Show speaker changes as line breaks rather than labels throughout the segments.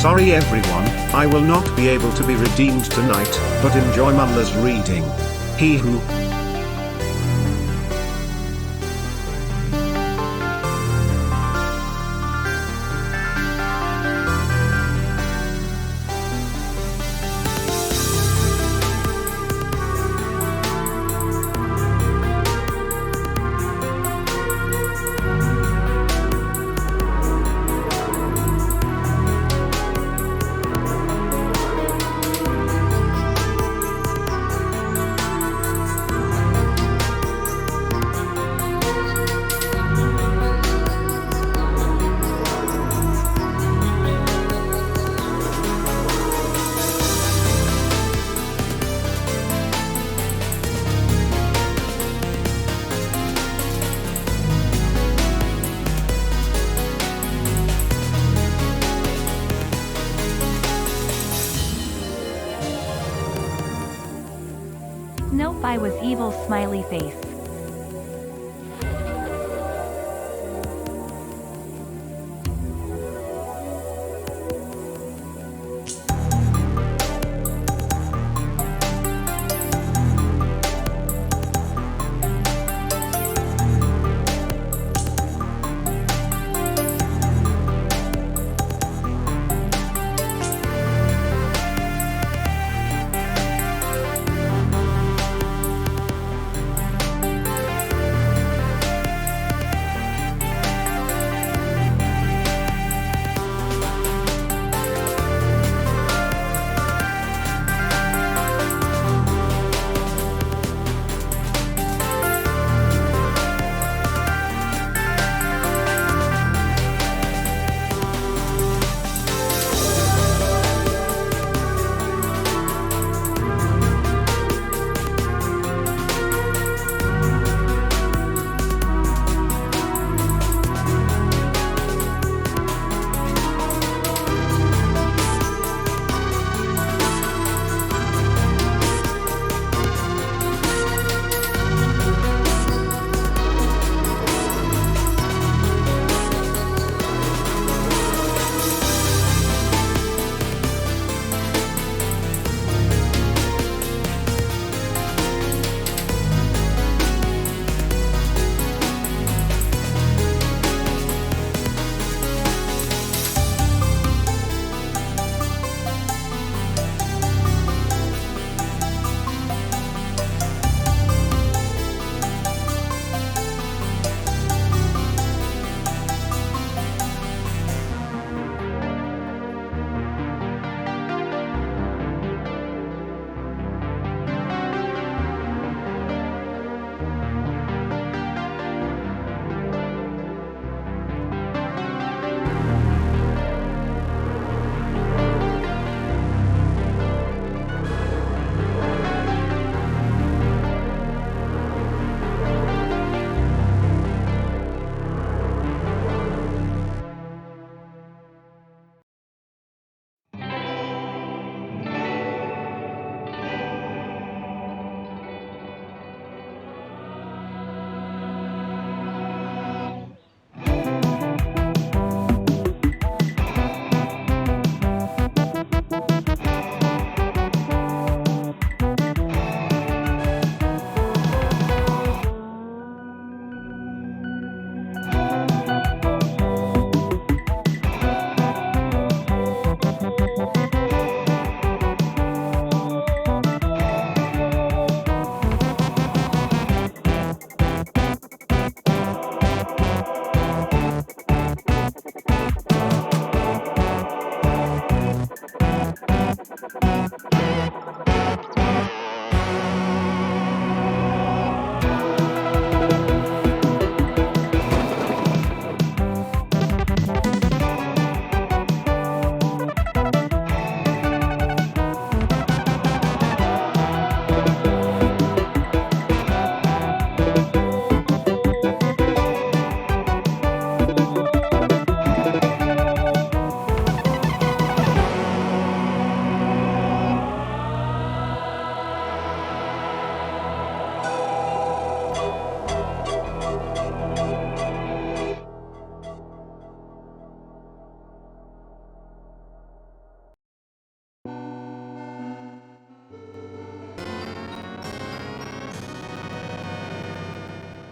Sorry everyone, I will not be able to be redeemed tonight, but enjoy Mama's reading. He who
Nope, I was evil smiley face.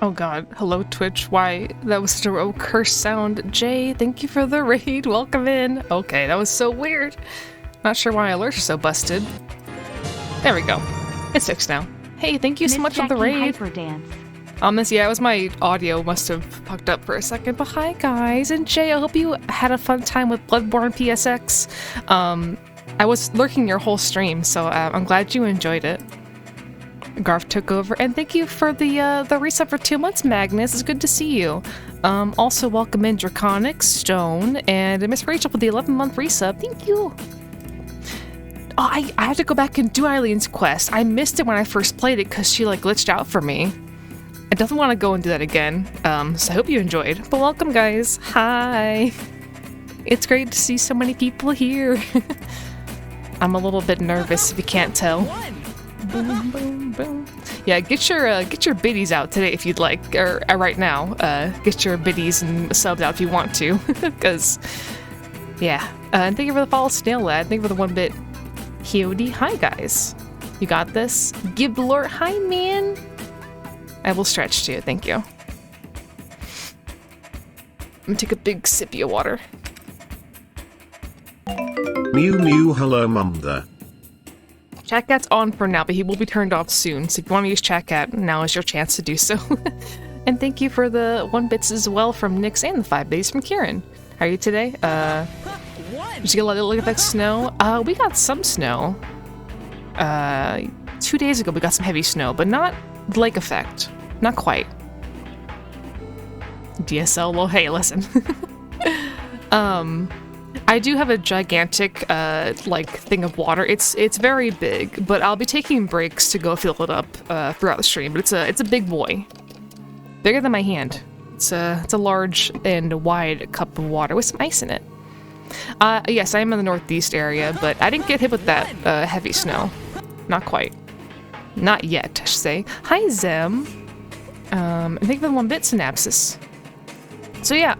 Oh god, hello Twitch, why, that was such a cursed sound. Jay, thank you for the raid, welcome in. Okay, that was so weird. Not sure why alerts are so busted. There we go. It's fixed now. Hey, thank you so much for the raid. Yeah, it was my audio must have fucked up for a second, but hi guys, and Jay, I hope you had a fun time with Bloodborne PSX. I was lurking your whole stream, so I'm glad you enjoyed it. Garth took over, and thank you for the resub for 2 months, Magnus. It's good to see you. Also welcome in Draconic, Stone, and Miss Rachel for the 11-month resub. Thank you. Oh, I have to go back and do Eileen's quest. I missed it when I first played it because she like glitched out for me. I definitely want to go and do that again. So I hope you enjoyed. But welcome, guys. Hi. It's great to see so many people here. I'm a little bit nervous if you can't tell. Boom, boom, boom. Yeah, get your biddies out today if you'd like, or right now. Get your biddies and subs out if you want to, because yeah. And thank you for the follow, Snail Lad. Thank you for the 1-bit. Hyodi, hi guys. You got this. Giblor, hi man. I will stretch too. Thank you. I'm gonna take a big sippy of water.
Mew mew, hello Mumther.
Chat Cat's on for now, but he will be turned off soon, so if you want to use Chat Cat, now is your chance to do so. And thank you for the 1-bits as well from Nyx and the 5 bits from Kieran. How are you today? Did you get a look at that snow? We got some snow. 2 days ago we got some heavy snow, but not lake effect. Not quite. DSL, well hey, listen. I do have a gigantic, like, thing of water. It's very big, but I'll be taking breaks to go fill it up throughout the stream. But it's a big boy, bigger than my hand. It's a large and wide cup of water with some ice in it. Yes, I am in the northeast area, but I didn't get hit with that heavy snow. Not quite. Not yet, I should say. Hi, Zem. And thank you for the 1-bit synapsis. So yeah,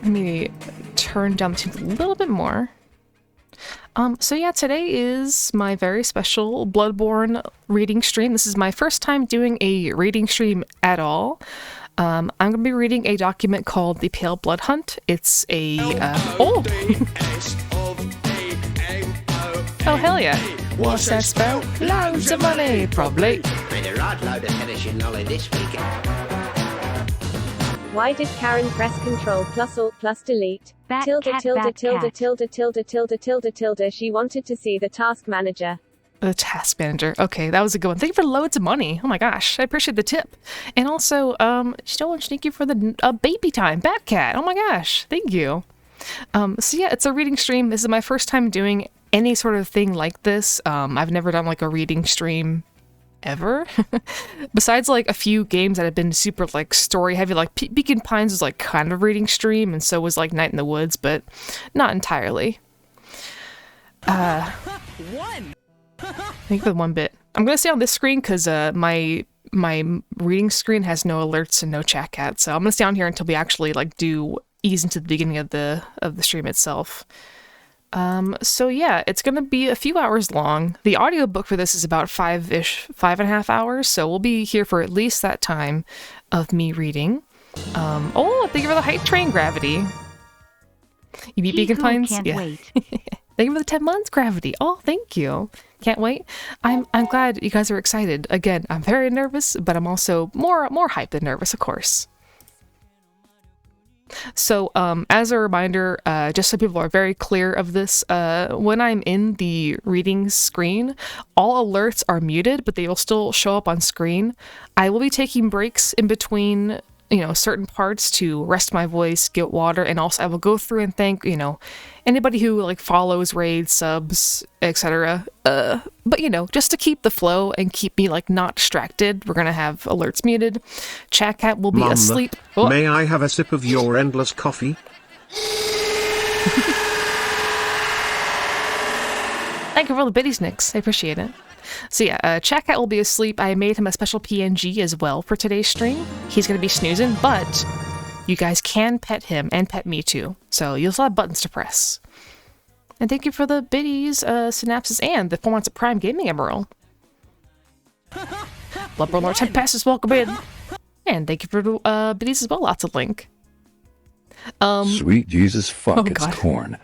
let me turn down the tune a little bit more. So yeah, today is my very special Bloodborne reading stream. This is my first time doing a reading stream at all. I'm going to be reading a document called The Pale Blood Hunt. It's a, oh! Oh, hell yeah. What's that spell? Loads of money, probably.
Made a right load of finishing knowledge this weekend.
Why did Karen press Ctrl plus Alt plus Delete?
Bat
Tilde
cat,
tilde
bat
tilde
cat.
tilde tilde tilde tilde tilde. She wanted to see the task manager.
The task manager. Okay, that was a good one. Thank you for loads of money. Oh my gosh, I appreciate the tip. And also, Stolen, thank you for the baby time. Batcat. Oh my gosh, thank you. So yeah, it's a reading stream. This is my first time doing any sort of thing like this. I've never done like a reading stream ever. Besides like a few games that have been super like story heavy, like Beacon Pines was like kind of reading stream, and so was like Night in the Woods, but not entirely. Thank you for the 1-bit. I'm gonna stay on this screen because my reading screen has no alerts and no chat cat, so I'm gonna stay on here until we actually like do ease into the beginning of the stream itself. So yeah, it's gonna be a few hours long. The audiobook for this is about 5.5 hours, so we'll be here for at least that time of me reading. Oh, thank you for the hype train, Gravity. You beat Beacon Pines?
Can't wait.
Thank you for the 10 months, Gravity. Oh, thank you. Can't wait. I'm glad you guys are excited. Again, I'm very nervous, but I'm also more hyped than nervous, of course. So, as a reminder, just so people are very clear of this, when I'm in the reading screen, all alerts are muted, but they will still show up on screen. I will be taking breaks in between, you know, certain parts to rest my voice, get water, and also I will go through and thank, you know, anybody who like follows, raids, subs, etc. But you know, just to keep the flow and keep me like not distracted, we're gonna have alerts muted. Chat cat will be
Mum,
asleep. Oh.
May I have a sip of your endless coffee?
Thank you for all the biddies, Nix. I appreciate it. So yeah, Chat cat will be asleep. I made him a special PNG as well for today's stream. He's gonna be snoozing, but you guys can pet him and pet me too. So you'll still have buttons to press. And thank you for the biddies, Synapses, and the 4 months of Prime Gaming Emerald. Bloodborne Lord 10 passes, welcome in. And thank you for biddies as well, lots of link.
Sweet Jesus fuck, it's
God.
corn.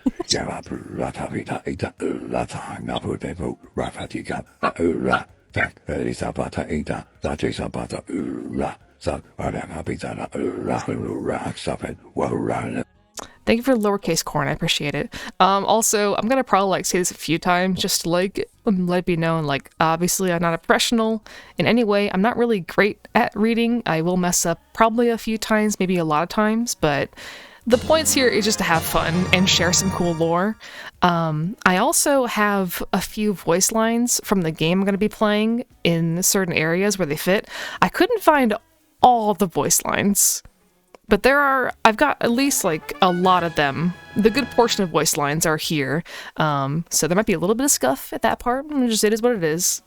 Thank you for lowercase corn, I appreciate it. Also, I'm gonna probably like say this a few times just to like let it be known, like obviously I'm not a professional in any way. I'm not really great at reading. I will mess up probably a few times, maybe a lot of times, but the points here is just to have fun and share some cool lore. I also have a few voice lines from the game I'm going to be playing in certain areas where they fit. I couldn't find all the voice lines, but I've got at least like a lot of them. The good portion of voice lines are here. So there might be a little bit of scuff at that part. It is what it is.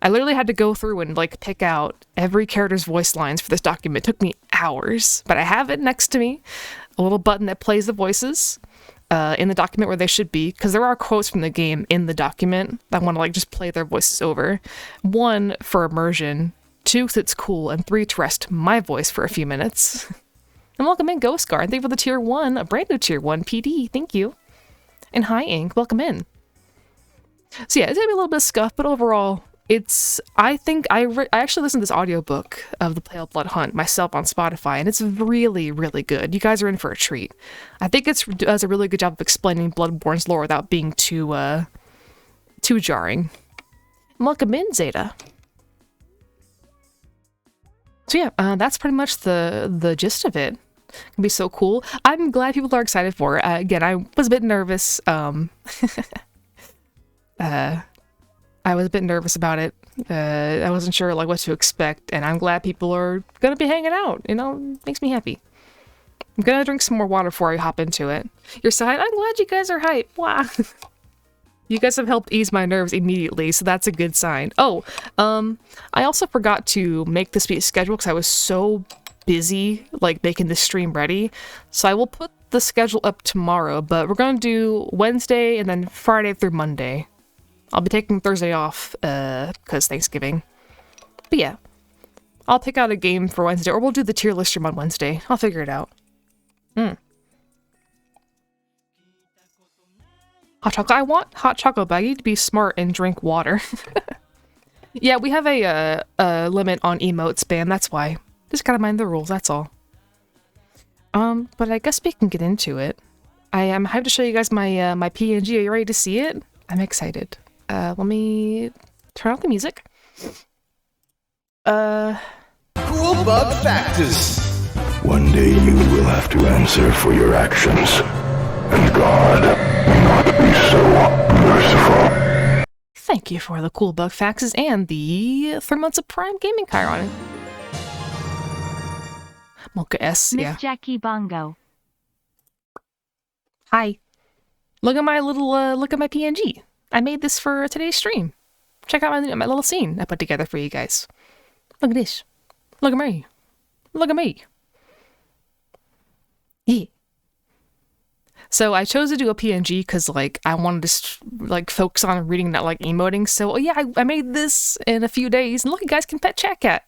I literally had to go through and like pick out every character's voice lines for this document. It took me hours, but I have it next to me. A little button that plays the voices in the document where they should be, because there are quotes from the game in the document. I want to like just play their voices over. 1, for immersion. 2, because it's cool. And 3, to rest my voice for a few minutes. And welcome in, Ghostguard. Thank you for the tier 1, a brand new tier 1 PD. Thank you. And hi, Ink. Welcome in. So yeah, it's gonna be a little bit of scuff, but overall, I think I actually listened to this audiobook of The Pale Blood Hunt myself on Spotify, and it's really, really good. You guys are in for a treat. I think it does a really good job of explaining Bloodborne's lore without being too jarring. Welcome in, Zeta. So yeah, that's pretty much the gist of it. It can be so cool. I'm glad people are excited for it. Again, I was a bit nervous. I was a bit nervous about it. I wasn't sure like what to expect, and I'm glad people are gonna be hanging out. You know, makes me happy. I'm gonna drink some more water before I hop into it. You're so hyped. I'm glad you guys are hyped. Wow. You guys have helped ease my nerves immediately, so that's a good sign. Oh, I also forgot to make this week's schedule because I was so busy like making this stream ready. So I will put the schedule up tomorrow, but we're gonna do Wednesday and then Friday through Monday. I'll be taking Thursday off, because Thanksgiving. But yeah, I'll pick out a game for Wednesday, or we'll do the tier list stream on Wednesday. I'll figure it out. Hot chocolate. I want hot chocolate, but I need to be smart and drink water. Yeah, we have a limit on emote spam, that's why. Just gotta mind the rules, that's all. But I guess we can get into it. I am hyped to show you guys my my PNG. Are you ready to see it? I'm excited. Let me turn off the music.
Cool bug factors.
One day you will have to answer for your actions, and God may not be so merciful.
Thank you for the cool bug faxes and the 3 months of Prime Gaming Chiron. Mocha S, yeah.
Miss Jackie Bongo.
Hi. Look at my little, look at my PNG. I made this for today's stream. Check out my little scene I put together for you guys. Look at this. Look at me. Look at me. Yeah. So I chose to do a PNG because, like, I wanted to, like, focus on reading, not, like, emoting. So, yeah, I made this in a few days. And look, you guys can pet Chat Cat.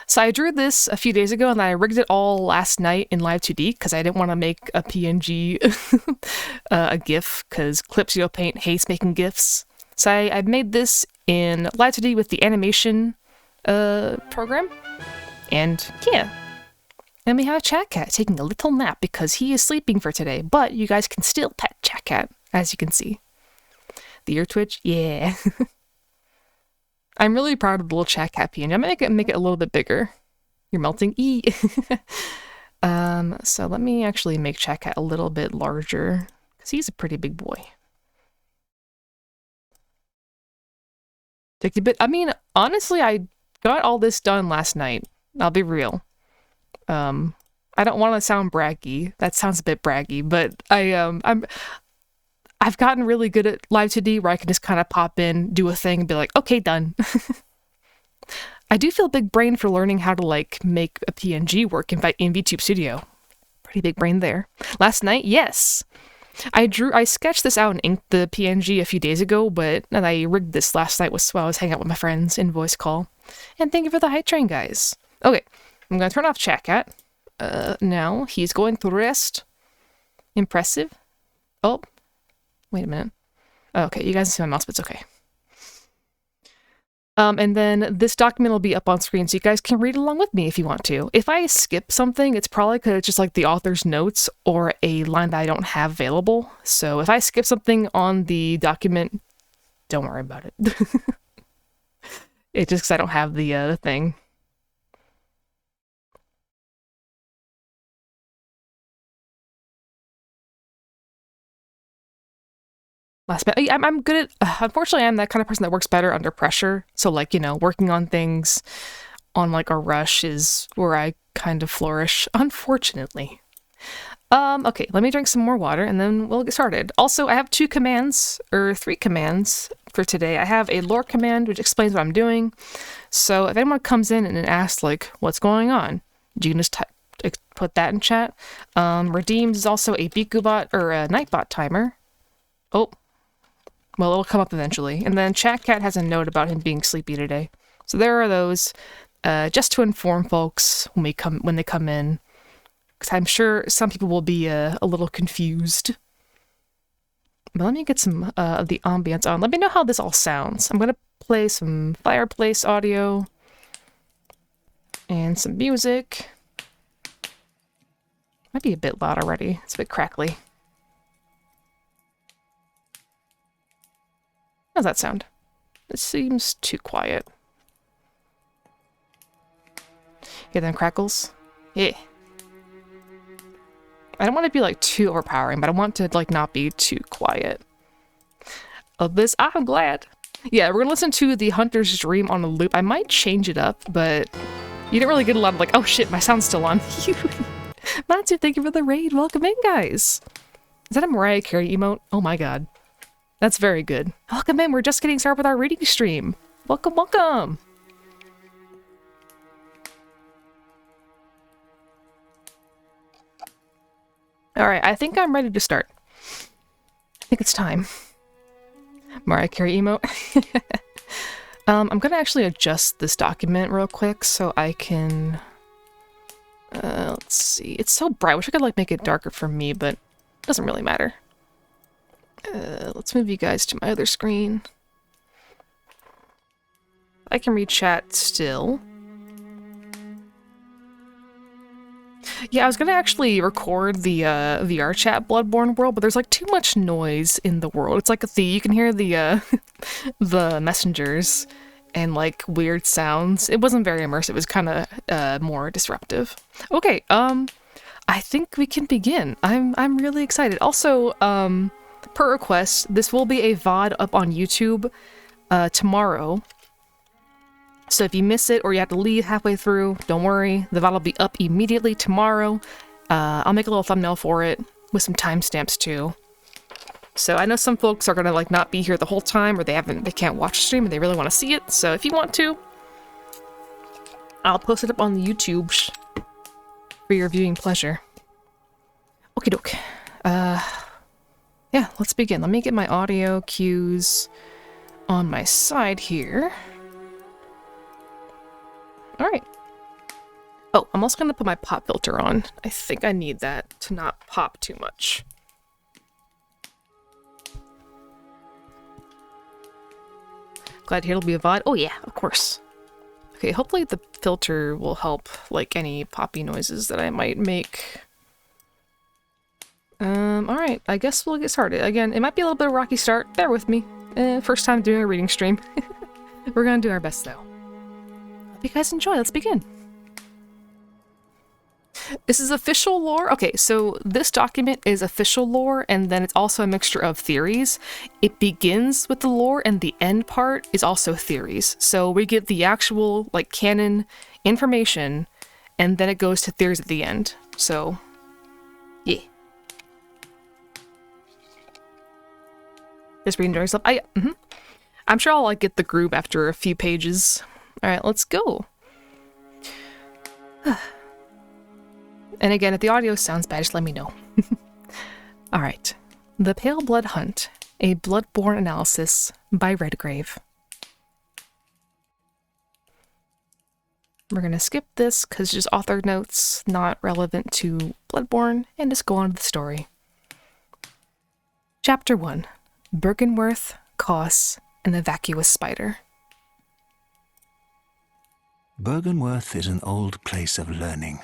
So I drew this a few days ago, and I rigged it all last night in Live 2D because I didn't want to make a PNG a GIF because Clipsio Paint hates making GIFs. So I made this in Live 2D with the animation program, and yeah. And we have Chat Cat taking a little nap because he is sleeping for today, but you guys can still pet Chat Cat, as you can see. The ear twitch, yeah. I'm really proud of the little Chat Cat PNG. I'm gonna make it a little bit bigger. You're melting. E. So let me actually make Chat Cat a little bit larger because he's a pretty big boy. Take a bit. I mean, honestly, I got all this done last night. I'll be real. I don't want to sound braggy. That sounds a bit braggy, but I've gotten really good at Live 2D where I can just kind of pop in, do a thing, and be like, okay, done. I do feel big brain for learning how to, like, make a PNG work in VTube Studio. Pretty big brain there. Last night, yes. I sketched this out and inked the PNG a few days ago, but I rigged this last night while I was hanging out with my friends in voice call. And thank you for the hype train, guys. Okay, I'm gonna turn off Chat Cat. Now he's going to rest. Impressive. Oh, wait a minute. Okay, you guys see my mouse, but it's okay. And then this document will be up on screen so you guys can read along with me if you want to. If I skip something, it's probably because it's just like the author's notes or a line that I don't have available. So if I skip something on the document, don't worry about it. It's just because I don't have the thing. Last minute. I'm good at, unfortunately, I'm that kind of person that works better under pressure. So like, you know, working on things on like a rush is where I kind of flourish, unfortunately. Okay, let me drink some more water and then we'll get started. Also, I have 3 commands for today. I have a lore command, which explains what I'm doing. So if anyone comes in and asks like, what's going on? You can just put that in chat. Redeemed is also a Bikubot or a Nightbot timer. Oh. Well, it'll come up eventually. And then Chat Cat has a note about him being sleepy today. So there are those, just to inform folks when they come in. Because I'm sure some people will be a little confused. But let me get some of the ambience on. Let me know how this all sounds. I'm going to play some fireplace audio. And some music. Might be a bit loud already. It's a bit crackly. How's that sound? It seems too quiet. Hear them crackles? Yeah. I don't want to be like too overpowering, but I want to like not be too quiet. Of this, I'm glad. Yeah, we're gonna listen to The Hunter's Dream on a loop. I might change it up, but you didn't really get a lot of like, oh shit, my sound's still on. Matsu, thank you for the raid. Welcome in, guys. Is that a Mariah Carey emote? Oh my god. That's very good. Welcome in, we're just getting started with our reading stream. Welcome, welcome. Alright, I think I'm ready to start. I think it's time. Mariah Carey emote. I'm gonna actually adjust this document real quick so I can... let's see. It's so bright. I wish I could like make it darker for me, but it doesn't really matter. Let's move you guys to my other screen. I can read chat still. Yeah, I was gonna actually record the VR chat Bloodborne world, but there's like too much noise in the world. It's like you can hear the the messengers and like weird sounds. It wasn't very immersive. It was kind of more disruptive. Okay, I think we can begin. I'm really excited. Also, per request, this will be a VOD up on YouTube tomorrow. So if you miss it or you have to leave halfway through, don't worry. The VOD will be up immediately tomorrow. I'll make a little thumbnail for it with some timestamps too. So I know some folks are gonna like not be here the whole time, or they can't watch the stream and they really want to see it. So if you want to, I'll post it up on the YouTube for your viewing pleasure. Okie doke. Yeah, let's begin. Let me get my audio cues on my side here. Alright. Oh, I'm also going to put my pop filter on. I think I need that to not pop too much. Glad here it'll be a VOD. Oh yeah, of course. Okay, hopefully the filter will help like any poppy noises that I might make. Alright, I guess we'll get started. Again, it might be a little bit of a rocky start. Bear with me. First time doing a reading stream. We're gonna do our best though. Hope you guys enjoy. Let's begin. This is official lore. Okay, so this document is official lore, and then it's also a mixture of theories. It begins with the lore, and the end part is also theories. So we get the actual, like, canon information, and then it goes to theories at the end. So, yeah. Just reading during stuff. I'm sure I'll, like, get the groove after a few pages. Alright, let's go. And again, if the audio sounds bad, just let me know. Alright. The Pale Blood Hunt, a Bloodborne analysis by Redgrave. We're going to skip this because it's just author notes, not relevant to Bloodborne, and just go on to the story. Chapter 1. Byrgenwerth, Kos, and the Vacuous Spider.
Byrgenwerth is an old place of learning,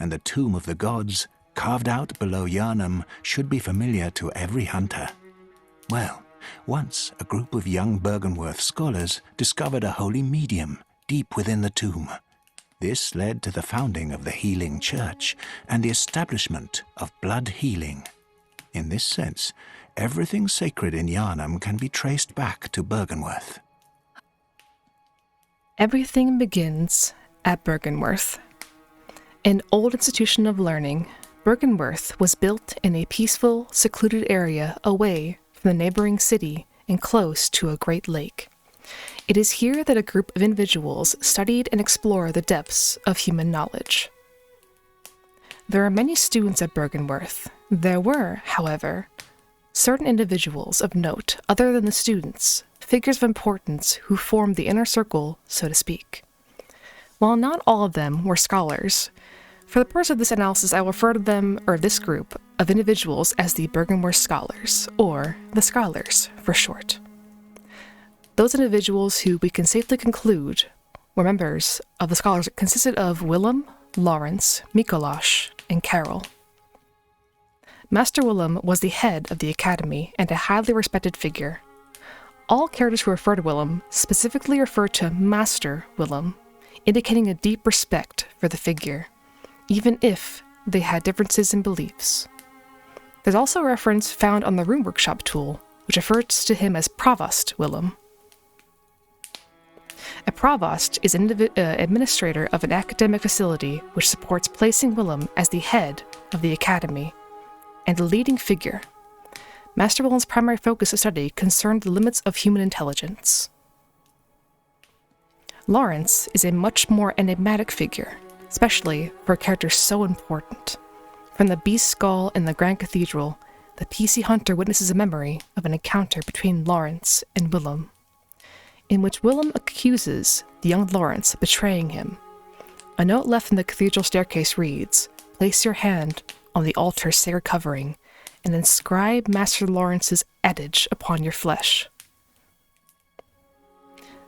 and the Tomb of the Gods, carved out below Yharnam, should be familiar to every hunter. Well, once a group of young Byrgenwerth scholars discovered a holy medium deep within the tomb. This led to the founding of the Healing Church and the establishment of blood healing. In this sense, everything sacred in Yharnam can be traced back to Byrgenwerth.
Everything begins at Byrgenwerth. An old institution of learning, Byrgenwerth was built in a peaceful, secluded area away from the neighboring city and close to a great lake. It is here that a group of individuals studied and explored the depths of human knowledge. There are many students at Byrgenwerth. There were, however, certain individuals of note other than the students, figures of importance who formed the inner circle, so to speak. While not all of them were scholars, for the purpose of this analysis I will refer to them, or this group, of individuals as the Byrgenwerth Scholars, or the Scholars for short. Those individuals who we can safely conclude were members of the Scholars consisted of Willem, Lawrence, Mikolash, and Carol. Master Willem was the head of the Academy and a highly respected figure. All characters who refer to Willem specifically refer to Master Willem, indicating a deep respect for the figure, even if they had differences in beliefs. There's also a reference found on the Rune Workshop tool, which refers to him as Provost Willem. A provost is an administrator of an academic facility which supports placing Willem as the head of the academy and a leading figure. Master Willem's primary focus of study concerned the limits of human intelligence. Lawrence is a much more enigmatic figure, especially for a character so important. From the Beast Skull in the Grand Cathedral, the PC Hunter witnesses a memory of an encounter between Lawrence and Willem, in which Willem accuses the young Lawrence of betraying him. A note left in the cathedral staircase reads, "Place your hand on the altar's sacred covering, and inscribe Master Lawrence's adage upon your flesh."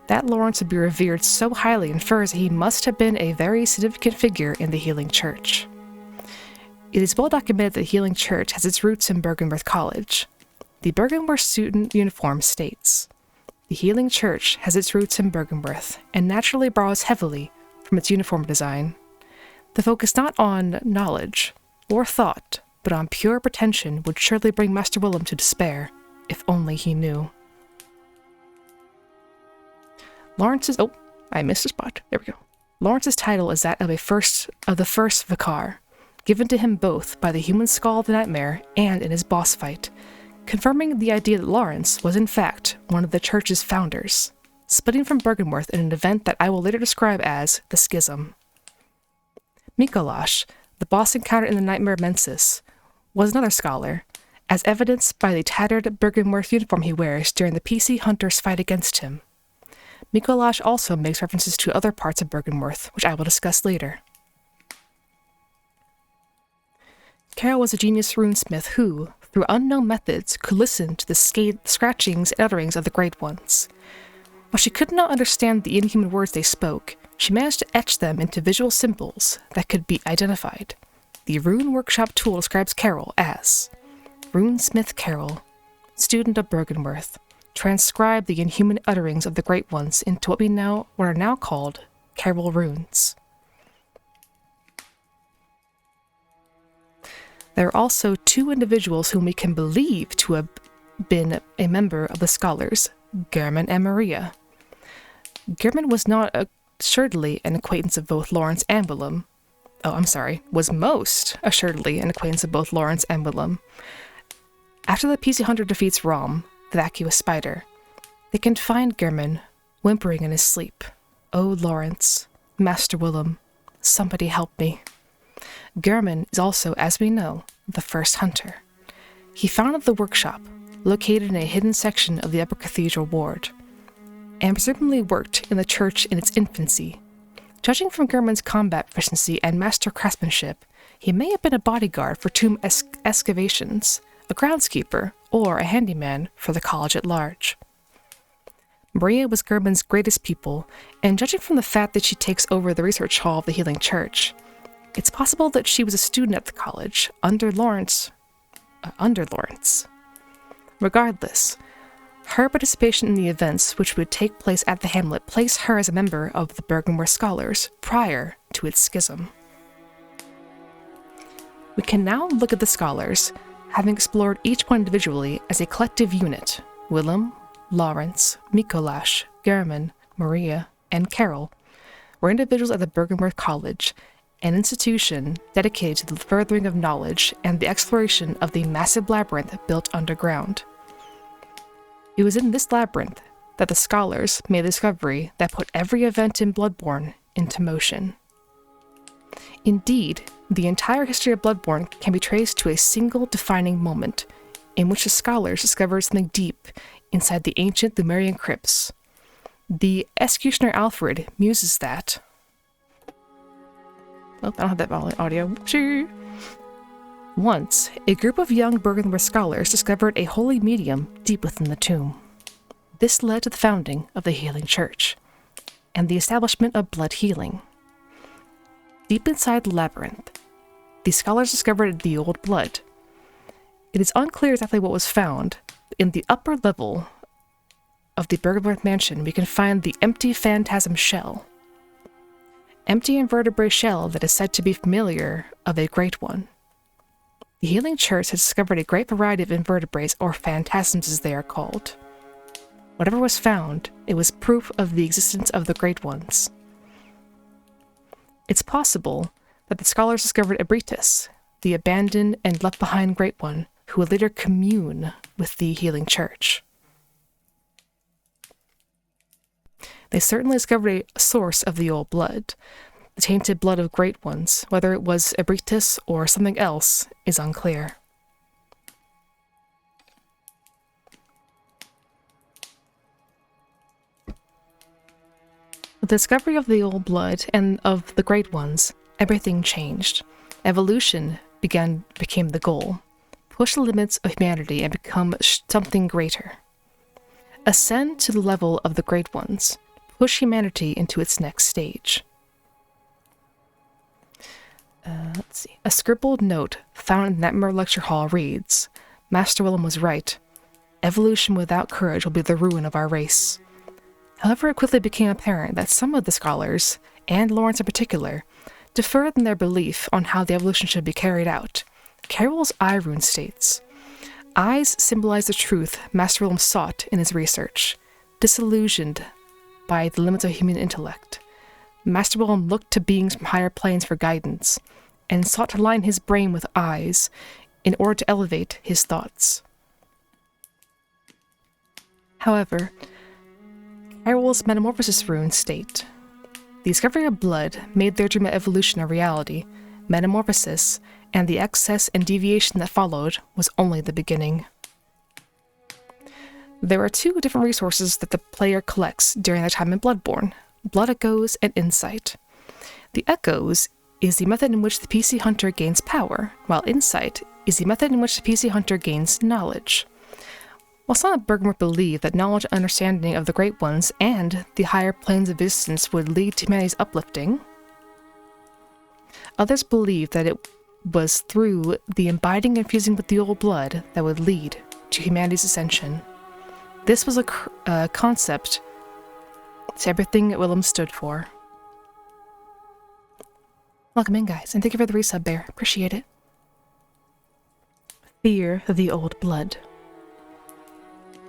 That Lawrence would be revered so highly infers that he must have been a very significant figure in the Healing Church. It is well documented that the Healing Church has its roots in Byrgenwerth College. The Byrgenwerth student uniform states, "The Healing Church has its roots in Byrgenwerth, and naturally borrows heavily from its uniform design. The focus not on knowledge or thought, but on pure pretension would surely bring Master Willem to despair, if only he knew." Lawrence's I missed a spot. There we go. Lawrence's title is that of the first Vicar, given to him both by the human skull of the Nightmare and in his boss fight, confirming the idea that Lawrence was in fact one of the church's founders, splitting from Byrgenwerth in an event that I will later describe as the Schism. Mikolash, the boss encountered in the Nightmare Mensis, was another scholar, as evidenced by the tattered Byrgenwerth uniform he wears during the PC Hunter's fight against him. Mikolash also makes references to other parts of Byrgenwerth, which I will discuss later. Carol was a genius runesmith who, through unknown methods, could listen to the scratchings and utterings of the Great Ones. While she could not understand the inhuman words they spoke, she managed to etch them into visual symbols that could be identified. The Rune Workshop tool describes Carol as Runesmith Carol, student of Byrgenwerth, transcribed the inhuman utterings of the Great Ones into what are now called Carol runes. There are also two individuals whom we can believe to have been a member of the Scholars, Gehrman and Maria. Gehrman was not assuredly an acquaintance of both Lawrence and Willem. Was most assuredly an acquaintance of both Lawrence and Willem. After the PC Hunter defeats Rom, the Vacuous Spider, they can find Gehrman whimpering in his sleep. "Oh, Lawrence, Master Willem, somebody help me." Gehrman is also, as we know, the first hunter. he founded the workshop, located in a hidden section of the Upper Cathedral Ward, and presumably worked in the church in its infancy. Judging from Gurman's combat proficiency and master craftsmanship, he may have been a bodyguard for tomb excavations, a groundskeeper, or a handyman for the college at large. Maria was Gurman's greatest pupil, and judging from the fact that she takes over the research hall of the Healing Church, it's possible that she was a student at the college under Lawrence. Regardless, her participation in the events which would take place at the hamlet place her as a member of the Bergenworth Scholars prior to its schism. We can now look at the Scholars, having explored each one individually as a collective unit. Willem, Lawrence, Mikolash, German, Maria, and Carol were individuals at the Bergenworth College, an institution dedicated to the furthering of knowledge and the exploration of the massive labyrinth built underground. It was in this labyrinth that the Scholars made the discovery that put every event in Bloodborne into motion. Indeed, the entire history of Bloodborne can be traced to a single defining moment, in which the Scholars discovered something deep inside the ancient Lumerian crypts. The executioner Alfred muses that... Oh, I don't have that audio. Sure. Once, a group of young Bergenworth scholars discovered a holy medium deep within the tomb. This led to the founding of the Healing Church, and the establishment of blood healing. Deep inside the labyrinth, the scholars discovered the old blood. It is unclear exactly what was found. In the upper level of the Bergenworth mansion, we can find the empty phantasm shell. Empty invertebrate shell that is said to be familiar of a great one. The Healing Church has discovered a great variety of invertebrates, or phantasms as they are called. Whatever was found, it was proof of the existence of the Great Ones. It's possible that the scholars discovered Ebritus, the abandoned and left behind Great One, who would later commune with the Healing Church. They certainly discovered a source of the old blood. The tainted blood of Great Ones, whether it was Ebritus or something else, is unclear. With the discovery of the old blood and of the Great Ones, everything changed. Evolution became the goal. Push the limits of humanity and become something greater. Ascend to the level of the Great Ones. Push humanity into its next stage. A scribbled note found in the Nightmare Lecture Hall reads, Master Willem was right. Evolution without courage will be the ruin of our race. However, it quickly became apparent that some of the scholars, and Lawrence in particular, differed in their belief on how the evolution should be carried out. Carroll's eye rune states, eyes symbolize the truth Master Willem sought in his research. Disillusioned by the limits of human intellect, Master Willem looked to beings from higher planes for guidance, and sought to line his brain with eyes in order to elevate his thoughts. However, Carroll's metamorphosis runes state, the discovery of blood made their dream of evolution a reality. Metamorphosis, and the excess and deviation that followed, was only the beginning. There are two different resources that the player collects during their time in Bloodborne, Blood Echoes and Insight. The Echoes is the method in which the PC Hunter gains power, while Insight is the method in which the PC Hunter gains knowledge. While some of Bergenworth believe that knowledge and understanding of the Great Ones and the higher planes of existence would lead to humanity's uplifting, others believe that it was through the imbibing and fusing with the old blood that would lead to humanity's ascension. This was a concept to everything that Willem stood for. Welcome in, guys, and thank you for the resub, Bear. Appreciate it. Fear of the old blood.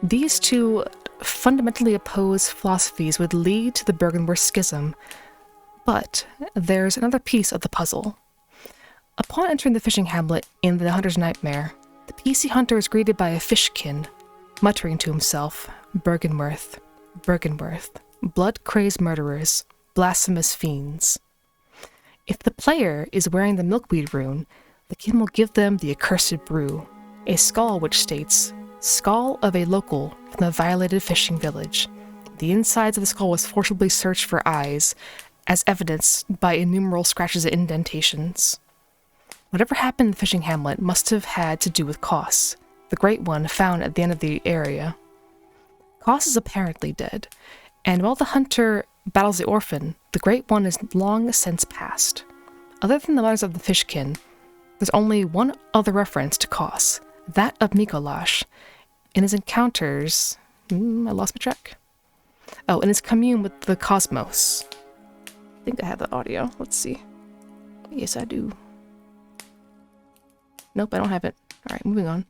These two fundamentally opposed philosophies would lead to the Bergenworth schism, but there's another piece of the puzzle. Upon entering the fishing hamlet in the Hunter's Nightmare, the PC Hunter is greeted by a fishkin, muttering to himself, Bergenworth, Bergenworth, blood-crazed murderers, blasphemous fiends. If the player is wearing the milkweed rune, the kin will give them the accursed brew, a skull which states, "Skull of a local from the violated fishing village. The insides of the skull was forcibly searched for eyes, as evidenced by innumerable scratches and indentations." Whatever happened in the fishing hamlet must have had to do with Kos, the Great One found at the end of the area. Kos is apparently dead, and while the hunter battles the orphan, the Great One is long since passed. Other than the mothers of the fishkin, there's only one other reference to Kos, that of Mikolash, in his encounters... I lost my track. Oh, in his commune with the cosmos. I think I have the audio. Let's see. Yes, I do. Nope, I don't have it. Alright, moving on.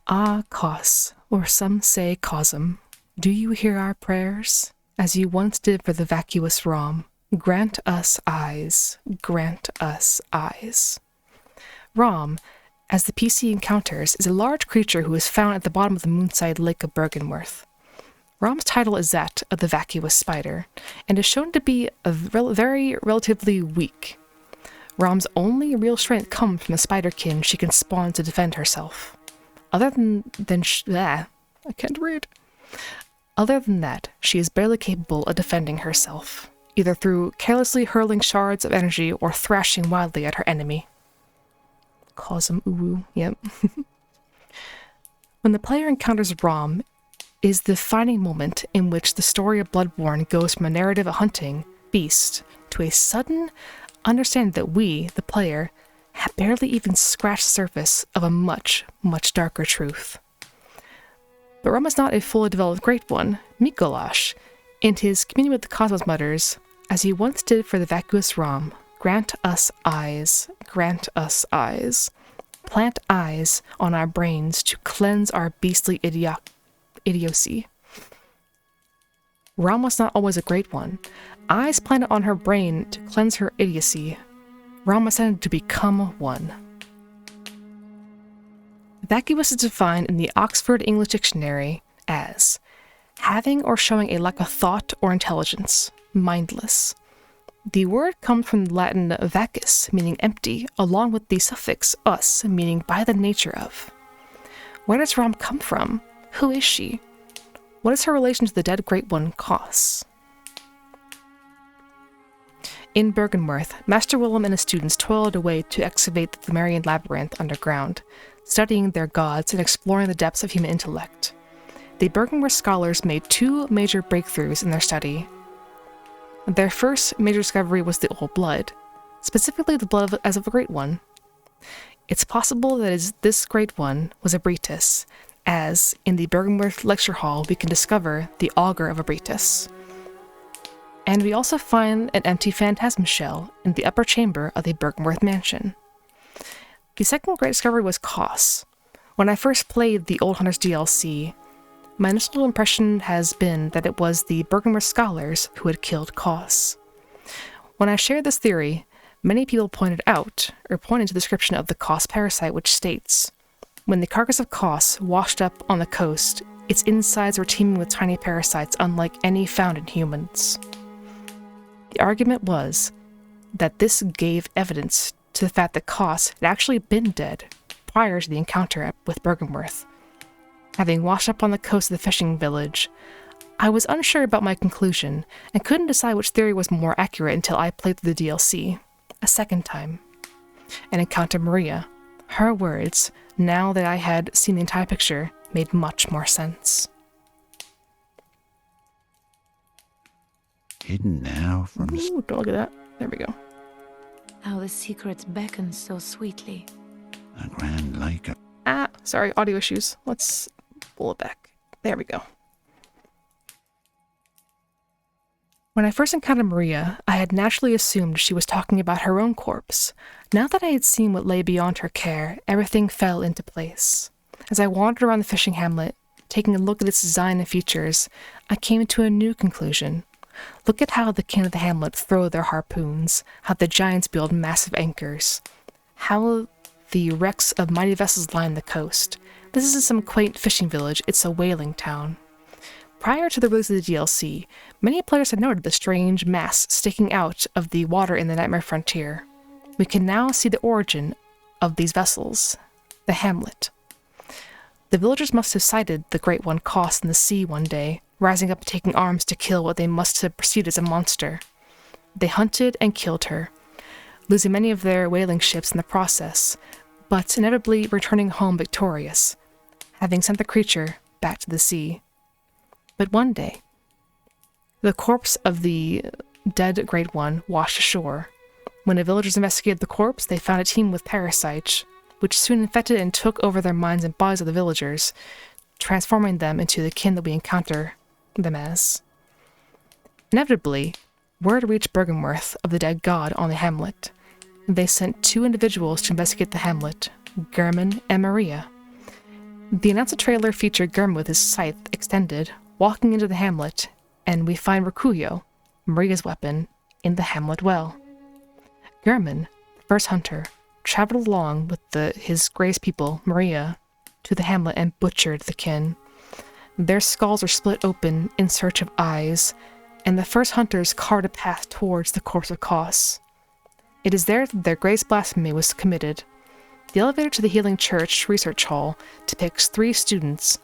Ah, Kos, or some say Cosm, do you hear our prayers? As you once did for the vacuous Rom, grant us eyes, grant us eyes. Rom, as the PC encounters, is a large creature who is found at the bottom of the moonside lake of Bergenworth. Rom's title is that of the vacuous spider, and is shown to be very relatively weak. Rom's only real strength comes from the spiderkin she can spawn to defend herself. Other than that, she is barely capable of defending herself, either through carelessly hurling shards of energy or thrashing wildly at her enemy. Cosm uwu, yep. When the player encounters Rom, is the defining moment in which the story of Bloodborne goes from a narrative of hunting beast to a sudden understanding that we, the player, have barely even scratched the surface of a much, much darker truth. But Rom is not a fully developed Great One. Mikolash, in his communion with the Cosmos, mutters, as he once did for the vacuous Rom, grant us eyes, plant eyes on our brains to cleanse our beastly idiocy. Rom was not always a Great One. Eyes planted on her brain to cleanse her idiocy. Rom ascended to become one. Vacuous is defined in the Oxford English Dictionary as having or showing a lack of thought or intelligence, mindless. The word comes from the Latin vacus, meaning empty, along with the suffix us, meaning by the nature of. Where does Rom come from? Who is she? What is her relation to the dead Great One, Kos? In Bergenworth, Master Willem and his students toiled away to excavate the Marian labyrinth underground, studying their gods and exploring the depths of human intellect. The Bergenworth scholars made two major breakthroughs in their study. Their first major discovery was the old blood, specifically the blood as of a Great One. It's possible that this Great One was a Bretis, as in the Bergenworth lecture hall we can discover the auger of a Bretis. And we also find an empty phantasm shell in the upper chamber of the Bergenworth mansion. The second great discovery was Kos. When I first played the Old Hunters DLC, my initial impression has been that it was the Bergenworth scholars who had killed Kos. When I shared this theory, many people pointed to the description of the Kos parasite, which states, when the carcass of Kos washed up on the coast, its insides were teeming with tiny parasites unlike any found in humans. The argument was that this gave evidence to the fact that Kos had actually been dead prior to the encounter with Bergenworth. Having washed up on the coast of the fishing village, I was unsure about my conclusion and couldn't decide which theory was more accurate until I played through the DLC a second time and encountered Maria. Her words, now that I had seen the entire picture, made much more sense.
Hidden now from...
Ooh, don't look at that. There we go.
How the secrets beckon so sweetly.
A grand lake.
Sorry, audio issues. Let's pull it back. There we go. When I first encountered Maria, I had naturally assumed she was talking about her own corpse. Now that I had seen what lay beyond her care, everything fell into place. As I wandered around the fishing hamlet, taking a look at its design and features, I came to a new conclusion. Look at how the kin of the hamlet throw their harpoons, how the giants build massive anchors, how the wrecks of mighty vessels line the coast. This isn't some quaint fishing village, it's a whaling town. Prior to the release of the DLC, many players had noted the strange mass sticking out of the water in the Nightmare Frontier. We can now see the origin of these vessels, the hamlet. The villagers must have sighted the Great One Koss in the sea one day, rising up and taking arms to kill what they must have perceived as a monster. They hunted and killed her, losing many of their whaling ships in the process, but inevitably returning home victorious, having sent the creature back to the sea. But one day, the corpse of the dead Great One washed ashore. When the villagers investigated the corpse, they found it teemed with parasites, which soon infected and took over their minds and bodies of the villagers, transforming them into the kin that we encounter them as. Inevitably, word reached Bergenworth of the dead god on the hamlet. They sent 2 individuals to investigate the hamlet, German and Maria. The announced trailer featured German with his scythe extended, walking into the hamlet, and we find Rakuyo, Maria's weapon, in the hamlet well. German, the first hunter, traveled along with his Grace people, Maria, to the hamlet and butchered the kin. Their skulls are split open in search of eyes, and the first hunters carved a path towards the corpse of Koss. It is there that their Grace blasphemy was committed. The elevator to the Healing Church Research Hall depicts 3 statues,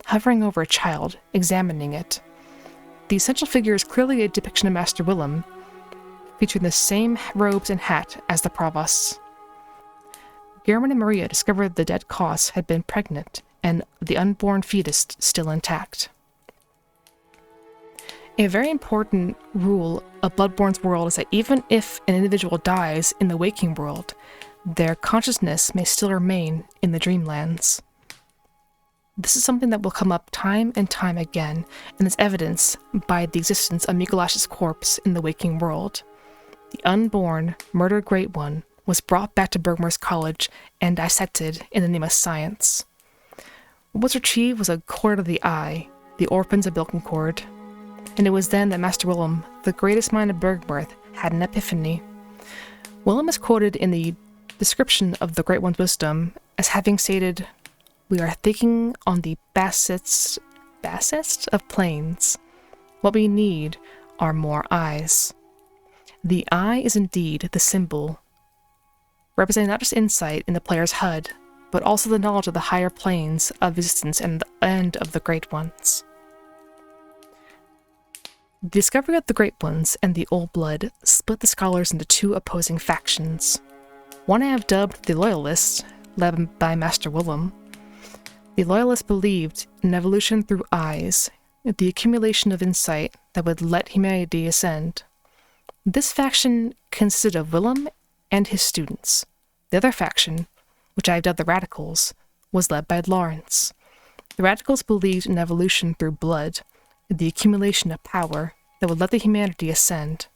hovering over a child, examining it. The essential figure is clearly a depiction of Master Willem, featuring the same robes and hat as the provosts. German and Maria discovered the dead Koss had been pregnant, and the unborn fetus still intact. A very important rule of Bloodborne's world is that even if an individual dies in the waking world, their consciousness may still remain in the dreamlands. This is something that will come up time and time again, and is evidenced by the existence of Mikolash's corpse in the waking world. The unborn, murdered Great One was brought back to Bergmore's College and dissected in the name of science. What was retrieved was a cord of the eye, the orphans of Bilkencord, and it was then that Master Willem, the greatest mind of Bergworth, had an epiphany. Willem is quoted in the description of the Great One's wisdom as having stated, "We are thinking on the bassest of plains. What we need are more eyes." The eye is indeed the symbol, representing not just insight in the player's HUD, but also the knowledge of the higher planes of existence and of the Great Ones. The discovery of the Great Ones and the Old Blood split the scholars into 2 opposing factions. One I have dubbed the Loyalists, led by Master Willem. The Loyalists believed in evolution through eyes, the accumulation of insight that would let humanity ascend. This faction consisted of Willem and his students. The other faction, which I have dubbed the Radicals, was led by Lawrence. The Radicals believed in evolution through blood, the accumulation of power that would let the humanity ascend.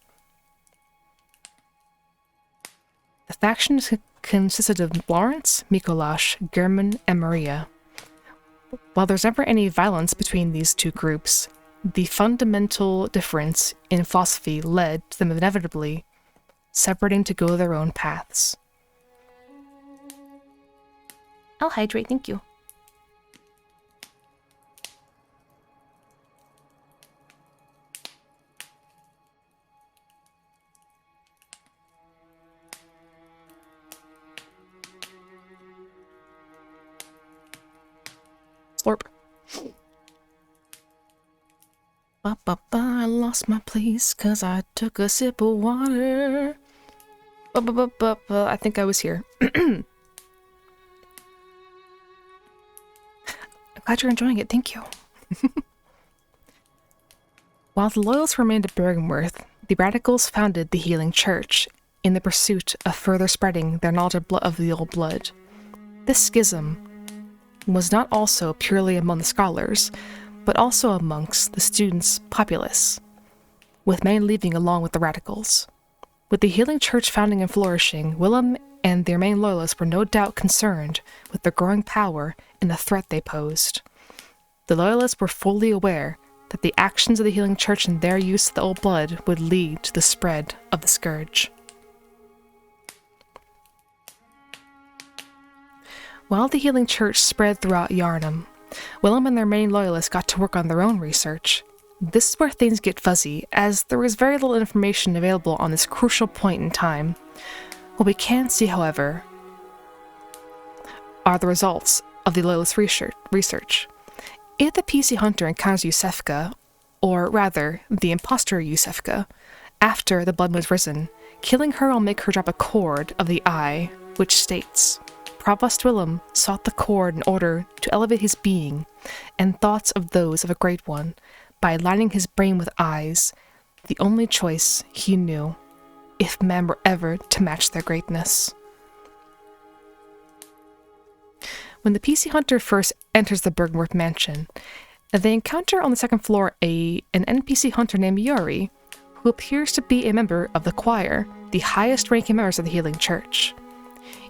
The faction consisted of Lawrence, Mikolash, German, and Maria. While there's never any violence between these 2 groups, the fundamental difference in philosophy led to them inevitably separating to go their own paths. I'll hydrate, thank you. Slurp. I lost my place 'cause I took a sip of water. I think I was here. I'm glad you're enjoying it, thank you. While the Loyalists remained at Bergenworth, the Radicals founded the Healing Church in the pursuit of further spreading their knowledge of the Old Blood. This schism was not also purely among the scholars, but also amongst the students' populace, with many leaving along with the Radicals. With the Healing Church founding and flourishing, Willem and their main loyalists were no doubt concerned with their growing power and the threat they posed. The Loyalists were fully aware that the actions of the Healing Church and their use of the Old Blood would lead to the spread of the Scourge. While the Healing Church spread throughout Yharnam, Willem and their main loyalists got to work on their own research. This is where things get fuzzy, as there was very little information available on this crucial point in time. What we can see, however, are the results of the loyalist research. If the PC hunter encounters Yusefka, or rather, the imposter Yusefka, after the blood moon has risen, killing her will make her drop a cord of the eye, which states, Provost Willem sought the cord in order to elevate his being and thoughts of those of a great one by aligning his brain with eyes, the only choice he knew, if men were ever to match their greatness. When the PC hunter first enters the Bergenworth mansion, they encounter on the second floor an NPC hunter named Yuri, who appears to be a member of the choir, the highest-ranking members of the Healing Church.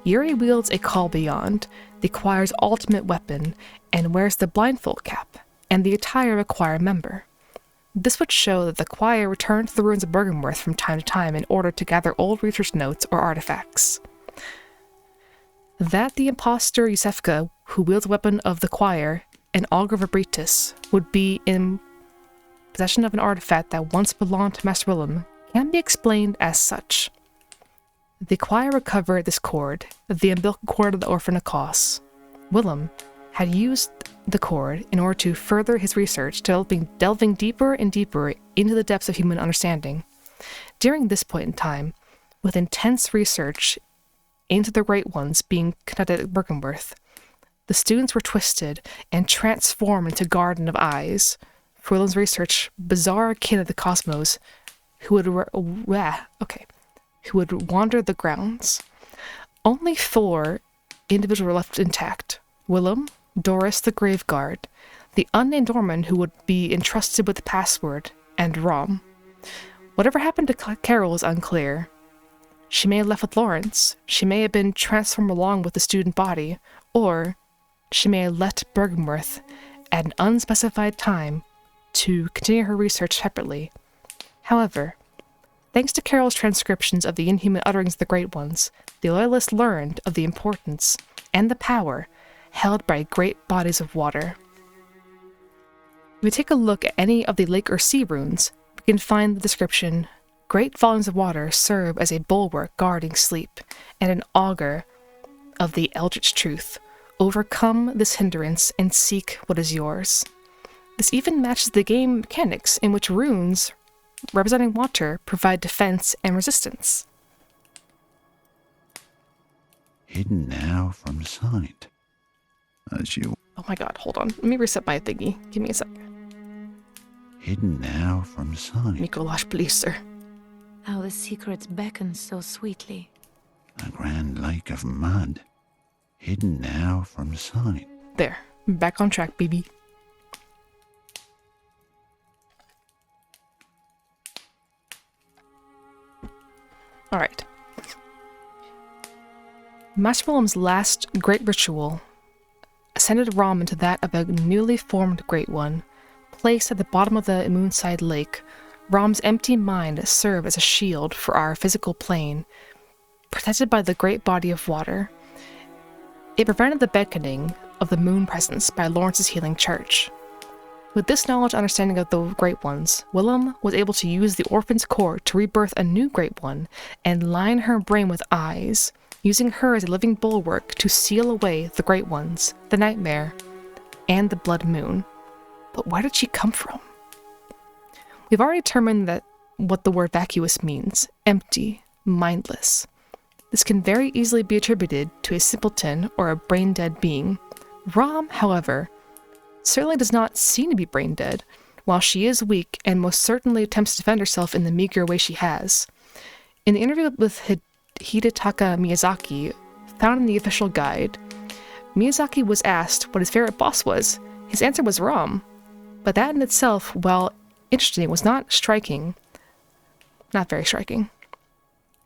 Yuri wields a call beyond, the choir's ultimate weapon, and wears the blindfold cap, and the attire of a choir member. This would show that the choir returned to the ruins of Bergenworth from time to time in order to gather old research notes or artifacts. That the impostor Yusefka, who wields the weapon of the choir, and Augur Vibritus, would be in possession of an artifact that once belonged to Master Willem can be explained as such. The choir recovered this cord, the umbilical cord of the orphan Akos. Willem had used the cord in order to further his research, delving deeper and deeper into the depths of human understanding. During this point in time, with intense research into the Great Ones being conducted at Bergenworth, the students were twisted and transformed into Garden of Eyes, for Willem's research, bizarre kin of the cosmos, who would wander the grounds. Only 4 individuals were left intact: Willem, Doris the Graveguard, the unnamed Norman who would be entrusted with the password, and Rom. Whatever happened to Carol is unclear. She may have left with Lawrence, she may have been transformed along with the student body, or she may have left Bergenworth at an unspecified time to continue her research separately. However, thanks to Carol's transcriptions of the inhuman utterings of the Great Ones, the Loyalists learned of the importance and the power held by great bodies of water. If we take a look at any of the lake or sea runes, we can find the description, great volumes of water serve as a bulwark guarding sleep, and an augur of the eldritch truth. Overcome this hindrance and seek what is yours. This even matches the game mechanics in which runes representing water provide defense and resistance.
Hidden now from sight. As you...
Oh my god, hold on. Let me reset my thingy. Give me a sec.
Hidden now from sight.
Mikolash, please, sir.
How the secrets beckon so sweetly.
A grand lake of mud. Hidden now from sight.
There. Back on track, baby. Alright. Master Willem's last great ritual ascended Rom into that of a newly formed Great One. Placed at the bottom of the Moonside Lake, Rom's empty mind served as a shield for our physical plane, protected by the great body of water. It prevented the beckoning of the moon presence by Lawrence's healing church. With this knowledge and understanding of the Great Ones, Willem was able to use the orphan's core to rebirth a new Great One and line her brain with eyes, using her as a living bulwark to seal away the Great Ones, the Nightmare, and the Blood Moon. But where did she come from? We've already determined that what the word vacuous means, empty, mindless. This can very easily be attributed to a simpleton or a brain-dead being. Rom, however, certainly does not seem to be brain-dead, while she is weak and most certainly attempts to defend herself in the meager way she has. In the interview with Hidetaka Miyazaki, found in the official guide, Miyazaki was asked what his favorite boss was. His answer was Rom, but that in itself, while interesting, was not striking. Not very striking.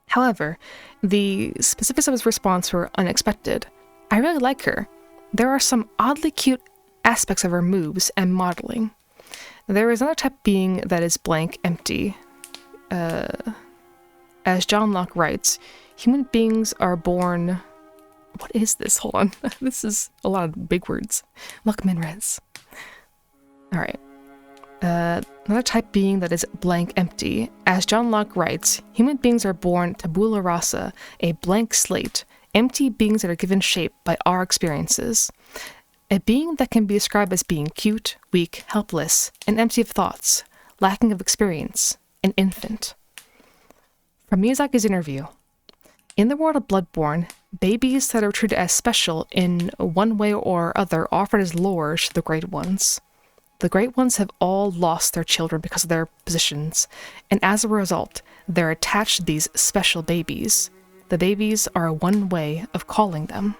However, the specifics of his response were unexpected. I really like her. There are some oddly cute aspects of her moves and modeling. There is another type being that is blank, empty. As John Locke writes, human beings are born... What is this? Hold on. This is a lot of big words. Locke Minrez. Alright. Another type being that is blank, empty. As John Locke writes, human beings are born tabula rasa, a blank slate, empty beings that are given shape by our experiences. A being that can be described as being cute, weak, helpless, and empty of thoughts, lacking of experience, an infant. From Miyazaki's interview, in the world of Bloodborne, babies that are treated as special in one way or other are offered as lures to the Great Ones. The Great Ones have all lost their children because of their positions, and as a result, they're attached to these special babies. The babies are one way of calling them.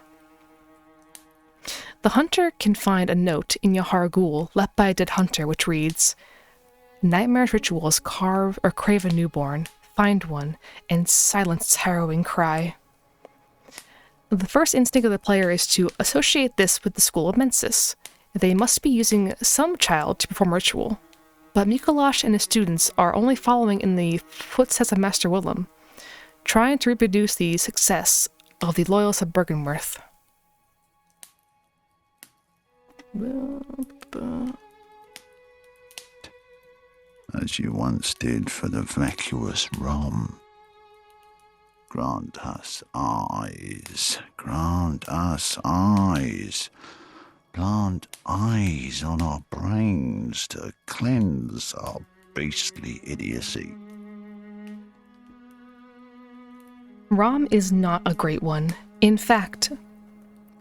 The hunter can find a note in Yahar Ghul left by a dead hunter which reads, "Nightmarish rituals carve or crave a newborn, find one, and silence its harrowing cry." The first instinct of the player is to associate this with the school of Mensis. They must be using some child to perform ritual. But Mikolash and his students are only following in the footsteps of Master Willem, trying to reproduce the success of the loyalists of Bergenworth.
As you once did for the vacuous Rom. Grant us eyes, grant us eyes. Plant eyes on our brains to cleanse our beastly idiocy.
Rom is not a great one. In fact,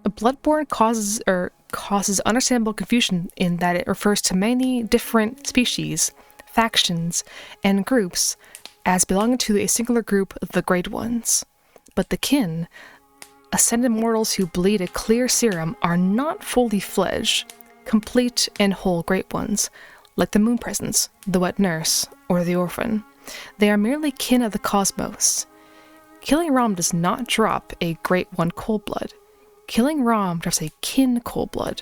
Bloodborne causes understandable confusion in that it refers to many different species, factions, and groups as belonging to a singular group of the Great Ones. But the kin, ascended mortals who bleed a clear serum, are not fully fledged, complete and whole Great Ones, like the Moon Presence, the Wet Nurse, or the Orphan. They are merely kin of the cosmos. Killing Rom does not drop a Great One cold blood. Killing Rom drops a kin cold blood.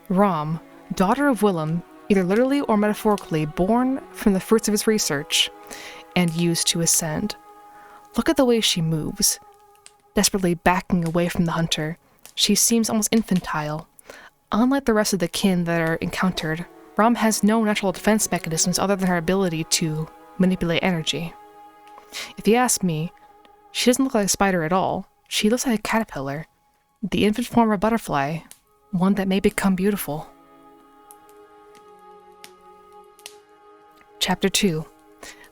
Rom, daughter of Willem, either literally or metaphorically born from the fruits of his research, and used to ascend. Look at the way she moves, desperately backing away from the hunter. She seems almost infantile. Unlike the rest of the kin that are encountered, Rom has no natural defense mechanisms other than her ability to manipulate energy. If you ask me, she doesn't look like a spider at all. She looks like a caterpillar, the infant form of a butterfly, one that may become beautiful. Chapter 2.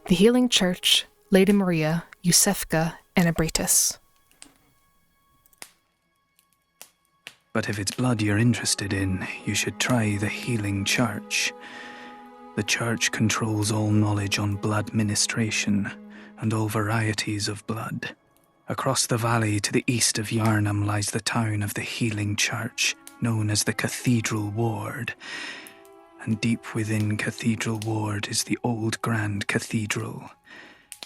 The Healing Church, Lady Maria, Yusefka, and Abratus.
But if it's blood you're interested in, you should try the Healing Church. The church controls all knowledge on blood ministration and all varieties of blood. Across the valley to the east of Yharnam lies the town of the Healing Church, known as the Cathedral Ward. And deep within Cathedral Ward is the old Grand Cathedral,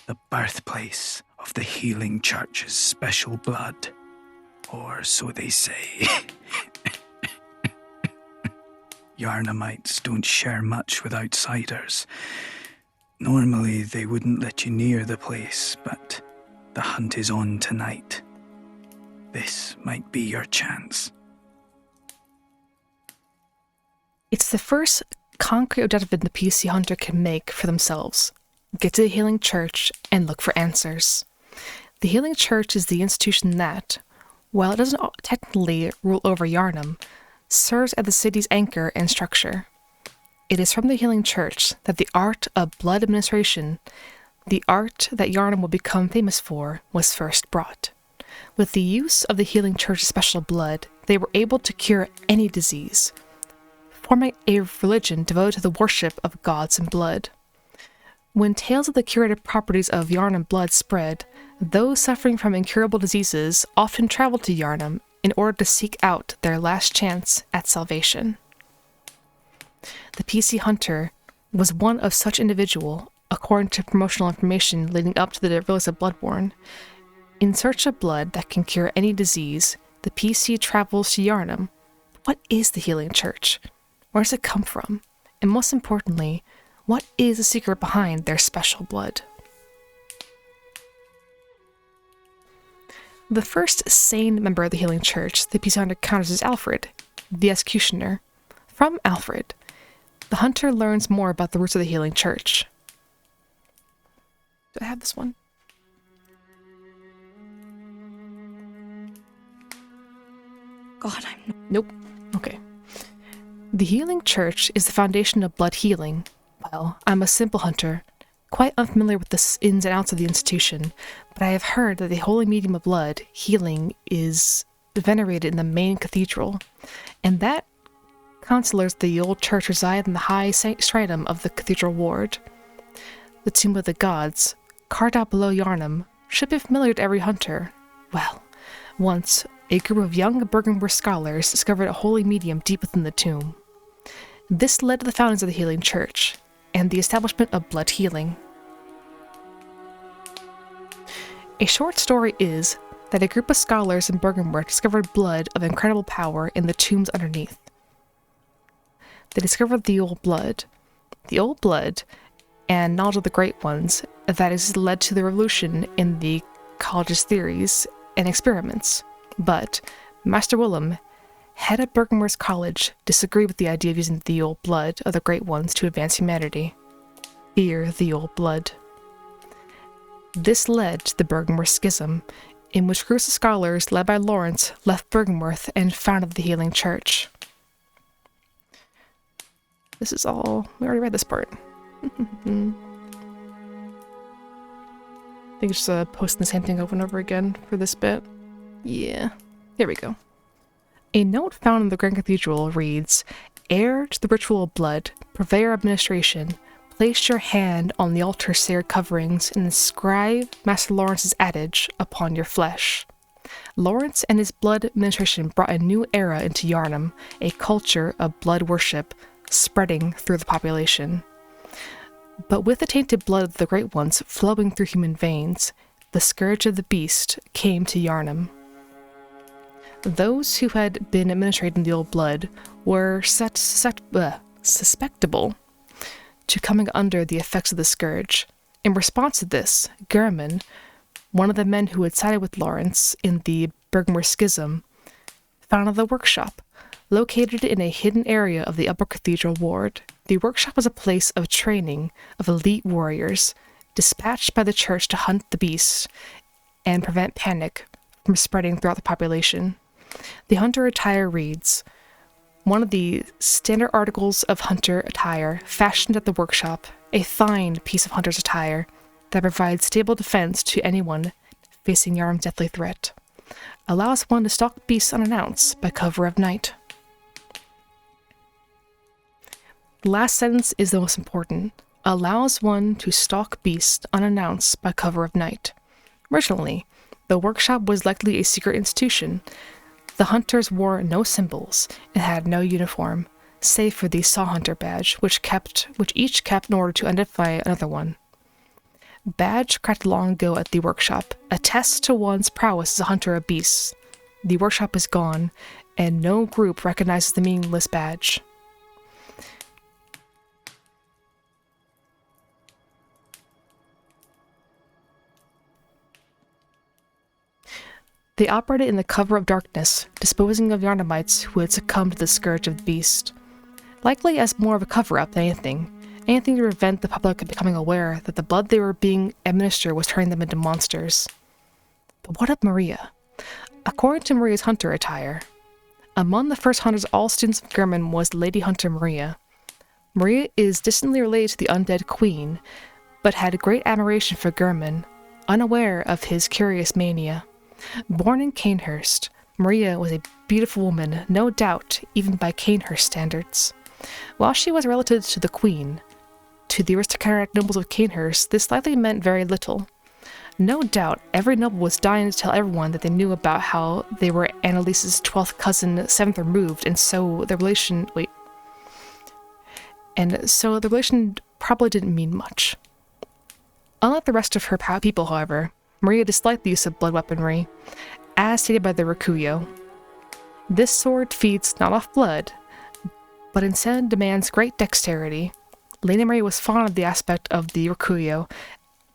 the birthplace of the Healing Church's special blood. Or so they say. Yharnamites don't share much with outsiders. Normally they wouldn't let you near the place, but the hunt is on tonight. This might be your chance.
It's the first concrete objective that the PC hunter can make for themselves. Get to the Healing Church and look for answers. The Healing Church is the institution that, while it doesn't technically rule over Yharnam, serves as the city's anchor and structure. It is from the Healing Church that the art of blood administration, the art that Yharnam will become famous for, was first brought. With the use of the Healing Church's special blood, they were able to cure any disease, forming a religion devoted to the worship of gods and blood. When tales of the curative properties of Yharnam blood spread, those suffering from incurable diseases often traveled to Yharnam in order to seek out their last chance at salvation. The PC Hunter was one of such individual, according to promotional information leading up to the release of Bloodborne. In search of blood that can cure any disease, the PC travels to Yharnam. What is the Healing Church? Where does it come from? And most importantly, what is the secret behind their special blood? The first sane member of the Healing Church the PC Hunter encounters is Alfred, the Executioner. From Alfred, the Hunter learns more about the roots of the Healing Church. Do I have this one?
God, I'm...
Nope. Okay. The Healing Church is the foundation of blood healing. Well, I'm a simple hunter, quite unfamiliar with the ins and outs of the institution, but I have heard that the holy medium of blood healing is venerated in the main cathedral, and that counselors of the old church reside in the high stratum of the cathedral ward. The tomb of the gods, carved out below Yarnum, should be familiar to every hunter. Well, once, a group of young Bergenworth scholars discovered a holy medium deep within the tomb. This led to the foundings of the Healing Church, and the establishment of blood healing. A short story is that a group of scholars in Bergenworth discovered blood of incredible power in the tombs underneath. They discovered the old blood. The old blood, and knowledge of the Great Ones, that has led to the revolution in the college's theories and experiments. But Master Willem, head of Bergenworth College, disagreed with the idea of using the old blood of the Great Ones to advance humanity. Fear the old blood. This led to the Bergenworth Schism, in which groups of scholars led by Lawrence left Bergenworth and founded the Healing Church. This is all... we already read this part. I think it's just posting the same thing over and over again for this bit. Yeah. Here we go. A note found in the Grand Cathedral reads, "Heir to the ritual of blood, purveyor of administration, place your hand on the altar sacred coverings and inscribe Master Lawrence's adage upon your flesh." Lawrence and his blood administration brought a new era into Yarnum, a culture of blood worship spreading through the population. But with the tainted blood of the Great Ones flowing through human veins, the scourge of the beast came to Yarnum. Those who had been administrating the old blood were susceptible to coming under the effects of the scourge. In response to this, Gehrman, one of the men who had sided with Lawrence in the Bergenworth Schism, founded the workshop, located in a hidden area of the Upper Cathedral Ward. The workshop was a place of training of elite warriors, dispatched by the church to hunt the beast and prevent panic from spreading throughout the population. The hunter attire reads, one of the standard articles of hunter attire fashioned at the workshop, a fine piece of hunter's attire that provides stable defense to anyone facing Yarnum's deathly threat. Allows one to stalk beasts unannounced by cover of night. The last sentence is the most important. Allows one to stalk beasts unannounced by cover of night. Originally, the workshop was likely a secret institution. The hunters wore no symbols and had no uniform, save for the Saw Hunter badge, which each kept in order to identify another one. Badge cracked long ago at the workshop attests to one's prowess as a hunter of beasts. The workshop is gone, and no group recognizes the meaningless badge. They operated in the cover of darkness, disposing of Yarnumites who had succumbed to the scourge of the beast. Likely as more of a cover-up than anything to prevent the public becoming aware that the blood they were being administered was turning them into monsters. But what of Maria? According to Maria's hunter attire, among the first hunters all students of Gehrman was Lady Hunter Maria. Maria is distantly related to the undead queen, but had great admiration for Gehrman, unaware of his curious mania. Born in Canehurst, Maria was a beautiful woman, no doubt, even by Canehurst standards. While she was relative to the Queen, to the aristocratic nobles of Canehurst, this likely meant very little. No doubt, every noble was dying to tell everyone that they knew about how they were Annalise's 12th cousin, 7th removed, and so the relation probably didn't mean much. Unlike the rest of her people, however, Maria disliked the use of blood weaponry, as stated by the Rakuyo. This sword feeds not off blood, but instead demands great dexterity. Lady Maria was fond of the aspect of the Rakuyo,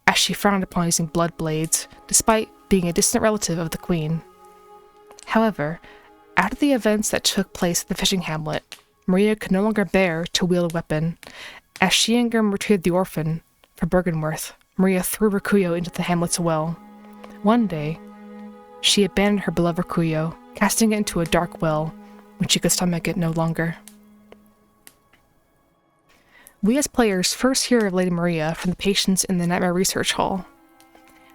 as she frowned upon using blood blades, despite being a distant relative of the Queen. However, after the events that took place at the fishing hamlet, Maria could no longer bear to wield a weapon. As she and Grim retrieved the orphan for Bergenworth, Maria threw Rakuyo into the hamlet's well. One day, she abandoned her beloved Rakuyo casting it into a dark well when she could stomach it no longer. We as players first hear of Lady Maria from the patients in the Nightmare Research Hall.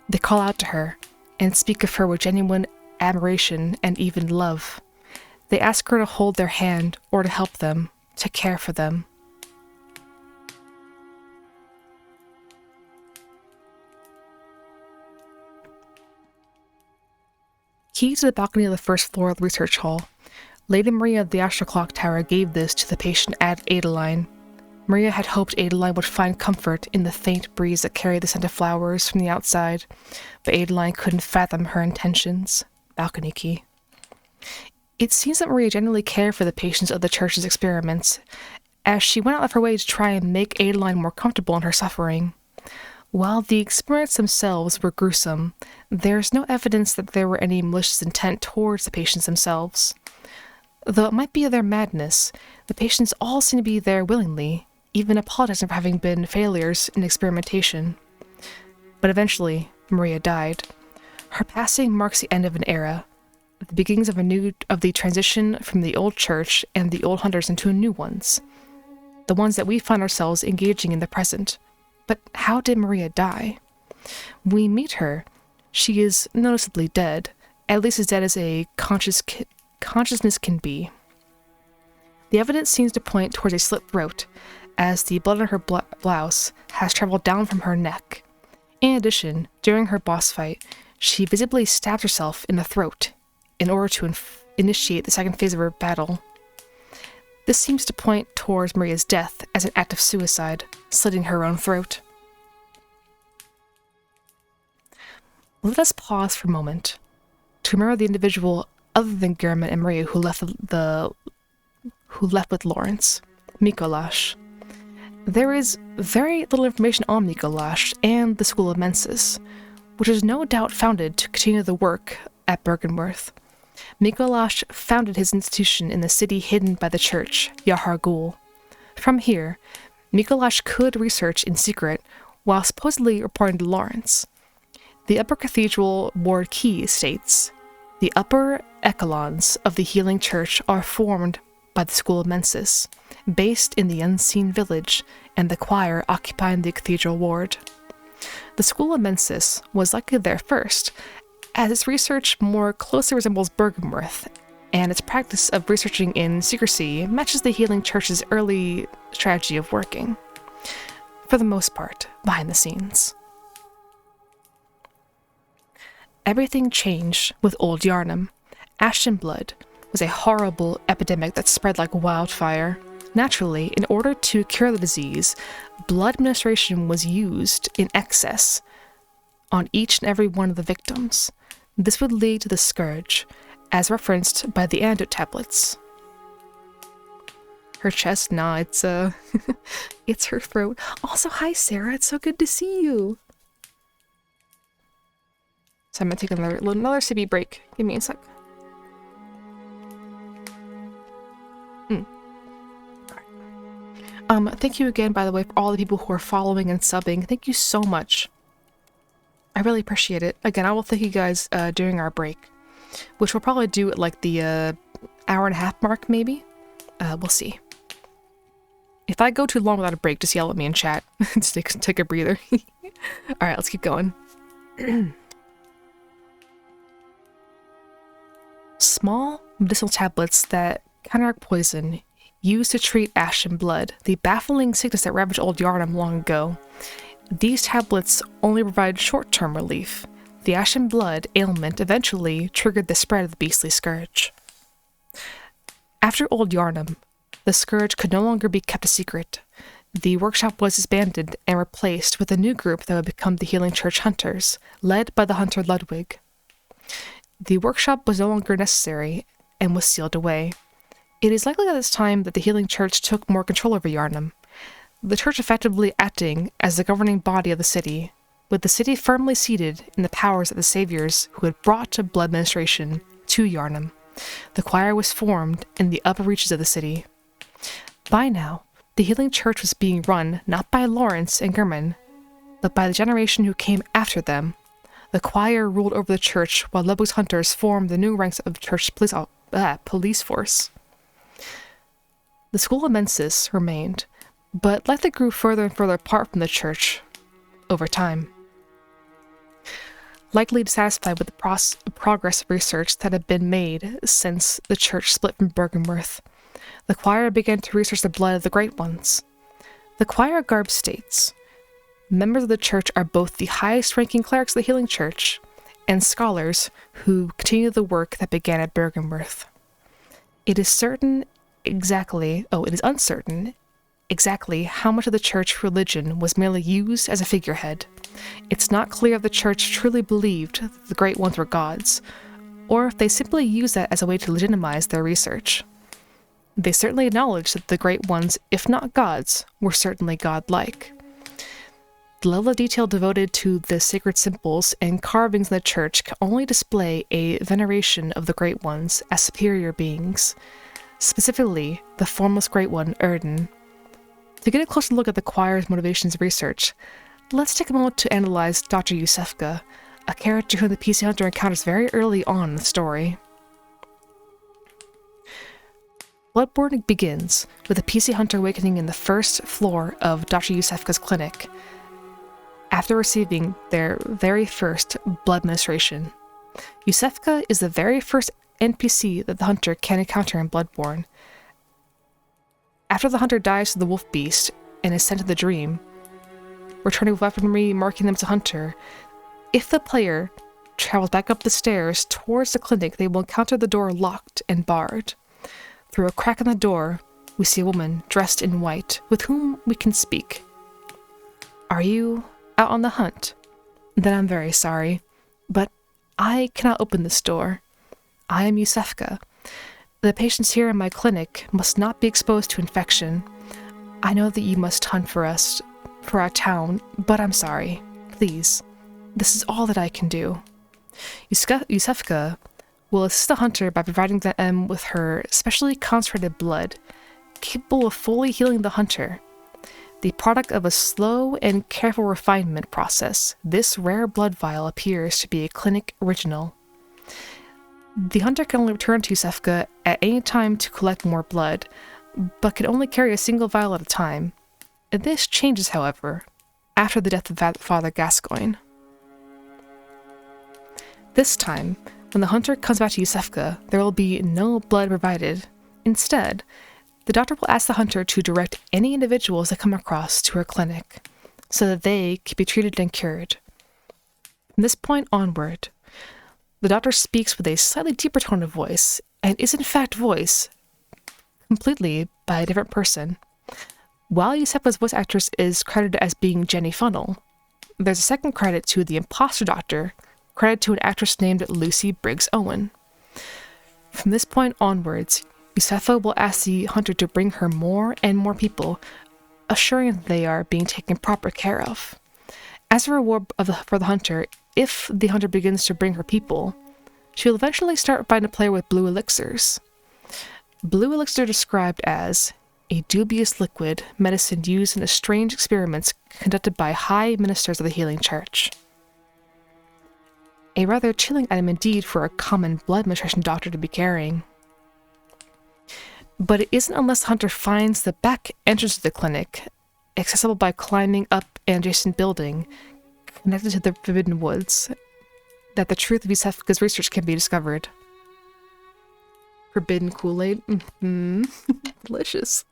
They call out to her and speak of her with genuine admiration and even love. They ask her to hold their hand or to help them, to care for them. Key to the balcony of the first floor of the research hall. Lady Maria of the Astral Clock Tower gave this to the patient Adeline. Maria had hoped Adeline would find comfort in the faint breeze that carried the scent of flowers from the outside, but Adeline couldn't fathom her intentions. Balcony key. It seems that Maria genuinely cared for the patients of the church's experiments, as she went out of her way to try and make Adeline more comfortable in her suffering. While the experiments themselves were gruesome, there's no evidence that there were any malicious intent towards the patients themselves. Though it might be their madness, the patients all seem to be there willingly, even apologizing for having been failures in experimentation. But eventually, Maria died. Her passing marks the end of an era, the beginnings of the transition from the old church and the old hunters into new ones, the ones that we find ourselves engaging in the present. But how did Maria die? We meet her. She is noticeably dead, at least as dead as a consciousness can be. The evidence seems to point towards a slit throat, as the blood on her blouse has traveled down from her neck. In addition, during her boss fight, she visibly stabbed herself in the throat in order to initiate the second phase of her battle. This seems to point towards Maria's death as an act of suicide, slitting her own throat. Let us pause for a moment to remember the individual other than Gehrman and Maria who left with Lawrence, Mikolash. There is very little information on Mikolash and the School of Mensis, which is no doubt founded to continue the work at Byrgenwerth. Mikolash founded his institution in the city hidden by the church, Yahar Ghul. From here, Mikolash could research in secret while supposedly reporting to Lawrence. The Upper Cathedral Ward Key states, "The upper echelons of the Healing Church are formed by the School of Mensis, based in the Unseen Village, and the choir occupying the Cathedral Ward." The School of Mensis was likely there first, as its research more closely resembles Byrgenwerth, and its practice of researching in secrecy matches the Healing Church's early strategy of working, for the most part, behind the scenes. Everything changed with Old Yarnum. Ashen blood was a horrible epidemic that spread like wildfire. Naturally, in order to cure the disease, blood administration was used in excess on each and every one of the victims. This would lead to the scourge, as referenced by the antidote tablets. Her chest, nah, it's it's her throat. Also, hi Sarah, it's so good to see you. So I'm gonna take another sippy break. Give me a sec. Thank you again, by the way, for all the people who are following and subbing. Thank you so much. I really appreciate it. Again, I will thank you guys during our break, which we'll probably do at like the hour and a half mark, maybe. We'll see. If I go too long without a break, just yell at me in chat. Just take a breather. Alright, let's keep going. Small medicinal tablets that counteract poison, used to treat ashen blood, the baffling sickness that ravaged Old Yarnum long ago. These tablets only provide short-term relief. The ashen blood ailment eventually triggered the spread of the beastly scourge. After Old Yarnum, the scourge could no longer be kept a secret. The workshop was disbanded and replaced with a new group that would become the Healing Church Hunters, led by the hunter Ludwig. The workshop was no longer necessary and was sealed away. It is likely at this time that the Healing Church took more control over Yarnum, the church effectively acting as the governing body of the city, with the city firmly seated in the powers of the saviors who had brought blood administration to Yarnum. The choir was formed in the upper reaches of the city. By now, the Healing Church was being run not by Lawrence and Gehrman, but by the generation who came after them, The choir ruled over the church, while Ludwig's hunters formed the new ranks of the church police force. The school of Mensis remained, but likely grew further and further apart from the church over time. Likely dissatisfied with the progress of research that had been made since the church split from Bergenworth, the choir began to research the blood of the Great Ones. The choir garb states, members of the church are both the highest-ranking clerics of the Healing Church and scholars who continue the work that began at Bergenworth. It is uncertain exactly how much of the church religion was merely used as a figurehead. It's not clear if the church truly believed that the Great Ones were gods, or if they simply used that as a way to legitimize their research. They certainly acknowledged that the Great Ones, if not gods, were certainly godlike. The level of detail devoted to the sacred symbols and carvings in the church can only display a veneration of the Great Ones as superior beings, specifically the formless Great One, Erden. To get a closer look at the choir's motivations of research, let's take a moment to analyze Dr. Yusefka, a character whom the PC Hunter encounters very early on in the story. Bloodborne begins with the PC Hunter awakening in the first floor of Dr. Yusefka's clinic, after receiving their very first blood ministration. Yusefka is the very first NPC that the Hunter can encounter in Bloodborne. After the Hunter dives to the wolf beast and is sent to the dream, returning with weaponry marking them as a hunter, if the player travels back up the stairs towards the clinic, they will encounter the door locked and barred. Through a crack in the door, we see a woman dressed in white, with whom we can speak. Are you out on the hunt? Then I'm very sorry, but I cannot open this door. I am Yusefka. The patients here in my clinic must not be exposed to infection. I know that you must hunt for us, for our town, but I'm sorry. Please, this is all that I can do. Yusefka will assist the hunter by providing them with her specially concentrated blood, capable of fully healing the hunter. The product of a slow and careful refinement process, this rare blood vial appears to be a clinic original. The hunter can only return to Yusefka at any time to collect more blood, but can only carry a single vial at a time. This changes, however, after the death of Father Gascoigne. This time, when the hunter comes back to Yusefka, there will be no blood provided. Instead, the doctor will ask the hunter to direct any individuals that come across to her clinic, so that they can be treated and cured. From this point onward, the doctor speaks with a slightly deeper tone of voice, and is in fact voiced completely by a different person. While Yusefka's voice actress is credited as being Jenny Funnel, there's a second credit to the imposter doctor, credited to an actress named Lucy Briggs Owen. From this point onwards, Yusefka will ask the hunter to bring her more and more people, assuring that they are being taken proper care of. As a reward for the hunter, if the hunter begins to bring her people, she will eventually start finding a player with blue elixirs. Blue elixir described as a dubious liquid medicine used in strange experiments conducted by high ministers of the Healing Church. A rather chilling item indeed for a common blood administration doctor to be carrying. But it isn't unless the hunter finds the back entrance to the clinic, accessible by climbing up an adjacent building connected to the Forbidden Woods, that the truth of Yusefka's research can be discovered. Forbidden Kool-Aid? Delicious.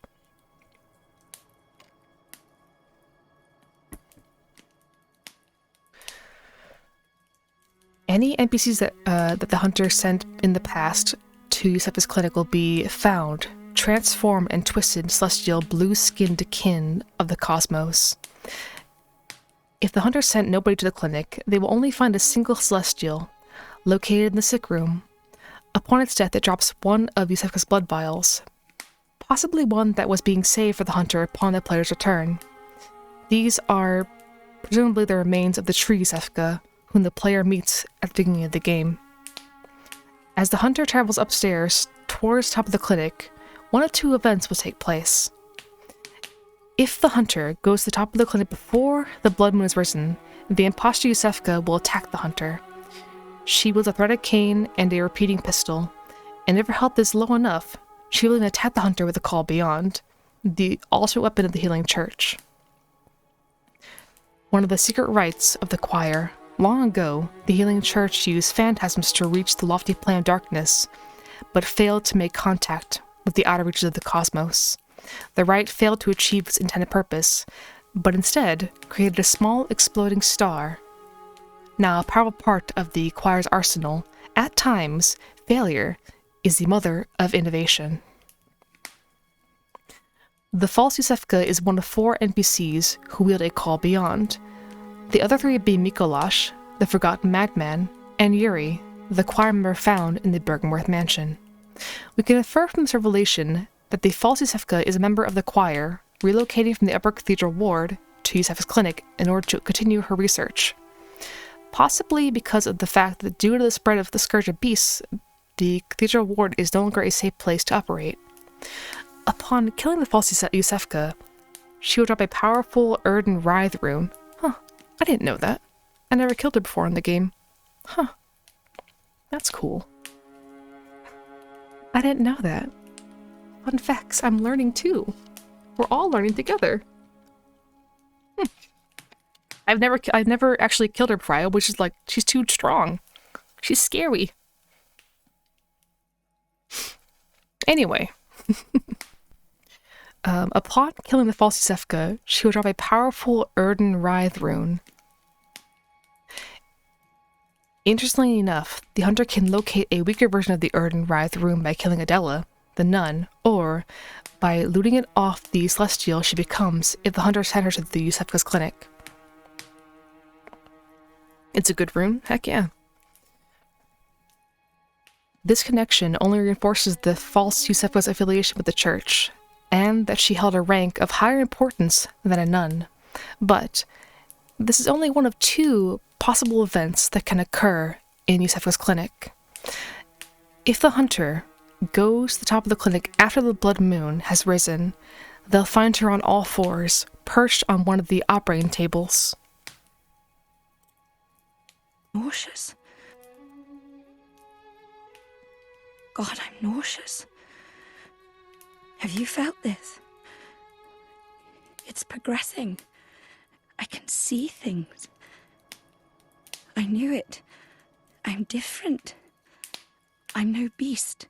Any NPCs that the hunter sent in the past to Yusefka's clinic will be found, transformed, and twisted into celestial blue-skinned kin of the cosmos. If the hunter sent nobody to the clinic, they will only find a single celestial, located in the sick room. Upon its death, it drops one of Yusefka's blood vials, possibly one that was being saved for the hunter upon the player's return. These are presumably the remains of the true Yusefka, whom the player meets at the beginning of the game. As the hunter travels upstairs towards the top of the clinic, one of two events will take place. If the hunter goes to the top of the clinic before the blood moon is risen, the imposter Yusefka will attack the hunter. She wields a threaded cane and a repeating pistol, and if her health is low enough, she will even attack the hunter with a call beyond, the ultimate weapon of the healing church. One of the secret rites of the choir. Long ago, the healing church used phantasms to reach the lofty plane of darkness, but failed to make contact with the outer reaches of the cosmos. The rite failed to achieve its intended purpose, but instead created a small exploding star. Now a powerful part of the choir's arsenal, at times, failure is the mother of innovation. The false Yusefka is one of 4 NPCs who wield a call beyond. The other 3 being Mikolash, the Forgotten Madman, and Yuri, the choir member found in the Bergenworth mansion. We can infer from this revelation that the false Yusefka is a member of the choir, relocating from the Upper Cathedral ward to Yusefka's clinic in order to continue her research. Possibly because of the fact that due to the spread of the Scourge of Beasts, the Cathedral ward is no longer a safe place to operate. Upon killing the false Yusefka, she will drop a powerful Erden Writhe rune. Huh, I didn't know that. I never killed her before in the game. Huh, that's cool. I didn't know that. Fun facts, I'm learning too. We're all learning together. I've never actually killed her before, which is like, she's too strong. She's scary. Anyway. Upon killing the false Yusefka, she will drop a powerful Erden Writhe rune. Interestingly enough, the hunter can locate a weaker version of the Erden Writhe rune by killing Adela, the nun, or by looting it off the celestial she becomes if the hunter sent her to the Yusefka's clinic. It's a good rune? Heck yeah. This connection only reinforces the false Yusefka's affiliation with the church, and that she held a rank of higher importance than a nun. But this is only one of 2 possible events that can occur in Yusefka's clinic. If the hunter goes to the top of the clinic after the blood moon has risen, they'll find her on all 4s, perched on one of the operating tables.
Nauseous? God, I'm nauseous. Have you felt this? It's progressing. I can see things. I knew it. I'm different. I'm no beast.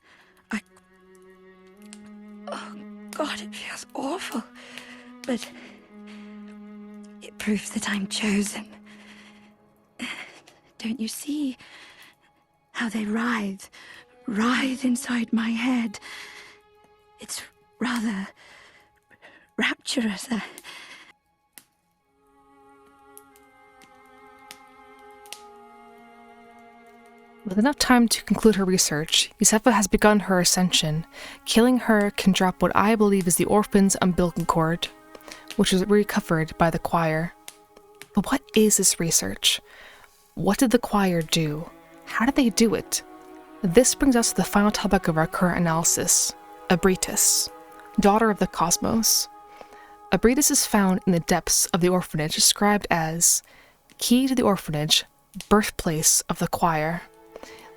Oh, God, it feels awful. But it proves that I'm chosen. Don't you see how they writhe inside my head? It's rather rapturous.
With enough time to conclude her research, Yusefka has begun her ascension. Killing her can drop what I believe is the orphan's umbilical cord, which was recovered by the choir. But what is this research? What did the choir do? How did they do it? This brings us to the final topic of our current analysis, Abritus, daughter of the cosmos. Abritus is found in the depths of the orphanage, described as key to the orphanage, birthplace of the choir.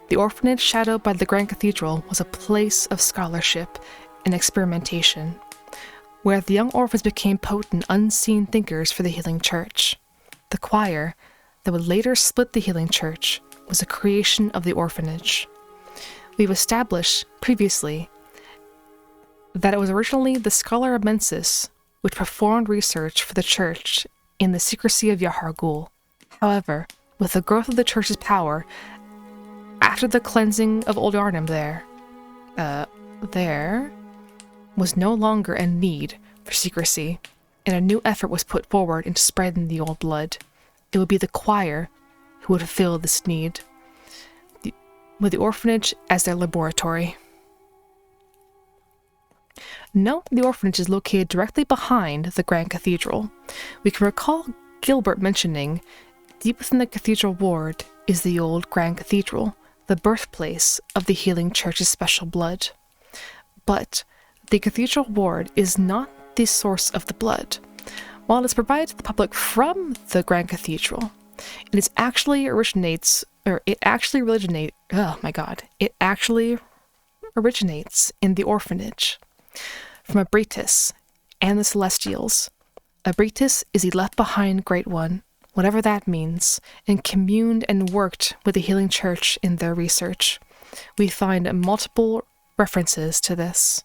The orphanage, shadowed by the Grand Cathedral, was a place of scholarship and experimentation, where the young orphans became potent, unseen thinkers for the healing church. The choir, that would later split the healing church, was a creation of the orphanage. We've established previously that it was originally the scholar Amensis which performed research for the church in the secrecy of Yahar'gul. However, with the growth of the church's power, after the cleansing of Old Arnhem there was no longer a need for secrecy, and a new effort was put forward into spreading the old blood. It would be the choir who would fulfill this need, with the orphanage as their laboratory. Note the orphanage is located directly behind the Grand Cathedral. We can recall Gilbert mentioning, deep within the cathedral ward is the old Grand Cathedral, the birthplace of the healing church's special blood. But the cathedral ward is not the source of the blood. While it is provided to the public from the Grand Cathedral, it actually originates in the orphanage from Abritus and the Celestials. Abritus is the left-behind Great One, whatever that means, and communed and worked with the Healing Church in their research. We find multiple references to this.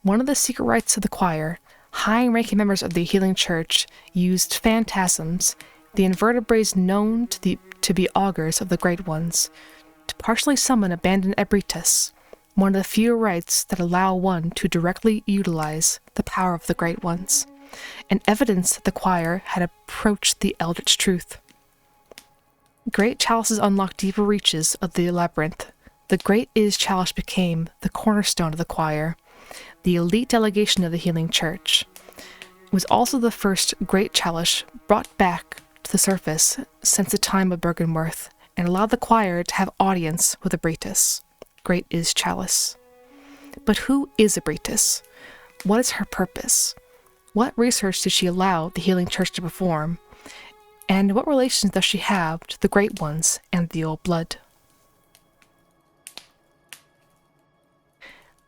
One of the secret rites of the choir, high-ranking members of the Healing Church used phantasms, the invertebrates known to be augurs of the Great Ones, to partially summon abandoned Abritus, one of the few rites that allow one to directly utilize the power of the Great Ones, and evidence that the choir had approached the eldritch truth. Great chalices unlocked deeper reaches of the labyrinth. The Great Is chalice became the cornerstone of the choir, the elite delegation of the Healing Church. It was also the first Great Chalice brought back to the surface since the time of Byrgenwerth, and allowed the choir to have audience with Abritus. Great Is chalice. But who is Abritus? What is her purpose? What research did she allow the Healing Church to perform? And what relations does she have to the Great Ones and the Old Blood?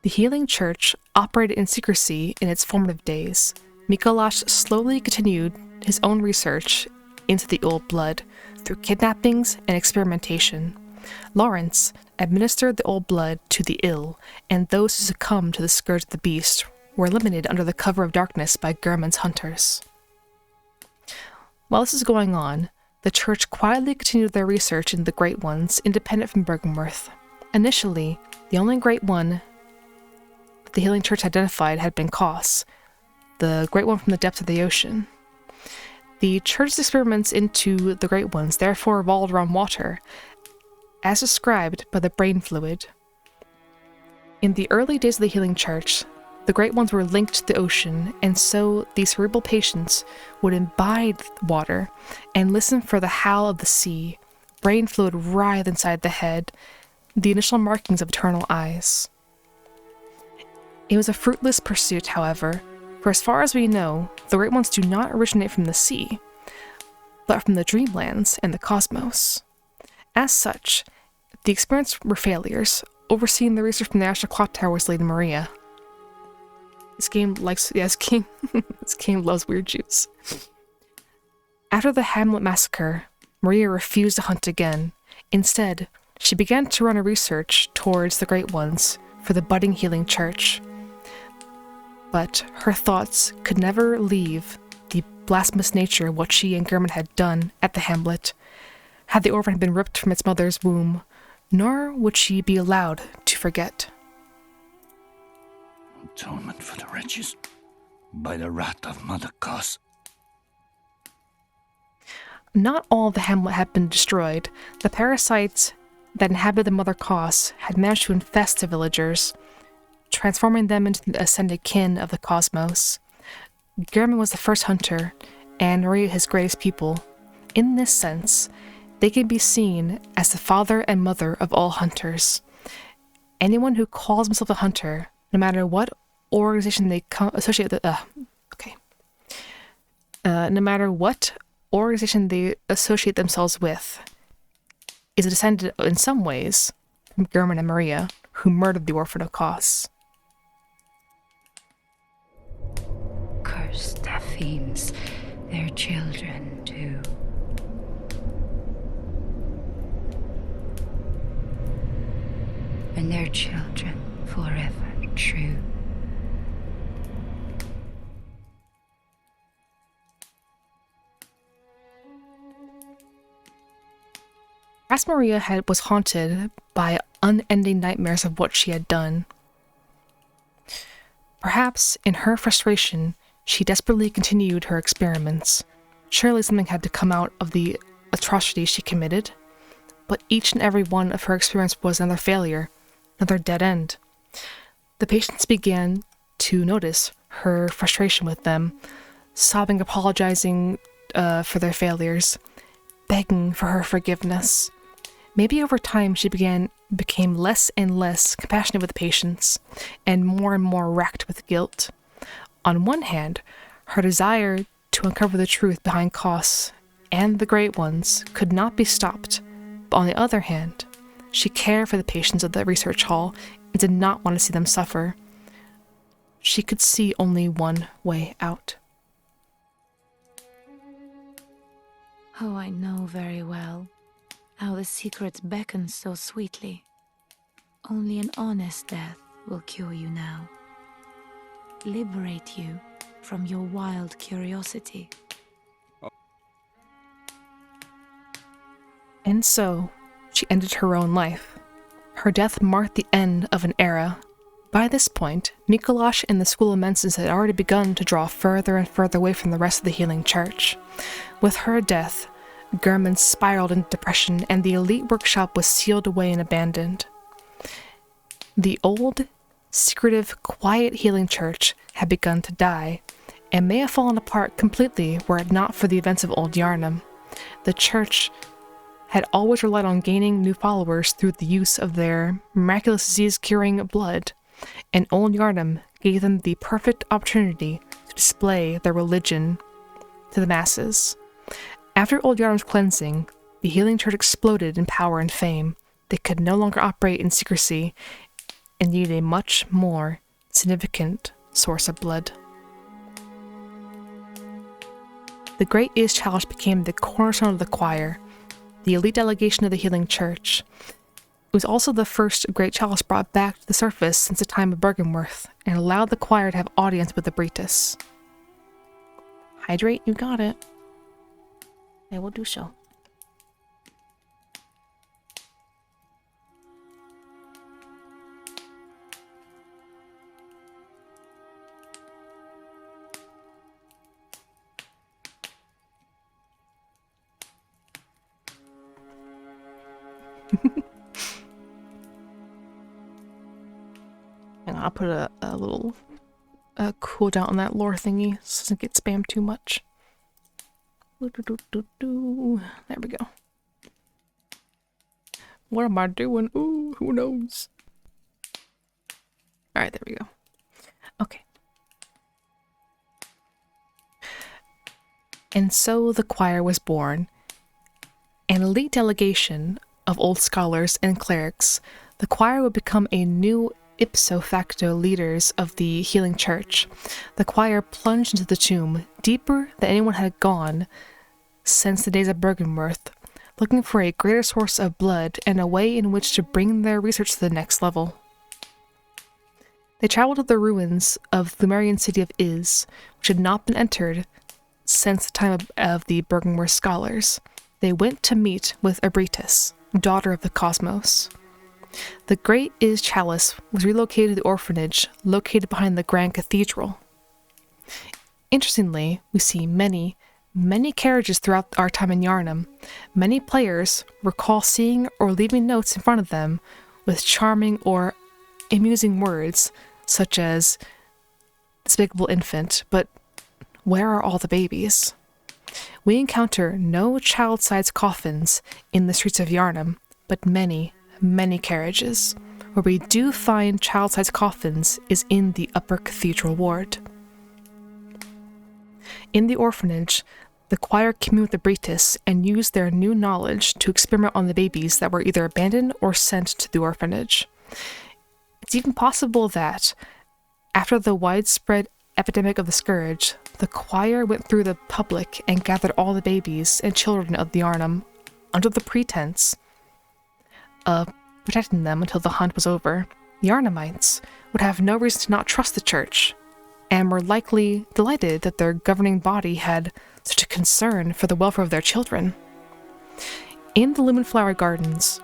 The Healing Church operated in secrecy in its formative days. Mikolash slowly continued his own research into the Old Blood through kidnappings and experimentation. Lawrence administered the Old Blood to the ill, and those who succumbed to the scourge of the beast were eliminated under the cover of darkness by Gehrman's hunters. While this is going on, the Church quietly continued their research into the Great Ones, independent from Byrgenwerth. Initially, the only Great One that the Healing Church identified had been Kos, the Great One from the depths of the ocean. The Church's experiments into the Great Ones therefore revolved around water, as described by the brain fluid. In the early days of the Healing Church, the Great Ones were linked to the ocean, and so these cerebral patients would imbibe water and listen for the howl of the sea, brain fluid writhe inside the head, the initial markings of eternal eyes. It was a fruitless pursuit, however, for as far as we know, the Great Ones do not originate from the sea, but from the dreamlands and the cosmos. As such, the experiments were failures. Overseeing the research from the Astral Clock Tower was Lady Maria. This game loves weird juice. After the Hamlet massacre, Maria refused to hunt again. Instead, she began to run a research towards the Great Ones for the budding Healing Church. But her thoughts could never leave the blasphemous nature of what she and Gehrman had done at the Hamlet, had the orphan been ripped from its mother's womb, nor would she be allowed to forget.
Atonement for the wretches, by the wrath of Mother Kos.
Not all of the Hamlet had been destroyed. The parasites that inhabited the Mother Kos had managed to infest the villagers, transforming them into the ascended kin of the cosmos. Gehrman was the first hunter, and Maria his greatest pupil. In this sense, they can be seen as the father and mother of all hunters. Anyone who calls himself a hunter, no matter what organization they associate with, no matter what organization they associate themselves with, is a descendant in some ways from Gehrman and Maria, who murdered the orphan of Kos.
Cursed Taphims, their children too. And their children forever true.
Perhaps Maria was haunted by unending nightmares of what she had done. Perhaps, in her frustration, she desperately continued her experiments. Surely something had to come out of the atrocities she committed. But each and every one of her experiments was another failure, another dead end. The patients began to notice her frustration with them, sobbing, apologizing for their failures, begging for her forgiveness. Maybe over time she became less and less compassionate with the patients, and more racked with guilt. On one hand, her desire to uncover the truth behind Kos and the Great Ones could not be stopped, but on the other hand, she cared for the patients of the research hall and did not want to see them suffer. She could see only one way out.
Oh, I know very well how the secrets beckon so sweetly. Only an honest death will cure you now. Liberate you from your wild curiosity.
And so, she ended her own life. Her death marked the end of an era. By this point, Mikolash and the School of Menses had already begun to draw further and further away from the rest of the Healing Church. With her death, Gurman spiraled into depression, and the elite workshop was sealed away and abandoned. The old, secretive, quiet Healing Church had begun to die, and may have fallen apart completely were it not for the events of Old Yarnum. The church had always relied on gaining new followers through the use of their miraculous disease-curing blood, and Old Yarnum gave them the perfect opportunity to display their religion to the masses. After Old Yarnum's cleansing, the Healing Church exploded in power and fame. They could no longer operate in secrecy and needed a much more significant source of blood. The Great Is Chalice became the cornerstone of the choir, the elite delegation of the Healing Church. It was also the first Great Chalice brought back to the surface since the time of Bergenworth, and allowed the choir to have audience with the Bretis. Hydrate, you got it. I will do so. And I'll put a little cooldown on that lore thingy so it doesn't get spammed too much. There we go. What am I doing? Ooh, who knows? Alright, there we go. Okay. And so the choir was born. An elite delegation of old scholars and clerics, the choir would become a new ipso facto leaders of the Healing Church. The choir plunged into the tomb, deeper than anyone had gone since the days of Bergenworth, looking for a greater source of blood and a way in which to bring their research to the next level. They traveled to the ruins of the Lumerian city of Is, which had not been entered since the time of the Bergenworth scholars. They went to meet with Abritus, daughter of the Cosmos. The Great Is Chalice was relocated to the orphanage located behind the Grand Cathedral. Interestingly, we see many carriages throughout our time in Yarnum. Many players recall seeing or leaving notes in front of them with charming or amusing words, such as despicable infant, but where are all the babies? We encounter no child-sized coffins in the streets of Yarnum, but many carriages. Where we do find child-sized coffins is in the Upper Cathedral Ward. In the orphanage, the choir communed with the Bretis and used their new knowledge to experiment on the babies that were either abandoned or sent to the orphanage. It's even possible that, after the widespread epidemic of the scourge, the choir went through the public and gathered all the babies and children of the Yarnum under the pretense of protecting them until the hunt was over. The Yarnumites would have no reason to not trust the church, and were likely delighted that their governing body had such a concern for the welfare of their children. In the Lumenflower Gardens,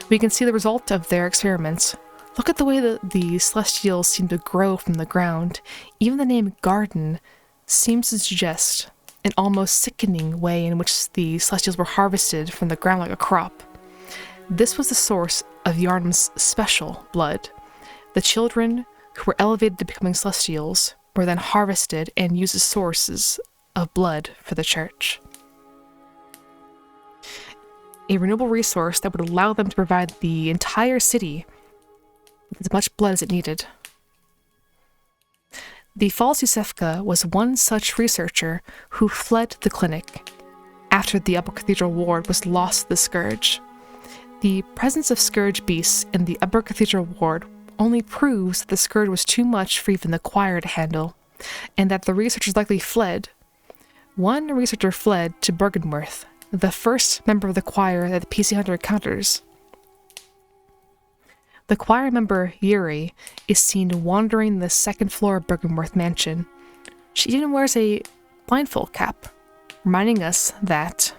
we can see the result of their experiments. Look at the way that the Celestials seem to grow from the ground. Even the name Garden seems to suggest an almost sickening way in which the Celestials were harvested from the ground like a crop. This was the source of Yarnum's special blood. The children who were elevated to becoming Celestials were then harvested and used as sources of blood for the church. A renewable resource that would allow them to provide the entire city with as much blood as it needed. The false Yusefka was one such researcher who fled the clinic after the Upper Cathedral ward was lost to the scourge. The presence of scourge beasts in the Upper Cathedral ward only proves that the scourge was too much for even the choir to handle, and that the researchers likely fled. One researcher fled to Bergenworth, the first member of the choir that the PC Hunter encounters. The choir member, Yuri, is seen wandering the second floor of Bergenworth Mansion. She even wears a blindfold cap, reminding us that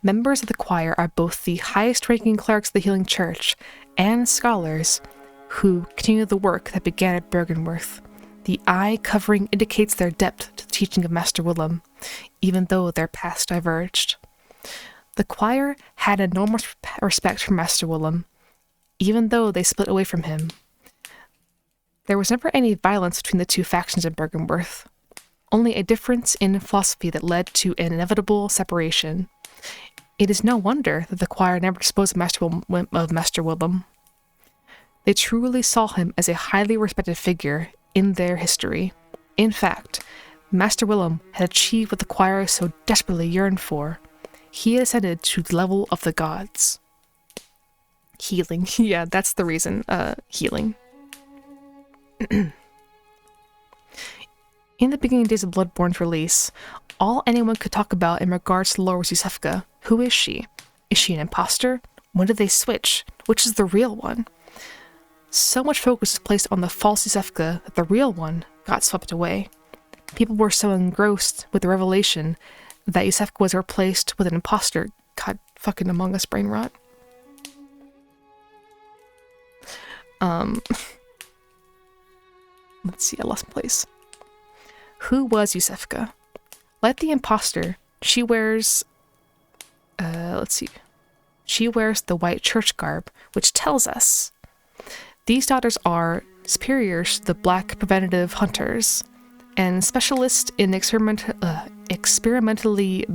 members of the choir are both the highest-ranking clerics of the Healing Church and scholars who continue the work that began at Bergenworth. The eye covering indicates their depth to the teaching of Master Willem, even though their paths diverged. The choir had enormous respect for Master Willem, even though they split away from him. There was never any violence between the two factions at Bergenworth, only a difference in philosophy that led to an inevitable separation. It is no wonder that the choir never disposed of Master Willem. They truly saw him as a highly respected figure in their history. In fact, Master Willem had achieved what the choir so desperately yearned for. He had ascended to the level of the gods. Healing. Yeah, that's the reason. Healing. In the beginning days of Bloodborne's release, all anyone could talk about in regards to the lore was Yusefka. Who is she? Is she an imposter? When did they switch? Which is the real one? So much focus was placed on the false Yusefka that the real one got swept away. People were so engrossed with the revelation that Yusefka was replaced with an imposter. God, fucking Among Us brain rot. Let's see, I lost my place. Who was Yusefka? Like the imposter, she wears... She wears the white church garb, which tells us these daughters are superiors to the black preventative hunters and specialists in experimentally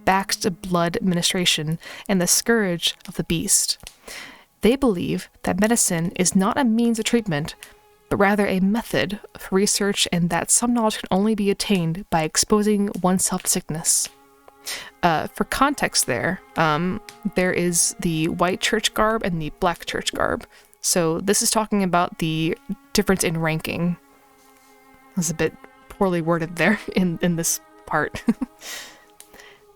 backed blood administration and the scourge of the beast. They believe that medicine is not a means of treatment, but rather a method for research, and that some knowledge can only be attained by exposing oneself to sickness. For context there is the white church garb and the black church garb. So this is talking about the difference in ranking. It was a bit poorly worded there in this part.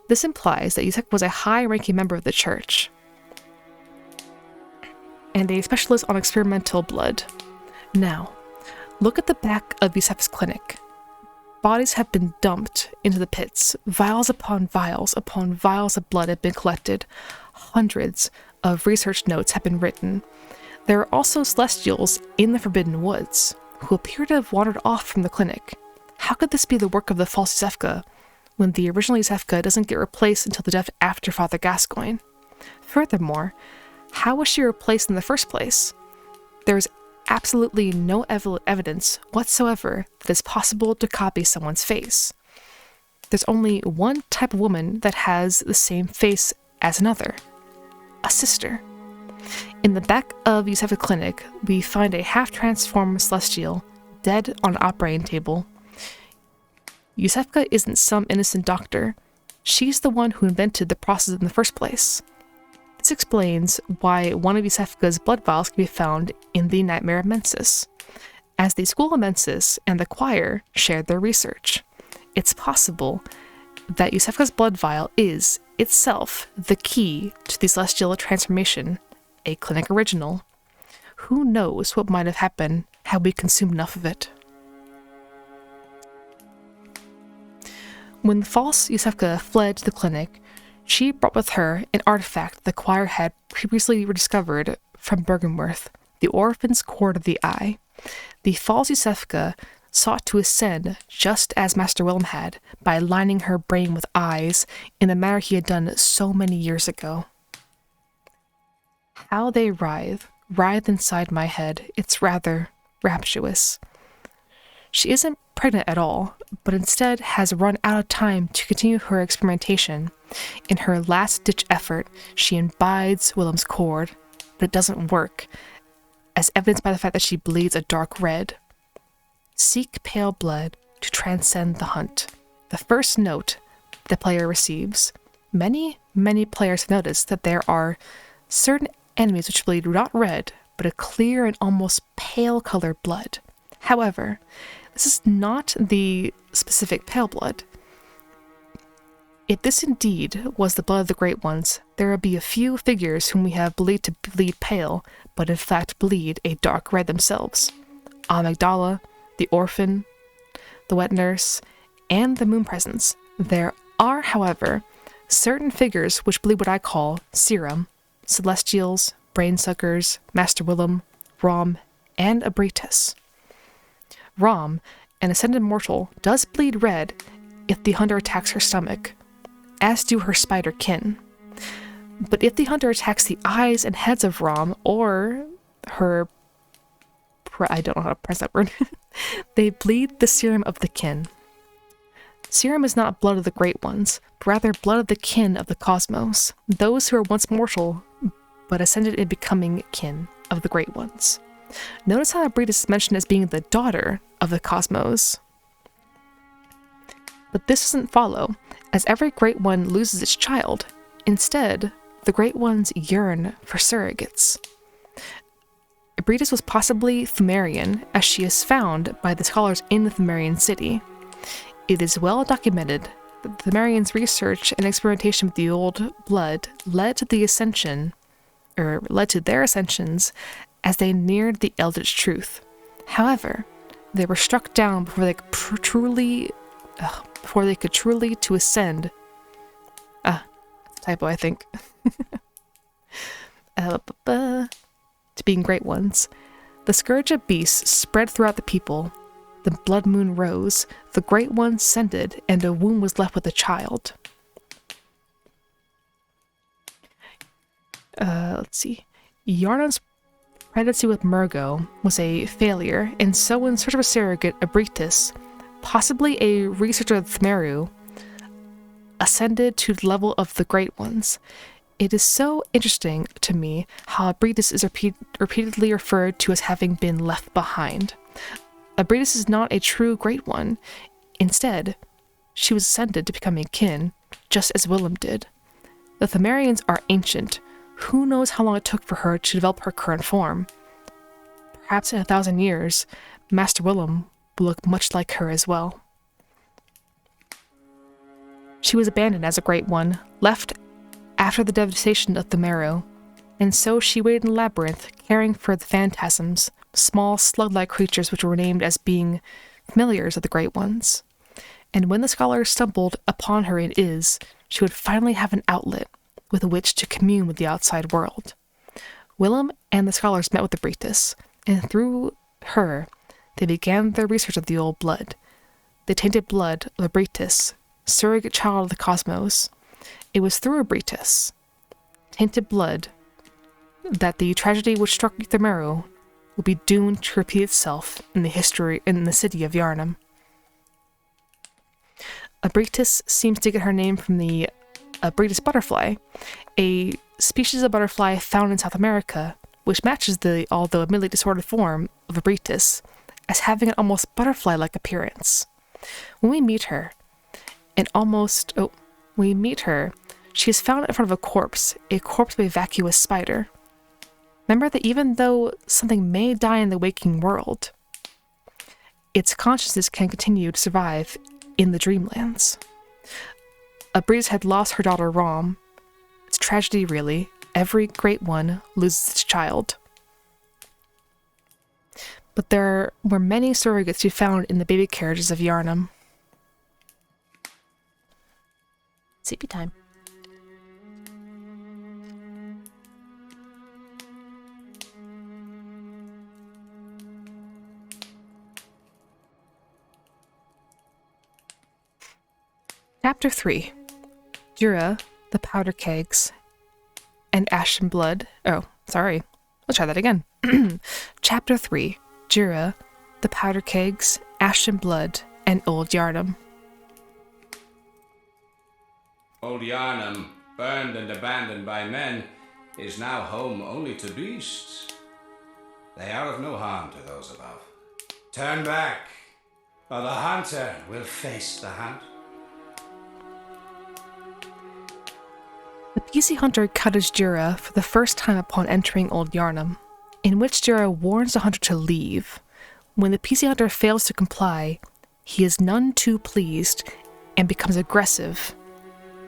This implies that Yusefka was a high-ranking member of the church and a specialist on experimental blood. Now, look at the back of Yusefka's clinic. Bodies have been dumped into the pits. Vials upon vials of blood have been collected. Hundreds of research notes have been written. There are also celestials in the Forbidden Woods who appear to have wandered off from the clinic. How could this be the work of the false Yusefka when the original Yusefka doesn't get replaced until the death after Father Gascoigne? Furthermore, how was she replaced in the first place? There is absolutely no evidence whatsoever that it's possible to copy someone's face. There's only one type of woman that has the same face as another: a sister. In the back of Yusefka's clinic, we find a half-transformed celestial dead on an operating table. Yusefka isn't some innocent doctor. She's the one who invented the process in the first place. This explains why one of Yusefka's blood vials can be found in the Nightmare of Mensis, as the School of Mensis and the choir shared their research. It's possible that Yusefka's blood vial is, itself, the key to the celestial transformation, a clinic original. Who knows what might have happened had we consumed enough of it? When the false Yusefka fled to the clinic, she brought with her an artifact the choir had previously rediscovered from Bergenworth, the Orphan's Cord of the Eye. The false Yusefka sought to ascend just as Master Willem had, by lining her brain with eyes in the manner he had done so many years ago. How they writhe inside my head. It's rather rapturous. She isn't pregnant at all, but instead has run out of time to continue her experimentation. In her last-ditch effort, she imbibes Willem's cord, but it doesn't work, as evidenced by the fact that she bleeds a dark red. Seek pale blood to transcend the hunt. The first note the player receives. Many players have noticed that there are certain enemies which bleed not red, but a clear and almost pale colored blood. However, this is not the specific pale blood. If this indeed was the blood of the Great Ones, there would be a few figures whom we have believed to bleed pale, but in fact bleed a dark red themselves. Amygdala, the Orphan, the Wet Nurse, and the Moon Presence. There are, however, certain figures which bleed what I call serum, Celestials, Brainsuckers, Master Willem, Rom, and Abritus. Rom, an ascended mortal, does bleed red if the hunter attacks her stomach, as do her spider kin. But if the hunter attacks the eyes and heads of Rom, or her... I don't know how to pronounce that word. They bleed the serum of the kin. Serum is not blood of the Great Ones, but rather blood of the kin of the cosmos, those who were once mortal, but ascended in becoming kin of the Great Ones. Notice how Abritus is mentioned as being the daughter of the cosmos. But this doesn't follow, as every Great One loses its child. Instead, the Great Ones yearn for surrogates. Abritus was possibly Pthumerian, as she is found by the scholars in the Pthumerian city. It is well documented that the Pthumerians' research and experimentation with the old blood led to their ascensions as they neared the eldritch truth. However, they were struck down before they could truly to ascend. Typo, I think. To being Great Ones. The scourge of beasts spread throughout the people. The blood moon rose, the Great Ones ascended, and a womb was left with a child. Let's see. Yarnam's pregnancy with Murgo was a failure, and so in search of a surrogate, Abritus, possibly a researcher of Thmeru, ascended to the level of the Great Ones. It is so interesting to me how Abritus is repeatedly referred to as having been left behind. Abritus is not a true Great One. Instead, she was ascended to becoming kin, just as Willem did. The Pthumerians are ancient. Who knows how long it took for her to develop her current form? Perhaps in 1,000 years, Master Willem will look much like her as well. She was abandoned as a Great One, left after the devastation of Thmeru, and so she waited in the labyrinth, caring for the phantasms, small slug-like creatures which were named as being familiars of the Great Ones. And when the scholars stumbled upon her in Is, she would finally have an outlet with which to commune with the outside world. Willem and the scholars met with Abritus, and through her, they began their research of the old blood. The tainted blood of Abritus, surrogate child of the cosmos. It was through Abritus, tainted blood, that the tragedy which struck Thmeru will be doomed to repeat itself in the city of Yharnam. Abritus seems to get her name from the Abritus butterfly, a species of butterfly found in South America, which matches the, although admittedly disordered form of Abritus, as having an almost butterfly-like appearance. When we meet her, she is found in front of a corpse of a vacuous spider. Remember that even though something may die in the waking world, its consciousness can continue to survive in the dreamlands. Abritus had lost her daughter Rom. It's a tragedy, really. Every Great One loses its child. But there were many surrogates to be found in the baby carriages of Yharnam. CP time. Chapter 3. Jura, the Powder Kegs, and Ashen Blood. Oh, sorry. Let's try that again. Chapter 3. Jura, the Powder Kegs, Ashen Blood, and Old Yharnam.
Old Yharnam, burned and abandoned by men, is now home only to beasts. They are of no harm to those above. Turn back, or the hunter will face the hunt.
The PC hunter encounters Jura for the first time upon entering Old Yarnum, in which Jura warns the hunter to leave. When the PC hunter fails to comply, he is none too pleased and becomes aggressive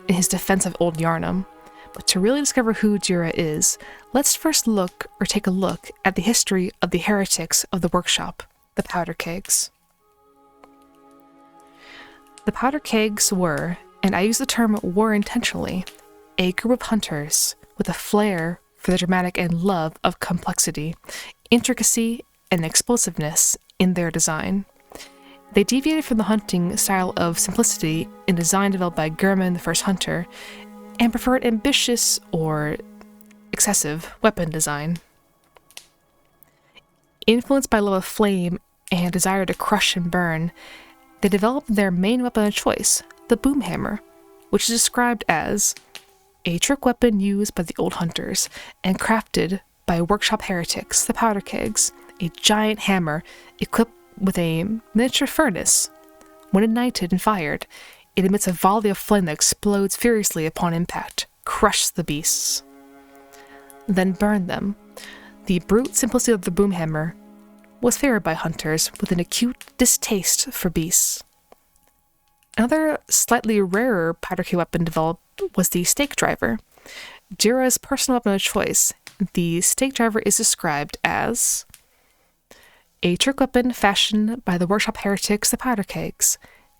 in his defense of Old Yarnum. But to really discover who Jura is, let's first take a look at the history of the heretics of the workshop, the Powder Kegs. The Powder Kegs were, and I use the term were intentionally, a group of hunters with a flair for the dramatic and love of complexity, intricacy, and explosiveness in their design. They deviated from the hunting style of simplicity in design developed by Gurman, the first hunter, and preferred ambitious or excessive weapon design. Influenced by love of flame and desire to crush and burn, they developed their main weapon of choice, the boom hammer, which is described as a trick weapon used by the old hunters and crafted by workshop heretics, the Powder Kegs, a giant hammer equipped with a miniature furnace. When ignited and fired, it emits a volley of flame that explodes furiously upon impact, crush the beasts, then burn them. The brute simplicity of the boom hammer was favored by hunters with an acute distaste for beasts. Another slightly rarer powder keg weapon developed was the stake driver, Jura's personal weapon of choice. The stake driver is described as a trick weapon fashioned by the workshop heretics, the Powder Kegs.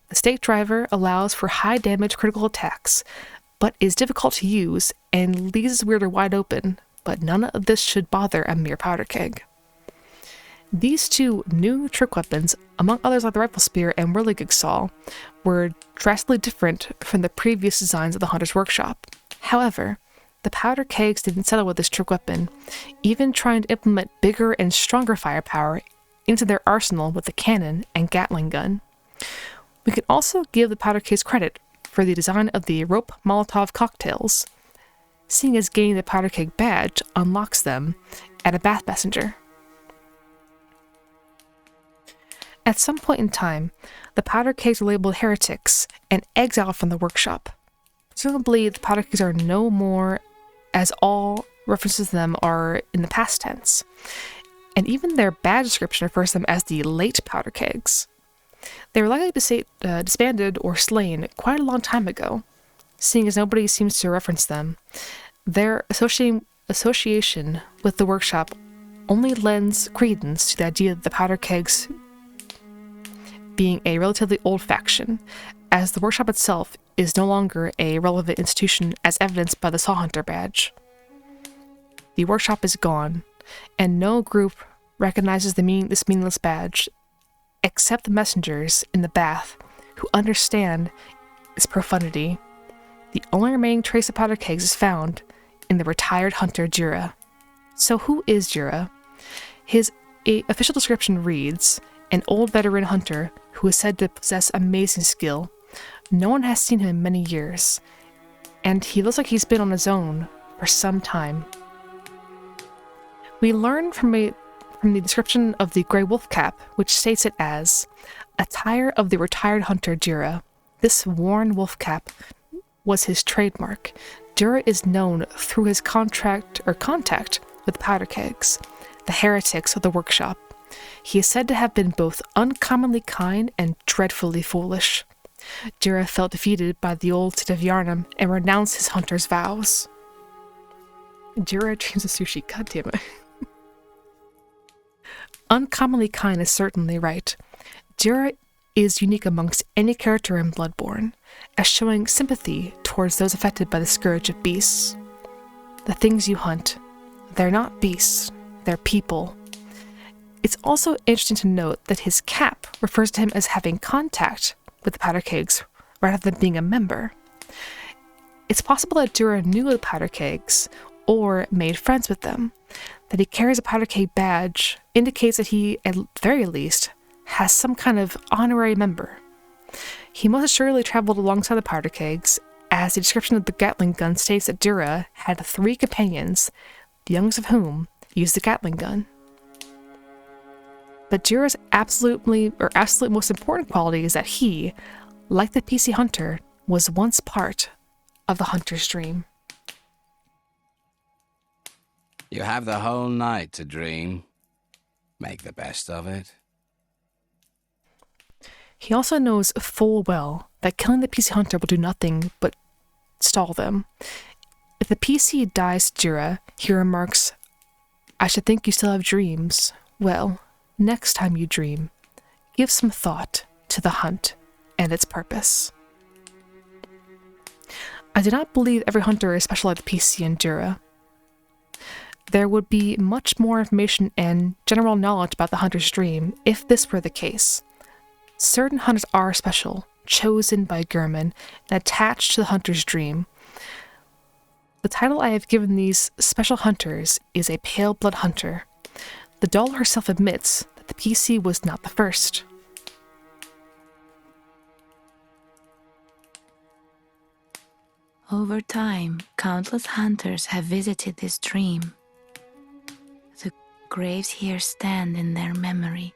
The stake driver allows for high damage critical attacks, but is difficult to use and leaves his wielder wide open, but none of this should bother a mere powder keg. These two new trick weapons, among others like the rifle spear and whirligig saw, were drastically different from the previous designs of the Hunter's Workshop. However, the Powder Kegs didn't settle with this trick weapon, even trying to implement bigger and stronger firepower into their arsenal with the cannon and Gatling gun. We can also give the Powder Kegs credit for the design of the rope Molotov cocktails, seeing as gaining the Powder Keg badge unlocks them at a Bath Messenger. At some point in time, the Powder Kegs were labeled heretics and exiled from the workshop. Presumably, the Powder Kegs are no more, as all references to them are in the past tense, and even their badge description refers to them as the late Powder Kegs. They were likely disbanded or slain quite a long time ago, seeing as nobody seems to reference them. Their association with the workshop only lends credence to the idea that the Powder Kegs being a relatively old faction, as the workshop itself is no longer a relevant institution as evidenced by the Saw Hunter badge. The workshop is gone, and no group recognizes this meaningless badge except the messengers in the Bath who understand its profundity. The only remaining trace of Powder Kegs is found in the retired hunter Jura. So who is Jura? His official description reads, an old veteran hunter who is said to possess amazing skill. No one has seen him in many years, and he looks like he's been on his own for some time. We learn from the description of the Grey Wolf Cap, which states it as attire of the retired hunter Jura. This worn wolf cap was his trademark. Jura is known through his contact with the Powder Kegs, the heretics of the workshop. He is said to have been both uncommonly kind and dreadfully foolish. Jura felt defeated by the old city of Yarnum and renounced his hunter's vows. Jura dreams of sushi, goddammit. Uncommonly kind is certainly right. Jura is unique amongst any character in Bloodborne, as showing sympathy towards those affected by the scourge of beasts. The things you hunt, they're not beasts, they're people. It's also interesting to note that his cap refers to him as having contact with the Powder Kegs rather than being a member. It's possible that Jura knew the Powder Kegs or made friends with them. That he carries a Powder Keg badge indicates that he, at very least, has some kind of honorary member. He most assuredly traveled alongside the Powder Kegs, as the description of the Gatling gun states that Jura had 3 companions, the youngest of whom used the Gatling gun. But Jira's absolute most important quality is that he, like the PC hunter, was once part of the hunter's dream.
You have the whole night to dream. Make the best of it.
He also knows full well that killing the PC hunter will do nothing but stall them. If the PC dies to Jira, he remarks, "I should think you still have dreams. Well, next time you dream, give some thought to the hunt and its purpose." I do not believe every hunter is special like the PC and Jira. There would be much more information and general knowledge about the hunter's dream if this were the case. Certain hunters are special, chosen by Gurman, and attached to the hunter's dream. The title I have given these special hunters is a Pale Blood Hunter. The doll herself admits that the PC was not the first.
Over time, countless hunters have visited this dream. The graves here stand in their memory.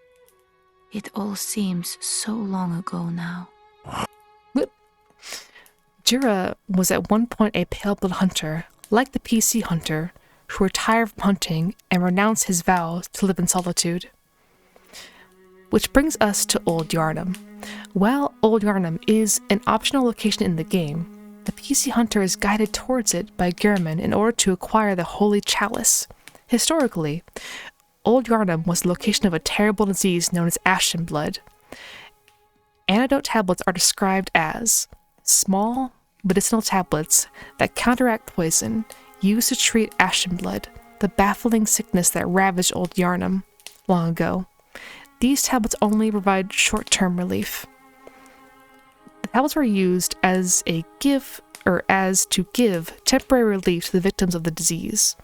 It all seems so long ago now.
Jira was at one point a Pale Blood Hunter, like the PC hunter, who retired from hunting and renounced his vow to live in solitude. Which brings us to Old Yharnam. While Old Yharnam is an optional location in the game, the PC hunter is guided towards it by Gurman in order to acquire the Holy Chalice. Historically, Old Yharnam was the location of a terrible disease known as Ashen Blood. Antidote tablets are described as small medicinal tablets that counteract poison, used to treat Ashen Blood, the baffling sickness that ravaged Old Yharnam long ago. These tablets only provide short-term relief. The tablets were used as to give temporary relief to the victims of the disease,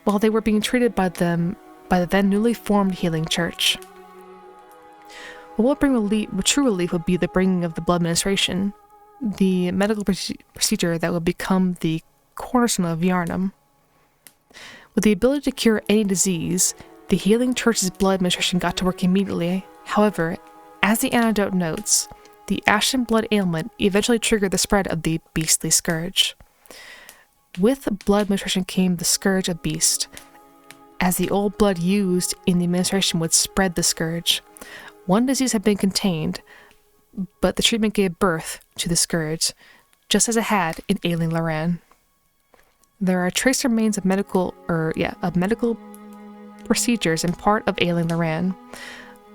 while they were being treated by the then newly formed Healing Church. What would bring true relief would be the bringing of the blood ministration, the medical procedure that would become the cornerstone of Yharnam. With the ability to cure any disease, the Healing Church's blood administration got to work immediately. However, as the antidote notes, the Ashen Blood ailment eventually triggered the spread of the Beastly Scourge. With blood administration came the Scourge of Beast, as the old blood used in the administration would spread the scourge. One disease had been contained, but the treatment gave birth to the scourge, just as it had in Ailing Loran. There are trace remains of medical procedures in part of Ailing Loran.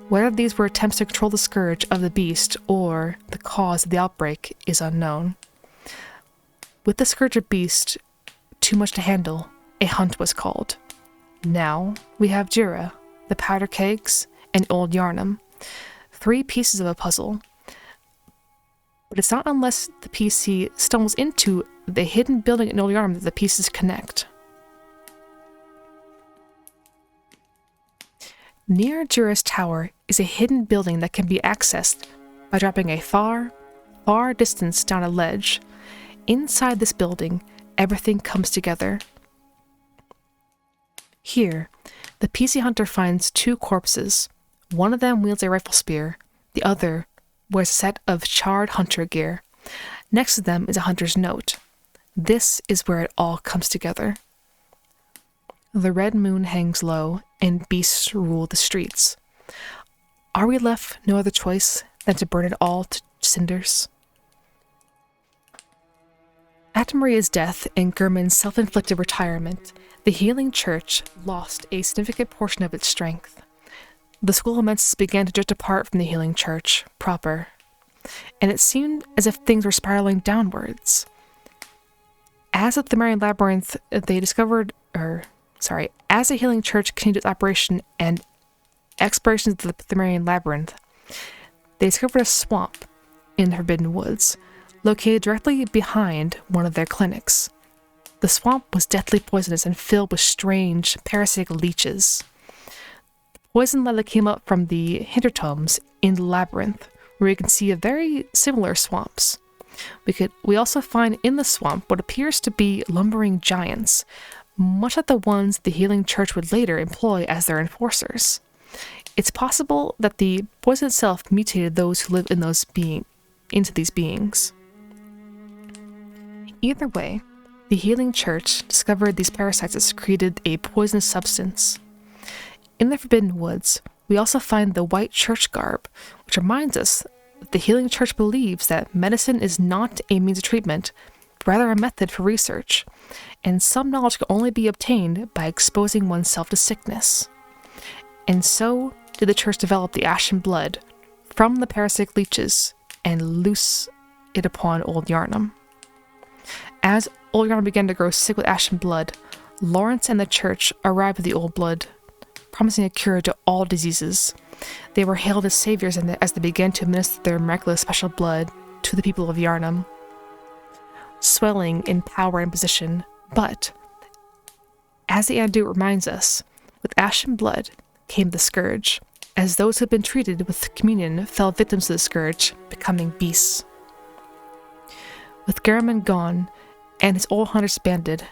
Whether these were attempts to control the scourge of the beast or the cause of the outbreak is unknown. With the scourge of beast too much to handle, a hunt was called. Now we have Jira, the powder kegs, and Old Yharnam, 3 pieces of a puzzle. But it's not unless the PC stumbles into the hidden building in Old Yharnam that the pieces connect. Near Jira's tower is a hidden building that can be accessed by dropping a far, far distance down a ledge. Inside this building, everything comes together. Here, the PC hunter finds 2 corpses. One of them wields a rifle spear, the other wears a set of charred hunter gear. Next to them is a hunter's note. This is where it all comes together. The red moon hangs low, and beasts rule the streets. Are we left no other choice than to burn it all to cinders? After Maria's death and Gurman's self-inflicted retirement, the Healing Church lost a significant portion of its strength. The School of Mensis began to drift apart from the Healing Church proper, and it seemed as if things were spiraling downwards. As the Themerian Labyrinth, as the Healing Church continued its operation and explorations of the Themerian Labyrinth, they discovered a swamp in the Forbidden Woods, located directly behind one of their clinics. The swamp was deathly poisonous and filled with strange, parasitic leeches. The poison likely came up from the hintertomes in the labyrinth, where you can see very similar swamps. We also find in the swamp what appears to be lumbering giants, much like the ones the Healing Church would later employ as their enforcers. It's possible that the poison itself mutated those who live in into these beings. Either way, the Healing Church discovered these parasites that secreted a poisonous substance. In the Forbidden Woods, we also find the white church garb, which reminds us that the Healing Church believes that medicine is not a means of treatment, but rather a method for research, and some knowledge can only be obtained by exposing oneself to sickness. And so did the church develop the ashen blood from the parasitic leeches and loose it upon Old Yarnum. As Old Yarnum began to grow sick with ashen blood, Lawrence and the church arrived with the old blood, promising a cure to all diseases. They were hailed as saviors as they began to administer their miraculous special blood to the people of Yarnum, swelling in power and position. But, as the antidote reminds us, with ashen blood came the scourge, as those who had been treated with communion fell victims to the scourge, becoming beasts. With Garamond gone and his old hunters banded,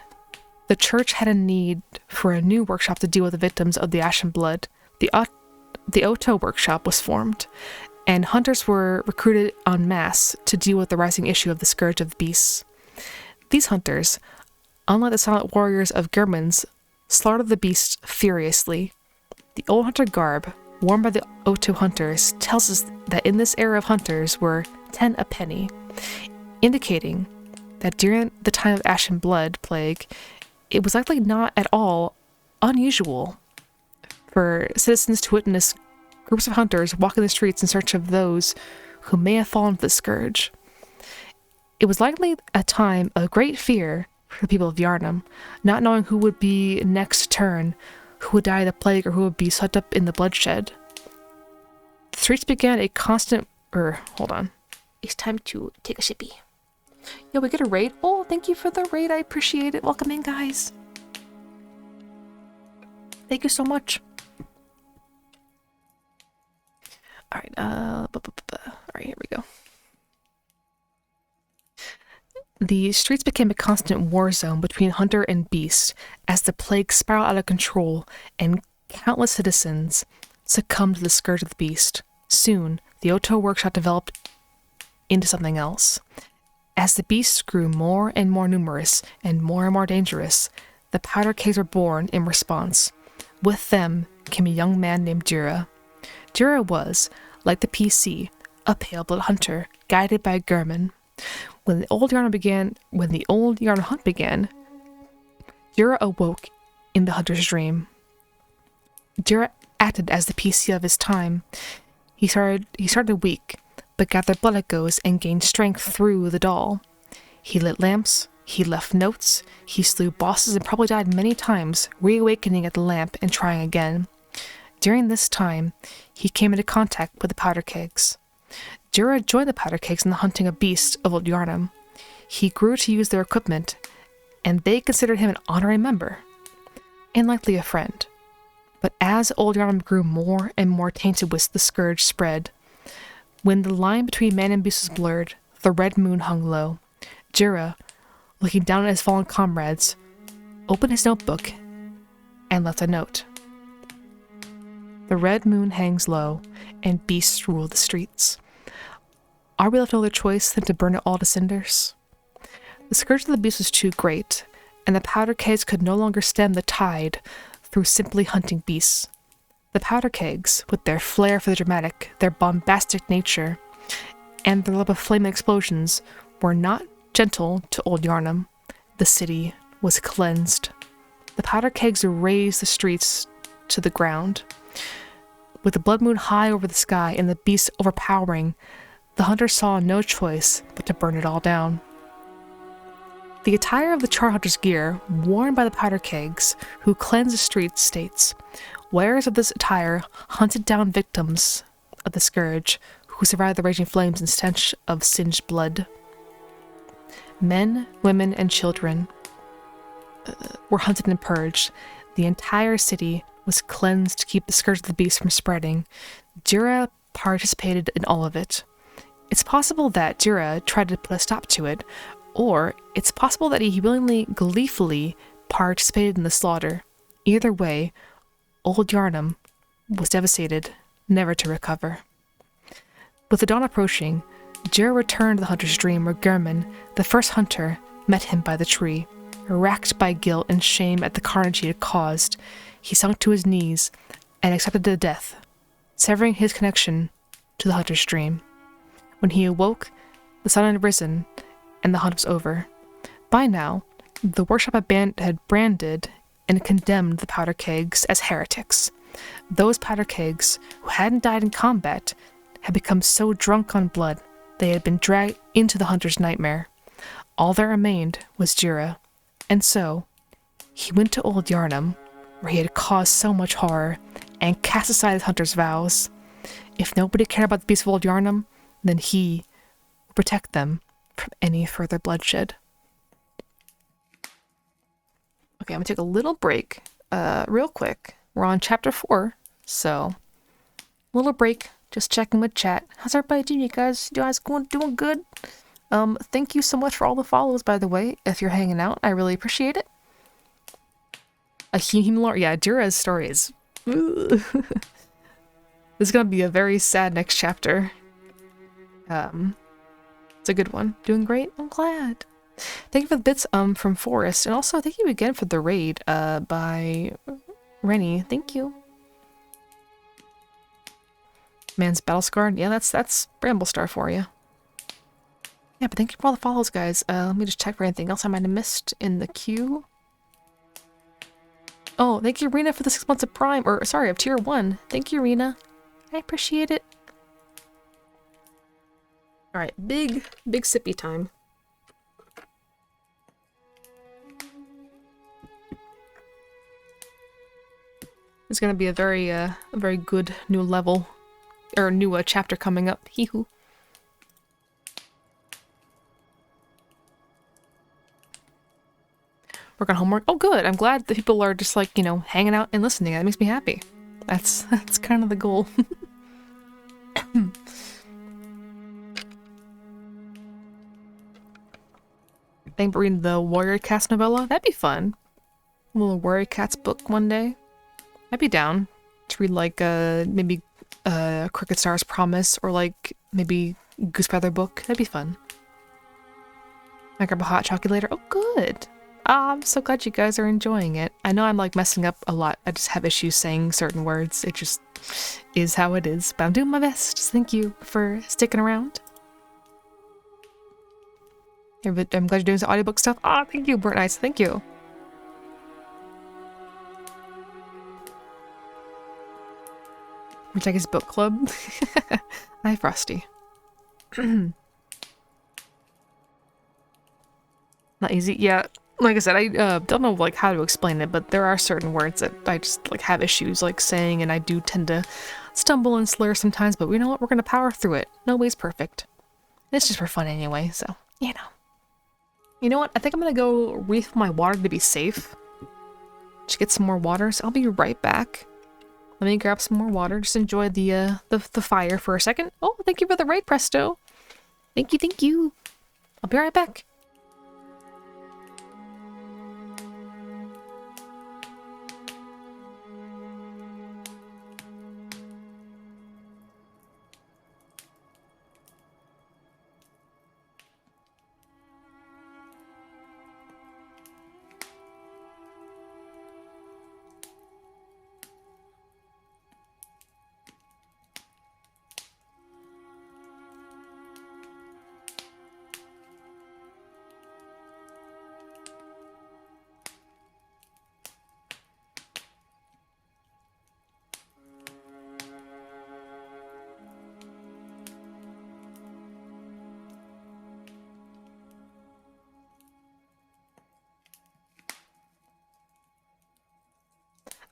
the church had a need for a new workshop to deal with the victims of the ashen blood. The Oto workshop was formed, and hunters were recruited en masse to deal with the rising issue of the scourge of the beasts. These hunters, unlike the silent warriors of Garamond's, slaughtered the beasts furiously. The old hunter garb, worn by the Oto hunters, tells us that in this era of hunters were 10 a penny, indicating that during the time of Ashen Blood Plague, it was likely not at all unusual for citizens to witness groups of hunters walking the streets in search of those who may have fallen to the scourge. It was likely a time of great fear for the people of Yarnum, not knowing who would be next to turn, who would die of the plague, or who would be swept up in the bloodshed. The streets began a constant... hold on. It's time to take a shippy. Yo, we get a raid? Oh, thank you for the raid. I appreciate it. Welcome in, guys. Thank you so much. Alright, alright, here we go. The streets became a constant war zone between hunter and beast as the plague spiraled out of control and countless citizens succumbed to the scourge of the beast. Soon, the Oto workshop developed into something else. As the beasts grew more and more numerous and more dangerous, the powder kegs were born in response. With them came a young man named Jira. Jira was, like the PC, a pale-blood hunter, guided by Garamond. When the old Yarn hunt began, Jira awoke in the hunter's dream. Jira acted as the PC of his time. He started weak, but gathered blood echoes and gained strength through the doll. He lit lamps, he left notes, he slew bosses and probably died many times, reawakening at the lamp and trying again. During this time, he came into contact with the powder kegs. Jura joined the powder kegs in the hunting of beasts of Old Yarnum. He grew to use their equipment, and they considered him an honorary member, and likely a friend. But as Old Yarnum grew more and more tainted with the scourge spread, when the line between man and beast was blurred, the red moon hung low. Jura, looking down at his fallen comrades, opened his notebook and left a note. The red moon hangs low, and beasts rule the streets. Are we left no other choice than to burn it all to cinders? The scourge of the beast was too great, and the powder kegs could no longer stem the tide through simply hunting beasts. The powder kegs, with their flair for the dramatic, their bombastic nature, and their love of flame and explosions, were not gentle to Old Yarnum. The city was cleansed. The powder kegs razed the streets to the ground. With the blood moon high over the sky and the beasts overpowering, the hunter saw no choice but to burn it all down. The attire of the Char Hunter's gear, worn by the powder kegs, who cleansed the streets, states, wearers of this attire hunted down victims of the scourge, who survived the raging flames and stench of singed blood. Men, women, and children were hunted and purged. The entire city was cleansed to keep the scourge of the beast from spreading. Jura participated in all of it. It's possible that Jura tried to put a stop to it, or it's possible that he willingly, gleefully participated in the slaughter. Either way, Old Yarnum was devastated, never to recover. With the dawn approaching, Jira returned to the hunter's dream where Gehrman, the first hunter, met him by the tree. Racked by guilt and shame at the carnage he had caused, he sunk to his knees and accepted the death, severing his connection to the hunter's dream. When he awoke, the sun had risen, and the hunt was over. By now, the workshop had branded and condemned the powder kegs as heretics. Those powder kegs, who hadn't died in combat, had become so drunk on blood they had been dragged into the hunter's nightmare. All that remained was Jira, and so he went to old Yarnum, where he had caused so much horror, and cast aside his hunter's vows. If nobody cared about the peace of old Yarnum, then he would protect them from any further bloodshed. Okay, I'm gonna take a little break, real quick. We're on chapter 4, so little break. Just checking with chat. How's everybody doing, you guys? You guys doing good? Thank you so much for all the follows, by the way. If you're hanging out, I really appreciate it. A human lore, yeah. Jira's story is. This is gonna be a very sad next chapter. It's a good one. Doing great. I'm glad. Thank you for the bits from Forrest, and also thank you again for the raid by Rennie. Thank you. Man's battle scarred. Yeah, that's Bramblestar for you. Yeah, but thank you for all the follows, guys. Let me just check for anything else I might have missed in the queue. Oh, thank you, Rena, for the 6 months of Prime, or sorry, of Tier 1. Thank you, Rena. I appreciate it. Alright, big sippy time. It's gonna be a very good new level, or new chapter coming up. Hee-hoo. Work on homework. Oh, good. I'm glad that people are just like, you know, hanging out and listening. That makes me happy. That's kind of the goal. Think about reading the Warrior Cats novella. That'd be fun. A little Warrior Cats book one day. I'd be down to read like maybe Crooked Star's Promise, or like maybe Goose Feather book. That'd be fun. I grab a hot chocolate later. Oh, good. I'm so glad you guys are enjoying it. I know I'm like messing up a lot. I just have issues saying certain words. It just is how it is. But I'm doing my best. Thank you for sticking around. I'm glad you're doing some audiobook stuff. Ah, thank you, Burnt Ice. Thank you. MissJackie's book club. Hi, Frosty. Not easy. Yeah, like I said, I don't know like how to explain it, but there are certain words that I just like have issues like saying, and I do tend to stumble and slur sometimes. But you know what? We're gonna power through it. Nobody's perfect. It's just for fun anyway, so you know. You know what? I think I'm gonna go refill my water to be safe. Just get some more water. So I'll be right back. Let me grab some more water. Just enjoy the fire for a second. Oh, thank you for the raid, Presto. Thank you, thank you. I'll be right back.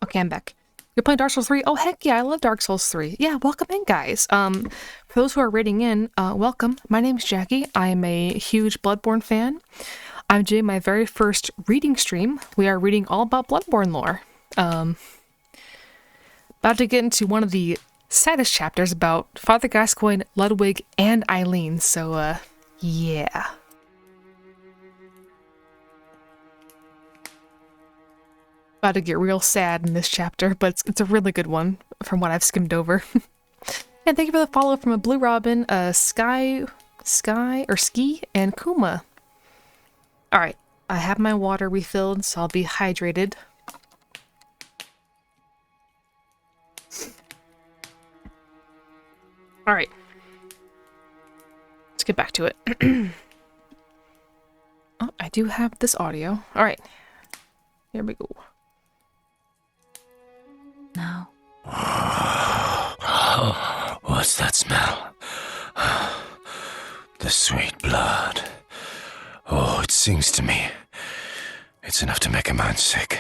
Okay, I'm back. You're playing Dark Souls 3? Oh, heck yeah, I love Dark Souls 3. Yeah, welcome in, guys. For those who are raiding in, welcome. My name's Jackie. I am a huge Bloodborne fan. I'm doing my very first reading stream. We are reading all about Bloodborne lore. About to get into one of the saddest chapters about Father Gascoigne, Ludwig, and Eileen, so, yeah. About to get real sad in this chapter, but it's a really good one. from what I've skimmed over. And thank you for the follow from a Blue Robin, Ski, and Kuma. Alright, I have my water refilled, so I'll be hydrated. Alright. Let's get back to it. Oh, I do have this audio. Alright. Here we go.
Now.
What's that smell? The sweet blood. Oh, it sings to me. It's enough to make a man sick.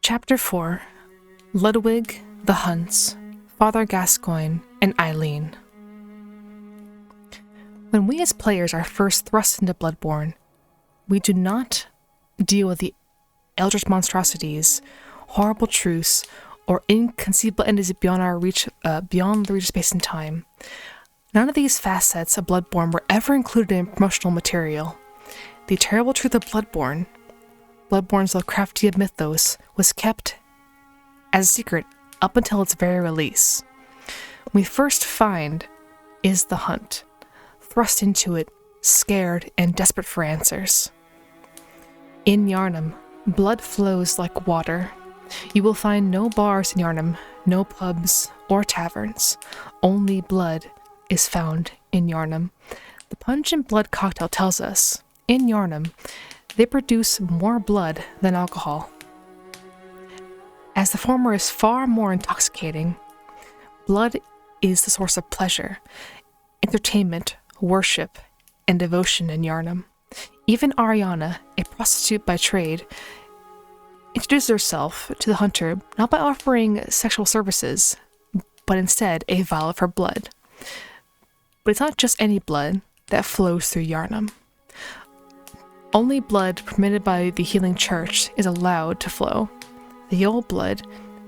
Chapter 4. Ludwig, the Hunts, Father Gascoigne, and Eileen. When we as players are first thrust into Bloodborne, we do not deal with the eldritch monstrosities, horrible truths, or inconceivable entities beyond our reach, beyond the reach of space and time. None of these facets of Bloodborne were ever included in promotional material. The terrible truth of Bloodborne's Lovecraftian mythos was kept as a secret up until its very release. When we first find is the hunt, thrust into it, scared and desperate for answers. In Yharnam, blood flows like water. You will find no bars in Yharnam, no pubs or taverns. Only blood is found in Yharnam. The pungent blood cocktail tells us, in Yharnam, they produce more blood than alcohol. As the former is far more intoxicating, blood is the source of pleasure, entertainment, worship, and devotion in Yharnam. Even Ariana, a prostitute by trade, introduces herself to the hunter not by offering sexual services, but instead a vial of her blood. But it's not just any blood that flows through Yharnam. Only blood permitted by the healing church is allowed to flow. The old blood,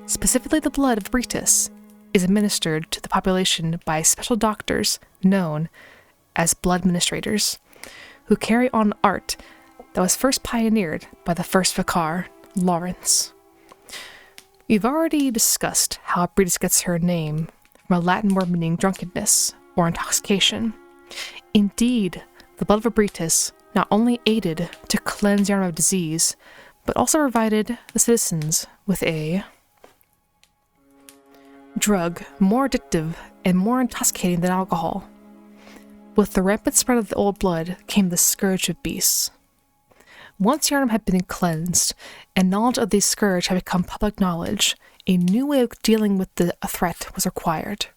specifically the blood of Britus, is administered to the population by special doctors known as blood administrators, who carry on art that was first pioneered by the first vicar, Lawrence. We've already discussed how Britus gets her name from a Latin word meaning drunkenness or intoxication. Indeed, the blood of Britus not only aided to cleanse Yharnam of disease, but also provided the citizens with a drug more addictive and more intoxicating than alcohol. With the rampant spread of the old blood came the scourge of beasts. Once Yharnam had been cleansed, and knowledge of the scourge had become public knowledge, a new way of dealing with the threat was required.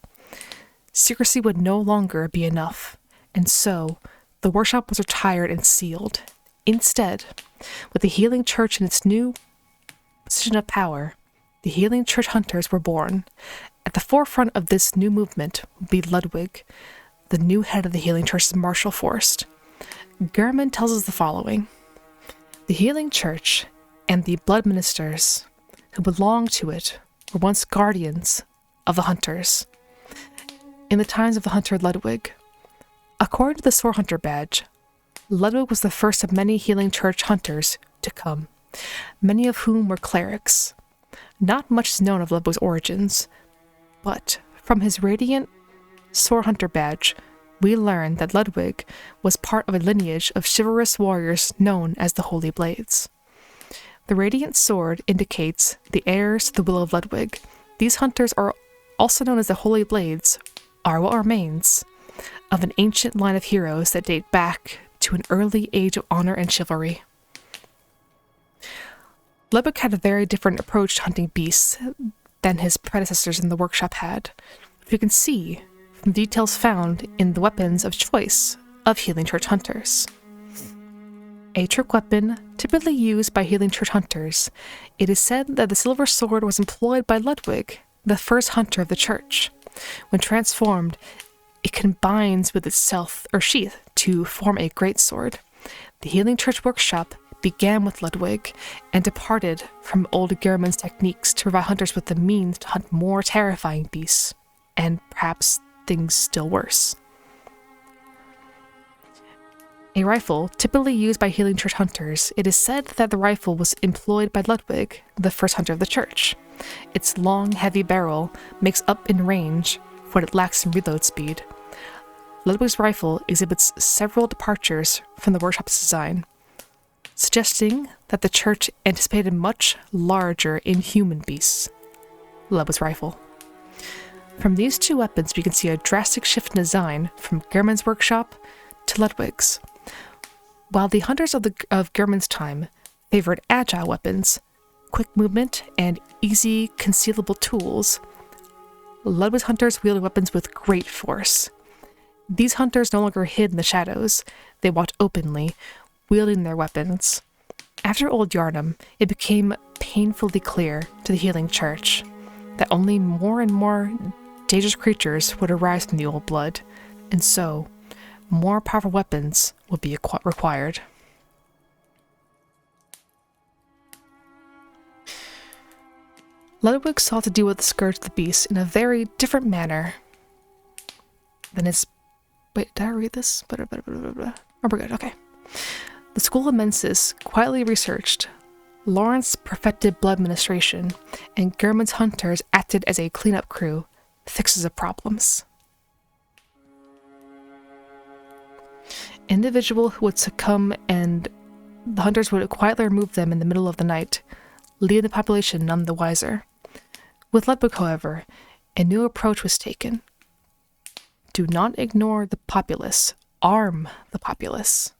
Secrecy would no longer be enough, and so the workshop was retired and sealed. Instead, with the Healing Church in its new position of power, the Healing Church Hunters were born. At the forefront of this new movement would be Ludwig, the new head of the Healing Church's martial force. Gehrman tells us the following. The Healing Church and the blood ministers who belonged to it were once guardians of the Hunters. In the times of the Hunter Ludwig, according to the Sword Hunter badge, Ludwig was the first of many Healing Church Hunters to come, many of whom were clerics. Not much is known of Ludwig's origins, but from his radiant Sword Hunter badge, we learn that Ludwig was part of a lineage of chivalrous warriors known as the Holy Blades. The radiant sword indicates the heirs to the will of Ludwig. These hunters are also known as the Holy Blades, are what remains of an ancient line of heroes that date back to an early age of honor and chivalry. Ludwig had a very different approach to hunting beasts than his predecessors in the workshop had, which you can see from details found in the weapons of choice of Healing Church Hunters. A trick weapon typically used by Healing Church Hunters, it is said that the silver sword was employed by Ludwig, the first hunter of the church. When transformed, it combines with itself or sheath to form a greatsword. The Healing Church workshop began with Ludwig and departed from old Gehrman's techniques to provide hunters with the means to hunt more terrifying beasts, and perhaps things still worse. A rifle, typically used by healing church hunters, it is said that the rifle was employed by Ludwig, the first hunter of the church. Its long, heavy barrel makes up in range what it lacks in reload speed. Ludwig's rifle exhibits several departures from the workshop's design, suggesting that the church anticipated much larger inhuman beasts. Ludwig's rifle. From these two weapons, we can see a drastic shift in design from Gehrman's workshop to Ludwig's. While the hunters of Gehrman's time favored agile weapons, quick movement, and easy concealable tools, Ludwig's hunters wielded weapons with great force. These hunters no longer hid in the shadows, they walked openly, wielding their weapons. After Old Yharnam, it became painfully clear to the healing church that only more and more dangerous creatures would arise from the old blood, and so more powerful weapons would be required. Ludwig sought to deal with the scourge of the beast in a very different manner than his... Wait, did I read this? Oh, we're good, okay. The School of Mensis quietly researched. Lawrence perfected blood administration, and Gehrman's hunters acted as a cleanup crew, fixes of problems. Individual who would succumb, and the hunters would quietly remove them in the middle of the night, leaving the population none the wiser. With Ludwig, however, a new approach was taken. Do not ignore the populace. Arm the populace.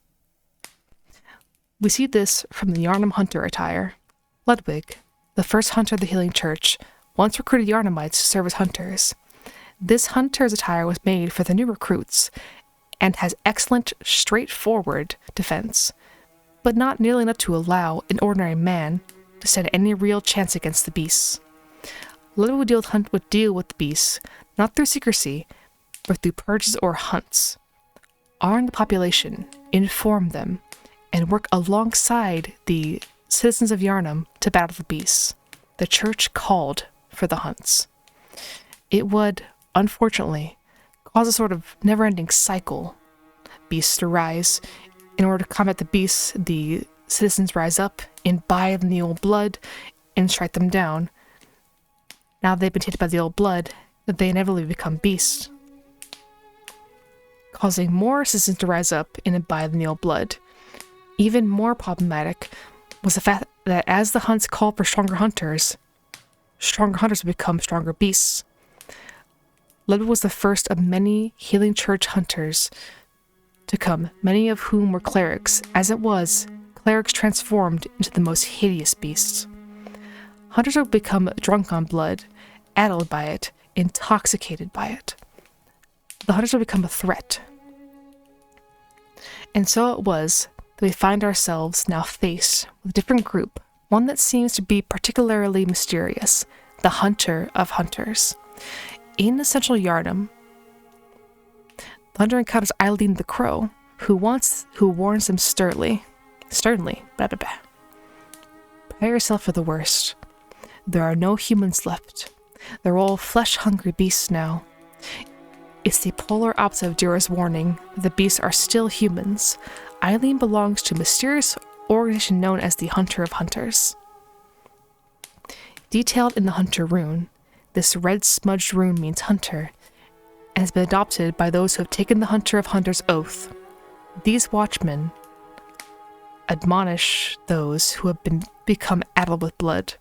We see this from the Yharnam hunter attire. Ludwig, the first hunter of the healing church, once recruited Yharnamites to serve as hunters. This hunter's attire was made for the new recruits, and has excellent, straightforward defense, but not nearly enough to allow an ordinary man to stand any real chance against the beasts. Ludwig would deal with the beasts, not through secrecy, but through purges or hunts. Arm the population, inform them, and work alongside the citizens of Yharnam to battle the beasts. The church called for the hunts. It would, unfortunately, cause a sort of never-ending cycle. Beasts to rise. In order to combat the beasts, the citizens rise up, imbibe in the old blood, and strike them down. Now they've been tainted by the old blood, that they inevitably become beasts, causing more citizens to rise up and imbibe in the old blood. Even more problematic was the fact that as the hunts called for stronger hunters would become stronger beasts. Ludwig was the first of many healing church hunters to come, many of whom were clerics. As it was, clerics transformed into the most hideous beasts. Hunters would become drunk on blood, addled by it, intoxicated by it. The hunters would become a threat. And so it was that we find ourselves now faced with a different group, one that seems to be particularly mysterious, the Hunter of Hunters. In the central Yharnam, the hunter encounters Eileen the Crow, who warns them sternly, blah, blah, blah. Prepare yourself for the worst. There are no humans left. They're all flesh-hungry beasts now. It's the polar opposite of Dura's warning. The beasts are still humans. Eileen belongs to a mysterious organization known as the Hunter of Hunters. Detailed in the Hunter rune, this red smudged rune means hunter, and has been adopted by those who have taken the Hunter of Hunters oath. These watchmen admonish those who have become addled with blood.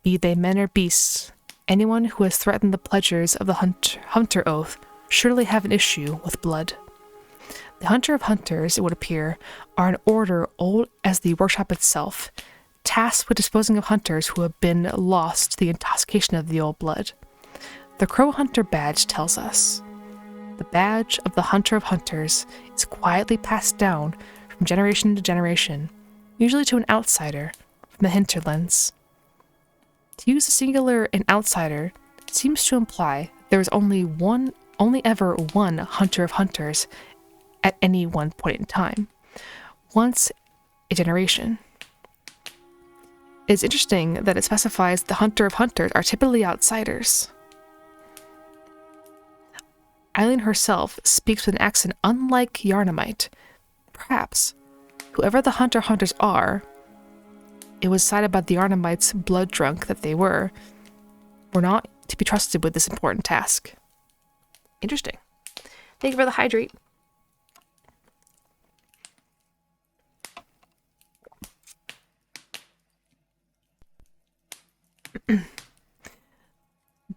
Be they men or beasts, anyone who has threatened the pledges of the Hunter oath surely have an issue with blood. The Hunter of Hunters, it would appear, are an order old as the workshop itself, tasked with disposing of hunters who have been lost to the intoxication of the old blood. The Crow Hunter badge tells us. The badge of the Hunter of Hunters is quietly passed down from generation to generation, usually to an outsider from the hinterlands. To use the singular "an outsider" seems to imply there is only ever one Hunter of Hunters at any one point in time, once a generation. It's interesting that it specifies the Hunter of Hunters are typically outsiders. Eileen herself speaks with an accent unlike Yharnamite, Perhaps, whoever the hunters are, it was decided by the Arnhemites, blood drunk that they were not to be trusted with this important task. Interesting. Thank you for the hydrate.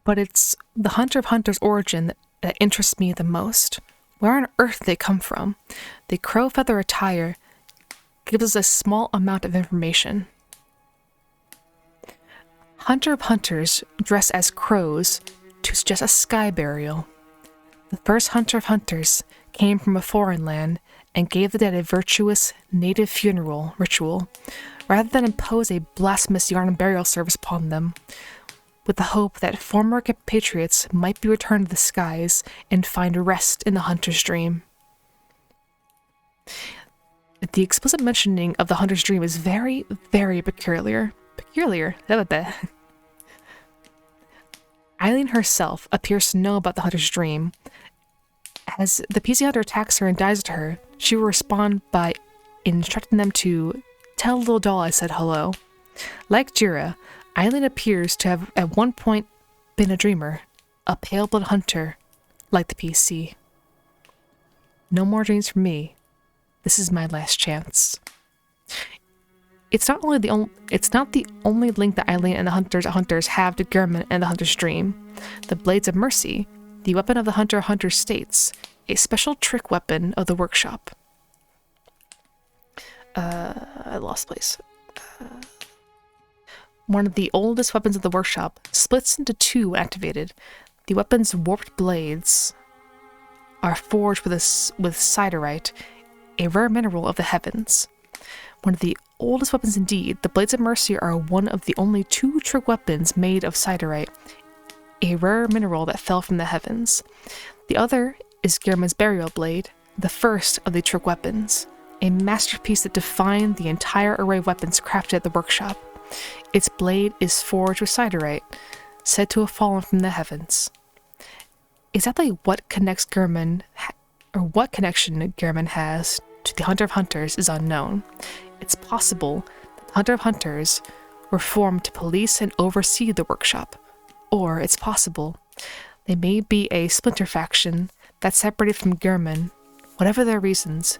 But it's the Hunter of Hunters' origin that interests me the most. Where on earth they come from? The crow feather attire gives us a small amount of information. Hunter of Hunters dress as crows to suggest a sky burial. The first Hunter of Hunters came from a foreign land and gave the dead a virtuous native funeral ritual, rather than impose a blasphemous Yharnam burial service upon them, with the hope that former compatriots might be returned to the skies and find rest in the hunter's dream. The explicit mentioning of the hunter's dream is very, very peculiar. Eileen herself appears to know about the hunter's dream. As the PC hunter attacks her and dives at her, she will respond by instructing them to tell the little doll I said hello. Like Jira, Eileen appears to have at one point been a dreamer, a pale-blood hunter, like the PC. No more dreams for me. This is my last chance. It's not the only link that Eileen and the hunters have to Gehrman and the hunter's dream. The Blades of Mercy, the weapon of the hunter states, a special trick weapon of the workshop. I lost place. One of the oldest weapons of the workshop splits into two when activated. The weapon's warped blades are forged with siderite, a rare mineral of the heavens. One of the oldest weapons indeed, the Blades of Mercy are one of the only two trick weapons made of siderite, a rare mineral that fell from the heavens. The other is Gehrman's burial blade, the first of the trick weapons, a masterpiece that defined the entire array of weapons crafted at the workshop. Its blade is forged with siderite, said to have fallen from the heavens. Exactly what connection Gehrman has to the Hunter of Hunters is unknown. It's possible that the Hunter of Hunters were formed to police and oversee the workshop, or it's possible they may be a splinter faction that's separated from Gehrman. Whatever their reasons,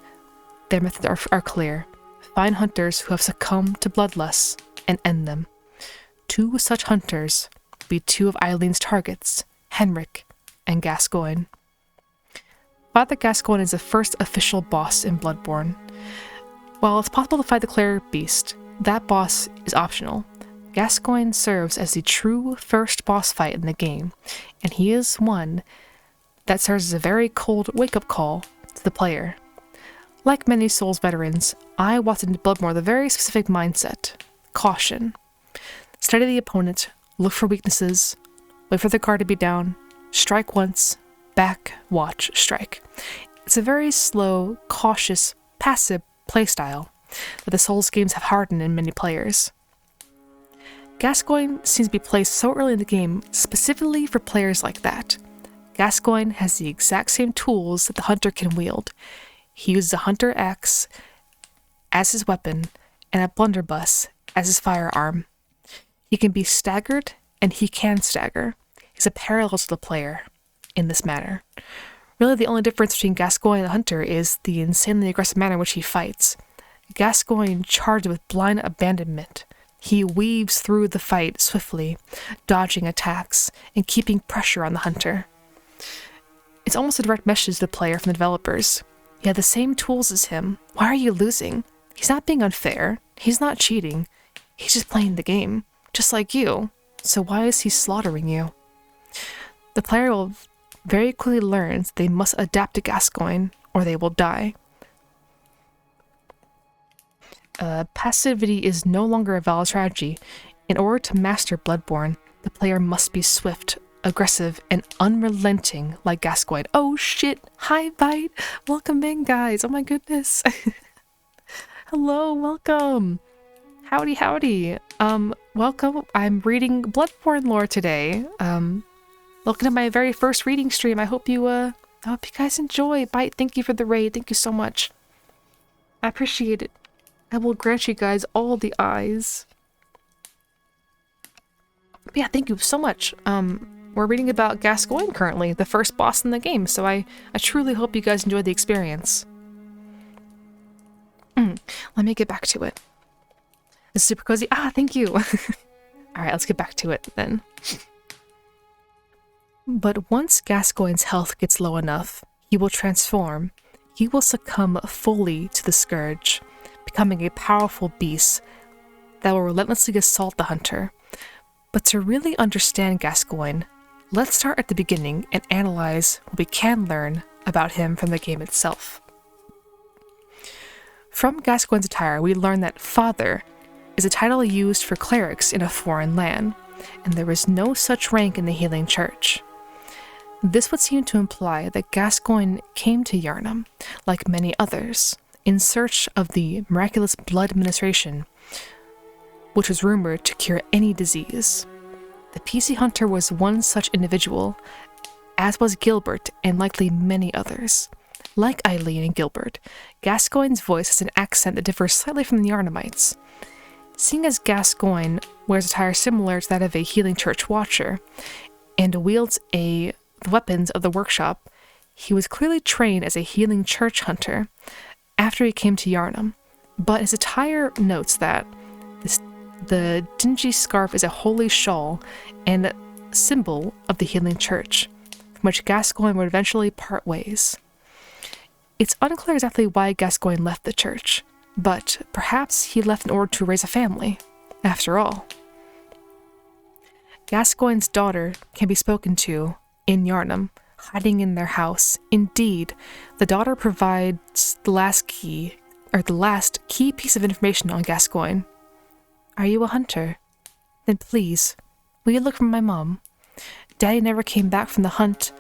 their methods are clear. Find hunters who have succumbed to bloodlust and end them. Two such hunters will be two of Eileen's targets, Henrik and Gascoigne. Father Gascoigne is the first official boss in Bloodborne. While it's possible to fight the cleric beast, that boss is optional. Gascoigne serves as the true first boss fight in the game, and he is one that serves as a very cold wake-up call to the player. Like many Souls veterans, I walked into Bloodborne with a very specific mindset. Caution. Study the opponent, look for weaknesses, wait for the guard to be down, strike once, back, watch, strike. It's a very slow, cautious, passive playstyle that the Souls games have hardened in many players. Gascoigne seems to be placed so early in the game specifically for players like that. Gascoigne has the exact same tools that the hunter can wield. He uses a hunter axe as his weapon and a blunderbuss as his firearm. He can be staggered, and he can stagger. He's a parallel to the player in this matter. Really, the only difference between Gascoigne and the hunter is the insanely aggressive manner in which he fights. Gascoigne charges with blind abandonment. He weaves through the fight swiftly, dodging attacks and keeping pressure on the hunter. It's almost a direct message to the player from the developers. You have the same tools as him. Why are you losing? He's not being unfair. He's not cheating. He's just playing the game, just like you. So why is he slaughtering you? The player will very quickly learn they must adapt to Gascoigne or they will die. Passivity is no longer a valid strategy. In order to master Bloodborne, the player must be swift, aggressive, and unrelenting like Gascoigne. Oh shit! Hi, Bite! Welcome in, guys! Oh my goodness! Hello, welcome! Howdy, howdy! Welcome. I'm reading Bloodborne lore today. Welcome to my very first reading stream. I hope you guys enjoy. Bite, thank you for the raid. Thank you so much. I appreciate it. I will grant you guys all the eyes. But yeah, thank you so much. We're reading about Gascoigne currently, the first boss in the game, so I truly hope you guys enjoyed the experience. Let me get back to it. It's super cozy. Ah, thank you. Alright, let's get back to it then. But once Gascoigne's health gets low enough, he will transform. He will succumb fully to the Scourge, becoming a powerful beast that will relentlessly assault the hunter. But to really understand Gascoigne, let's start at the beginning and analyze what we can learn about him from the game itself. From Gascoigne's attire, we learn that Father is a title used for clerics in a foreign land, and there is no such rank in the Healing Church. This would seem to imply that Gascoigne came to Yharnam, like many others, in search of the miraculous blood administration, which was rumored to cure any disease. The PC Hunter was one such individual, as was Gilbert and likely many others. Like Eileen and Gilbert, Gascoigne's voice has an accent that differs slightly from the Yharnamites. Seeing as Gascoigne wears attire similar to that of a Healing Church Watcher, and wields the weapons of the workshop, he was clearly trained as a Healing Church Hunter after he came to Yharnam, but his attire notes that the dingy scarf is a holy shawl and symbol of the Healing Church, from which Gascoigne would eventually part ways. It's unclear exactly why Gascoigne left the church, but perhaps he left in order to raise a family, after all. Gascoigne's daughter can be spoken to in Yharnam, hiding in their house. Indeed, the daughter provides the last key piece of information on Gascoigne. Are you a hunter? Then please, will you look for my mom? Daddy never came back from the hunt,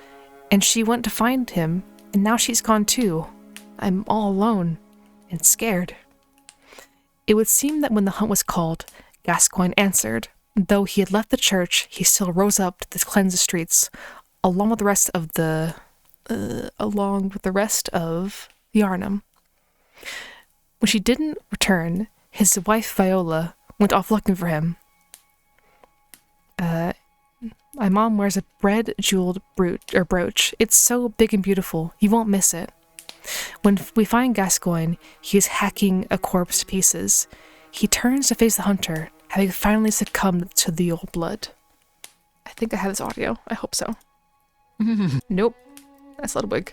and she went to find him, and now she's gone too. I'm all alone and scared. It would seem that when the hunt was called, Gascoigne answered. Though he had left the church, he still rose up to cleanse the streets, along with the rest of Yharnam. When she didn't return, his wife Viola went off looking for him. My mom wears a red jeweled brooch. It's so big and beautiful, you won't miss it. When we find Gascoigne, he is hacking a corpse to pieces. He turns to face the hunter, having finally succumbed to the old blood. I think I have this audio. I hope so. Nope. That's Ludwig.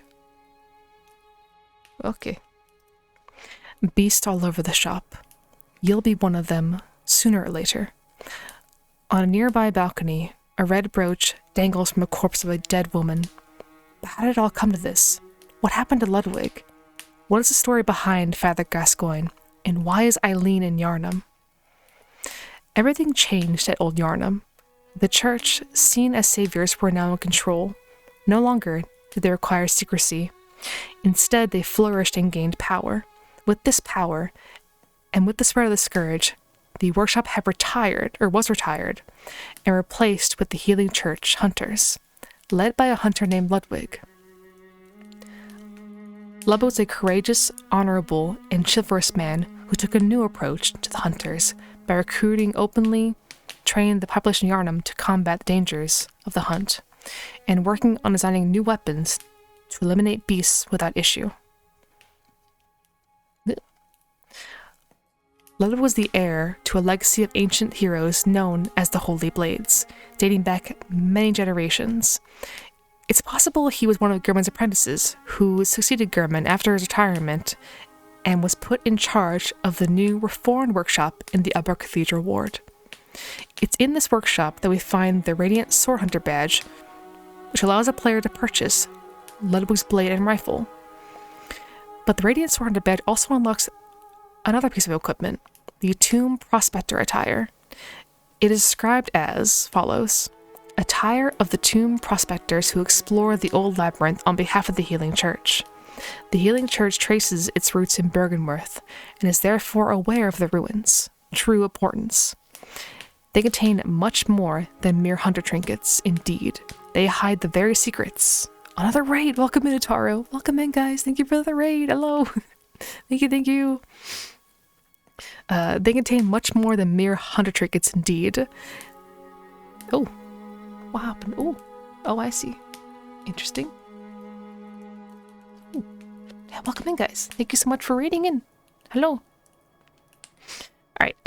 Okay. Beasts all over the shop. You'll be one of them, sooner or later. On a nearby balcony, a red brooch dangles from a corpse of a dead woman. But how did it all come to this? What happened to Ludwig? What is the story behind Father Gascoigne? And why is Eileen in Yharnam? Everything changed at Old Yharnam. The church, seen as saviors, were now in control. No longer did they require secrecy. Instead, they flourished and gained power. With this power, and with the spread of the Scourge, the workshop was retired, and replaced with the Healing Church Hunters, led by a hunter named Ludwig. Ludwig was a courageous, honorable, and chivalrous man who took a new approach to the hunters by recruiting openly, training the population of Yharnam to combat the dangers of the hunt, and working on designing new weapons to eliminate beasts without issue. Ludwig was the heir to a legacy of ancient heroes known as the Holy Blades, dating back many generations. It's possible he was one of Gehrman's apprentices, who succeeded Gehrman after his retirement and was put in charge of the new reformed workshop in the Upper Cathedral Ward. It's in this workshop that we find the Radiant Sword Hunter badge, which allows a player to purchase Ludwig's blade and rifle. But the Radiant Sword Hunter badge also unlocks another piece of equipment, the Tomb Prospector attire. It is described as follows: attire of the tomb prospectors who explore the old labyrinth on behalf of the Healing Church. The Healing Church traces its roots in Bergenworth and is therefore aware of the ruins' true importance. They contain much more than mere hunter trinkets. Indeed, they hide the very secrets. Another raid! Welcome in, Taro. Welcome in, guys. Thank you for the raid. Hello. Thank you, thank you. They contain much more than mere hunter trinkets, indeed. Oh, what happened? Oh, I see. Interesting. Ooh. Yeah, welcome in, guys. Thank you so much for reading in. Hello. Alright,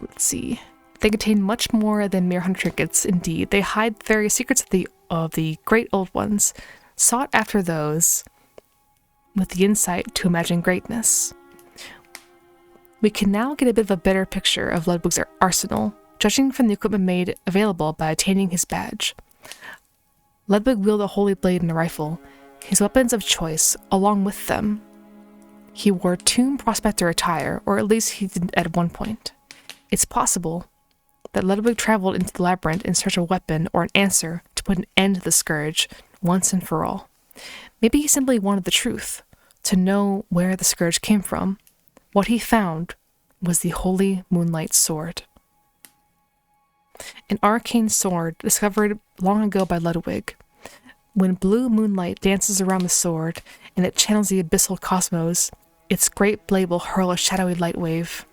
let's see. They contain much more than mere hunter trinkets, indeed. They hide various secrets of the great old ones, sought after those with the insight to imagine greatness. We can now get a bit of a better picture of Ludwig's arsenal, judging from the equipment made available by attaining his badge. Ludwig wielded a holy blade and a rifle, his weapons of choice, along with them. He wore tomb prospector attire, or at least he did at one point. It's possible that Ludwig traveled into the labyrinth in search of a weapon or an answer to put an end to the scourge once and for all. Maybe he simply wanted the truth, to know where the scourge came from. What he found was the holy moonlight sword. An arcane sword discovered long ago by Ludwig. When blue moonlight dances around the sword and it channels the abyssal cosmos, its great blade will hurl a shadowy light wave.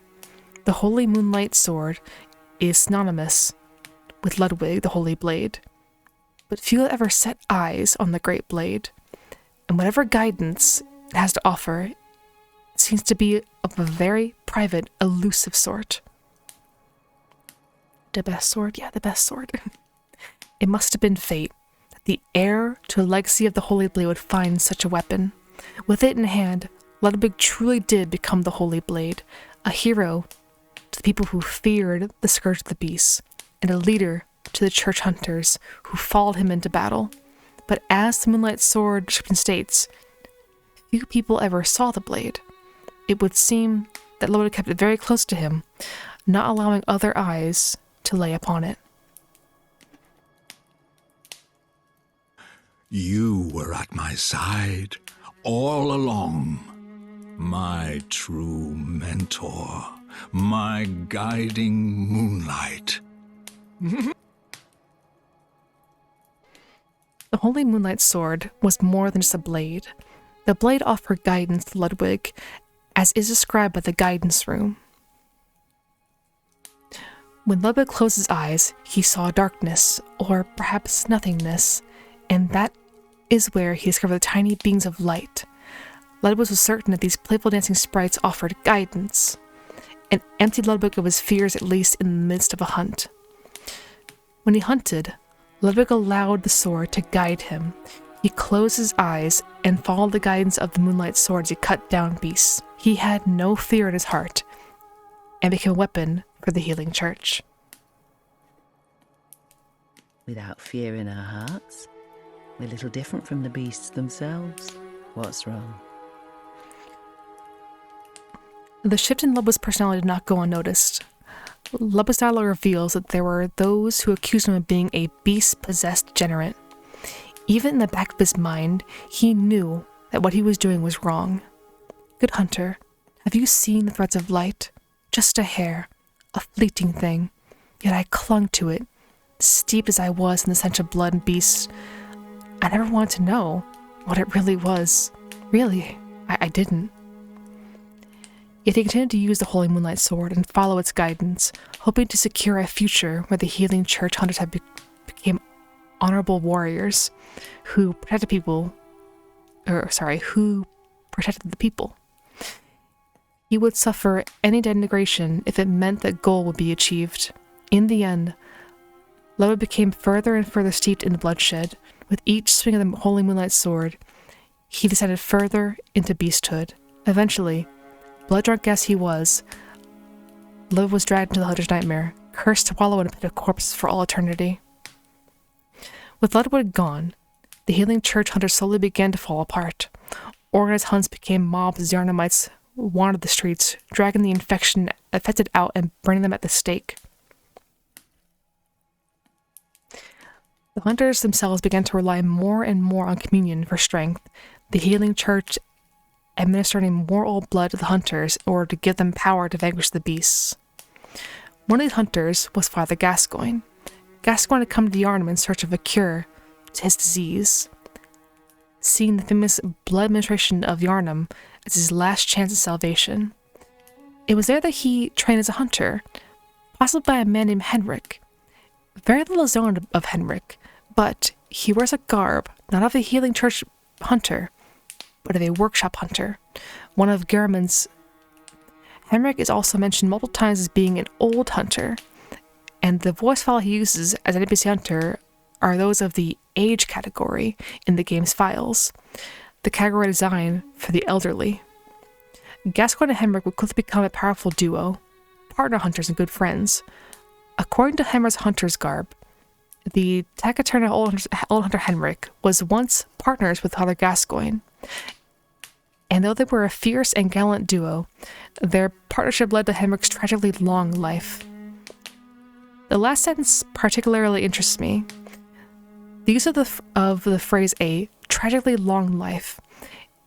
The holy moonlight sword is synonymous with Ludwig, the holy blade, but few have ever set eyes on the great blade, and whatever guidance it has to offer seems to be of a very private, elusive sort. The best sword? Yeah, the best sword. It must have been fate that the heir to a legacy of the holy blade would find such a weapon. With it in hand, Ludwig truly did become the holy blade, a hero to the people who feared the scourge of the beasts, and a leader to the church hunters who followed him into battle. But as the moonlight sword description states, few people ever saw the blade. It would seem that Ludwig kept it very close to him, not allowing other eyes to lay upon it.
You were at my side all along, my true mentor, my guiding moonlight.
The holy moonlight sword was more than just a blade. The blade offered guidance to Ludwig, as is described by the guidance room. When Ludwig closed his eyes, he saw darkness, or perhaps nothingness, and that is where he discovered the tiny beings of light. Ludwig was certain that these playful dancing sprites offered guidance, and emptied Ludwig of his fears, at least in the midst of a hunt. When he hunted, Ludwig allowed the sword to guide him. He closed his eyes and followed the guidance of the moonlight sword as he cut down beasts. He had no fear in his heart, and became a weapon for the healing church.
Without fear in our hearts, we're little different from the beasts themselves. What's wrong?
The shift in Ludwig's personality did not go unnoticed. Ludwig's dialogue reveals that there were those who accused him of being a beast-possessed degenerate. Even in the back of his mind, he knew that what he was doing was wrong. Good hunter, have you seen the threads of light? Just a hair, a fleeting thing. Yet I clung to it, steeped as I was in the stench of blood and beasts. I never wanted to know what it really was. Really, I didn't. Yet he continued to use the Holy Moonlight Sword and follow its guidance, hoping to secure a future where the healing church hunters had became honorable warriors who protected the people. He would suffer any denigration if it meant that goal would be achieved. In the end, Ludwig became further and further steeped in the bloodshed. With each swing of the Holy Moonlight Sword, he descended further into beasthood. Eventually, blood-drunk as he was, Ludwig was dragged into the hunter's nightmare, cursed to wallow in a pit of corpses for all eternity. With Ludwig gone, the healing church hunters slowly began to fall apart. Organized hunts became mobs as Yarnamites wandered the streets, dragging the affected out and burning them at the stake. The hunters themselves began to rely more and more on communion for strength, the healing church administering more old blood to the hunters in order to give them power to vanquish the beasts. One of these hunters was Father Gascoigne. Gascoigne had come to Yarnum in search of a cure to his disease. seeing the famous blood administration of Yarnum as his last chance of salvation. It was there that he trained as a hunter, possibly by a man named Henrik. Very little is known of Henrik, but he wears a garb not of a healing church hunter, but of a workshop hunter, one of Gehrman's. Henrik is also mentioned multiple times as being an old hunter, and the voice file he uses as an NPC hunter are those of the age category in the game's files, the category designed for the elderly. Gascoigne and Henrik would quickly become a powerful duo, partner hunters and good friends. According to Henrik's hunter's garb, the taciturn old hunter Henrik was once partners with Father Gascoigne, and though they were a fierce and gallant duo, their partnership led to Henrik's tragically long life. The last sentence particularly interests me. The use of the phrase "a tragically long life."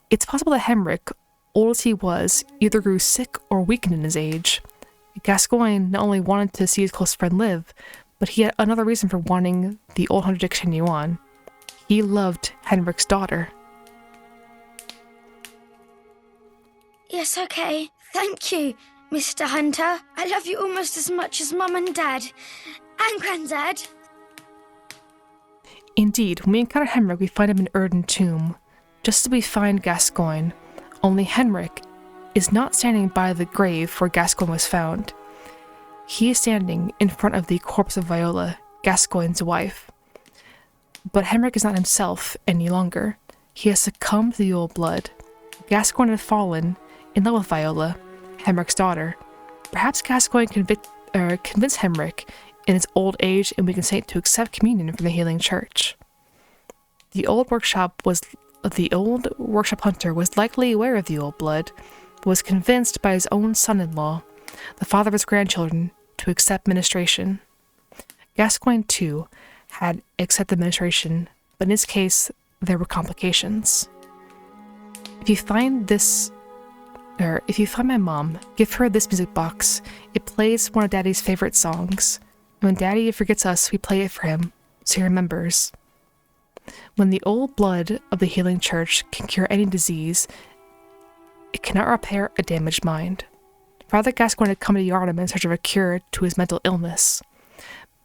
It's possible that Henrik, old as he was, either grew sick or weakened in his age. Gascoigne not only wanted to see his close friend live, but he had another reason for wanting the old hunter to continue on. He loved Henrik's daughter.
Yes, okay. Thank you, Mr. Hunter. I love you almost as much as Mum and Dad. And Granddad.
Indeed, when we encounter Henrik, we find him in Erden Tomb, just as we find Gascoigne. Only Henrik is not standing by the grave where Gascoigne was found. He is standing in front of the corpse of Viola, Gascoigne's wife. But Henrik is not himself any longer. He has succumbed to the old blood. Gascoigne had fallen in love with Viola, Henrik's daughter. Perhaps Gascoigne convinced Henrik in his old age and weakened state to accept communion from the healing church. The old workshop hunter was likely aware of the old blood, but was convinced by his own son-in-law, the father of his grandchildren, to accept ministration. Gascoigne, too, had accepted ministration, but in his case, there were complications. If you find my mom, give her this music box. It plays one of Daddy's favorite songs. And when Daddy forgets us, we play it for him, so he remembers. When the old blood of the healing church can cure any disease, it cannot repair a damaged mind. Father Gascoigne had come to Yarnum in search of a cure to his mental illness,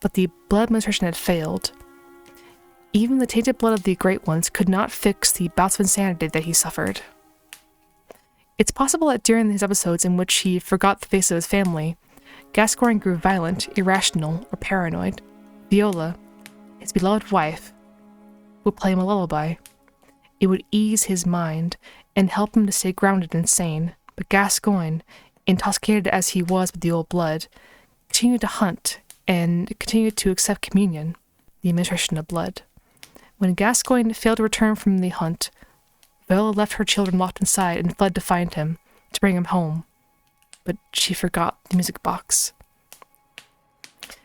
but the blood administration had failed. Even the tainted blood of the Great Ones could not fix the bouts of insanity that he suffered. It's possible that during these episodes in which he forgot the face of his family, Gascoigne grew violent, irrational, or paranoid. Viola, his beloved wife, would play him a lullaby. It would ease his mind and help him to stay grounded and sane, but Gascoigne, intoxicated as he was with the old blood, continued to hunt and continued to accept communion, the administration of blood. When Gascoigne failed to return from the hunt, Viola left her children locked inside and fled to find him, to bring him home. But she forgot the music box.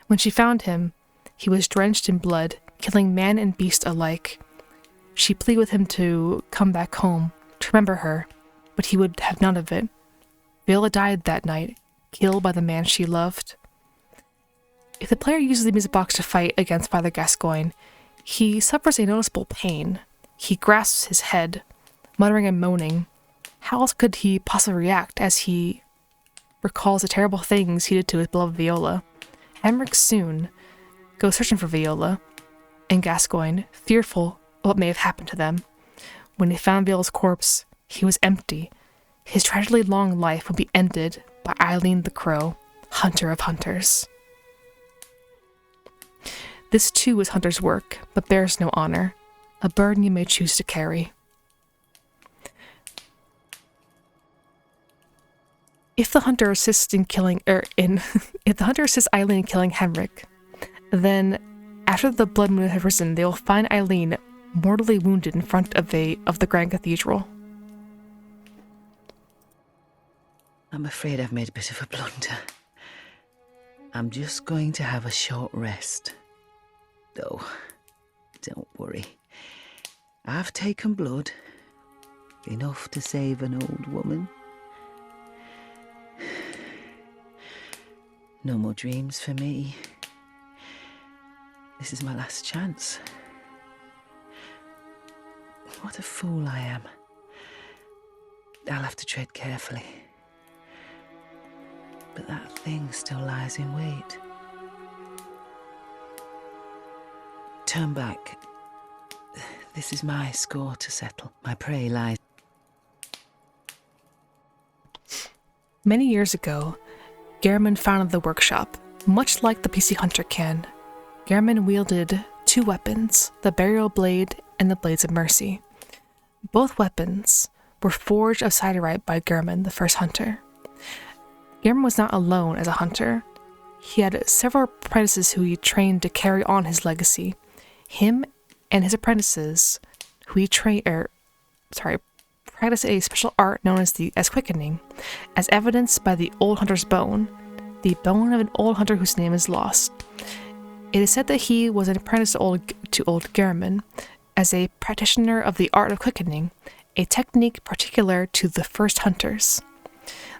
When she found him, he was drenched in blood, killing man and beast alike. She pleaded with him to come back home, to remember her, but he would have none of it. Viola died that night, killed by the man she loved. If the player uses the music box to fight against Father Gascoigne, he suffers a noticeable pain. He grasps his head, muttering and moaning. How else could he possibly react as he recalls the terrible things he did to his beloved Viola? Henrik soon goes searching for Viola, and Gascoigne, fearful of what may have happened to them. When he found Viola's corpse, he was empty. His tragically long life would be ended by Eileen the Crow, hunter of hunters. This too is hunter's work, but bears no honor, a burden you may choose to carry. If the hunter assists Eileen in killing Henrik, then after the blood moon have risen, they will find Eileen mortally wounded in front of the Grand Cathedral.
I'm afraid I've made a bit of a blunder. I'm just going to have a short rest. Though, don't worry. I've taken blood. Enough to save an old woman. No more dreams for me. This is my last chance. What a fool I am. I'll have to tread carefully. But that thing still lies in wait. Turn back. This is my score to settle. My prey lies.
Many years ago, Gehrman founded the workshop. Much like the PC Hunter can, Gehrman wielded two weapons, the Burial Blade and the Blades of Mercy. Both weapons were forged of siderite by Gehrman, the first hunter. Gehrman was not alone as a hunter. He had several apprentices who he trained to carry on his legacy. Him and his apprentices, who he practiced a special art known as quickening, as evidenced by the old hunter's bone, the bone of an old hunter whose name is lost. It is said that he was an apprentice to old Gehrman, as a practitioner of the art of quickening, a technique particular to the first hunters.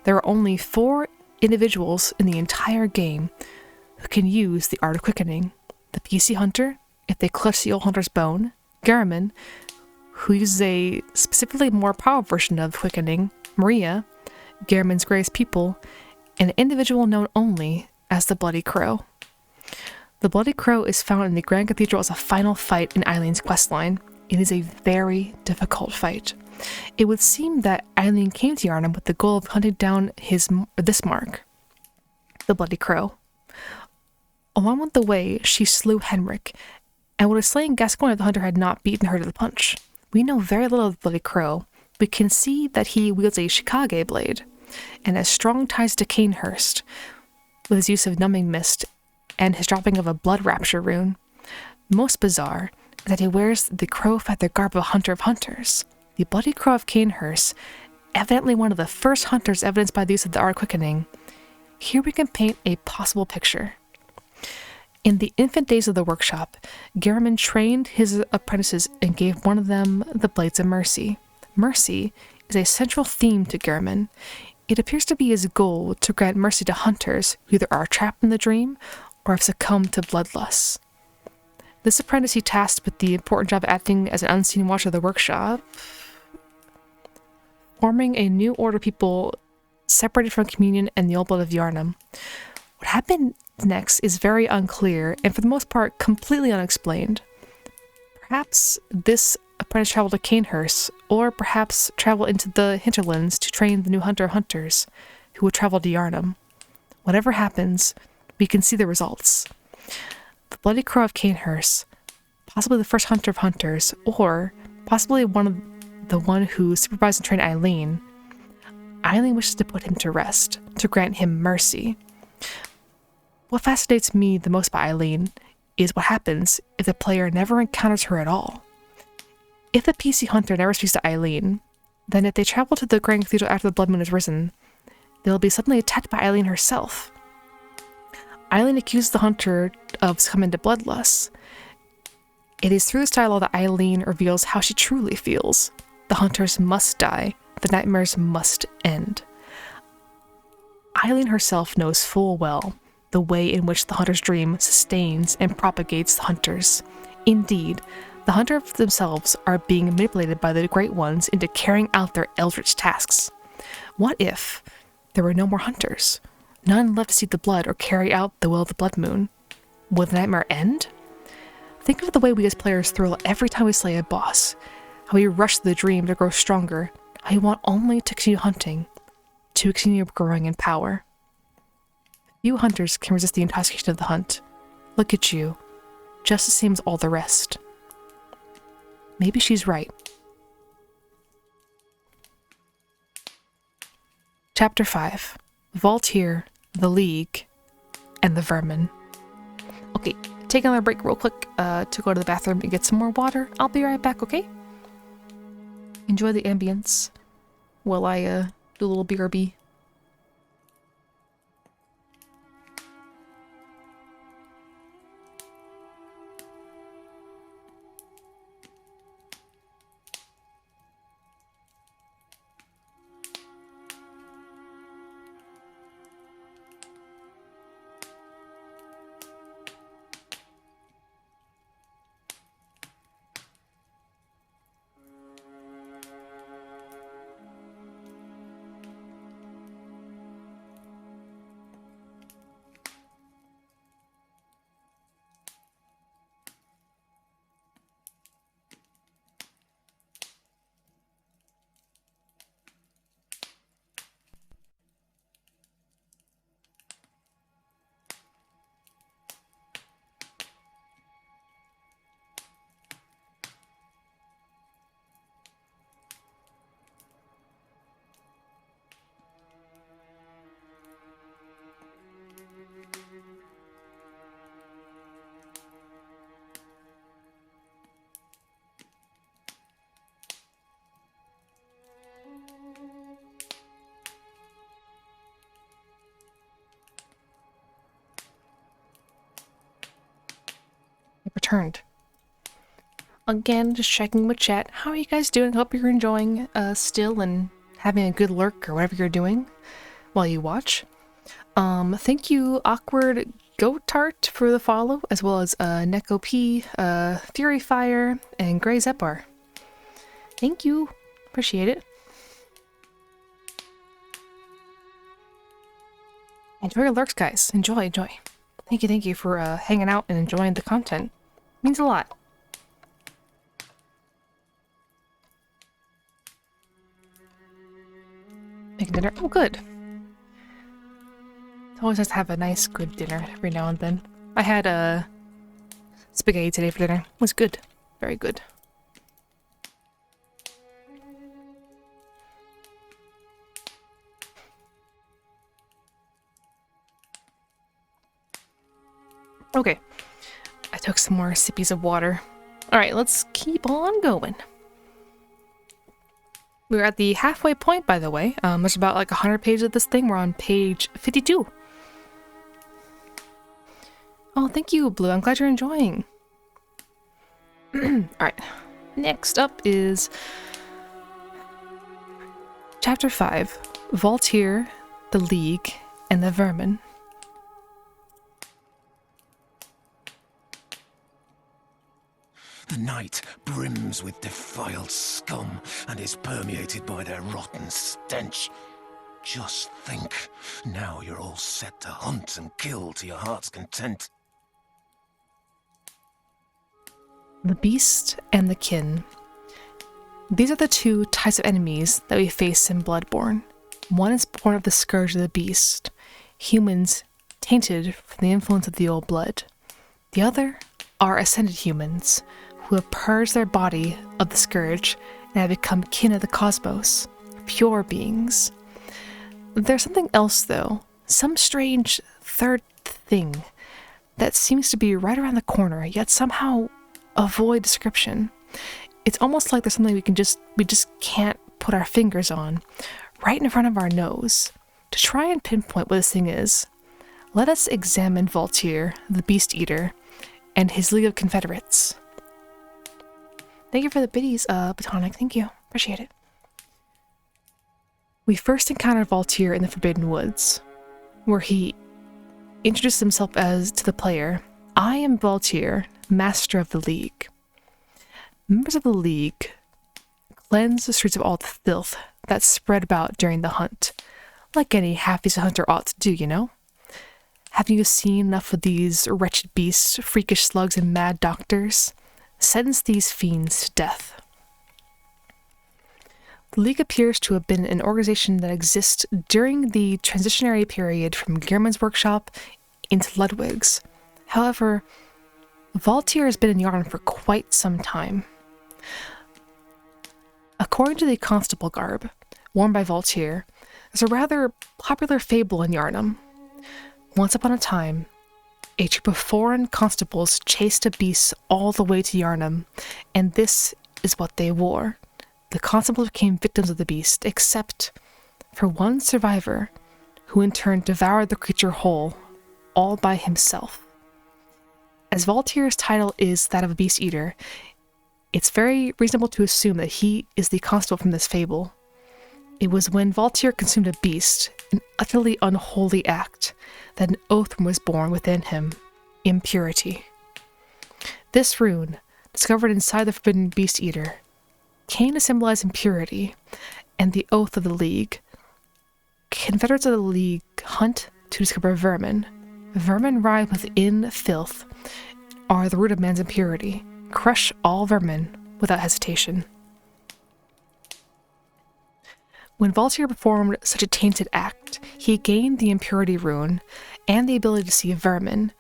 There are only 4 individuals in the entire game who can use the art of quickening: the PC hunter, if they clutch the old hunter's bone; Gehrman, who uses a specifically more powerful version of quickening; Maria, Gehrman's greatest pupil; and an individual known only as the Bloody Crow. The Bloody Crow is found in the Grand Cathedral as a final fight in Eileen's questline. It is a very difficult fight. It would seem that Eileen came to Yharnam with the goal of hunting down this mark, the Bloody Crow. Along with the way, she slew Henrik, and would have slain Gascoigne if the hunter had not beaten her to the punch. We know very little of the Bloody Crow. We can see that he wields a Chicago blade, and has strong ties to Canehurst, with his use of numbing mist and his dropping of a blood rapture rune. Most bizarre is that he wears the crow feather garb of a hunter of hunters. The Bloody Crow of Canehurst, evidently one of the first hunters evidenced by the use of the art of quickening. Here we can paint a possible picture. In the infant days of the workshop, Gehrman trained his apprentices and gave one of them the Blades of Mercy. Mercy is a central theme to Gehrman. It appears to be his goal to grant mercy to hunters who either are trapped in the dream or have succumbed to bloodlust. This apprentice he tasked with the important job of acting as an unseen watcher of the workshop, forming a new order of people separated from communion and the old blood of Yharnam. What happened next is very unclear and for the most part completely unexplained. Perhaps this apprentice traveled to Canehurst, or perhaps traveled into the hinterlands to train the new hunter of hunters who would travel to Yharnam. Whatever happens, we can see the results. The Bloody Crow of Canehurst, possibly the first hunter of hunters, or possibly the one who supervised and trained Eileen. Eileen wishes to put him to rest, to grant him mercy. What fascinates me the most about Eileen is what happens if the player never encounters her at all. If the PC hunter never speaks to Eileen, then if they travel to the Grand Cathedral after the blood moon has risen, they'll be suddenly attacked by Eileen herself. Eileen accuses the hunter of succumbing to bloodlust. It is through this dialogue that Eileen reveals how she truly feels. The hunters must die. The nightmares must end. Eileen herself knows full well the way in which the hunter's dream sustains and propagates the hunters. Indeed, the hunters themselves are being manipulated by the Great Ones into carrying out their eldritch tasks. What if there were no more hunters? None left to see the blood or carry out the will of the blood moon? Would the nightmare end? Think of the way we as players thrill every time we slay a boss, how we rush to the dream to grow stronger, how we want only to continue hunting, to continue growing in power. Few hunters can resist the intoxication of the hunt. Look at you, just the same as all the rest. Maybe she's right. Chapter 5. Voltaire, the League, and the Vermin. Okay, take another break real quick to go to the bathroom and get some more water. I'll be right back, okay? Enjoy the ambience while I do a little BRB. returned. Again, just checking with chat. How are you guys doing? Hope you're enjoying still and having a good lurk or whatever you're doing while you watch. Thank you, Awkward Goatart, for the follow, as well as Neko P, Fury Fire, and Grey Zepar. Thank you. Appreciate it. Enjoy your lurks, guys. Enjoy. Thank you for hanging out and enjoying the content. Means a lot. Making dinner. Oh, good. It's always nice to have a nice, good dinner every now and then. I had spaghetti today for dinner. It was good. Very good. Okay. I took some more sippies of water. Alright, let's keep on going. We're at the halfway point, by the way. There's about like 100 pages of this thing. We're on page 52. Oh, thank you, Blue. I'm glad you're enjoying. Alright. Next up is Chapter 5. Voltaire, the League, and the Vermin.
The night brims with defiled scum and is permeated by their rotten stench. Just think, now you're all set to hunt and kill to your heart's content.
The Beast and the Kin. These are the two types of enemies that we face in Bloodborne. One is born of the scourge of the Beast, humans tainted from the influence of the old blood. The other are ascended humans, who have purged their body of the scourge and have become kin of the cosmos, pure beings. There's something else, though, some strange third thing that seems to be right around the corner, yet somehow avoid description. It's almost like there's something we just can't put our fingers on, right in front of our nose. To try and pinpoint what this thing is, let us examine Voltaire, the Beast Eater, and his League of Confederates. Thank you for the biddies, Batonic. Thank you. Appreciate it. We first encountered Voltaire in the Forbidden Woods, where he introduced himself as to the player, "I am Voltaire, Master of the League." Members of the League cleanse the streets of all the filth that spread about during the hunt, like any half-decent hunter ought to do, you know? Having you seen enough of these wretched beasts, freakish slugs, and mad doctors? Sentence these fiends to death. The League appears to have been an organization that exists during the transitionary period from Gehrman's workshop into Ludwig's. However, Voltaire has been in Yarn for quite some time. According to the constable garb, worn by Voltaire, there's a rather popular fable in Yarnum. Once upon a time, a troop of foreign constables chased a beast all the way to Yarnum, and this is what they wore. The constables became victims of the beast, except for one survivor, who in turn devoured the creature whole, all by himself. As Voltaire's title is that of a beast eater, it's very reasonable to assume that he is the constable from this fable. It was when Voltaire consumed a beast, an utterly unholy act, that an oath was born within him: impurity. This rune, discovered inside the forbidden beast eater, came to symbolize impurity and the oath of the League. Confederates of the League hunt to discover vermin. Vermin ride within filth, are the root of man's impurity. Crush all vermin without hesitation. When Voltaire performed such a tainted act, he gained the impurity rune and the ability to see vermin,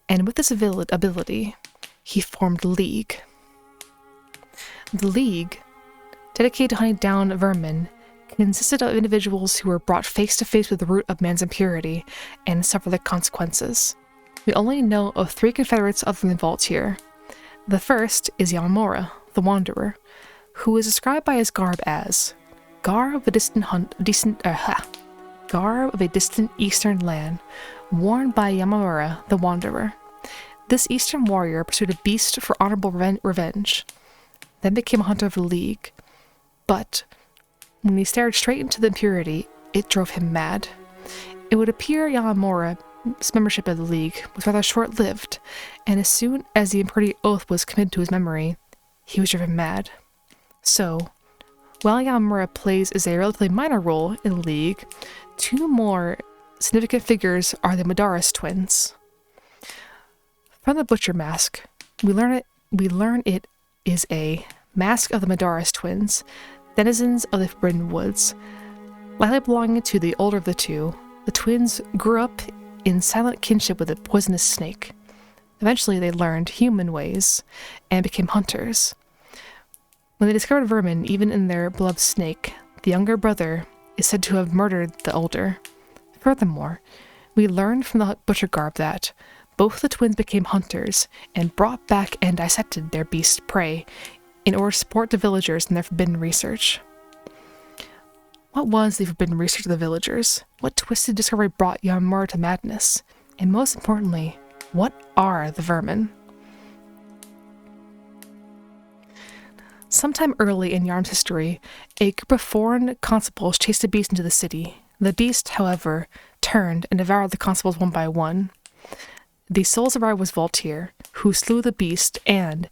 and with this ability, he formed League. The League, dedicated to hunting down vermin, consisted of individuals who were brought face to face with the root of man's impurity and suffer the consequences. We only know of 3 Confederates other than Voltaire. The first is Yamamura, the Wanderer, who is described by his garb as garb of a distant eastern land, worn by Yamamura, the Wanderer. This Eastern warrior pursued a beast for honorable revenge, then became a hunter of the League. But when he stared straight into the impurity, it drove him mad. It would appear Yamamura's membership of the League was rather short-lived, and as soon as the impurity oath was committed to his memory, he was driven mad. So, while Yamamura plays as a relatively minor role in the League, two more significant figures are the Madaris twins. From the Butcher Mask, we learn it is a mask of the Madaris twins, denizens of the Forbidden Woods. Likely belonging to the older of the two, the twins grew up in silent kinship with a poisonous snake. Eventually, they learned human ways and became hunters. When they discovered vermin, even in their beloved snake, the younger brother is said to have murdered the older. Furthermore, we learned from the Butcher Garb that both the twins became hunters and brought back and dissected their beast prey in order to support the villagers in their forbidden research. What was the forbidden research of the villagers? What twisted discovery brought Yamamura to madness? And most importantly, what are the vermin? Sometime early in Yarn's history, a group of foreign constables chased a beast into the city. The beast, however, turned and devoured the constables one by one. The sole survivor was Voltaire, who slew the beast and,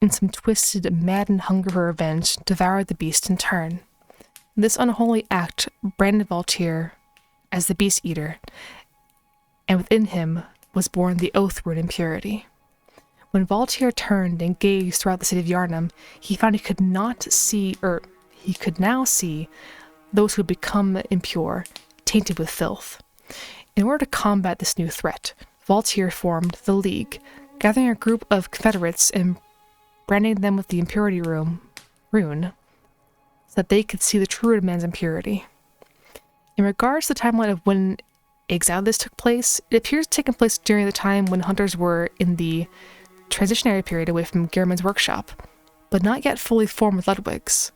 in some twisted, maddened hunger for revenge, devoured the beast in turn. This unholy act branded Voltaire as the Beast Eater, and within him was born the oath rune impurity. When Voltaire turned and gazed throughout the city of Yharnam, he found he could now see those who had become impure, tainted with filth. In order to combat this new threat, Voltaire formed the League, gathering a group of Confederates and branding them with the impurity rune, so that they could see the true root of man's impurity. In regards to the timeline of when exactly this took place, it appears to have taken place during the time when hunters were in the transitionary period away from Gehrman's workshop, but not yet fully formed with Ludwig's.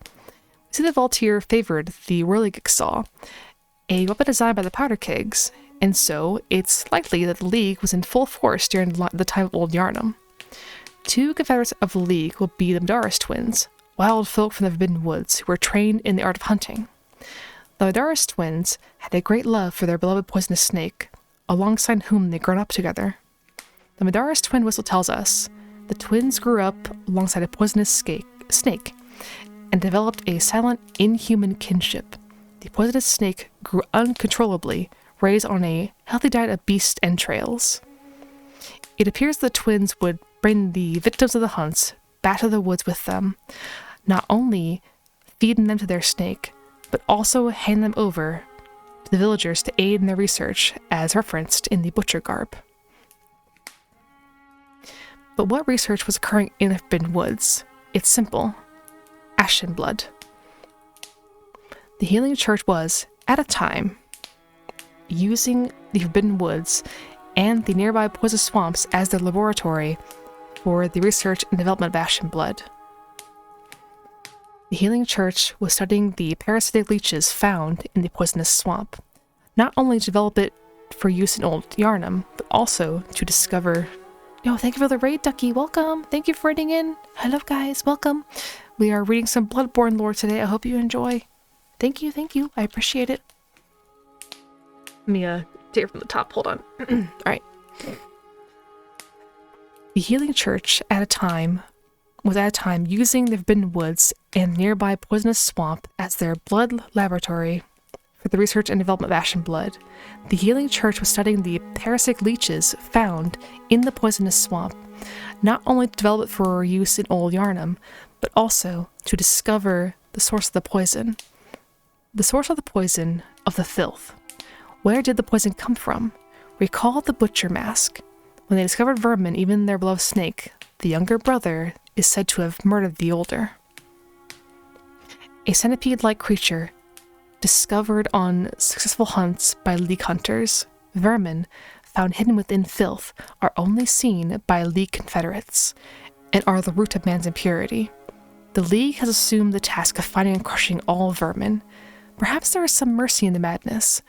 We see that Voltaire favored the whirligig saw, a weapon designed by the powder kegs, and so it's likely that the League was in full force during the time of Old Yharnam. Two Confederates of the League will be the Madaris twins, wild folk from the Forbidden Woods who were trained in the art of hunting. The Madaris twins had a great love for their beloved poisonous snake, alongside whom they grown up together. The Madaris twin whistle tells us the twins grew up alongside a poisonous snake and developed a silent, inhuman kinship. The poisonous snake grew uncontrollably, raised on a healthy diet of beast entrails. It appears the twins would bring the victims of the hunts back to the woods with them, not only feeding them to their snake, but also hand them over to the villagers to aid in their research, as referenced in the Butcher Garb. But what research was occurring in the Forbidden Woods? It's simple. Ashen blood. The Healing Church was, at a time, using the Forbidden Woods and the nearby poisonous swamps as their laboratory for the research and development of ashen blood. The Healing Church was studying the parasitic leeches found in the poisonous swamp, not only to develop it for use in Old Yharnam, but also to discover... Yo, thank you for the raid, Ducky. Welcome. Thank you for raiding in. Hello, guys. Welcome. We are reading some Bloodborne lore today. I hope you enjoy. Thank you. Thank you. I appreciate it. Let me take it from the top. Hold on. All right. The Healing Church was at a time using the Forbidden Woods and nearby poisonous swamp as their blood laboratory for the research and development of ashen blood. The Healing Church was studying the parasitic leeches found in the poisonous swamp, not only to develop it for use in Old Yharnam, but also to discover the source of the poison. The source of the poison of the filth. Where did the poison come from? Recall the Butcher Mask. When they discovered vermin, even their beloved snake, the younger brother is said to have murdered the older. A centipede-like creature discovered on successful hunts by League hunters, vermin found hidden within filth are only seen by League Confederates and are the root of man's impurity. The League has assumed the task of finding and crushing all vermin. Perhaps there is some mercy in the madness.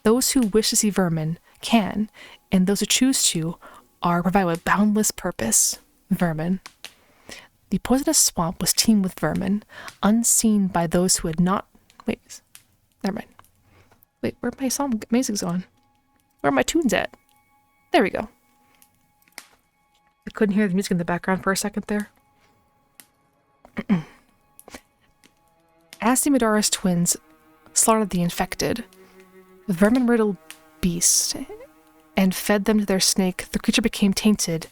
Those who wish to see vermin can, and those who choose to are provided with boundless purpose. Vermin. The poisonous swamp was teemed with vermin, unseen by those who had not... Wait, never mind. Wait, where'd my song music's on? Where are my tunes at? There we go. I couldn't hear the music in the background for a second there. As the Medaris twins slaughtered the infected, vermin-riddled beast, and fed them to their snake, the creature became tainted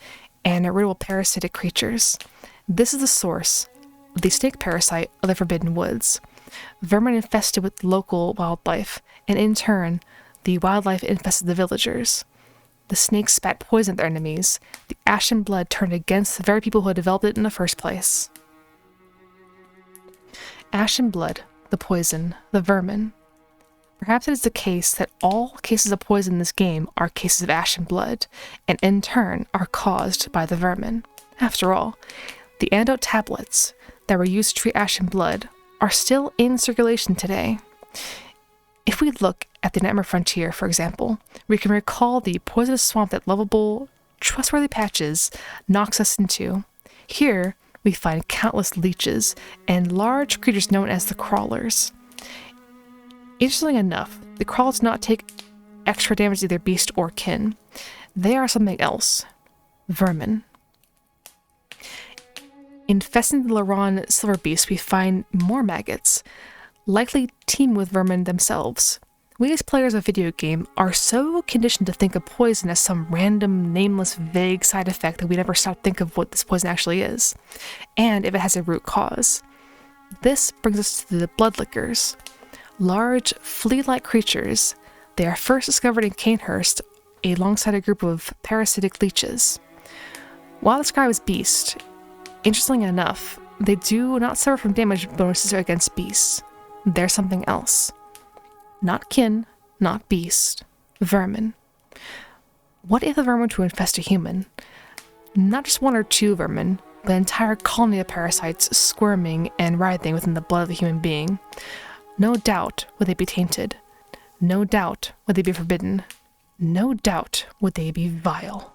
and riddled parasitic creatures. This is the source of the snake parasite of the Forbidden Woods. Vermin infested with local wildlife, and in turn, the wildlife infested the villagers. The snakes spat poison at their enemies. The ashen blood turned against the very people who had developed it in the first place. Ashen blood, the poison, the vermin. Perhaps it is the case that all cases of poison in this game are cases of ashen blood, and in turn are caused by the vermin. After all, the antidote tablets that were used to treat ashen blood are still in circulation today. If we look at the Nightmare Frontier, for example, we can recall the poisonous swamp that lovable, trustworthy Patches knocks us into. Here, we find countless leeches and large creatures known as the crawlers. Interestingly enough, the crawlers do not take extra damage to either beast or kin. They are something else. Vermin. Infesting the Laron silver beast, we find more maggots, likely teem with vermin themselves. We as players of a video game are so conditioned to think of poison as some random, nameless, vague side effect that we never stop to think of what this poison actually is, and if it has a root cause. This brings us to the bloodlickers. Large, flea-like creatures, they are first discovered in Canehurst alongside a group of parasitic leeches. While described as beast, interestingly enough, they do not suffer from damage bonuses against beasts. They're something else. Not kin, not beast. Vermin. What if the vermin were to infest a human? Not just one or two vermin, but an entire colony of parasites squirming and writhing within the blood of a human being. No doubt would they be tainted. No doubt would they be forbidden. No doubt would they be vile.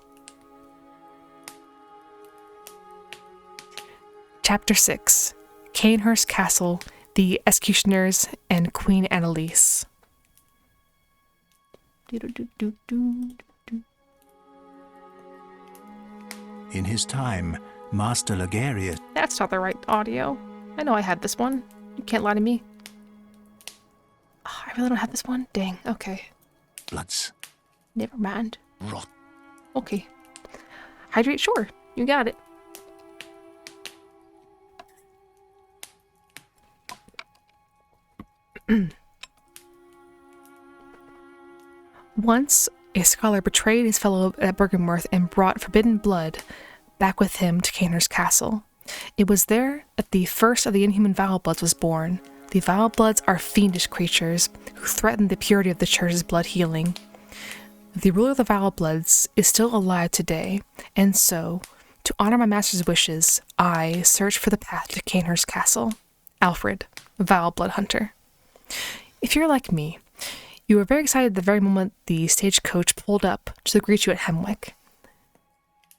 Chapter 6. Canehurst Castle, the Executioners, and Queen Annalise.
In his time, Master Ligarius...
That's not the right audio. I know I had this one. You can't lie to me. Oh, I really don't have this one? Dang, okay.
Bloods.
Never mind.
Rot.
Okay. Hydrate, sure. You got it. Once, a scholar betrayed his fellow at Bergenworth and brought forbidden blood back with him to Canehurst Castle. It was there that the first of the inhuman Vilebloods was born. The Vilebloods are fiendish creatures who threaten the purity of the Church's blood healing. The ruler of the Vilebloods is still alive today, and so, to honor my master's wishes, I search for the path to Canehurst Castle. Alfred, Vileblood Hunter. If you're like me, you were very excited the very moment the stagecoach pulled up to greet you at Hemwick.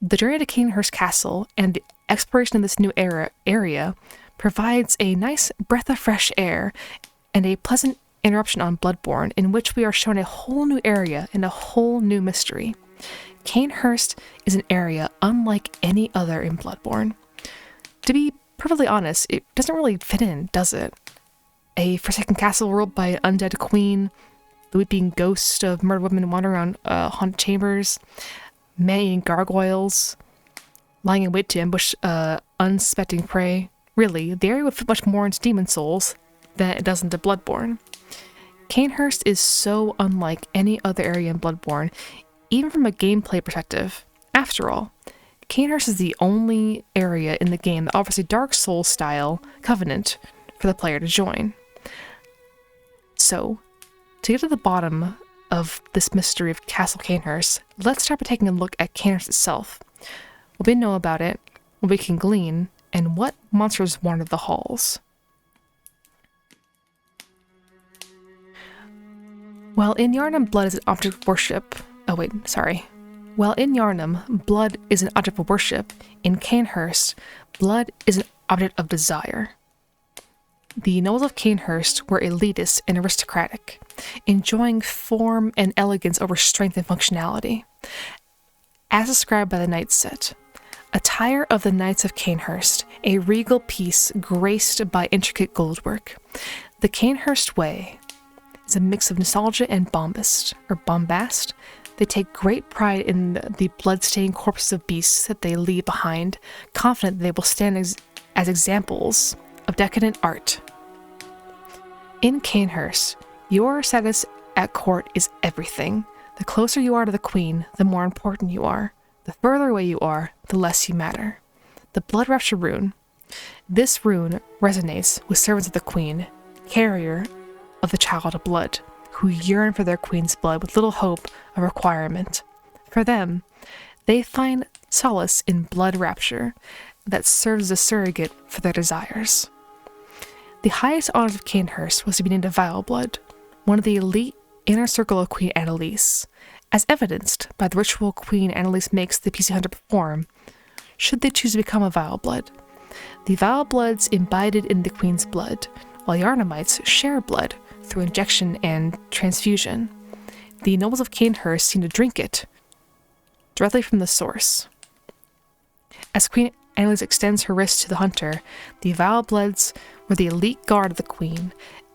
The journey to Canehurst Castle and the exploration of this new area provides a nice breath of fresh air and a pleasant interruption on Bloodborne, in which we are shown a whole new area and a whole new mystery. Canehurst is an area unlike any other in Bloodborne. To be perfectly honest, it doesn't really fit in, does it? A forsaken castle ruled by an undead queen, the weeping ghost of murdered women wandering around haunted chambers, man-eating gargoyles, lying in wait to ambush unsuspecting prey. Really, the area would fit much more into Demon Souls than it does into Bloodborne. Canehurst is so unlike any other area in Bloodborne, even from a gameplay perspective. After all, Canehurst is the only area in the game that offers a Dark Souls-style covenant for the player to join. So, to get to the bottom of this mystery of Castle Canehurst, let's start by taking a look at Canehurst itself. What we know about it, what we can glean, and what monsters wander the halls. While in Yarnum blood is an object of worship... Oh wait, sorry. While in Yarnum, blood is an object of worship, in Canehurst, blood is an object of desire. The nobles of Canehurst were elitist and aristocratic, enjoying form and elegance over strength and functionality. As described by the Knights set, attire of the Knights of Canehurst, a regal piece graced by intricate goldwork. The Canehurst way is a mix of nostalgia and bombast. They take great pride in the blood-stained corpses of beasts that they leave behind, confident they will stand as examples of decadent art. In Canehurst, your status at court is everything. The closer you are to the queen, the more important you are. The further away you are, the less you matter. The Blood Rapture rune. This rune resonates with servants of the queen, carrier of the child of blood, who yearn for their queen's blood with little hope of requirement. For them, they find solace in blood rapture that serves as a surrogate for their desires. The highest honors of Canehurst was to be named a vile blood, one of the elite inner circle of Queen Annalise, as evidenced by the ritual Queen Annalise makes the PC Hunter perform, should they choose to become a vile blood. The vile bloods imbibed in the Queen's blood, while Yarnamites share blood through injection and transfusion. The nobles of Canehurst seem to drink it directly from the source. As Queen Annalise extends her wrist to the hunter, the vile bloods were the elite guard of the Queen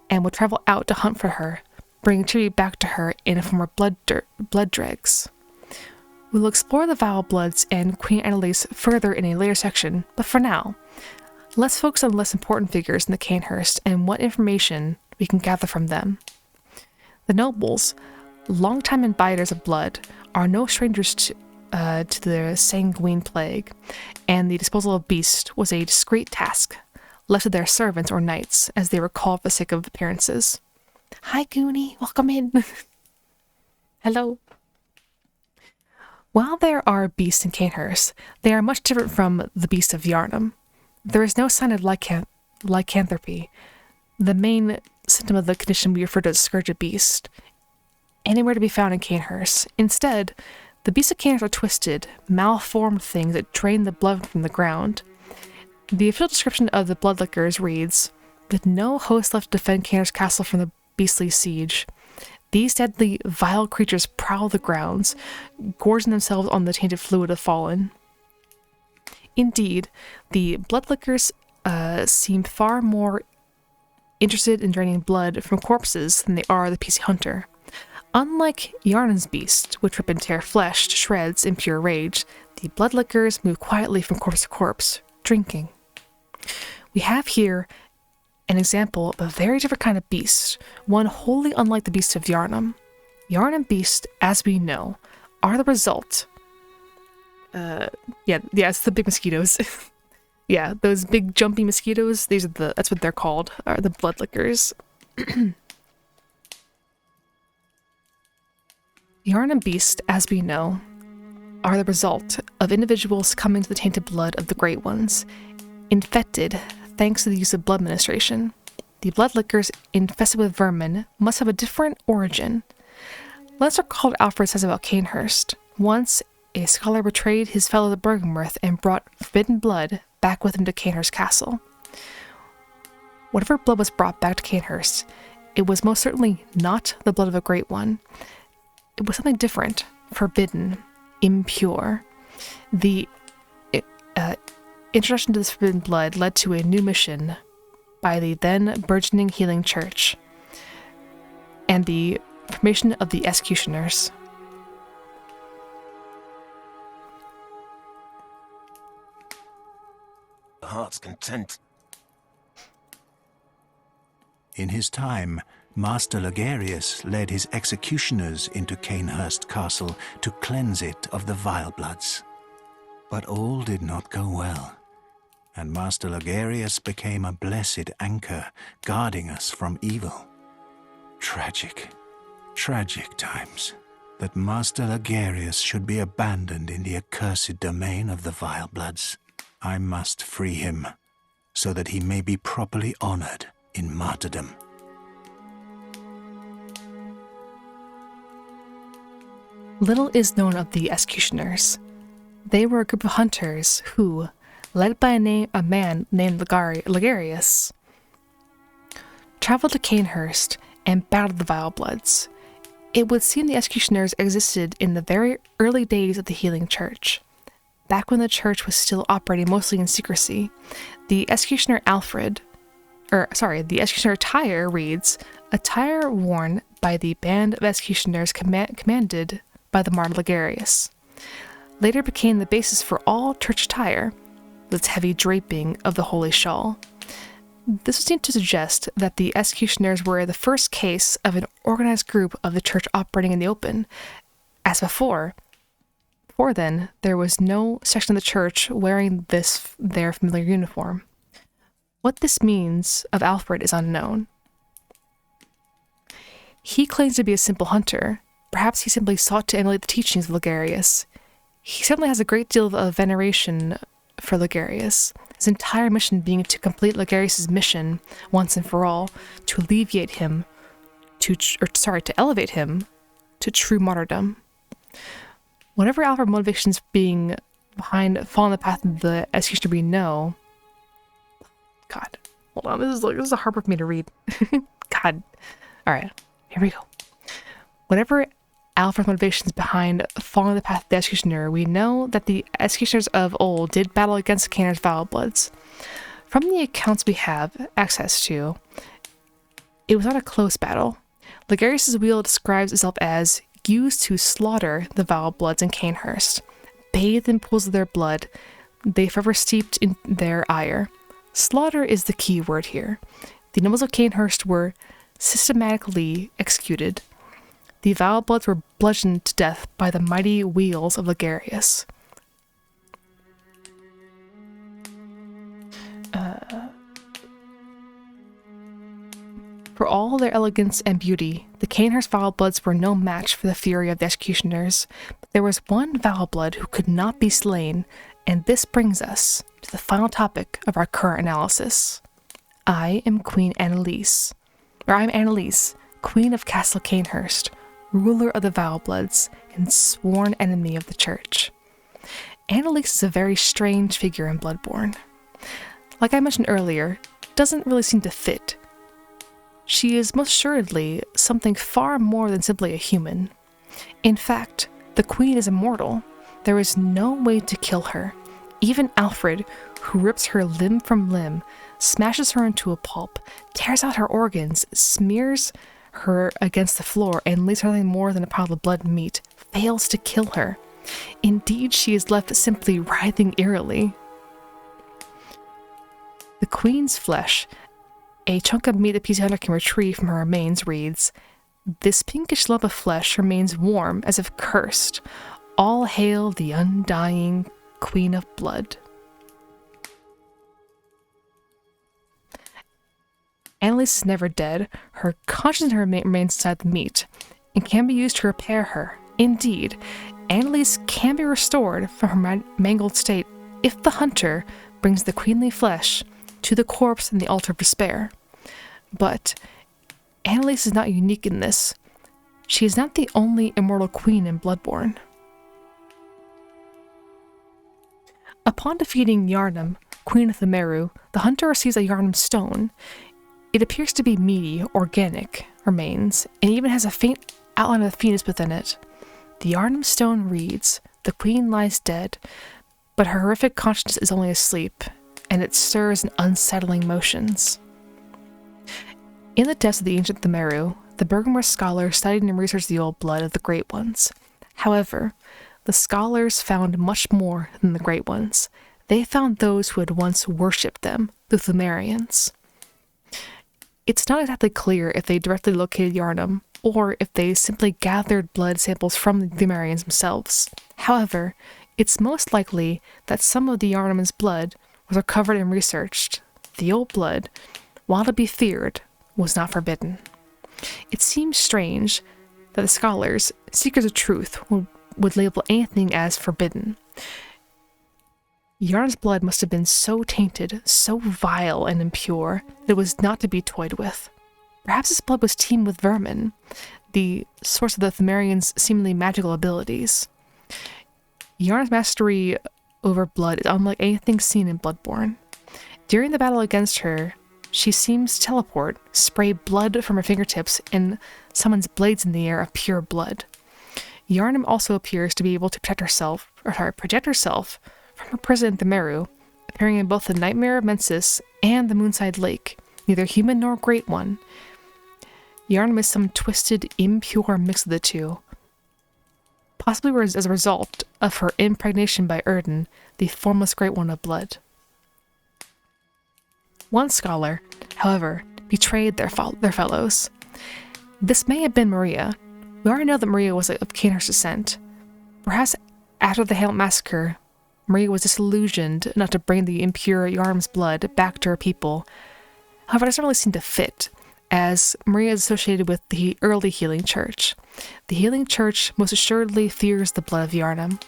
and would travel out to hunt for her, bringing tribute back to her in a form of blood dregs. We'll explore the vile bloods and Queen Annalise further in a later section, but for now, let's focus on less important figures in the Canehurst and what information we can gather from them. The nobles, longtime imbibers of blood, are no strangers to the sanguine plague, and the disposal of beasts was a discreet task, left to their servants or knights, as they were called for the sake of appearances. Hi, Goonie. Welcome in. Hello. While there are beasts in Canehurst, they are much different from the beasts of Yarnum. There is no sign of lycanthropy, the main symptom of the condition we refer to as scourge of beast, anywhere to be found in Canehurst. Instead, the beasts of Canehurst are twisted, malformed things that drain the blood from the ground. The official description of the bloodlickers reads, "With no host left to defend Canehurst Castle from the beastly siege, these deadly, vile creatures prowl the grounds, gorging themselves on the tainted fluid of fallen." Indeed, the bloodlickers seem far more interested in draining blood from corpses than they are the PC Hunter. Unlike Yarnum's beast, which rip and tear flesh to shreds in pure rage, the bloodlickers move quietly from corpse to corpse, drinking. We have here an example of a very different kind of beast, one wholly unlike the beasts of Yarnum. Yarnum beasts, as we know, are the result. It's the big mosquitoes. Yeah, those big jumpy mosquitoes. That's what they're called, are the bloodlickers. Yarnum beasts, as we know, are the result of individuals coming to the tainted blood of the Great Ones, infected thanks to the use of blood ministration. The bloodlickers infested with vermin must have a different origin. Let's recall what Alfred says about Canehurst. Once, a scholar betrayed his fellow at Bergenworth and brought forbidden blood back with him to Canehurst Castle. Whatever blood was brought back to Canehurst, it was most certainly not the blood of a Great One. It was something different, forbidden, impure. The introduction to this forbidden blood led to a new mission by the then burgeoning healing church and the formation of the executioners.
The heart's content.
In his time, Master Ligarius led his executioners into Canehurst Castle to cleanse it of the vile bloods. But all did not go well, and Master Ligarius became a blessed anchor, guarding us from evil. Tragic, tragic times, that Master Ligarius should be abandoned in the accursed domain of the vile bloods. I must free him, so that he may be properly honored in martyrdom.
Little is known of the executioners. They were a group of hunters who, led by a man named Ligarius, traveled to Canehurst and battled the Vile Bloods. It would seem the executioners existed in the very early days of the Healing Church. Back when the church was still operating mostly in secrecy, the executioner attire reads, attire worn by the band of executioners commanded by the martyr Ligarius. Later became the basis for all church attire, with its heavy draping of the holy shawl. This would seem to suggest that the executioners were the first case of an organized group of the church operating in the open. As before then, there was no section of the church wearing their familiar uniform. What this means of Alfred is unknown. He claims to be a simple hunter. Perhaps he simply sought to emulate the teachings of Ligarius. He certainly has a great deal of veneration for Ligarius, his entire mission being to complete Ligarius' mission once and for all, to elevate him to true martyrdom. Whatever Alfred's motivations being behind following the path of the executioner we know. God, hold on, this is a hard part for me to read. God. Alright, here we go. Whatever Alfred's motivations behind following the path of the executioner, we know that the executioners of old did battle against Canehurst's Vile Bloods. From the accounts we have access to, it was not a close battle. Ligarius' wheel describes itself as used to slaughter the Vile Bloods in Canehurst. Bathed in pools of their blood, they forever steeped in their ire. Slaughter is the key word here. The nobles of Canehurst were systematically executed. The Vile Bloods were bludgeoned to death by the mighty wheels of Ligarius. For all their elegance and beauty, the Canehurst Vile Bloods were no match for the fury of the executioners. But there was one Vile Blood who could not be slain, and this brings us to the final topic of our current analysis. I am Annalise, Queen of Castle Canehurst, ruler of the Vile Bloods, and sworn enemy of the church. Annalise is a very strange figure in Bloodborne. Like I mentioned earlier, doesn't really seem to fit. She is most assuredly something far more than simply a human. In fact, the queen is immortal. There is no way to kill her. Even Alfred, who rips her limb from limb, smashes her into a pulp, tears out her organs, smears her against the floor, and leaves her nothing more than a pile of blood and meat, fails to kill her. Indeed, she is left simply writhing eerily. The queen's flesh, a chunk of meat that PC Hunter can retrieve from her remains, reads, "This pinkish lump of flesh remains warm as if cursed. All hail the undying Queen of Blood." Annalise is never dead. Her consciousness remains inside the meat and can be used to repair her. Indeed, Annalise can be restored from her mangled state if the hunter brings the queenly flesh to the corpse in the altar of despair. But Annalise is not unique in this. She is not the only immortal queen in Bloodborne. Upon defeating Yharnam, Queen of the Meru, the hunter receives a Yharnam stone. It appears to be meaty, organic remains, and even has a faint outline of the fetus within it. The Yharnam stone reads, "The queen lies dead, but her horrific consciousness is only asleep, and it stirs in unsettling motions." In the depths of the ancient Meru, the Bergamot scholars studied and researched the old blood of the Great Ones. However, the scholars found much more than the Great Ones. They found those who had once worshipped them, the Thumerians. It's not exactly clear if they directly located Yharnam, or if they simply gathered blood samples from the Thumerians themselves. However, it's most likely that some of the Yharnam's blood was recovered and researched. The old blood, while to be feared, was not forbidden. It seems strange that the scholars, seekers of truth, would label anything as forbidden. Yharnam's blood must have been so tainted, so vile and impure, that it was not to be toyed with. Perhaps his blood was teemed with vermin. the source of the Pthumerians' seemingly magical abilities. Yarn's mastery over blood is unlike anything seen in Bloodborne. During the battle against her, she seems to teleport, spray blood from her fingertips, and summons blades in the air of pure blood. Yarnum also appears to be able to project herself from her prison in Themeru, appearing in both the Nightmare of Mensis and the Moonside Lake, neither human nor great one. Yarnum is some twisted, impure mix of the two, possibly as a result of her impregnation by Erden, the formless Great One of Blood. One scholar, however, betrayed their fellows. This may have been Maria. We already know that Maria was of Cainhurst descent. Perhaps after the Hamlet massacre, Maria was disillusioned enough to bring the impure Yarnum's blood back to her people. However, it doesn't really seem to fit, as Maria is associated with the early Healing Church. The Healing Church most assuredly fears the blood of Yarnum,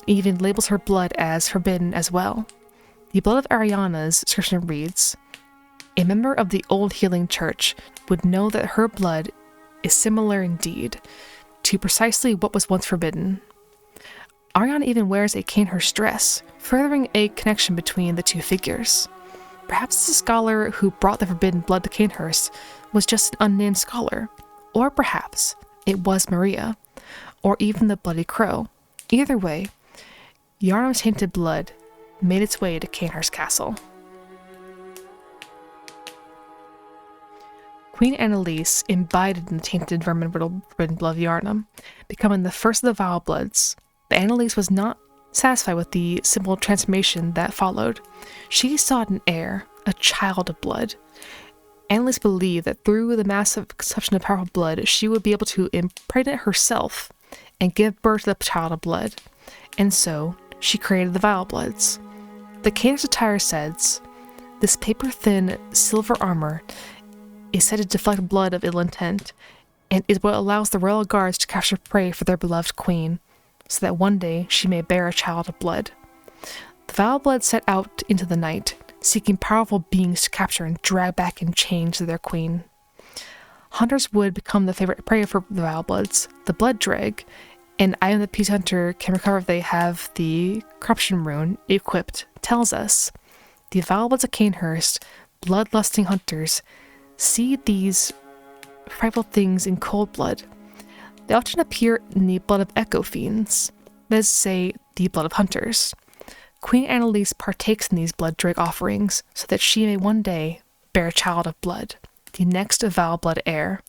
even labels her blood as forbidden as well. The blood of Ariana's description reads, "A member of the old Healing Church would know that her blood is similar indeed to precisely what was once forbidden." Ariana even wears a Cainhurst dress, furthering a connection between the two figures. Perhaps the scholar who brought the forbidden blood to Cainhurst was just an unnamed scholar, or perhaps it was Maria, or even the Bloody Crow. Either way, Yarnum's tainted blood made its way to Cainhurst Castle. Queen Annalise imbibed in the tainted vermin-riddled forbidden blood of Yarnum, becoming the first of the Vile Bloods. But Annalise was not satisfied with the simple transformation that followed. She sought an heir, a child of blood. Annalise believed that through the massive consumption of powerful blood, she would be able to impregnate herself and give birth to the child of blood. And so, she created the Vile Bloods. The Cainhurst attire says, "This paper-thin silver armor is said to deflect blood of ill intent, and is what allows the royal guards to capture prey for their beloved queen, so that one day she may bear a child of blood." The Vile Bloods set out into the night, seeking powerful beings to capture and drag back in chains to their queen. Hunters would become the favorite prey for the Vile Bloods. The Blood Drag, an item that Peace Hunter can recover if they have the Corruption Rune equipped, tells us the Vile Bloods of Cainhurst, bloodlusting hunters, see these frightful things in cold blood. They often appear in the blood of echo fiends, that is to say, the blood of hunters. Queen Annalise partakes in these blood drag offerings so that she may one day bear a child of blood, the next Vile Blood heir.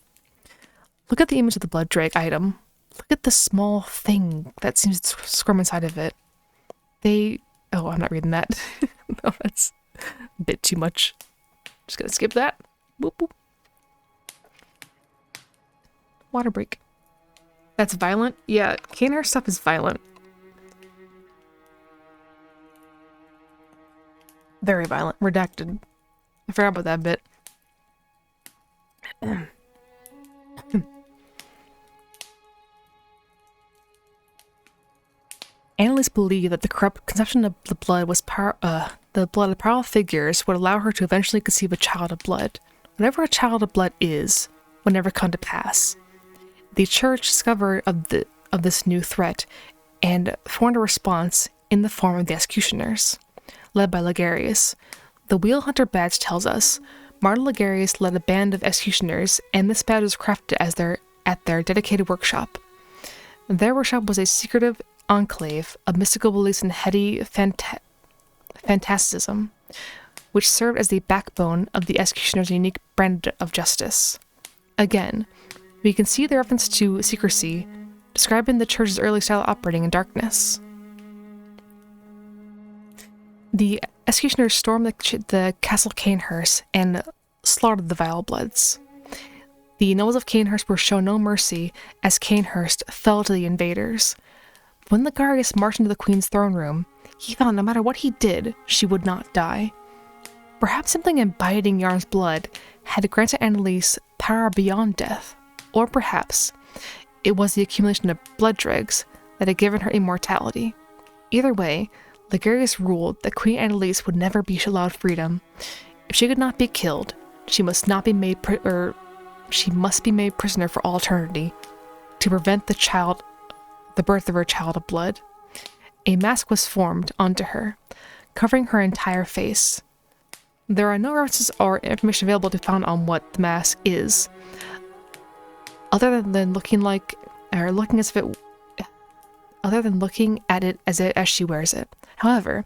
Look at the image of the blood drag item. Look at the small thing that seems to squirm inside of it. Oh, I'm not reading that. No, that's a bit too much. Just gonna skip that. Boop, boop. Water break. That's violent? Yeah, Cainhurst stuff is violent. Very violent. Redacted. I forgot about that bit. Annalise believed that the corrupt consumption of the blood was the blood of powerful figures would allow her to eventually conceive a child of blood. Whatever a child of blood is, would never come to pass. The church discovered of this new threat and formed a response in the form of the executioners, led by Ligarius. The Wheel Hunter badge tells us Martin Ligarius led a band of executioners, and this badge was crafted at their dedicated workshop. Their workshop was a secretive enclave of mystical beliefs and heady fantasticism, which served as the backbone of the executioner's unique brand of justice. Again, we can see the reference to secrecy, describing the church's early style of operating in darkness. The executioners stormed the castle Cainhurst and slaughtered the Vile Bloods. The nobles of Cainhurst were shown no mercy as Cainhurst fell to the invaders. When Ligarius marched into the queen's throne room, he found no matter what he did, she would not die. Perhaps something imbibing Yarn's blood had granted Annalise power beyond death, or perhaps it was the accumulation of blood dregs that had given her immortality. Either way, Ligarius ruled that Queen Annalise would never be allowed freedom. If she could not be killed, she must not be made she must be made prisoner for all eternity to prevent the birth of her child of blood. A mask was formed onto her, covering her entire face. There are no references or information available to be found on what the mask is, other than looking at it as she wears it. However,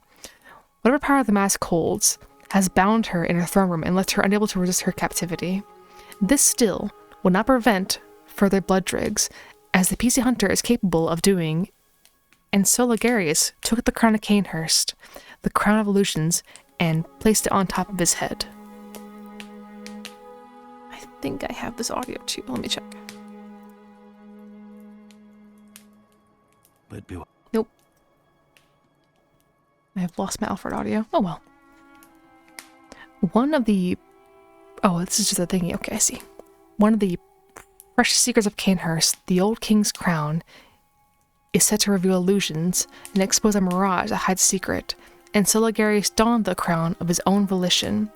whatever power the mask holds has bound her in her throne room and left her unable to resist her captivity. This still will not prevent further blood dregs, as the PC Hunter is capable of doing, and so Ligarius took the crown of Cainhurst, the crown of illusions, and placed it on top of his head. I think I have this audio too. Let me check. Nope. I have lost my Alfred audio. Oh well. This is just a thingy. Okay, I see. One of the precious secrets of Cainhurst, the old king's crown, is set to reveal illusions and expose a mirage that hides a secret, and so Ligarius donned the crown of his own volition,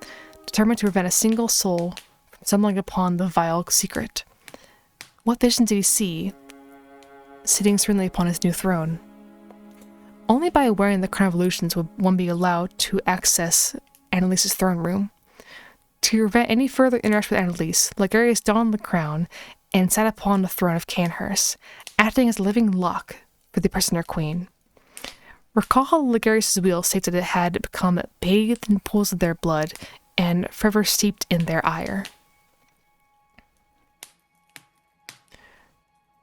determined to prevent a single soul from stumbling upon the vile secret. What visions did he see, sitting serenely upon his new throne? Only by wearing the crown of illusions would one be allowed to access Annalise's throne room. To prevent any further interaction with Annalise, Ligarius donned the crown and sat upon the throne of Cainhurst, acting as a living lock for the prisoner queen. Recall how Ligarius' wheel states that it had become bathed in pools of their blood and forever steeped in their ire.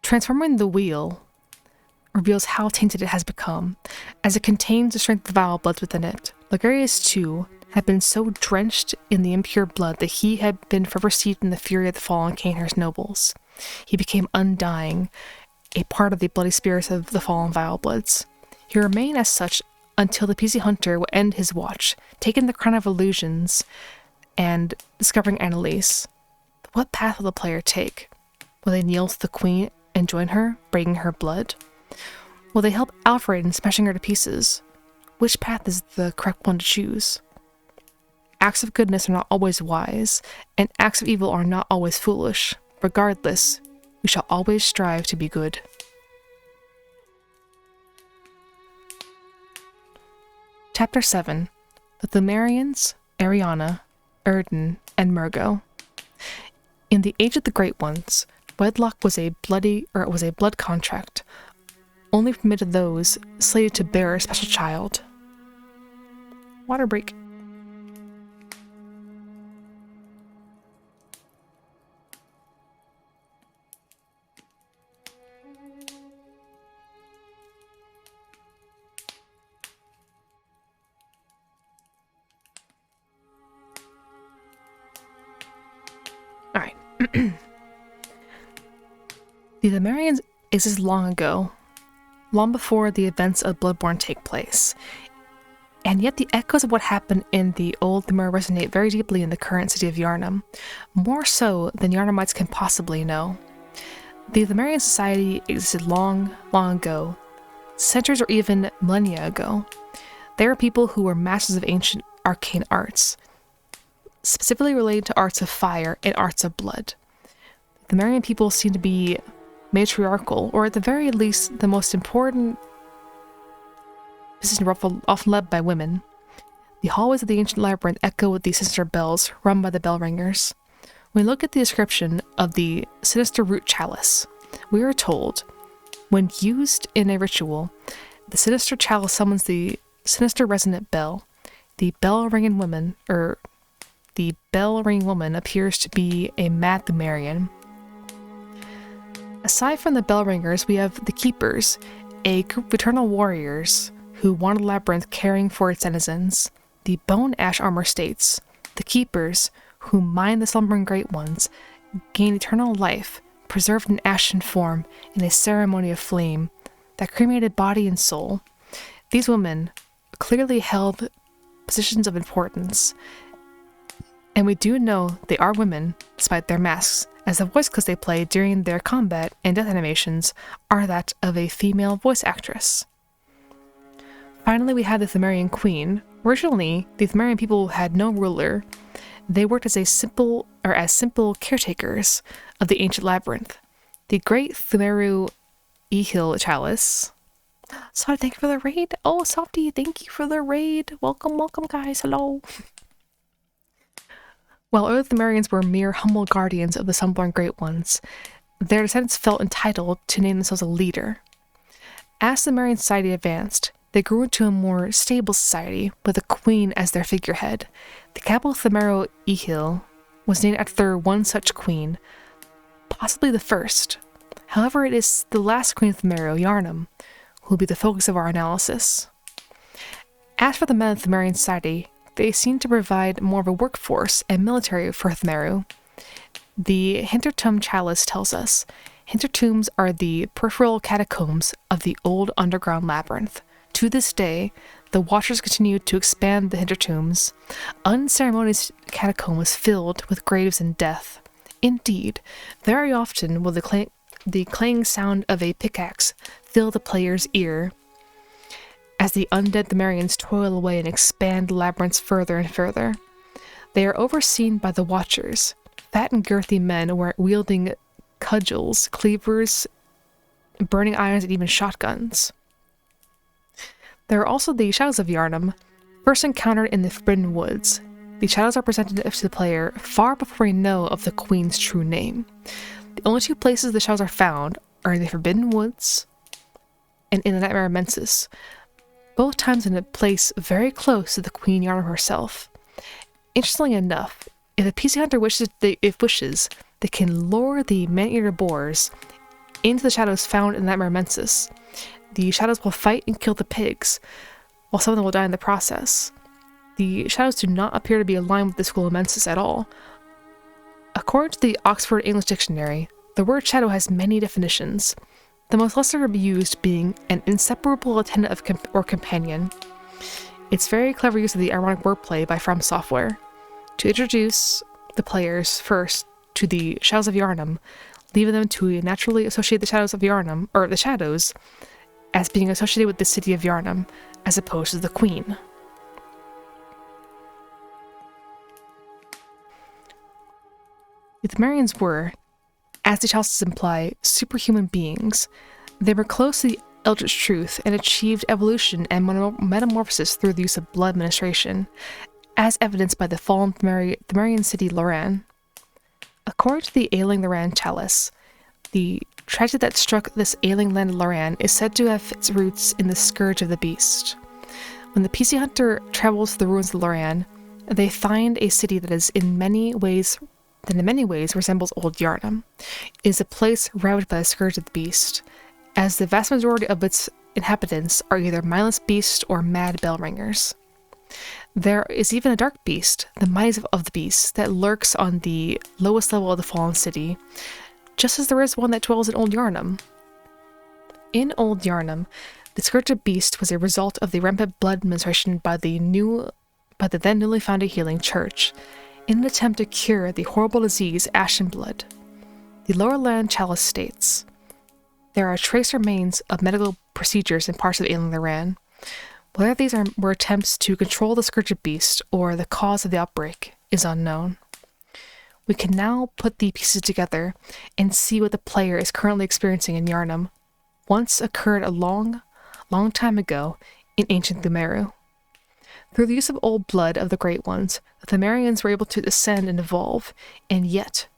Transforming the wheel reveals how tainted it has become, as it contains the strength of the vile bloods within it. Ligarius, too, had been so drenched in the impure blood that he had been forever steeped in the fury of the fallen Cainhurst nobles. He became undying, a part of the bloody spirits of the fallen vile bloods. He remained as such until the PC Hunter would end his watch, taking the crown of illusions and discovering Annalise. What path will the player take? Will they kneel to the queen and join her, breaking her blood? Will they help Alfred in smashing her to pieces? Which path is the correct one to choose? Acts of goodness are not always wise, and acts of evil are not always foolish. Regardless, we shall always strive to be good. Chapter 7. The Thumerians, Ariana, Erden, and Murgo. In the Age of the Great Ones, wedlock was a blood contract, only permitted those slated to bear a special child. Water break. Alright. The Thumerians existed long ago, long before the events of Bloodborne take place, and yet the echoes of what happened in the old Thumera resonate very deeply in the current city of Yharnam, more so than Yharnamites can possibly know. The Thumerian society existed long, long ago, centuries or even millennia ago. They were people who were masters of ancient arcane arts, specifically related to arts of fire and arts of blood. The Thumerian people seem to be matriarchal, or at the very least, the most important position often led by women. The hallways of the ancient labyrinth echo with the sinister bells rung by the bell ringers. When we look at the description of the sinister root chalice, we are told, when used in a ritual, the sinister chalice summons the sinister resonant bell. The bell-ringing woman appears to be a mad Thumerian. Aside from the bell ringers, we have the Keepers, a group of eternal warriors who wander the labyrinth caring for its denizens. The Bone Ash Armor states, the Keepers, who mine the slumbering great ones, gain eternal life, preserved in ashen form in a ceremony of flame that cremated body and soul. These women clearly held positions of importance, and we do know they are women, despite their masks, as the voice clips they play during their combat and death animations are that of a female voice actress. Finally, we have the Thumerian Queen. Originally, the Thumerian people had no ruler, They worked as simple caretakers of the ancient labyrinth. The Great Thumeru Ehil Chalice. Sorry, thank you for the raid. Oh, Softy, thank you for the raid. Welcome, welcome, guys. Hello. While early Thumerians were mere humble guardians of the Sunborn Great Ones, their descendants felt entitled to name themselves a leader. As the Thumerian society advanced, they grew into a more stable society with a queen as their figurehead. The capital Thumeru Ehil was named after one such queen, possibly the first. However, it is the last queen of Thumeru, Yarnum, who will be the focus of our analysis. As for the men of Thumerian society, they seem to provide more of a workforce and military for Thumeru. The Hintertomb Chalice tells us, Hintertombs are the peripheral catacombs of the old underground labyrinth. To this day, the Watchers continue to expand the Hintertombs. Unceremonious catacombs filled with graves and death. Indeed, very often will the clang sound of a pickaxe fill the player's ear as the undead Thumerians toil away and expand the labyrinths further and further. They are overseen by the Watchers, fat and girthy men wielding cudgels, cleavers, burning irons, and even shotguns. There are also the Shadows of Yarnum, first encountered in the Forbidden Woods. The shadows are presented to the player far before we know of the Queen's true name. The only two places the shadows are found are in the Forbidden Woods and in the Nightmare of Mensis, both times in a place very close to the Queen Yarnum herself. Interestingly enough, if the PC Hunter wishes, they can lure the man-eater boars into the shadows found in the Nightmare of Mensis. The shadows will fight and kill the pigs, while some of them will die in the process. The shadows do not appear to be aligned with the School of Mensis at all. According to the Oxford English Dictionary, the word shadow has many definitions, the most lesser used being an inseparable attendant or companion. It's very clever use of the ironic wordplay by From Software to introduce the players first to the Shadows of Yarnum, leaving them to naturally associate the Shadows of Yarnum, or the shadows, as being associated with the city of Yarnum, as opposed to the Queen. The Thumerians were, as the chalices imply, superhuman beings. They were close to the Eldritch Truth and achieved evolution and metamorphosis through the use of blood administration, as evidenced by the fallen Thumerian city Loran. According to the ailing Loran chalice, the tragedy that struck this ailing land of Loran is said to have its roots in the Scourge of the Beast. When the PC Hunter travels to the ruins of Loran, they find a city that in many ways resembles Old Yarnum. It is a place ravaged by the Scourge of the Beast, as the vast majority of its inhabitants are either mindless beasts or mad bell ringers. There is even a dark beast, the mightiest of the beasts, that lurks on the lowest level of the fallen city, just as there is one that dwells in Old Yarnum. In Old Yarnum, the Scourge of the Beast was a result of the rampant blood administration by the then newly founded healing church, in an attempt to cure the horrible disease Ashen Blood. The Lower Land Chalice states, there are trace remains of medical procedures in parts of ailing Loran. Whether these were attempts to control the Scourge of Beast or the cause of the outbreak is unknown. We can now put the pieces together and see what the player is currently experiencing in Yarnum, once occurred a long time ago in ancient Thumeru. Through the use of old blood of the Great Ones, the Thumerians were able to ascend and evolve, and yet,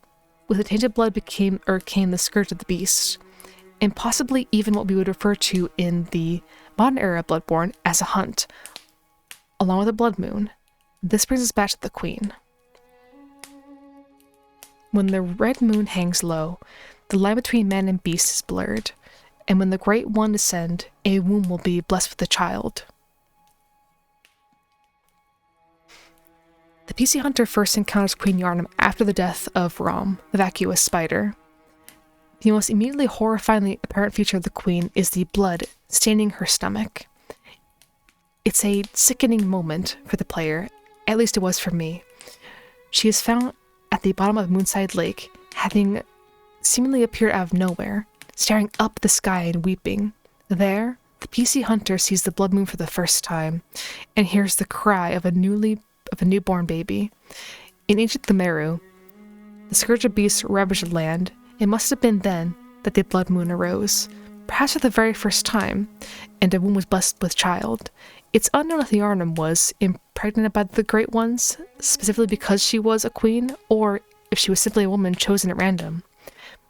with the tainted blood came the Scourge of the Beast, and possibly even what we would refer to in the modern era Bloodborne as a hunt, along with a blood moon. This brings us back to the Queen. When the red moon hangs low, the line between man and beast is blurred, and when the Great One descend, a womb will be blessed with a child. The PC Hunter first encounters Queen Yarnum after the death of Rom, the vacuous spider. The most immediately horrifyingly apparent feature of the Queen is the blood staining her stomach. It's a sickening moment for the player, at least it was for me. She is found at the bottom of Moonside Lake, having seemingly appeared out of nowhere, staring up the sky and weeping. There, the PC Hunter sees the blood moon for the first time, and hears the cry of a newborn baby. In ancient Themeru, the scourge of beasts ravaged the land. It must have been then that the blood moon arose, perhaps for the very first time, and a womb was blessed with child. It's unknown if the Yharnam was impregnated by the Great Ones, specifically because she was a queen, or if she was simply a woman chosen at random,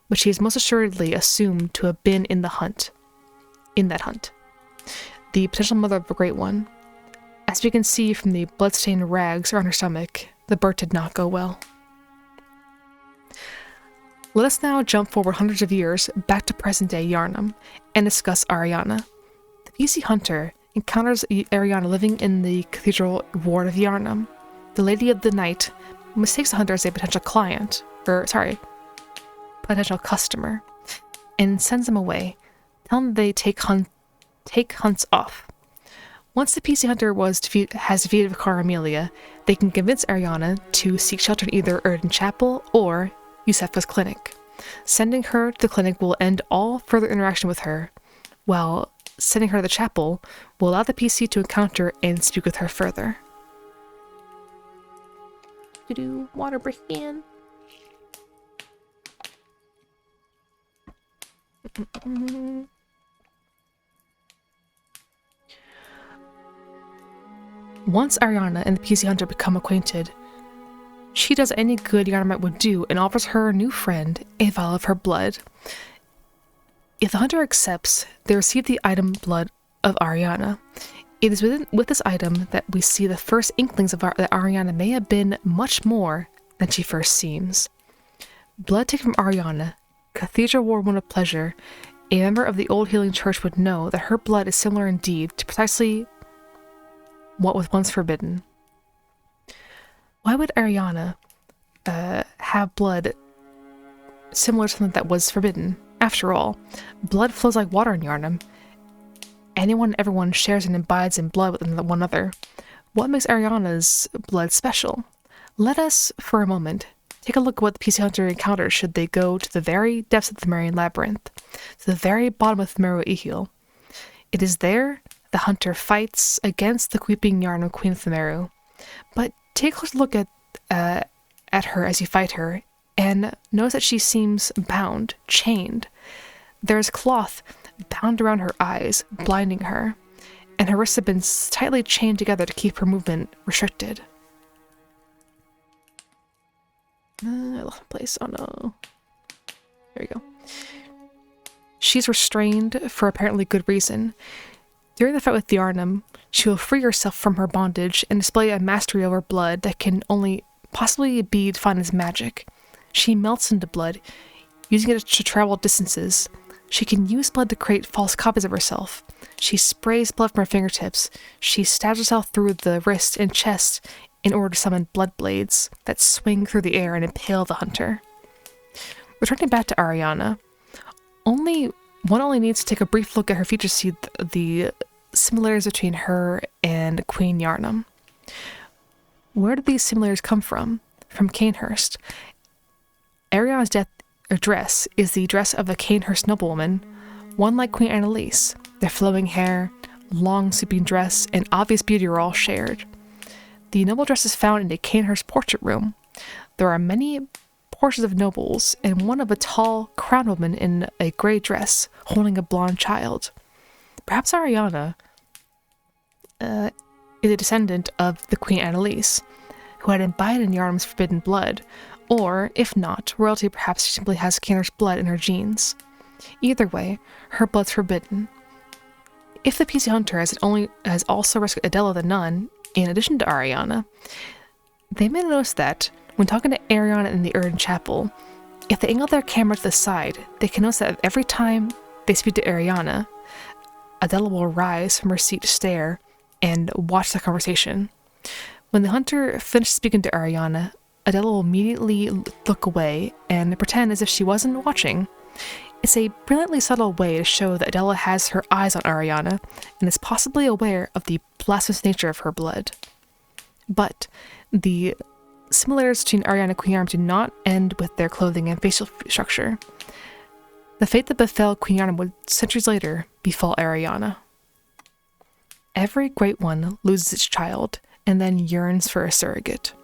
but she is most assuredly assumed to have been in that hunt. The potential mother of the Great One. As we can see from the bloodstained rags around her stomach, the birth did not go well. Let us now jump forward hundreds of years back to present-day Yharnam and discuss Ariana. The PC hunter encounters Ariana living in the cathedral ward of Yharnam. The Lady of the Night mistakes the hunter as a potential customer, and sends him away, telling them they take hunts off. Once the PC hunter has defeated Vicar Amelia, they can convince Ariana to seek shelter in either Erden Chapel or Yusefa's clinic. Sending her to the clinic will end all further interaction with her, while sending her to the chapel will allow the PC to encounter and speak with her further. Water break in. Once Ariana and the PC hunter become acquainted, she does any good Yharnamite would do and offers her new friend a vial of her blood. If the hunter accepts, they receive the item blood of Ariana. It is with this item that we see the first inklings of that Ariana may have been much more than she first seems. Blood taken from Ariana, Cathedral Ward One of Pleasure, a member of the Old Healing Church would know that her blood is similar indeed to precisely what was once forbidden. Why would Ariana have blood similar to something that was forbidden? After all, blood flows like water in Yharnam. Anyone and everyone shares and abides in blood with one another. What makes Ariana's blood special? Let us, for a moment, take a look at what the PC hunter encounters should they go to the very depths of the Themerian labyrinth, to the very bottom of Themeru Ihil. It is there the hunter fights against the weeping Yharnam Queen of Themeru. But take a close look at her as you fight her, and notice that she seems bound, chained. There is cloth bound around her eyes, blinding her, and her wrists have been tightly chained together to keep her movement restricted. I lost my place. Oh no. There we go. She's restrained for apparently good reason. During the fight with the Yharnam, she will free herself from her bondage and display a mastery over blood that can only possibly be defined as magic. She melts into blood, using it to travel distances. She can use blood to create false copies of herself. She sprays blood from her fingertips. She stabs herself through the wrist and chest in order to summon blood blades that swing through the air and impale the hunter. Returning back to Ariana, one only needs to take a brief look at her features to see the similarities between her and Queen Yharnam. Where did these similarities come from? From Canehurst. Ariana's dress is the dress of a Canehurst noblewoman, one like Queen Annalise. Their flowing hair, long sweeping dress, and obvious beauty are all shared. The noble dress is found in a Canehurst portrait room. There are many portraits of nobles, and one of a tall, crowned woman in a grey dress, holding a blonde child. Perhaps Ariana is a descendant of the Queen Annalise, who had imbibed in Yharnam's forbidden blood, or, if not, royalty perhaps she simply has Canehurst blood in her genes. Either way, her blood's forbidden. If the PC hunter has also rescued Adela the nun, in addition to Ariana, they may notice that, when talking to Ariana in the Erden Chapel, if they angle their camera to the side, they can notice that every time they speak to Ariana, Adela will rise from her seat to stare and watch the conversation. When the hunter finishes speaking to Ariana, Adela will immediately look away and pretend as if she wasn't watching. It's a brilliantly subtle way to show that Adela has her eyes on Ariana and is possibly aware of the blasphemous nature of her blood. But the similarities between Ariana and Queen Yharnam do not end with their clothing and facial structure. The fate that befell Queen Yharnam would centuries later befall Ariana. Every great one loses its child and then yearns for a surrogate.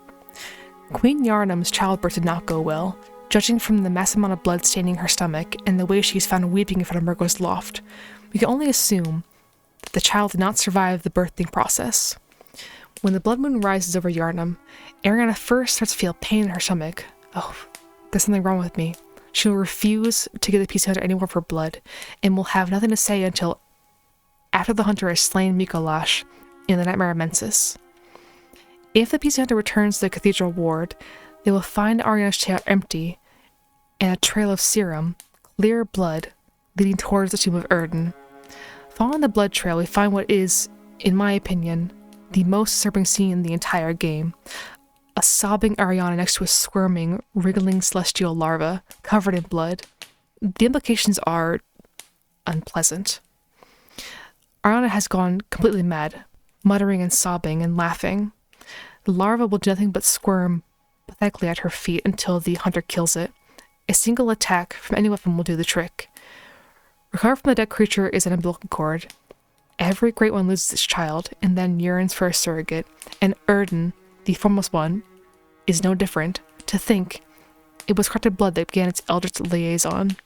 Queen Yarnam's childbirth did not go well, judging from the massive amount of blood staining her stomach and the way she is found weeping in front of Murgo's loft. We can only assume that the child did not survive the birthing process. When the blood moon rises over Yarnam, Ariana first starts to feel pain in her stomach. Oh, there's something wrong with me. She will refuse to give the PC Hunter any more of her blood, and will have nothing to say until after the hunter has slain Mikolash in the Nightmare of Mensis. If the PC Hunter returns to the Cathedral Ward, they will find Ariana's chair empty, and a trail of serum, clear blood, leading towards the tomb of Erden. Following the blood trail, we find what is, in my opinion, the most disturbing scene in the entire game. A sobbing Ariana next to a squirming, wriggling celestial larva, covered in blood. The implications are unpleasant. Ariana has gone completely mad, muttering and sobbing and laughing. The larva will do nothing but squirm pathetically at her feet until the hunter kills it. A single attack from any weapon will do the trick. Recovered from the dead creature is an umbilical cord. Every Great One loses its child, and then yearns for a surrogate, and Erden, the foremost one, is no different. To think, it was corrupted blood that began its eldritch liaison.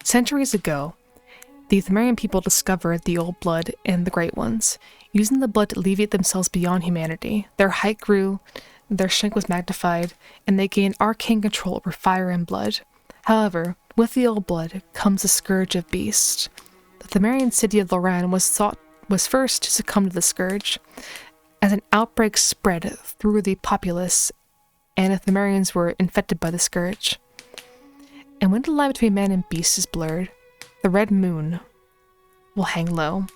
Centuries ago, the Thumerian people discovered the old blood and the Great Ones, using the blood to alleviate themselves beyond humanity. Their height grew, their strength was magnified, and they gained arcane control over fire and blood. However, with the old blood comes the scourge of beasts. The Thumerian city of Loran was first to succumb to the scourge, as an outbreak spread through the populace, and the Thumerians were infected by the scourge. And when the line between man and beast is blurred, the red moon will hang low.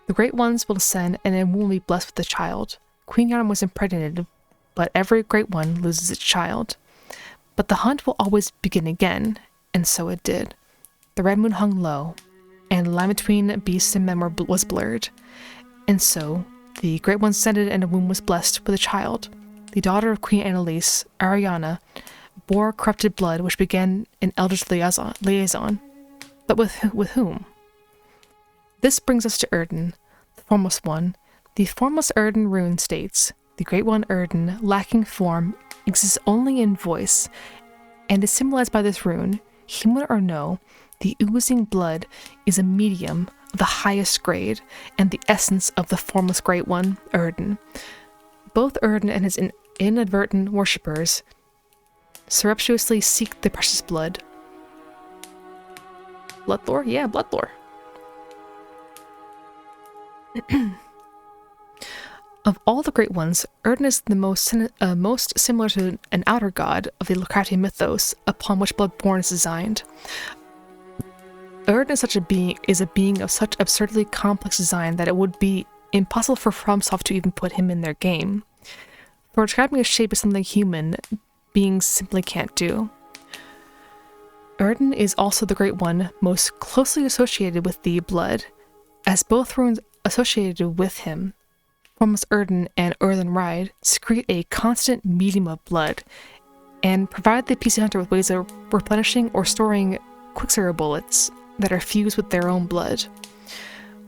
The Great Ones will descend, and a woman will be blessed with a child. Queen Yarnam was impregnated, but every Great One loses its child. But the hunt will always begin again, and so it did. The red moon hung low, and the line between beasts and men was blurred. And so, the Great One descended, and a womb was blessed with a child. The daughter of Queen Annalise, Ariana, bore corrupted blood which began an eldritch liaison. But with whom? This brings us to Erden, the foremost one. The foremost Erden rune states, the Great One Erden, lacking form, exists only in voice, and is symbolized by this rune. Human or no, the oozing blood is a medium of the highest grade, and the essence of the formless Great One, Erden. Both Erden and his inadvertent worshippers surreptitiously seek the precious blood. Blood lore? Yeah, blood lore. Of all the Great Ones, Erden is the most similar to an outer god of the Lovecraftian mythos upon which Bloodborne is designed. Erden is a being of such absurdly complex design that it would be impossible for FromSoft to even put him in their game. For describing his shape as something human, beings simply can't do. Erden is also the Great One most closely associated with the blood, as both runes associated with him, Formless Erden and Earthen Ride, secrete a constant medium of blood, and provide the PC Hunter with ways of replenishing or storing Quicksilver bullets that are fused with their own blood.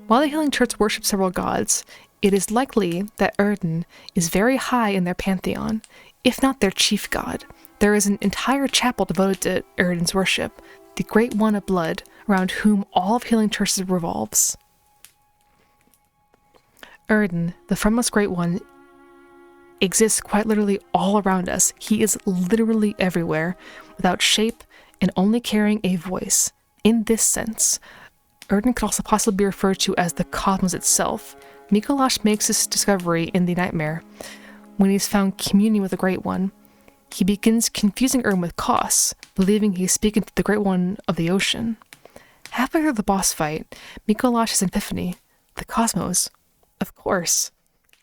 While the Healing Church worships several gods, it is likely that Erden is very high in their pantheon, if not their chief god. There is an entire chapel devoted to Erden's worship, the Great One of Blood, around whom all of Healing Churches revolves. Erden, the Formless Great One, exists quite literally all around us. He is literally everywhere, without shape and only carrying a voice. In this sense, Erden could also possibly be referred to as the cosmos itself. Mikolash makes this discovery in the Nightmare. When he's found communing with the Great One, he begins confusing Erden with Kos, believing he's speaking to the Great One of the ocean. Halfway through the boss fight, Mikolash has an epiphany. The cosmos. Of course.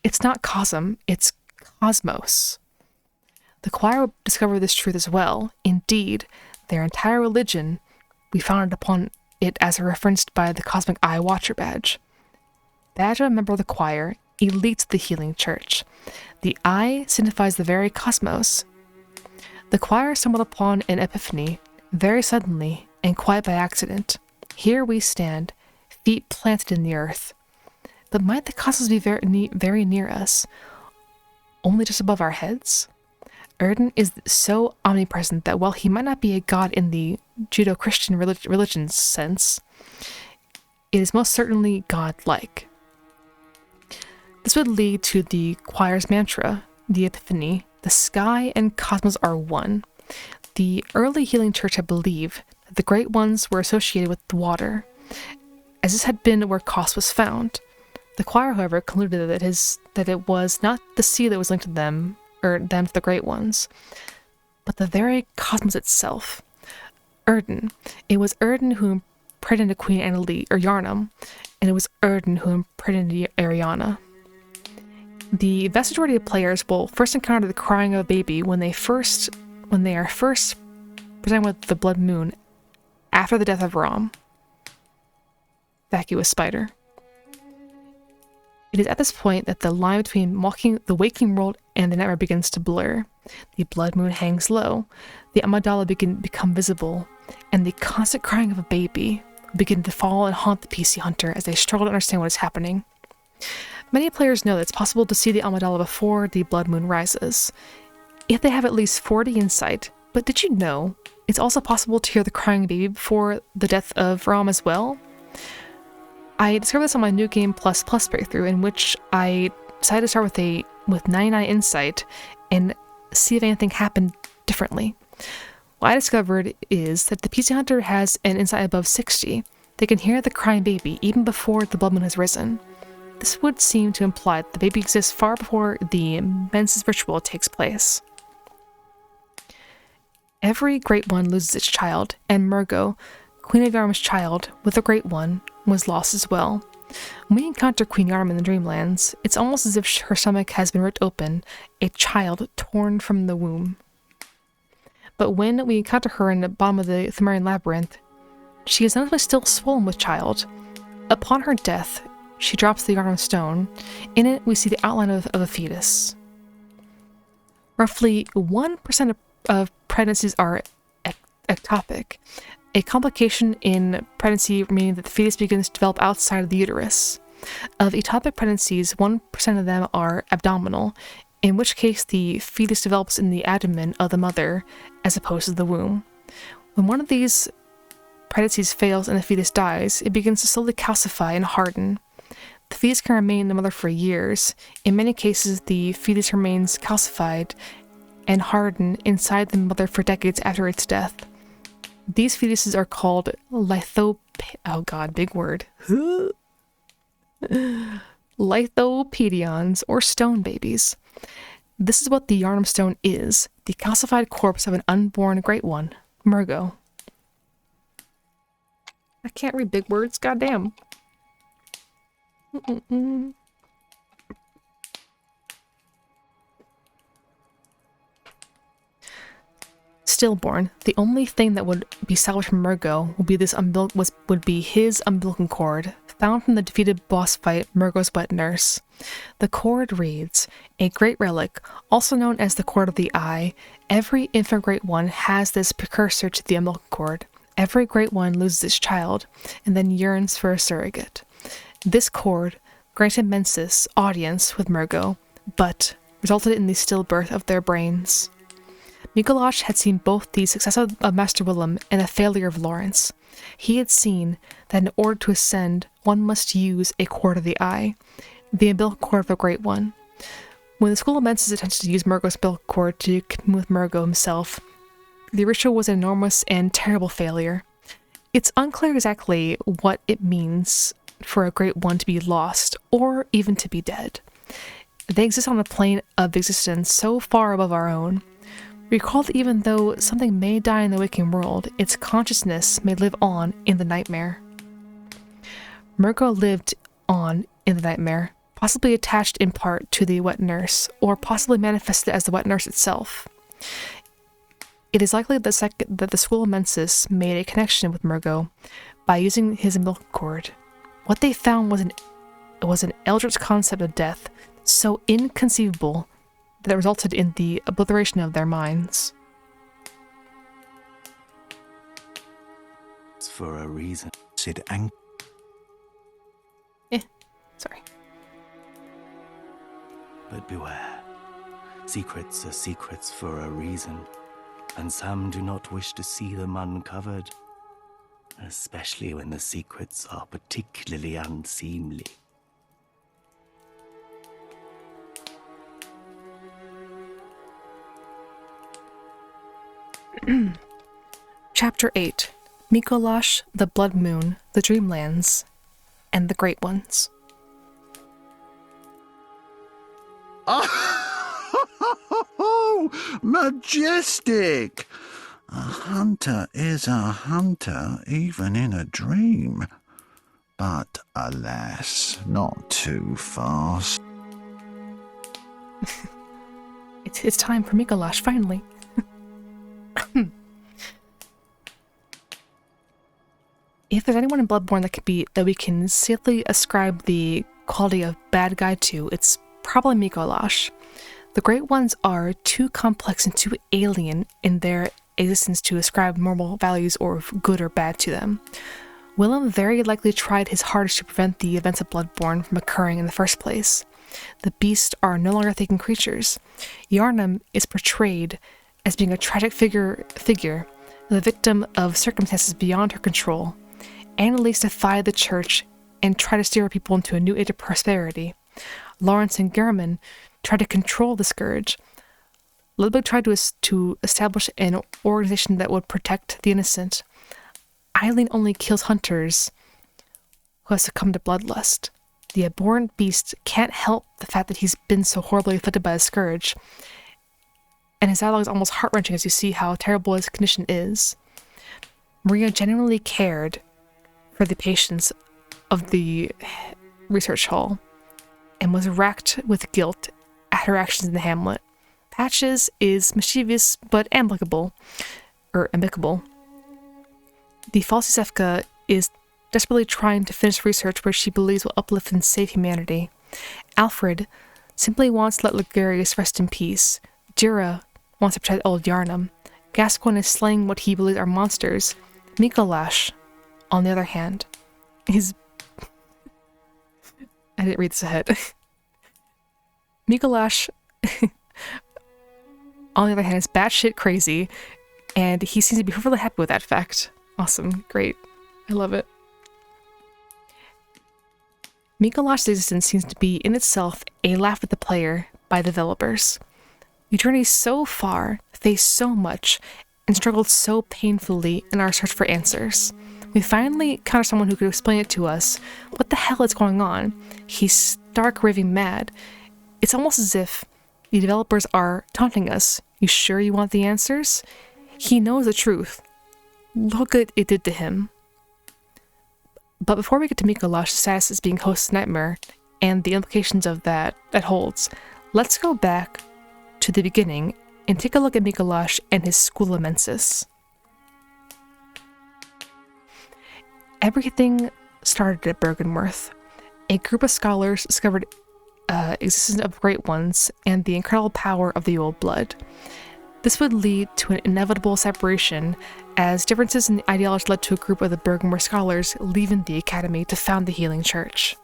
It's not Cosm, it's Cosmos. The choir will discover this truth as well. Indeed, their entire religion, we founded upon it as referenced by the Cosmic Eye Watcher badge. Badge of a member of the choir elites the Healing Church. The eye signifies the very cosmos. The choir stumbled upon an epiphany, very suddenly and quite by accident. Here we stand, feet planted in the earth. But might the cosmos be very near us? only just above our heads? Erden is so omnipresent that while he might not be a god in the Judeo-Christian religion's sense, it is most certainly godlike. This would lead to the choir's mantra, the Epiphany: the sky and cosmos are one. The early healing church had believed that the Great Ones were associated with the water, as this had been where Kos was found. The choir, however, concluded that it was not the sea that was linked to them, or them to the Great Ones, but the very cosmos itself. Erden. It was Erden who impregnated Queen Yharnam, and it was Erden who impregnated Ariana. The vast majority of players will first encounter the crying of a baby when they are first presented with the blood moon after the death of Ram. Vacuous spider. It is at this point that the line between the waking world and the nightmare begins to blur. The blood moon hangs low, the Amidala become visible, and the constant crying of a baby begin to fall and haunt the PC hunter as they struggle to understand what is happening. Many players know that it's possible to see the Amidala before the blood moon rises, if they have at least 40 insight. But did you know it's also possible to hear the crying baby before the death of Ram as well? I discovered this on my New Game Plus playthrough, in which I decided to start with 99 insight and see if anything happened differently. What I discovered is that the PC hunter has an insight above 60. They can hear the crying baby even before the blood moon has risen. This would seem to imply that the baby exists far before the menses ritual takes place. Every Great One loses its child, and Murgo, Queen of Yarm's child, with the Great One, was lost as well. When we encounter Queen Yarm in the Dreamlands, it's almost as if her stomach has been ripped open, a child torn from the womb. But when we encounter her in the bottom of the Thumerian Labyrinth, she is nonetheless still swollen with child. Upon her death, she drops the Yarm stone. In it, we see the outline of a fetus. Roughly 1% of pregnancies are ectopic, a complication in pregnancy meaning that the fetus begins to develop outside of the uterus. Of ectopic pregnancies, 1% of them are abdominal, in which case the fetus develops in the abdomen of the mother as opposed to the womb. When one of these pregnancies fails and the fetus dies, it begins to slowly calcify and harden. The fetus can remain in the mother for years. In many cases, the fetus remains calcified and hardened inside the mother for decades after its death. These fetuses are called lithopedions, or stone babies. This is what the Yarnam stone is, the calcified corpse of an unborn Great One, Murgo. I can't read big words, goddamn. Stillborn, the only thing that would be salvaged from Murgo would be his umbilical cord, found from the defeated boss fight Murgo's wet nurse. The cord reads, a great relic, also known as the cord of the eye. Every infant Great One has this precursor to the umbilical cord. Every Great One loses its child, and then yearns for a surrogate. This cord granted Mensis audience with Murgo, but resulted in the stillbirth of their brains. Mikolash had seen both the success of Master Willem and the failure of Lawrence. He had seen that in order to ascend, one must use a cord of the eye, the umbilical cord of the Great One. When the School of Mensis attempted to use Murgo's umbilical cord to commune with Murgo himself, the ritual was an enormous and terrible failure. It's unclear exactly what it means for a Great One to be lost, or even to be dead. They exist on a plane of existence so far above our own. Recall that even though something may die in the waking world, its consciousness may live on in the nightmare. Murgo lived on in the nightmare, possibly attached in part to the wet nurse, or possibly manifested as the wet nurse itself. It is likely that the School of Mensis made a connection with Murgo by using his umbilical cord. What they found was an eldritch concept of death, so inconceivable that resulted in the obliteration of their minds.
It's for a reason. Sid
Sorry.
But beware.
Secrets are secrets for a reason, and some do not wish to see them uncovered, especially when the secrets are particularly unseemly.
Chapter 8. Mikolash, the Blood Moon, the Dreamlands, and the Great Ones.
Oh, majestic! A hunter is a hunter even in a dream. But alas, not too fast.
It's time for Mikolash, finally. If there's anyone in Bloodborne that we can safely ascribe the quality of bad guy to, it's probably Mikolash. The Great Ones are too complex and too alien in their existence to ascribe normal values or good or bad to them. Willem very likely tried his hardest to prevent the events of Bloodborne from occurring in the first place. The beasts are no longer thinking creatures. Yarnum is portrayed as being a tragic figure, the victim of circumstances beyond her control. Annalise defied the church and tried to steer people into a new age of prosperity. Lawrence and Gehrman tried to control the scourge. Ludwig tried to establish an organization that would protect the innocent. Eileen only kills hunters who have succumbed to bloodlust. The abhorrent beast can't help the fact that he's been so horribly afflicted by the scourge, and his dialogue is almost heart-wrenching as you see how terrible his condition is. Maria genuinely cared for the patients of the research hall and was racked with guilt at her actions in the hamlet. Patches is mischievous but amicable. The Falsisefka is desperately trying to finish research where she believes will uplift and save humanity. Alfred simply wants to let Ligurius rest in peace. Jura wants to protect old Yarnum. Gascoigne is slaying what he believes are monsters. Mikolash, on the other hand, is... I didn't read this ahead. Mikolash, on the other hand, is batshit crazy, and he seems to be perfectly happy with that fact. Awesome. Great. I love it. Mikolash's existence seems to be, in itself, a laugh at the player by developers. We journeyed so far, faced so much, and struggled so painfully in our search for answers. We finally encountered someone who could explain it to us. What the hell is going on? He's stark raving mad. It's almost as if the developers are taunting us. You sure you want the answers? He knows the truth. Look what it did to him. But before we get to Mikolash's status as being host of Nightmare and the implications of that holds, let's go back to the beginning and take a look at Mikolash and his School of Mensis. Everything started at Byrgenwerth. A group of scholars discovered existence of Great Ones and the incredible power of the old blood. This would lead to an inevitable separation, as differences in ideology led to a group of the Byrgenwerth scholars leaving the academy to found the Healing Church.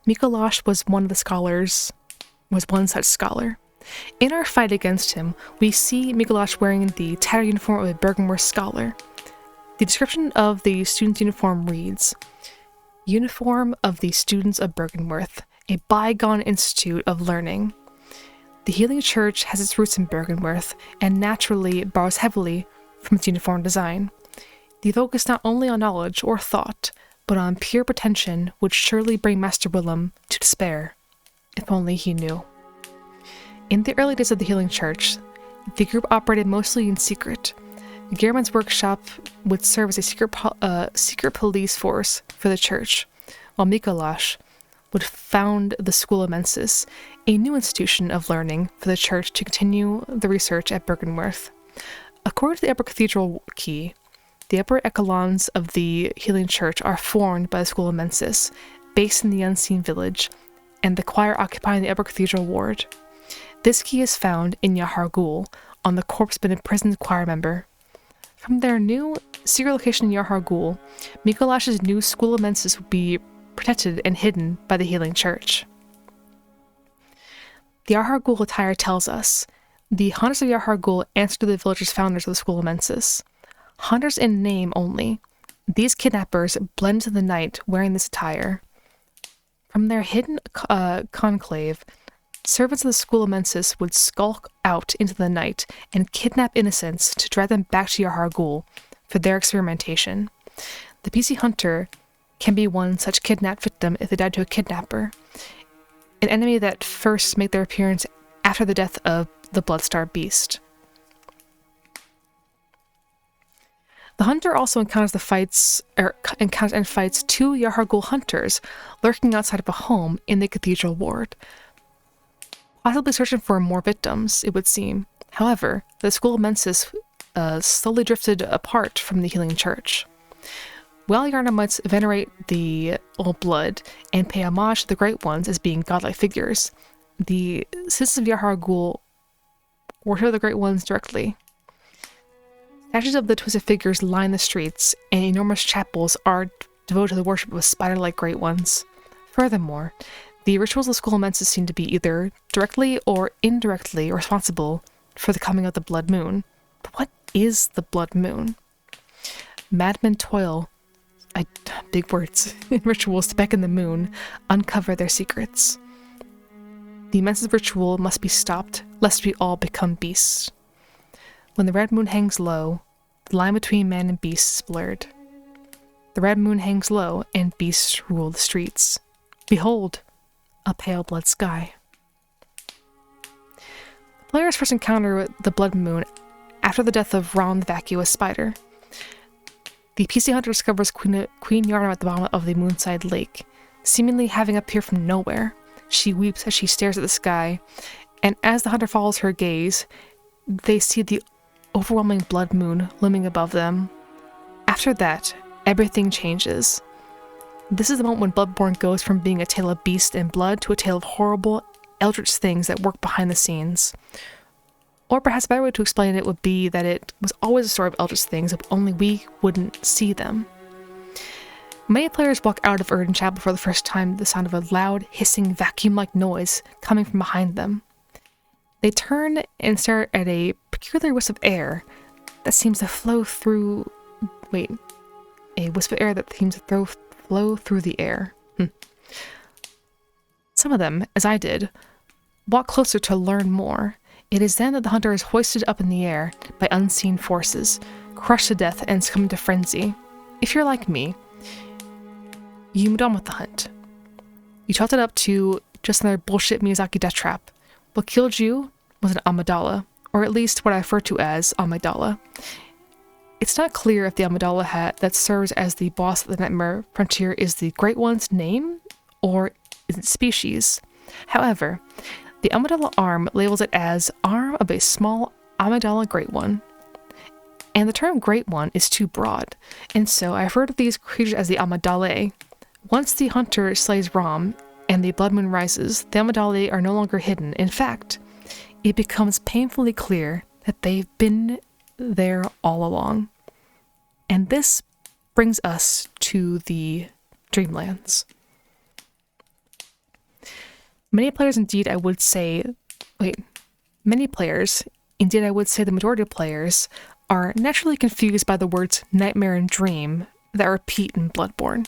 Mikolash was one such scholar. In our fight against him, we see Mikolash wearing the tattered uniform of a Byrgenwerth scholar. The description of the student's uniform reads, "Uniform of the students of Byrgenwerth, a bygone institute of learning. The Healing Church has its roots in Byrgenwerth and naturally borrows heavily from its uniform design. The focus not only on knowledge or thought, but on pure pretension would surely bring Master Willem to despair, if only he knew." In the early days of the Healing Church, the group operated mostly in secret. Gehrman's workshop would serve as a secret police force for the church, while Mikolash would found the School of Mensis, a new institution of learning for the church to continue the research at Byrgenwerth. According to the Upper Cathedral Key, the upper echelons of the Healing Church are formed by the School of Mensis, based in the Unseen Village, and the choir occupying the Upper Cathedral Ward. This key is found in Yahar Ghul, on the corpse of an imprisoned choir member. From their new secret location in Yahar Ghul, Mikolash's new School of Mensis would be protected and hidden by the Healing Church. The Yarhar attire tells us, the hunters of Yarhar answer to the village's founders of the School of Mensis. Hunters in name only, these kidnappers blend into the night wearing this attire. From their hidden conclave, servants of the School of Mensis would skulk out into the night and kidnap innocents to drag them back to Yarhar for their experimentation. The PC hunter can be one such kidnapped victim if they died to a kidnapper, an enemy that first make their appearance after the death of the Bloodstar beast. The hunter also encounters fights two Yarhar hunters lurking outside of a home in the cathedral ward, possibly searching for more victims, it would seem. However, the School of Mensis slowly drifted apart from the healing church. While Yarnamites venerate the Old Blood and pay homage to the Great Ones as being godlike figures, the citizens of Yarhar worship the Great Ones directly. Statues of the twisted figures line the streets, and enormous chapels are devoted to the worship of spider-like Great Ones. Furthermore, the rituals of the School of Mensis seem to be either directly or indirectly responsible for the coming of the Blood Moon. But what is the Blood Moon? Madmen toil, big words, in rituals to beckon the moon, uncover their secrets. The Mensis ritual must be stopped, lest we all become beasts. When the red moon hangs low, the line between man and beast is blurred. The red moon hangs low, and beasts rule the streets. Behold, a pale blood sky. The players first encounter the blood moon after the death of Ron the vacuous spider. The PC hunter discovers Queen Yarnam at the bottom of the Moonside Lake, seemingly having appeared from nowhere. She weeps as she stares at the sky, and as the hunter follows her gaze, they see the overwhelming blood moon looming above them. After that, everything changes. This is the moment when Bloodborne goes from being a tale of beast and blood to a tale of horrible, eldritch things that work behind the scenes. Or perhaps a better way to explain it would be that it was always a story of eldritch things, if only we wouldn't see them. Many players walk out of Erdin Chapel for the first time to the sound of a loud, hissing, vacuum-like noise coming from behind them. They turn and stare at a peculiar wisp of air that seems to flow through... a wisp of air that seems to flow through the air. Some of them, as I did, walk closer to learn more. It is then that the hunter is hoisted up in the air by unseen forces, crushed to death, and succumbed to frenzy. If you're like me, you moved on with the hunt. You chalked it up to just another bullshit Miyazaki death trap. What killed you was an Amidala, or at least what I refer to as Amidala. It's not clear if the Amidala that serves as the boss of the Nightmare Frontier is the Great One's name, or is it species. However, the Amidala arm labels it as arm of a small Amidala Great One. And the term Great One is too broad, and so I refer to these creatures as the Amidalae. Once the hunter slays Rom and the blood moon rises, the Amidalae are no longer hidden. In fact, it becomes painfully clear that they've been there all along. And this brings us to the Dreamlands. Many players, indeed I would say the majority of players, are naturally confused by the words nightmare and dream that repeat in Bloodborne.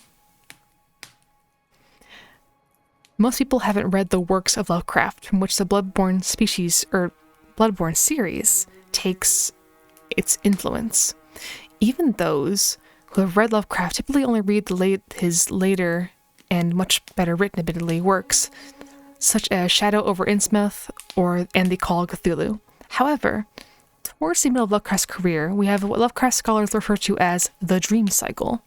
Most people haven't read the works of Lovecraft, from which the Bloodborne series takes its influence. Even those who have read Lovecraft typically only read his later and much better written, admittedly, works, such as Shadow over Innsmouth and The Call of Cthulhu. However, towards the middle of Lovecraft's career, we have what Lovecraft scholars refer to as the dream cycle.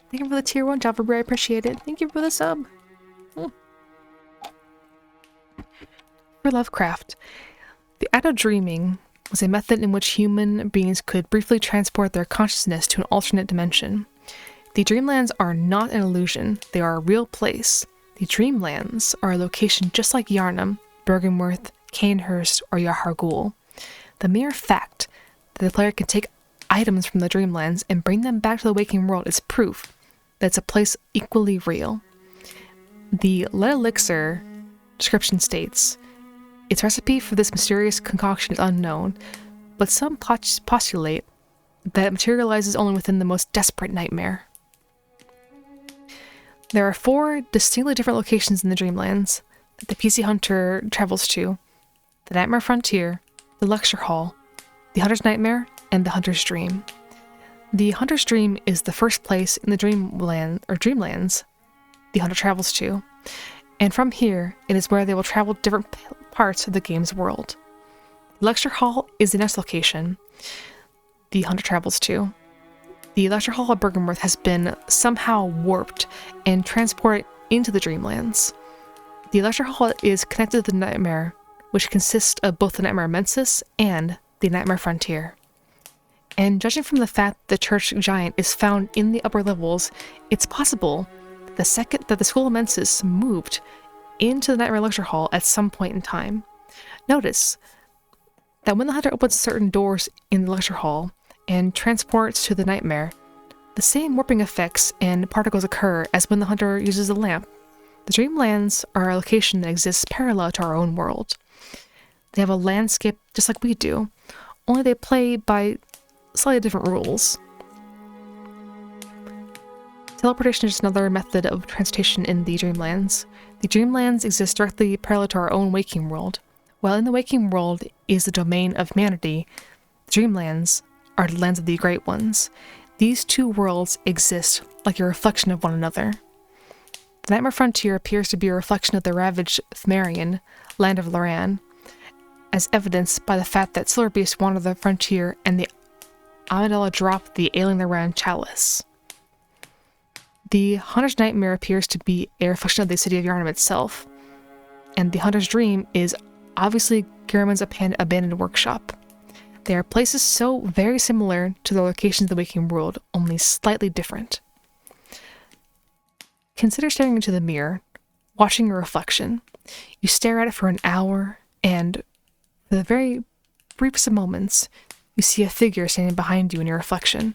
Thank you for the tier 1, Java Bray, I appreciate it. Thank you for the sub. For Lovecraft, the act of dreaming was a method in which human beings could briefly transport their consciousness to an alternate dimension. The Dreamlands are not an illusion, they are a real place. The Dreamlands are a location just like Yarnam, Bergenworth, Canehurst, or Yarhar. The mere fact that the player can take items from the Dreamlands and bring them back to the waking world is proof that it's a place equally real. The lead elixir description states, its recipe for this mysterious concoction is unknown, but some postulate that it materializes only within the most desperate nightmare. There are 4 distinctly different locations in the Dreamlands that the PC Hunter travels to: the Nightmare Frontier, the Lecture Hall, the Hunter's Nightmare, and the Hunter's Dream. The Hunter's Dream is the first place in the Dreamlands the Hunter travels to, and from here, it is where they will travel to different parts of the game's world. The Lecture Hall is the next location the Hunter travels to. The Lecture Hall of Bergenworth has been somehow warped and transported into the Dreamlands. The Lecture Hall is connected to the Nightmare, which consists of both the Nightmare Mensis and the Nightmare Frontier. And judging from the fact that the Church Giant is found in the upper levels, it's possible that the School of Mensis moved into the Nightmare Lecture Hall at some point in time. Notice that when the Hunter opens certain doors in the Lecture Hall and transports to the Nightmare, the same warping effects and particles occur as when the Hunter uses a lamp. The Dreamlands are a location that exists parallel to our own world. They have a landscape just like we do, only they play by slightly different rules. Teleportation is just another method of transportation in the Dreamlands. The Dreamlands exist directly parallel to our own waking world. While in the waking world is the domain of humanity, the Dreamlands are the lands of the Great Ones. These 2 worlds exist like a reflection of one another. The Nightmare Frontier appears to be a reflection of the ravaged Thmarian, land of Loran, as evidenced by the fact that Silver Beast wandered the frontier and the Amidala dropped the Alien Loran chalice. The Hunter's Nightmare appears to be a reflection of the city of Yharnam itself, and the Hunter's Dream is obviously Garaman's abandoned workshop. They are places so very similar to the locations of the waking world, only slightly different. Consider staring into the mirror, watching your reflection. You stare at it for an hour, and for the very briefest of moments, you see a figure standing behind you in your reflection.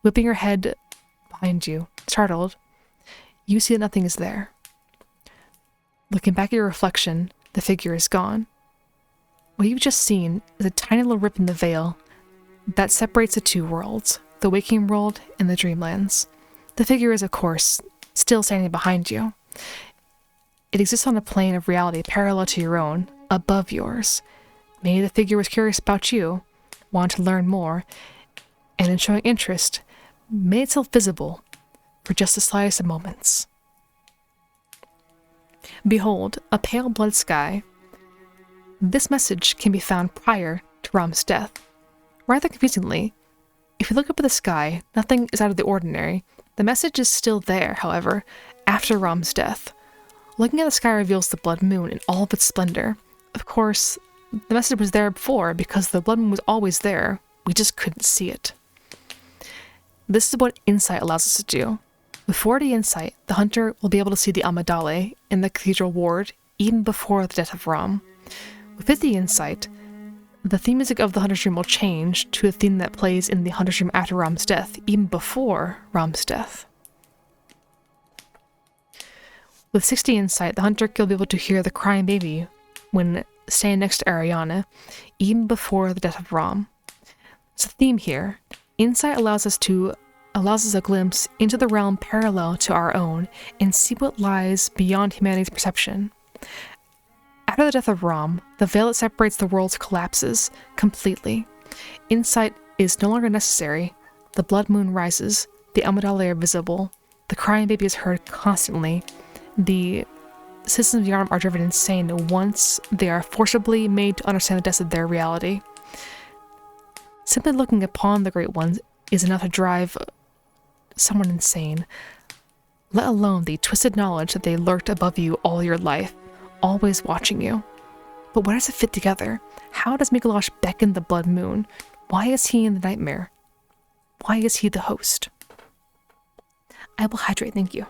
Whipping your head behind you, startled, you see that nothing is there. Looking back at your reflection, the figure is gone. What you've just seen is a tiny little rip in the veil that separates the 2 worlds, the waking world and the Dreamlands. The figure is, of course, still standing behind you. It exists on a plane of reality parallel to your own, above yours. Maybe the figure was curious about you, wanted to learn more, and in showing interest, made itself visible for just the slightest of moments. Behold, a pale blood sky. This message can be found prior to Rom's death. Rather confusingly, if you look up at the sky, nothing is out of the ordinary. The message is still there, however, after Rom's death. Looking at the sky reveals the blood moon in all of its splendor. Of course, the message was there before because the blood moon was always there. We just couldn't see it. This is what insight allows us to do. With 4D insight, the Hunter will be able to see the Amidale in the Cathedral Ward even before the death of Rom. With 50 insight, the theme music of the Hunter's Dream will change to a theme that plays in the Hunter's Dream after Rom's death, even before Rom's death. With 60 insight, the Hunter will be able to hear the crying baby when standing next to Ariana, even before the death of Rom. It's a theme here. Insight allows us a glimpse into the realm parallel to our own and see what lies beyond humanity's perception. After the death of Rom, the veil that separates the worlds collapses completely. Insight is no longer necessary. The blood moon rises, the Amidale are visible, the crying baby is heard constantly, the citizens of Yharnam are driven insane once they are forcibly made to understand the depths of their reality. Simply looking upon the Great Ones is enough to drive someone insane, let alone the twisted knowledge that they lurked above you all your life, always watching you. But where does it fit together? How does Mikolash beckon the blood moon? Why is he in the nightmare? Why is he the host? I will hydrate, thank you.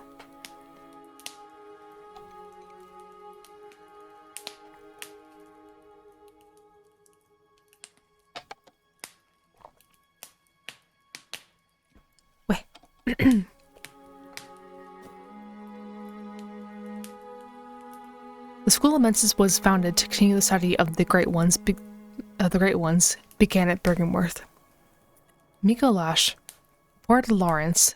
The School of Mensis was founded to continue the study of the Great Ones, began at Bergenworth. Mikolash boarded Lawrence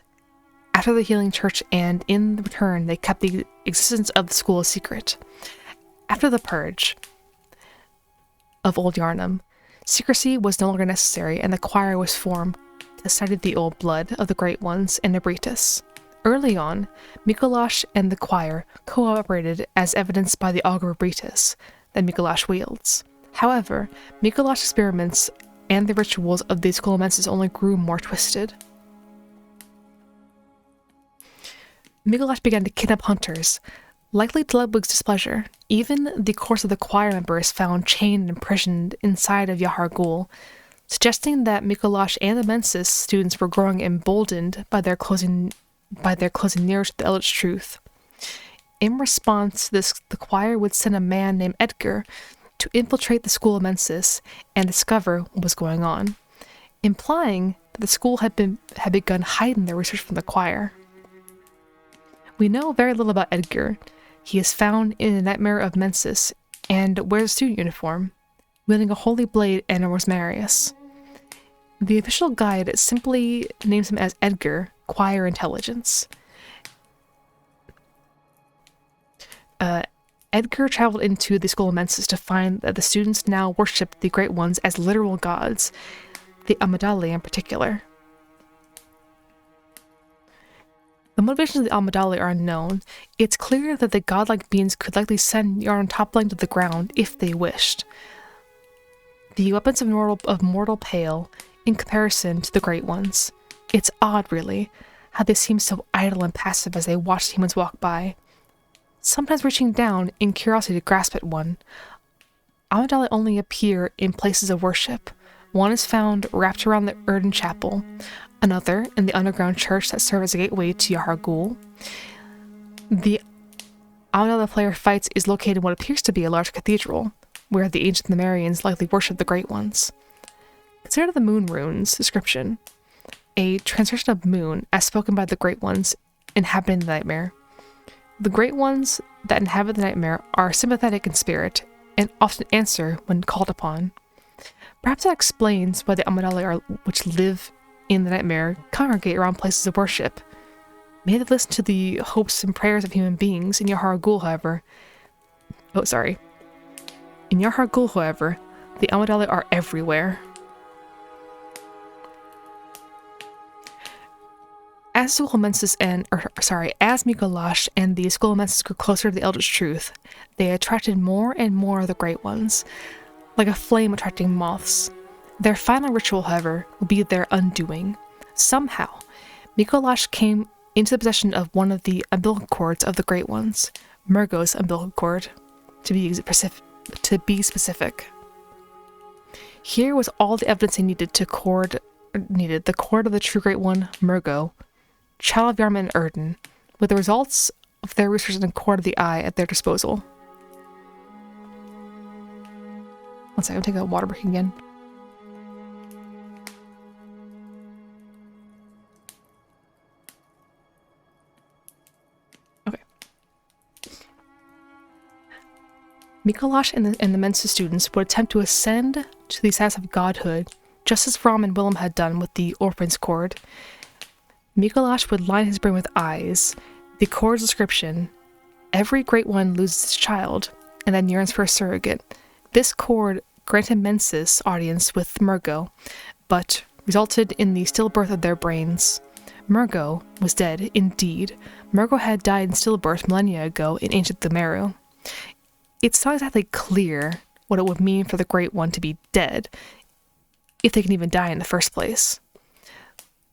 after the Healing Church, and in return they kept the existence of the school a secret. After the purge of Old Yarnum, secrecy was no longer necessary, and the choir was formed to study the old blood of the Great Ones and Nebritus. Early on, Mikolash and the choir cooperated, as evidenced by the augur Britus that Mikolash wields. However, Mikolash's experiments and the rituals of the School of Mensis only grew more twisted. Mikolash began to kidnap hunters, likely to Ludwig's displeasure. Even the corpse of the choir member is found chained and imprisoned inside of Yahar Ghul, suggesting that Mikolash and the Mensis students were growing emboldened by their closing nearer to the Eldritch Truth. In response to this, the choir would send a man named Edgar to infiltrate the School of Mensis and discover what was going on, implying that the school had begun hiding their research from the choir. We know very little about Edgar. He is found in the Nightmare of Mensis and wears a student uniform, wielding a holy blade and a rosmarius. The official guide simply names him as Edgar, Choir Intelligence. Edgar traveled into the School of Mensis to find that the students now worshipped the Great Ones as literal gods, the Amidali in particular. The motivations of the Amidali are unknown. It's clear that the godlike beings could likely send Yarn toppling to the ground if they wished. The weapons of mortal pale in comparison to the Great Ones. It's odd, really, how they seem so idle and passive as they watch the humans walk by, sometimes reaching down in curiosity to grasp at one. Amidali only appear in places of worship. One is found wrapped around the Erden Chapel, another in the underground church that serves as a gateway to Yahar Ghul. The Amidali player fights is located in what appears to be a large cathedral, where the ancient Lemurians likely worshipped the Great Ones. Consider the Moon Runes description. A translation of moon, as spoken by the Great Ones, inhabiting the nightmare. The Great Ones that inhabit the nightmare are sympathetic in spirit, and often answer when called upon. Perhaps that explains why the Amidali which live in the nightmare congregate around places of worship. May they listen to the hopes and prayers of human beings. In Yahar Ghul, however, the Amidali are everywhere. As Mikolash and the School of Mensis grew closer to the Eldritch Truth, they attracted more and more of the Great Ones, like a flame attracting moths. Their final ritual, however, will be their undoing. Somehow, Mikolash came into the possession of one of the umbilical cords of the Great Ones, Murgo's umbilical cord, to be specific. Here was all the evidence they needed the cord of the true Great One, Murgo, child of Yarman and Erden, with the results of their research in the cord of the eye at their disposal. One second, I'll take a water break again. Okay. Mikolash and the Mensa students would attempt to ascend to the status of godhood, just as Rom and Willem had done with the Orphan's cord. Mikolash would line his brain with eyes. The cord's description: every Great One loses its child, and then yearns for a surrogate. This cord granted Mensis audience with Murgo, but resulted in the stillbirth of their brains. Murgo was dead, indeed. Murgo had died in stillbirth millennia ago in ancient Themeru. It's not exactly clear what it would mean for the Great One to be dead, if they can even die in the first place.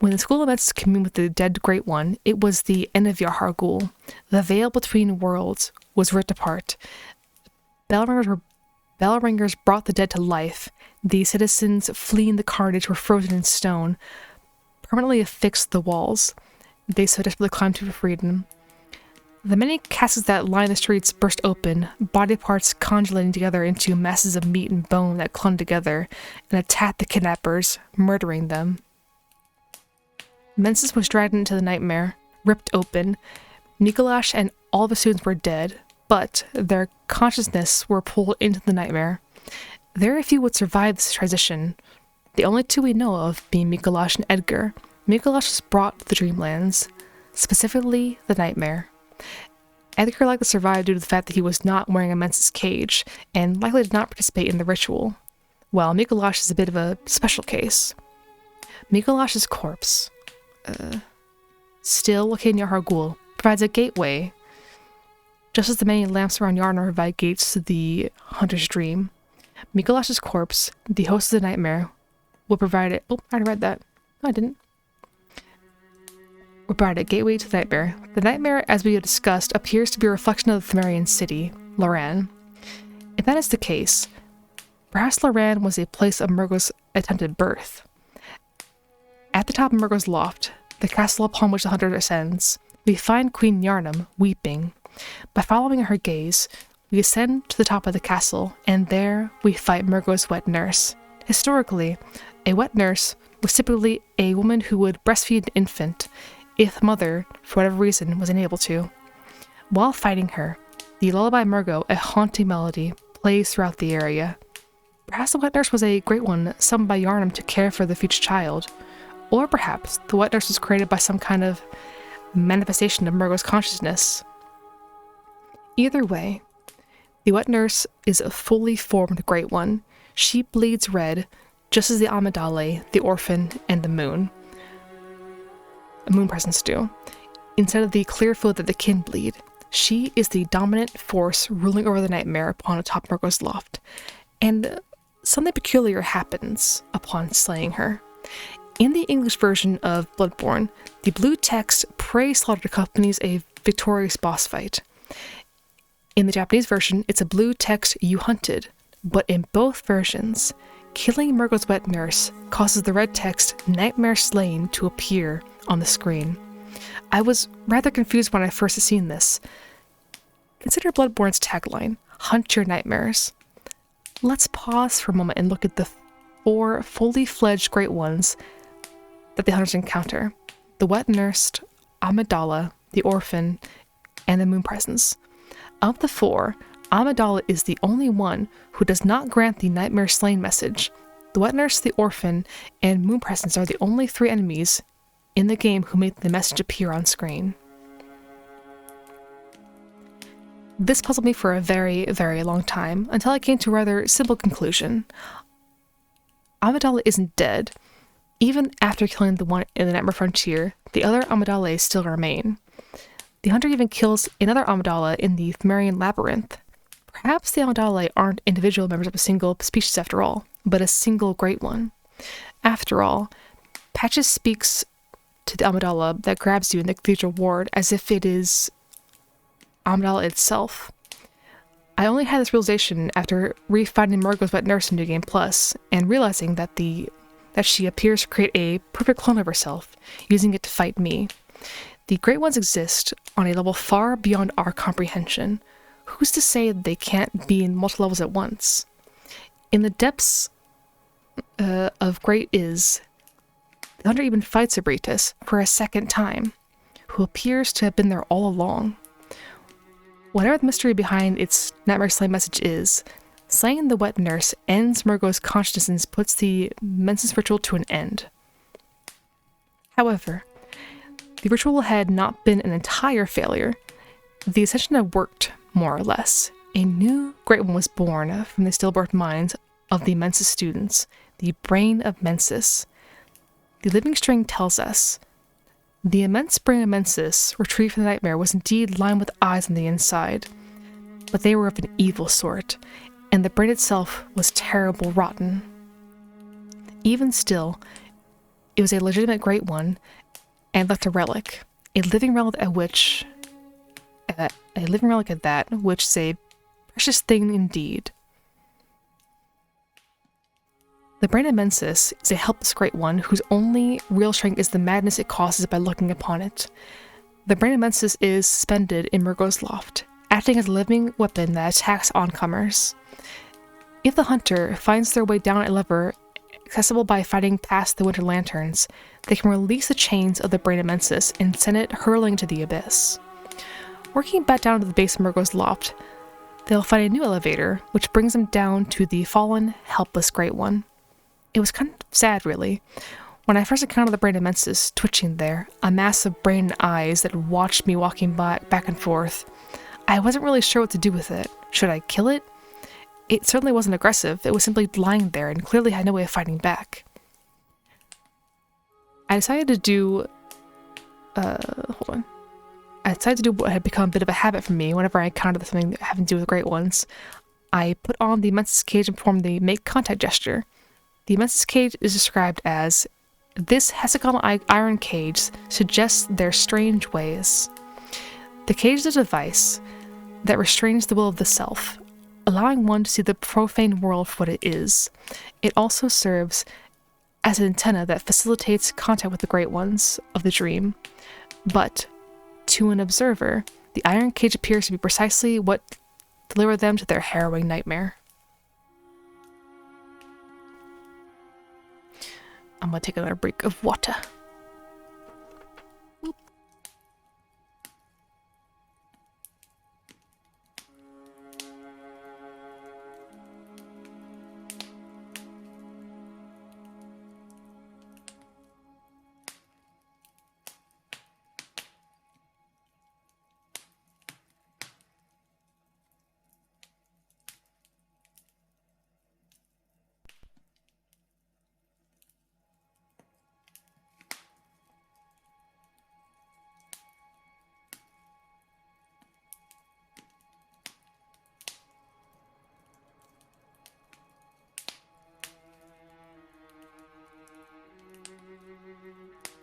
When the School of Mensis communed with the dead Great One, it was the end of Yahar Ghul. The veil between worlds was ripped apart. Bell ringers brought the dead to life. The citizens fleeing the carnage were frozen in stone, permanently affixed to the walls. They so desperately climbed to freedom. The many caskets that line the streets burst open, body parts congealing together into masses of meat and bone that clung together and attacked the kidnappers, murdering them. Mensis was dragged into the nightmare, ripped open. Mikolash and all the students were dead. but their consciousness were pulled into the nightmare. Very few would survive this transition, the only two we know of being Mikolash and Edgar. Mikolash was brought to the Dreamlands, specifically the nightmare. Edgar likely survived due to the fact that he was not wearing a mensis cage, and likely did not participate in the ritual, while Mikolash is a bit of a special case. Mikolash's corpse, still located in Yarhar provides a gateway, just as the many lamps around Yarnar provide gates to the Hunter's Dream. Mikolash's corpse, the host of the nightmare, will provide it. Oh, I read that. No, I didn't. Will provide a gateway to the nightmare. The nightmare, as we have discussed, appears to be a reflection of the Pthumerian city, Loran. If that is the case, perhaps Loran was a place of Murgo's attempted birth. At the top of Murgo's loft, the castle upon which the hunter ascends, we find Queen Yarnum weeping. By following her gaze, we ascend to the top of the castle, and there we fight Murgo's wet nurse. Historically, a wet nurse was typically a woman who would breastfeed an infant if the mother, for whatever reason, was unable to. While fighting her, the lullaby Murgo, a haunting melody, plays throughout the area. Perhaps the wet nurse was a great one summoned by Yarnum to care for the future child, or perhaps the wet nurse was created by some kind of manifestation of Murgo's consciousness. Either way, the wet nurse is a fully formed great one. She bleeds red, just as the Amidale, the orphan, and the moon presence do. Instead of the clear fluid that the kin bleed, she is the dominant force ruling over the nightmare upon atop Murgo's loft, and something peculiar happens upon slaying her. In the English version of Bloodborne, the blue text "Prey Slaughter" accompanies a victorious boss fight. In the Japanese version, it's a blue text "You hunted," but in both versions, killing Murgo's wet nurse causes the red text "Nightmare Slain" to appear on the screen. I was rather confused when I first seen this. Consider Bloodborne's tagline, "Hunt your nightmares." Let's pause for a moment and look at the 4 fully fledged great ones that the hunters encounter: the wet nurse, Amidala, the orphan, and the moon presence. Of the 4, Amidala is the only one who does not grant the Nightmare Slain message. The wet nurse, the orphan, and moon presence are the only 3 enemies in the game who make the message appear on screen. This puzzled me for a very, very long time, until I came to a rather simple conclusion. Amidala isn't dead. Even after killing the one in the Nightmare Frontier, the other Amidale still remain. The hunter even kills another Amidala in the Pthumerian Labyrinth. Perhaps the Amidale aren't individual members of a single species after all, but a single great one. After all, Patches speaks to the Amidala that grabs you in the Cathedral Ward as if it is Amidala itself. I only had this realization after re-finding Murgo's wet nurse in New Game Plus, and realizing that she appears to create a perfect clone of herself, using it to fight me. The Great Ones exist on a level far beyond our comprehension. Who's to say they can't be in multiple levels at once? In the depths of Great Is, the hunter even fights Abritus for a second time, who appears to have been there all along. Whatever the mystery behind its Nightmare Slain message is, slaying the wet nurse ends Murgo's consciousness and puts the menses ritual to an end. However, the ritual had not been an entire failure. The ascension had worked, more or less. A new Great One was born from the stillbirth minds of the Mensis students, the brain of Mensis. The living string tells us the immense brain of Mensis, retrieved from the nightmare, was indeed lined with eyes on the inside, but they were of an evil sort, and the brain itself was terrible rotten. Even still, it was a legitimate Great One, and left a relic, a living relic at that, which is a precious thing indeed. The brain of Mensis is a helpless Great One whose only real strength is the madness it causes by looking upon it. The brain of Mensis is suspended in Murgo's loft, acting as a living weapon that attacks oncomers. If the hunter finds their way down a lever accessible by fighting past the winter lanterns, they can release the chains of the brain of Mensis and send it hurling to the abyss. Working back down to the base of Murgo's loft, they'll find a new elevator, which brings them down to the fallen, helpless Great One. It was kind of sad, really. When I first encountered the brain of Mensis twitching there, a mass of brain and eyes that watched me walking back and forth, I wasn't really sure what to do with it. Should I kill it? It certainly wasn't aggressive. It was simply lying there and clearly had no way of fighting back. I decided to do... hold on. I decided to do what had become a bit of a habit for me whenever I encountered something having to do with Great Ones. I put on the Mensis cage and performed the make contact gesture. The Mensis cage is described as, this hexagonal iron cage suggests their strange ways. The cage is a device that restrains the will of the self, allowing one to see the profane world for what it is. It also serves as an antenna that facilitates contact with the Great Ones of the dream. But, to an observer, the iron cage appears to be precisely what delivered them to their harrowing nightmare. I'm gonna take another break of water.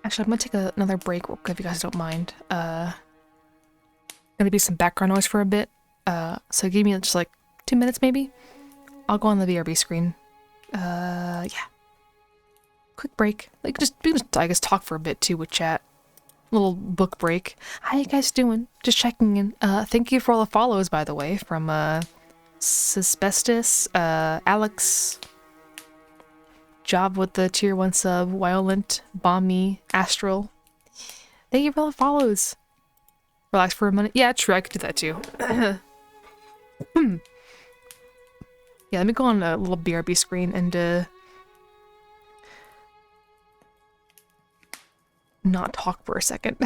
Actually, I'm gonna take another break real quick if you guys don't mind. Gonna be some background noise for a bit. So give me just like 2 minutes maybe. I'll go on the VRB screen. Yeah. Quick break. Like just I guess talk for a bit too with chat. Little book break. How you guys doing? Just checking in. Thank you for all the follows, by the way, from Suspestus, Alex, Job with the tier 1 sub, Violent, Bommy, Astral. Thank you for all the follows. Relax for a minute. Yeah, true, I could do that too. Yeah, let me go on a little BRB screen and not talk for a second.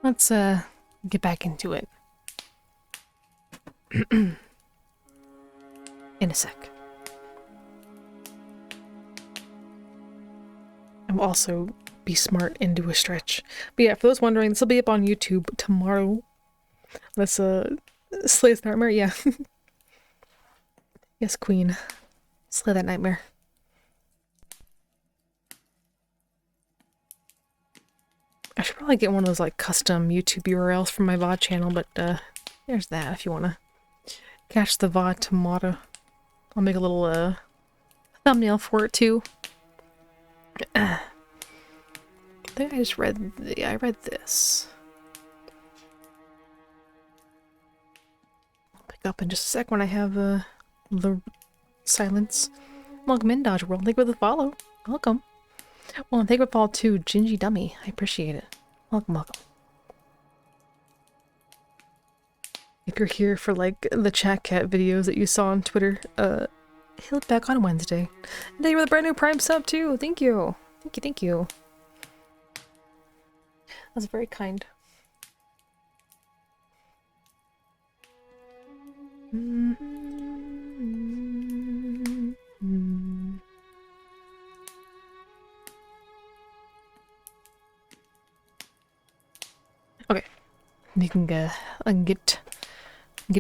let's get back into it. In a sec. I will also be smart and do a stretch. But yeah, for those wondering, this will be up on YouTube tomorrow. Let's slay this nightmare, yeah. Yes, queen. Slay that nightmare. I should probably get one of those like custom YouTube URLs from my VOD channel, but there's that if you wanna catch the VOD tomorrow. I'll make a little thumbnail for it too. I think I just read I read this. I'll pick up in just a sec when I have the silence. Welcome in, Dodge World. Thank you for the follow. Welcome. Well, and thank you for the follow too, Gingy Dummy. I appreciate it. Welcome, welcome. If you're here for like the chat cat videos that you saw on Twitter, he'll be back on Wednesday. And thank you for the brand new Prime sub too. Thank you. Thank you, thank you. That's very kind. Okay, we can get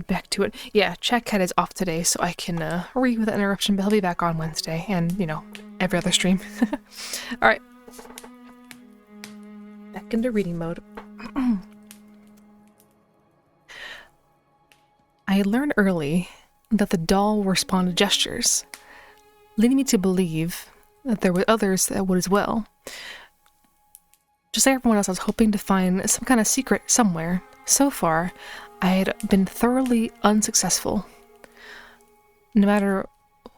back to it. Yeah, Chat Cat is off today, so I can read with that interruption, but he'll be back on Wednesday, and, you know, every other stream. Alright. Back into reading mode. I learned early that the doll will respond to gestures, leading me to believe that there were others that would as well. Just like everyone else, I was hoping to find some kind of secret somewhere. So far, I had been thoroughly unsuccessful. No matter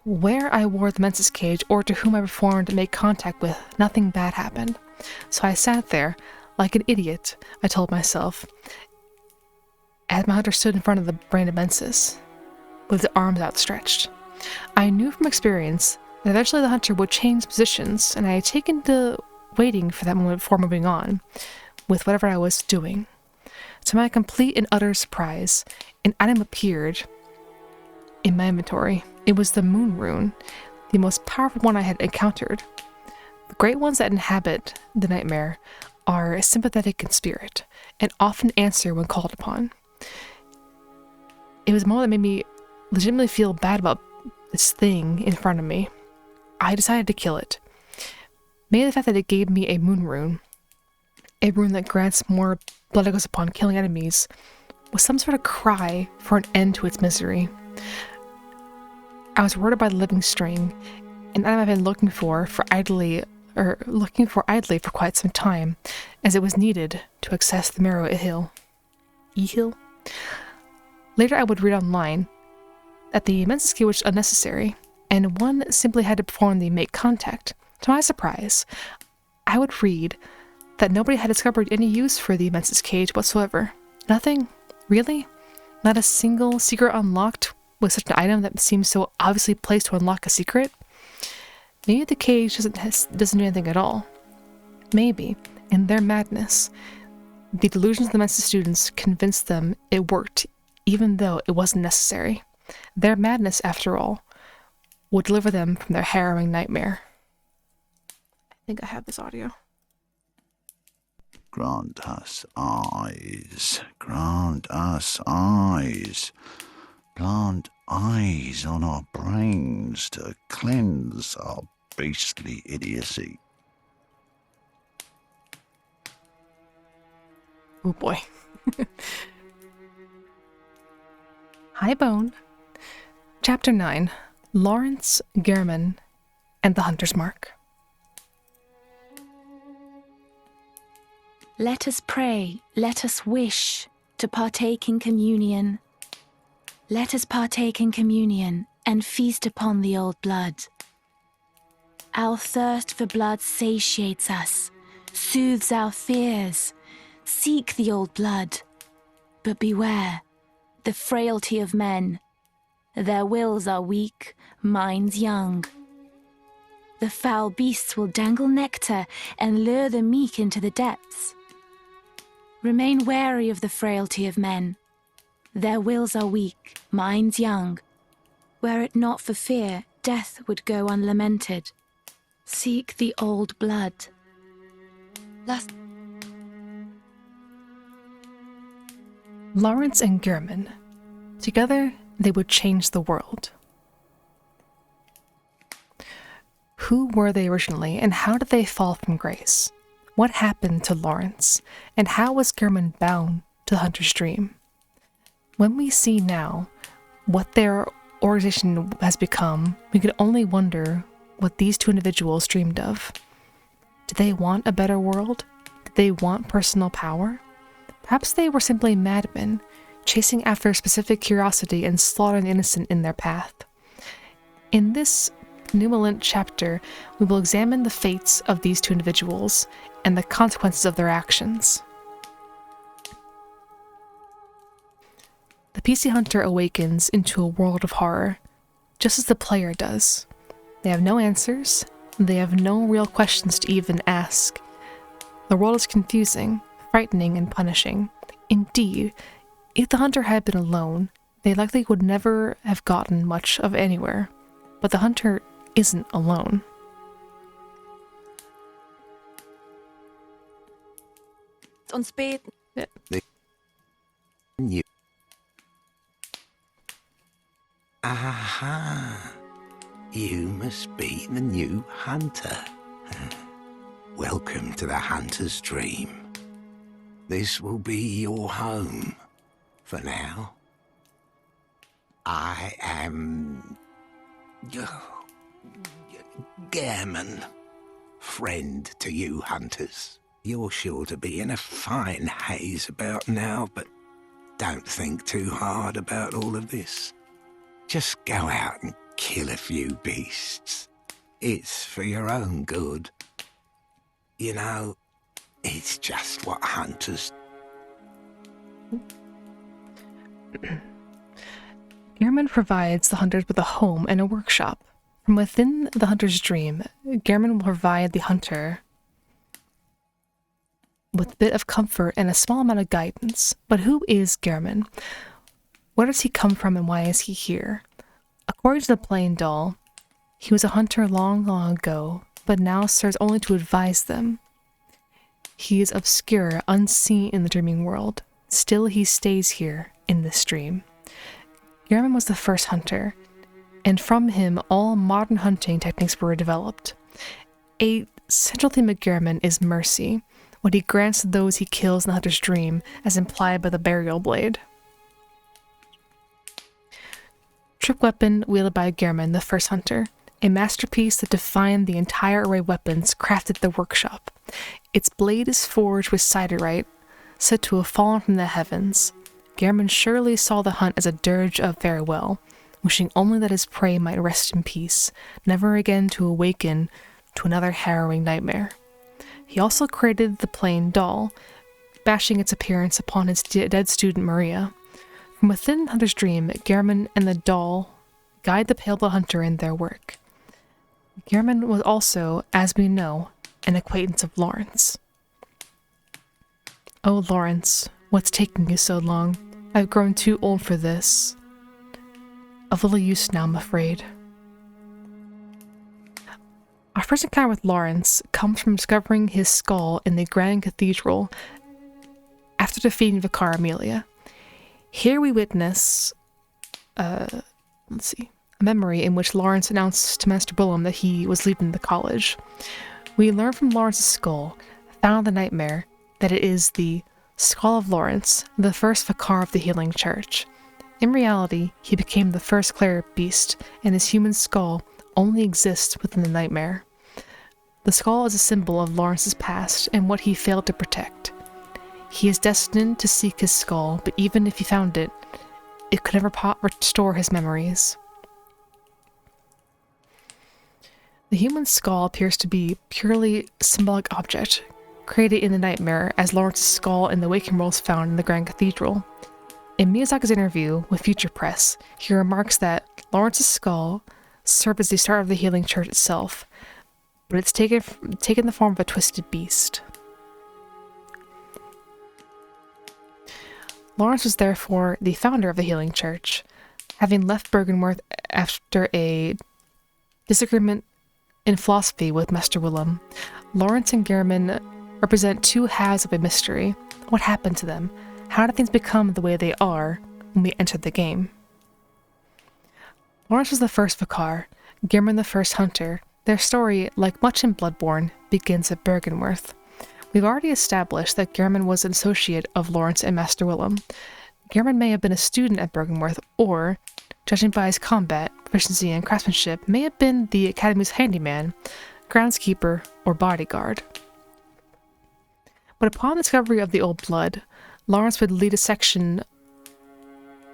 where I wore the menses cage or to whom I performed to make contact with, nothing bad happened. So I sat there, like an idiot, I told myself, as my hunter stood in front of the branded menses, with his arms outstretched. I knew from experience that eventually the hunter would change positions, and I had taken to waiting for that moment before moving on with whatever I was doing. To my complete and utter surprise, an item appeared in my inventory. It was the moon rune, the most powerful one I had encountered. The great ones that inhabit the nightmare are sympathetic in spirit and often answer when called upon. It was more that made me legitimately feel bad about this thing in front of me. I decided to kill it. Maybe the fact that it gave me a moon rune, a rune that grants more blood echoes upon killing enemies, was some sort of cry for an end to its misery. I was rewarded by the living string, an item I've been looking for idly for quite some time, as it was needed to access the Marrow Hill. E-Hill? Later I would read online that the menses cage was unnecessary, and one simply had to perform the make contact. To my surprise, I would read that nobody had discovered any use for the menses cage whatsoever. Nothing? Really? Not a single secret unlocked with such an item that seems so obviously placed to unlock a secret? Maybe the cage doesn't do anything at all. Maybe, in their madness, the delusions of the menses students convinced them it worked, even though it wasn't necessary. Their madness, after all, would deliver them from their harrowing nightmare. I think I have this audio.
Grant us eyes, grant us eyes. Plant eyes on our brains to cleanse our beastly idiocy.
Oh boy. High Bone. Chapter 9. Lawrence Gehrman and the Hunter's Mark.
Let us pray, let us wish to partake in communion. Let us partake in communion and feast upon the old blood. Our thirst for blood satiates us, soothes our fears. Seek the old blood, but beware the frailty of men. Their wills are weak, minds young. The foul beasts will dangle nectar and lure the meek into the depths. Remain wary of the frailty of men. Their wills are weak, minds young. Were it not for fear, death would go unlamented. Seek the old blood.
Lawrence and Gehrman. Together, they would change the world. Who were they originally, and how did they fall from grace? What happened to Lawrence, and how was Gehrman bound to the Hunter's Dream? When we see now what their organization has become, we could only wonder what these two individuals dreamed of. Did they want a better world? Did they want personal power? Perhaps they were simply madmen, chasing after a specific curiosity and slaughtering the innocent in their path. In this Pneumalent chapter, we will examine the fates of these two individuals and the consequences of their actions. The PC Hunter awakens into a world of horror, just as the player does. They have no answers, they have no real questions to even ask. The world is confusing, frightening, and punishing. Indeed, if the hunter had been alone, they likely would never have gotten much of anywhere. But the hunter isn't alone.
Aha! You must be the new hunter. Welcome to the Hunter's Dream. This will be your home for now. I am Gehrman, friend to you hunters. You're sure to be in a fine haze about now, but don't think too hard about all of this. Just go out and kill a few beasts. It's for your own good. You know, it's just what hunters...
Gehrman provides the hunters with a home and a workshop. From within the hunter's dream, Gehrman will provide the hunter with a bit of comfort and a small amount of guidance. But who is Gehrman? Where does he come from and why is he here? According to the plain doll, he was a hunter long, long ago, but now serves only to advise them. He is obscure, unseen in the dreaming world. Still, he stays here in this dream. Gehrman was the first hunter, and from him all modern hunting techniques were developed. A central theme of Gehrman is mercy, what he grants to those he kills in the hunter's dream, as implied by the burial blade. Trick weapon wielded by Gehrman, the first hunter, a masterpiece that defined the entire array of weapons crafted at the workshop. Its blade is forged with siderite, said to have fallen from the heavens. Gehrman surely saw the hunt as a dirge of farewell, wishing only that his prey might rest in peace, never again to awaken to another harrowing nightmare. He also created the plain doll, bashing its appearance upon his dead student Maria. From within Hunter's dream, Gehrman and the doll guide the pale-blood hunter in their work. Gehrman was also, as we know, an acquaintance of Lawrence. Oh, Lawrence, what's taking you so long? I've grown too old for this. Of little use now, I'm afraid. Our first encounter with Lawrence comes from discovering his skull in the Grand Cathedral after defeating Vicar Amelia. Here we witness, a memory in which Lawrence announced to Master Willem that he was leaving the college. We learn from Lawrence's skull, found in the nightmare, that it is the skull of Lawrence, the first Vicar of the Healing Church. In reality, he became the first cleric beast, and his human skull only exists within the nightmare. The skull is a symbol of Lawrence's past and what he failed to protect. He is destined to seek his skull, but even if he found it, it could never restore his memories. The human skull appears to be a purely symbolic object, created in the nightmare as Lawrence's skull in the waking world is found in the Grand Cathedral. In Miyazaki's interview with Future Press, he remarks that Lawrence's skull served as the start of the Healing Church itself, but it's taken the form of a twisted beast. Lawrence was therefore the founder of the Healing Church. Having left Bergenworth after a disagreement in philosophy with Master Willem, Lawrence and Gehrman represent two halves of a mystery. What happened to them? How did things become the way they are when we entered the game? Lawrence was the first Vakar, Gehrman the first hunter. Their story, like much in Bloodborne, begins at Bergenworth. We've already established that Gehrman was an associate of Lawrence and Master Willem. Gehrman may have been a student at Bergenworth, or, judging by his combat, proficiency, and craftsmanship, may have been the Academy's handyman, groundskeeper, or bodyguard. But upon discovery of the old blood, Lawrence would lead a section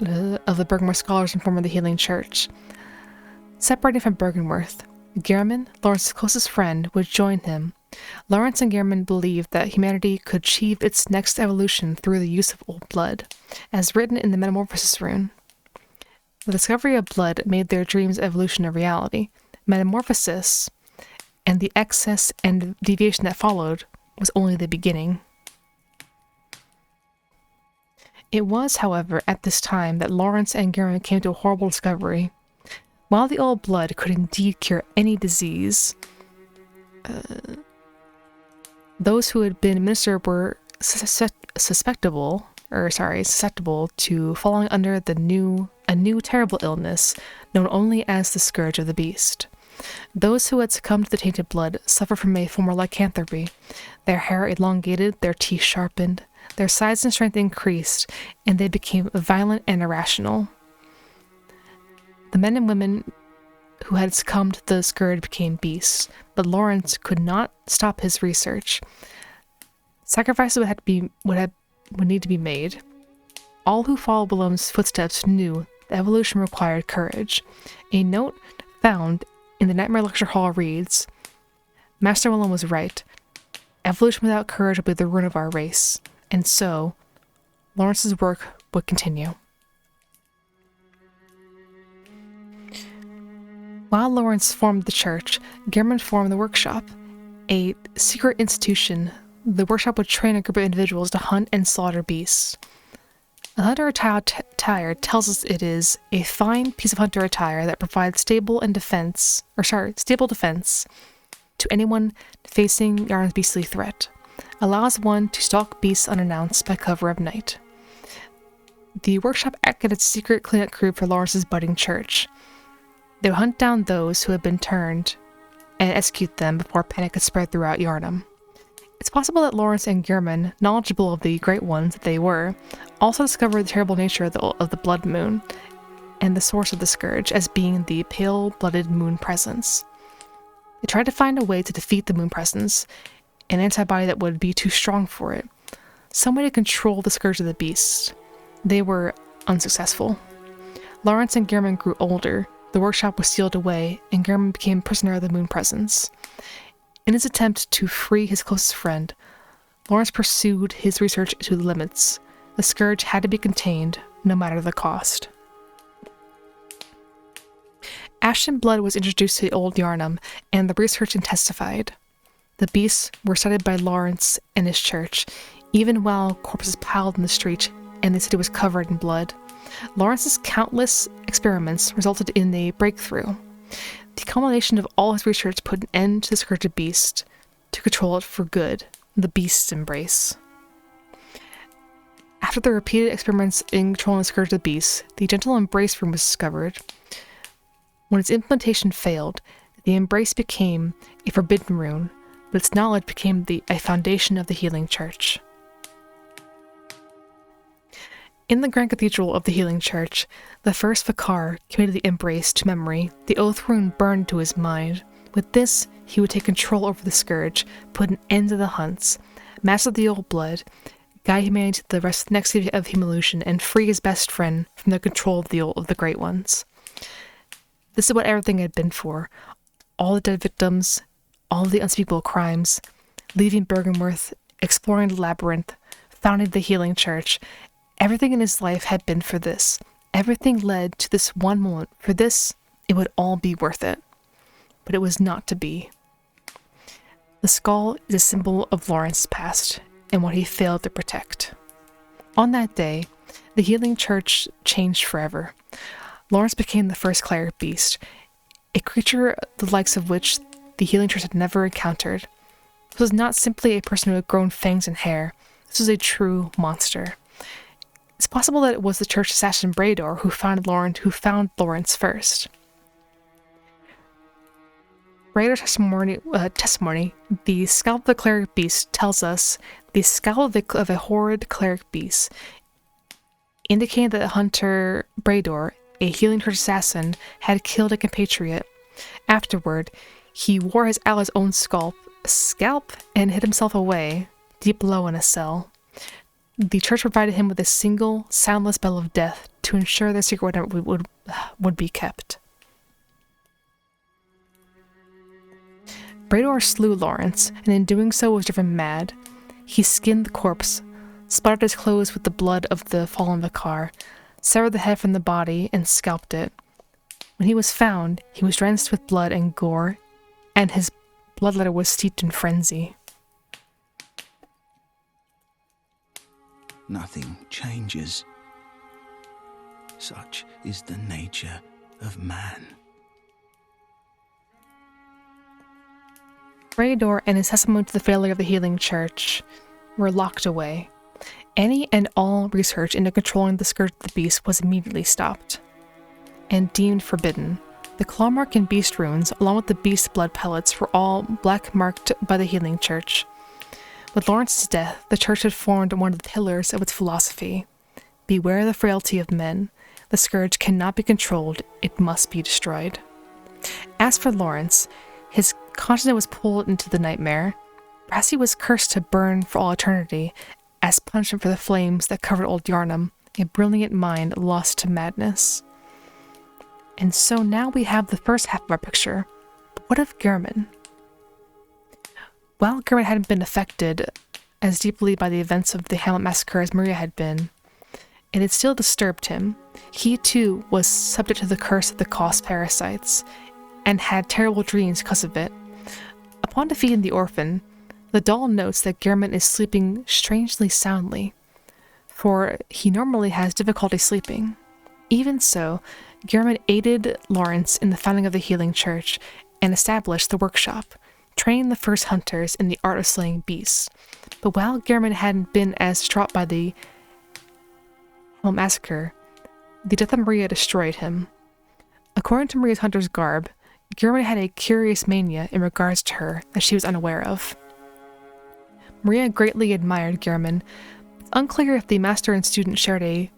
of the Bergenworth scholars and form of the Healing Church. Separating from Bergenworth, Gehrman, Lawrence's closest friend, would join him. Lawrence and Gehrman believed that humanity could achieve its next evolution through the use of old blood, as written in the Metamorphosis rune. The discovery of blood made their dreams of evolution a reality. Metamorphosis, and the excess and deviation that followed, was only the beginning. It was, however, at this time that Lawrence and Gehrman came to a horrible discovery. While the old blood could indeed cure any disease, those who had been administered were susceptible to falling under a new terrible illness known only as the Scourge of the Beast. Those who had succumbed to the tainted blood suffered from a form of lycanthropy. Their hair elongated, their teeth sharpened, their size and strength increased, and they became violent and irrational. The men and women who had succumbed to the scourge became beasts, but Lawrence could not stop his research. Sacrifices would need to be made. All who followed Willem's footsteps knew that evolution required courage. A note found in the Nightmare Lecture Hall reads, "Master Willem was right. Evolution without courage will be the ruin of our race." And so, Lawrence's work would continue. While Lawrence formed the church, Gehrman formed the workshop, a secret institution. The workshop would train a group of individuals to hunt and slaughter beasts. The hunter attire tells us it is a fine piece of hunter attire that provides stable defense to anyone facing Yarn's beastly threat. Allows one to stalk beasts unannounced by cover of night. The workshop acted as a secret cleanup crew for Lawrence's budding church. They would hunt down those who had been turned and execute them before panic could spread throughout Yarnum. It's possible that Lawrence and Gehrman, knowledgeable of the Great Ones that they were, also discovered the terrible nature of the blood moon and the source of the scourge as being the pale-blooded moon presence. They tried to find a way to defeat the moon presence, an antibody that would be too strong for it, some way to control the scourge of the beast. They were unsuccessful. Lawrence and Gehrman grew older, the workshop was sealed away, and Gehrman became prisoner of the moon presence. In his attempt to free his closest friend, Lawrence pursued his research to the limits. The scourge had to be contained, no matter the cost. Ashen blood was introduced to the old Yarnum, and the research intensified. The beasts were studied by Lawrence and his church, even while corpses piled in the street and the city was covered in blood. Lawrence's countless experiments resulted in a breakthrough. The culmination of all his research put an end to the scourge of beast, to control it for good, the beast's embrace. After the repeated experiments in controlling the scourge of the beast, the gentle embrace room was discovered. When its implementation failed, the embrace became a forbidden rune, but its knowledge became a foundation of the Healing Church. In the Grand Cathedral of the Healing Church, the first Vakar committed the embrace to memory. The oath rune burned to his mind. With this, he would take control over the scourge, put an end to the hunts, master the old blood, guide humanity to the next stage of evolution, and free his best friend from the control of the Great Ones. This is what everything had been for. All the dead victims, all the unspeakable crimes, leaving Bergenworth, exploring the labyrinth, founding the Healing Church. Everything in his life had been for this. Everything led to this one moment. For this, it would all be worth it. But it was not to be. The skull is a symbol of Lawrence's past and what he failed to protect. On that day, The healing church changed forever. Lawrence became the first cleric beast, a creature the likes of which the healing church had never encountered. This was not simply a person who had grown fangs and hair. This was a true monster. It's possible that it was the church assassin Brador who found Lawrence first. Brador's testimony, the scalp of the cleric beast, tells us the scalp of a horrid cleric beast, indicating that the hunter Brador, a healing church assassin, had killed a compatriot. Afterward, he wore his ally's own scalp and hid himself away, deep below in a cell. The church provided him with a single, soundless bell of death to ensure their secret would be kept. Brador slew Lawrence, and in doing so was driven mad. He skinned the corpse, splattered his clothes with the blood of the fallen vicar, severed the head from the body, and scalped it. When he was found, he was drenched with blood and gore, and his bloodletter was steeped in frenzy.
Nothing changes. Such is the nature of man.
Brador and his testimony to the failure of the healing church were locked away. Any and all research into controlling the scourge of the beast was immediately stopped and deemed forbidden. The claw mark and beast runes, along with the beast blood pellets, were all black marked by the healing church. With Lawrence's death, the church had formed one of the pillars of its philosophy. Beware the frailty of men. The scourge cannot be controlled, it must be destroyed. As for Lawrence, his consciousness was pulled into the nightmare. Perhaps he was cursed to burn for all eternity, as punishment for the flames that covered Old Yarnum, a brilliant mind lost to madness. And so now we have the first half of our picture. But what of Gehrman? While Gehrman hadn't been affected as deeply by the events of the Hamlet massacre as Maria had been, it had still disturbed him. He too was subject to the curse of the Cos parasites, and had terrible dreams because of it. Upon defeating the orphan, the doll notes that Gehrman is sleeping strangely soundly, for he normally has difficulty sleeping. Even so, Gehrman aided Lawrence in the founding of the healing church and established the workshop, training the first hunters in the art of slaying beasts. But while Gehrman hadn't been as distraught by the massacre, the death of Maria destroyed him. According to Maria's hunter's garb, Gehrman had a curious mania in regards to her that she was unaware of. Maria greatly admired Gehrman. It's unclear if the master and student shared a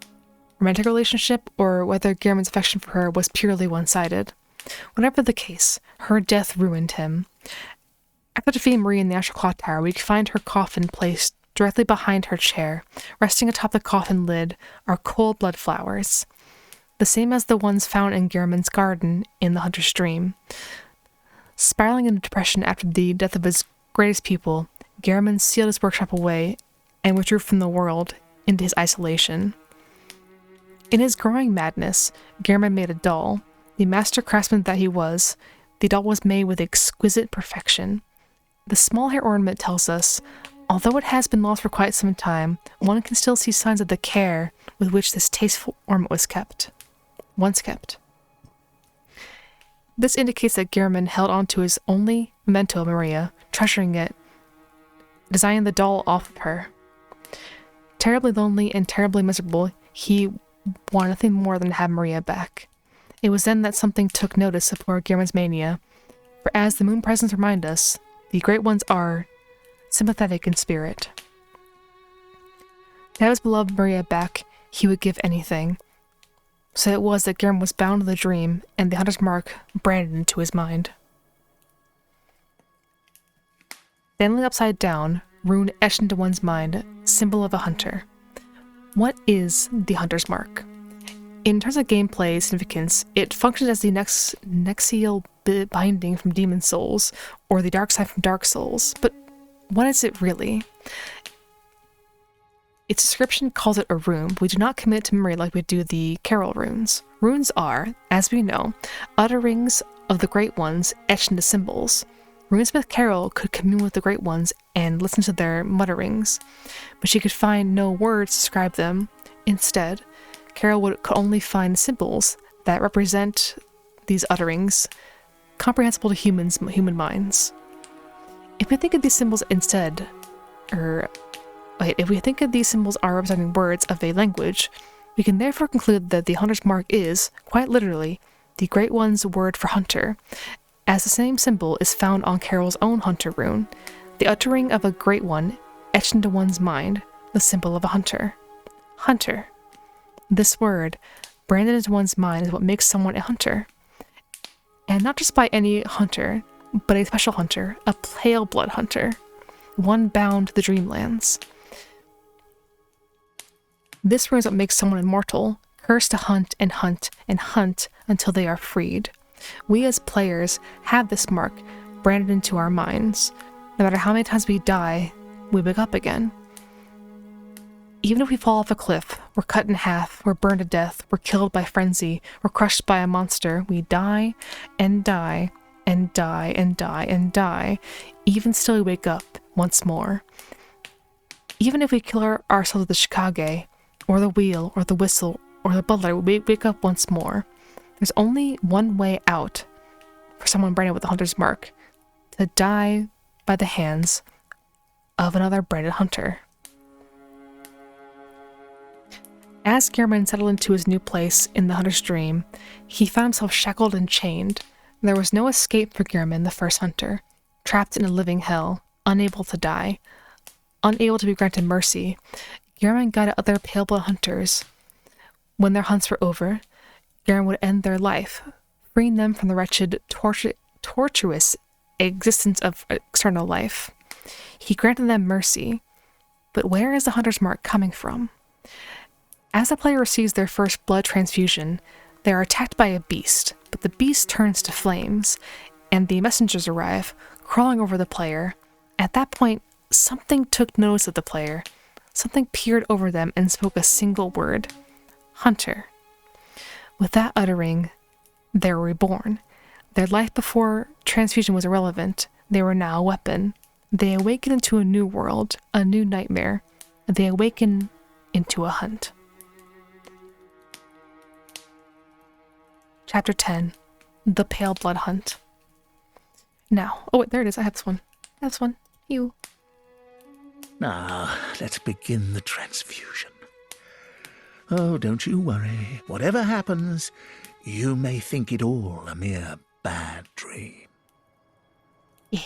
romantic relationship or whether Gehrman's affection for her was purely one-sided. Whatever the case, her death ruined him. After defeating Maria in the Astral Clock Tower, we find her coffin placed directly behind her chair. Resting atop the coffin lid are cold blood flowers, the same as the ones found in Gehrman's garden in the Hunter's Dream. Spiraling into depression after the death of his greatest pupil, Gehrman sealed his workshop away and withdrew from the world into his isolation. In his growing madness, Gehrman made a doll. The master craftsman that he was, the doll was made with exquisite perfection. The small hair ornament tells us, although it has been lost for quite some time, one can still see signs of the care with which this tasteful ornament was once kept. This indicates that Gehrman held on to his only memento of Maria, treasuring it, designing the doll off of her. Terribly lonely and terribly miserable, he wanted nothing more than to have Maria back. It was then that something took notice of poor Gehrman's mania, for as the moon presents remind us, the Great Ones are sympathetic in spirit. To have his beloved Maria back, he would give anything. So it was that Gehrman was bound to the dream, and the hunter's mark branded into his mind. Standing upside down, rune etched into one's mind, symbol of a hunter. What is the hunter's mark? In terms of gameplay significance, it functions as the nexial binding from Demon Souls, or the dark side from Dark Souls, but what is it really? Its description calls it a rune, but we do not commit to memory like we do the Carol runes. Runes are, as we know, utterings of the Great Ones etched into symbols. Runesmith Carol could commune with the Great Ones and listen to their mutterings, but she could find no words to describe them, Instead, Carol could only find symbols that represent these utterings, comprehensible to human minds. If we think of these symbols if we think of these symbols are representing words of a language, we can therefore conclude that the hunter's mark is, quite literally, the Great One's word for hunter, as the same symbol is found on Carol's own hunter rune, the uttering of a Great One etched into one's mind, the symbol of a hunter. Hunter. This word, branded into one's mind, is what makes someone a hunter. And not just by any hunter, but a special hunter, a pale blood hunter, one bound to the Dreamlands. This rune is what makes someone immortal, cursed to hunt and hunt and hunt until they are freed. We as players have this mark branded into our minds. No matter how many times we die, we wake up again. Even if we fall off a cliff, we're cut in half, we're burned to death, we're killed by frenzy, we're crushed by a monster, we die and die and die and die and die, even still we wake up once more. Even if we kill ourselves with the Shikage, or the wheel, or the whistle, or the butler, we wake up once more. There's only one way out for someone branded with the hunter's mark: to die by the hands of another branded hunter. As Gehrman settled into his new place in the hunter's dream, he found himself shackled and chained. There was no escape for Gehrman, the first hunter, trapped in a living hell, unable to die, unable to be granted mercy. Gehrman guided other pale blood hunters. When their hunts were over, Gehrman would end their life, freeing them from the wretched, tortuous existence of external life. He granted them mercy, but where is the hunter's mark coming from? As the player receives their first blood transfusion, they are attacked by a beast, but the beast turns to flames, and the messengers arrive, crawling over the player. At that point, something took notice of the player. Something peered over them and spoke a single word: hunter. With that uttering, they were reborn. Their life before transfusion was irrelevant. They were now a weapon. They awaken into a new world, a new nightmare. They awaken into a hunt. Chapter 10. The Pale Blood Hunt. Now, oh wait, there it is. I have this one. You.
Now, let's begin the transfusion. Oh, don't you worry. Whatever happens, you may think it all a mere bad dream.
Yeah.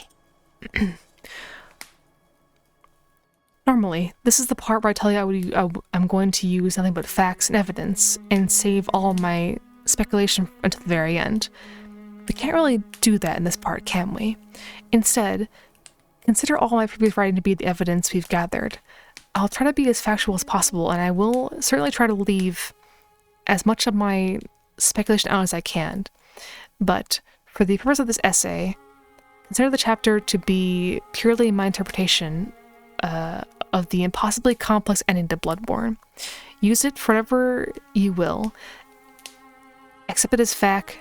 Normally, this is the part where I tell you I'm going to use nothing but facts and evidence and save all my speculation until the very end. We can't really do that in this part, can we? Instead, consider all my previous writing to be the evidence we've gathered. I'll try to be as factual as possible, and I will certainly try to leave as much of my speculation out as I can. But for the purpose of this essay, consider the chapter to be purely my interpretation of the impossibly complex ending to Bloodborne. Use it for whatever you will. Accept it as fact,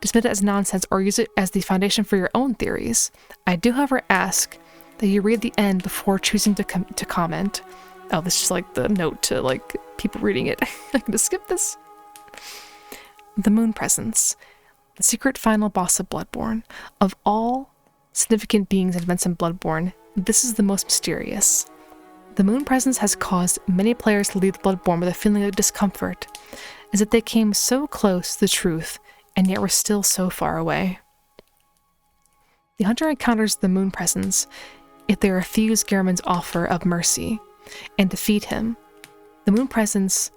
dismiss it as nonsense, or use it as the foundation for your own theories. I do, however, ask that you read the end before choosing to comment. Oh, this is just like the note to like people reading it. I'm gonna skip this. The Moon Presence, the secret final boss of Bloodborne. Of all significant beings and events in Bloodborne, this is the most mysterious. The Moon Presence has caused many players to leave Bloodborne with a feeling of discomfort, as if they came so close to the truth and yet were still so far away. The hunter encounters the Moon Presence if they refuse Gehrman's offer of mercy and defeat him. The Moon Presence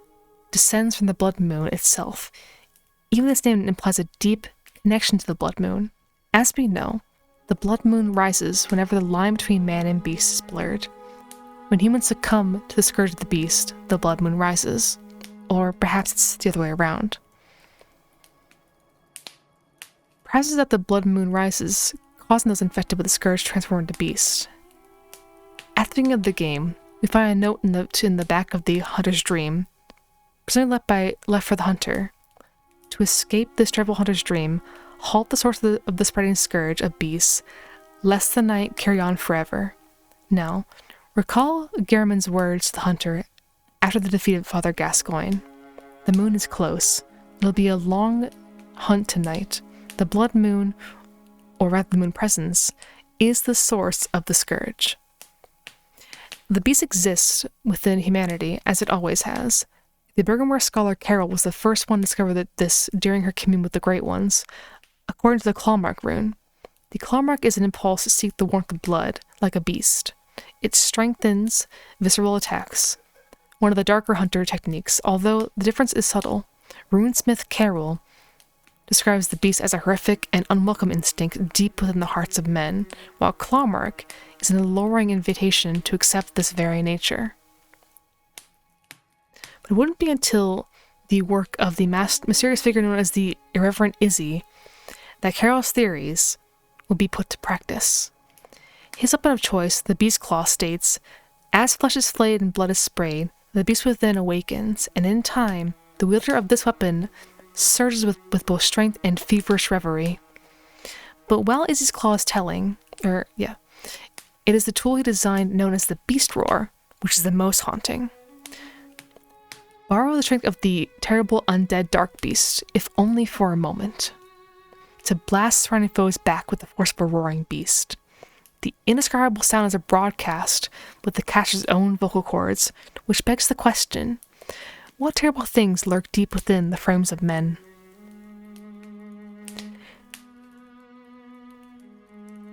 descends from the Blood Moon itself. Even this name implies a deep connection to the Blood Moon. As we know, the Blood Moon rises whenever the line between man and beast is blurred. When humans succumb to the scourge of the beast, the Blood Moon rises. Or perhaps it's the other way around. Perhaps it's that the Blood Moon rises, causing those infected with the scourge to transform into beasts. At the beginning of the game, we find a note in the back of the hunter's dream, presumably left for the hunter. To escape this dreadful hunter's dream, halt the source of the spreading scourge of beasts, lest the night carry on forever. Now, recall Gehrman's words to the hunter after the defeat of Father Gascoigne. The moon is close. It'll be a long hunt tonight. The blood moon, or rather the moon presence, is the source of the scourge. The beast exists within humanity, as it always has. The Bergenworth scholar Carol was the first one to discover this during her commune with the Great Ones. According to the Clawmark rune, the Clawmark is an impulse to seek the warmth of blood, like a beast. It strengthens visceral attacks, one of the darker hunter techniques, although the difference is subtle. Runesmith Carol describes the beast as a horrific and unwelcome instinct deep within the hearts of men, while Clawmark is an alluring invitation to accept this very nature. But it wouldn't be until the work of the mysterious figure known as the Irreverent Izzy that Carol's theories will be put to practice. His weapon of choice, the Beast Claw, states, "As flesh is flayed and blood is sprayed, the beast within awakens, and in time, the wielder of this weapon surges with both strength and feverish reverie." But while Izzy's Claw is telling, it is the tool he designed known as the Beast Roar, which is the most haunting. Borrow the strength of the terrible undead dark beast, if only for a moment, to blast surrounding foes back with the force of a roaring beast. The indescribable sound is a broadcast with the caster's own vocal cords, which begs the question, what terrible things lurk deep within the frames of men?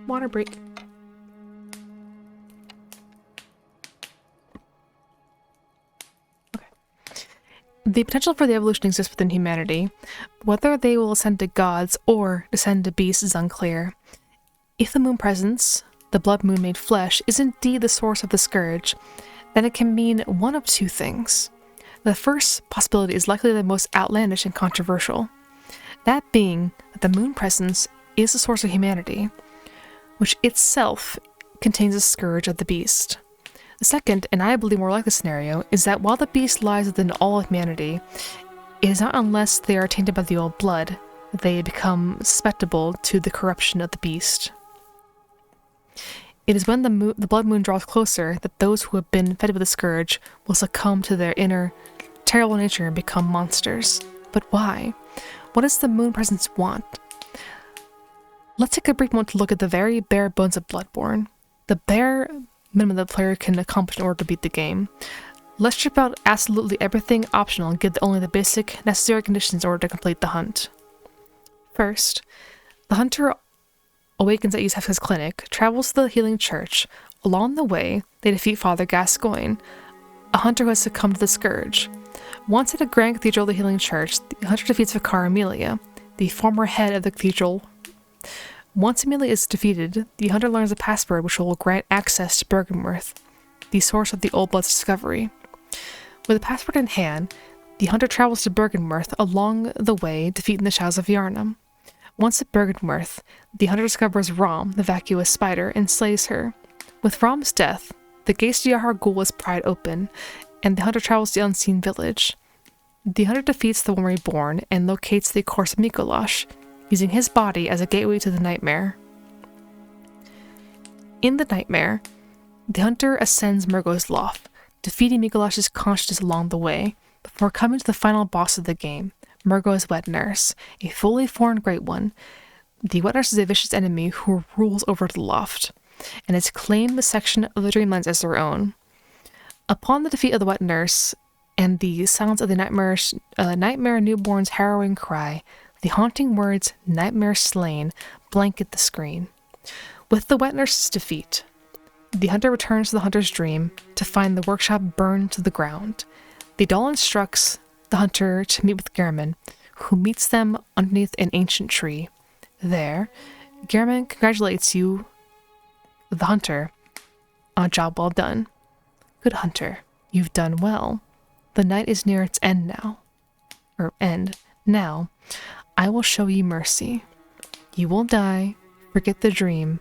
Water break. The potential for the evolution exists within humanity. Whether they will ascend to gods or descend to beasts is unclear. If the moon presence, the blood moon made flesh, is indeed the source of the scourge, then it can mean one of two things. The first possibility is likely the most outlandish and controversial, that being that the moon presence is the source of humanity, which itself contains the scourge of the beast. The second, and I believe more likely scenario, is that while the beast lies within all of humanity, it is not unless they are tainted by the old blood that they become susceptible to the corruption of the beast. It is when the blood moon draws closer that those who have been infected with the scourge will succumb to their inner terrible nature and become monsters. But why? What does the moon presence want? Let's take a brief moment to look at the very bare bones of Bloodborne. The bare minimum the player can accomplish in order to beat the game. Let's strip out absolutely everything optional and give only the basic necessary conditions in order to complete the hunt. First, the hunter awakens at Yusef's clinic, travels to the healing church. Along the way, they defeat Father Gascoigne, a hunter who has succumbed to the scourge. Once at a Grand Cathedral of the healing church, the hunter defeats Vicar Amelia, the former head of the cathedral. Once Amelia is defeated, the hunter learns a password which will grant access to Bergenworth, the source of the Old Blood's discovery. With the password in hand, the hunter travels to Bergenworth, along the way defeating the Shadows of Yharnam. Once at Bergenworth, the hunter discovers Rom, the vacuous spider, and slays her. With Rom's death, the gates to Yahar Ghul is pried open, and the hunter travels to the unseen village. The hunter defeats the one reborn and locates the corpse of Mikolash, using his body as a gateway to the nightmare. In the nightmare, the hunter ascends Murgo's loft, defeating Mikolash's consciousness along the way, before coming to the final boss of the game, Murgo's wet nurse, a fully formed Great One. The wet nurse is a vicious enemy who rules over the loft, and has claimed the section of the Dreamlands as their own. Upon the defeat of the wet nurse, and the silence of the nightmare newborn's harrowing cry, the haunting words, "Nightmare slain," blanket the screen. With the wet nurse's defeat, the hunter returns to the hunter's dream to find the workshop burned to the ground. The doll instructs the hunter to meet with Gehrman, who meets them underneath an ancient tree. There, Gehrman congratulates you, the hunter, on a job well done. Good hunter, you've done well. The night is near its end now. Now, I will show you mercy. You will die, forget the dream,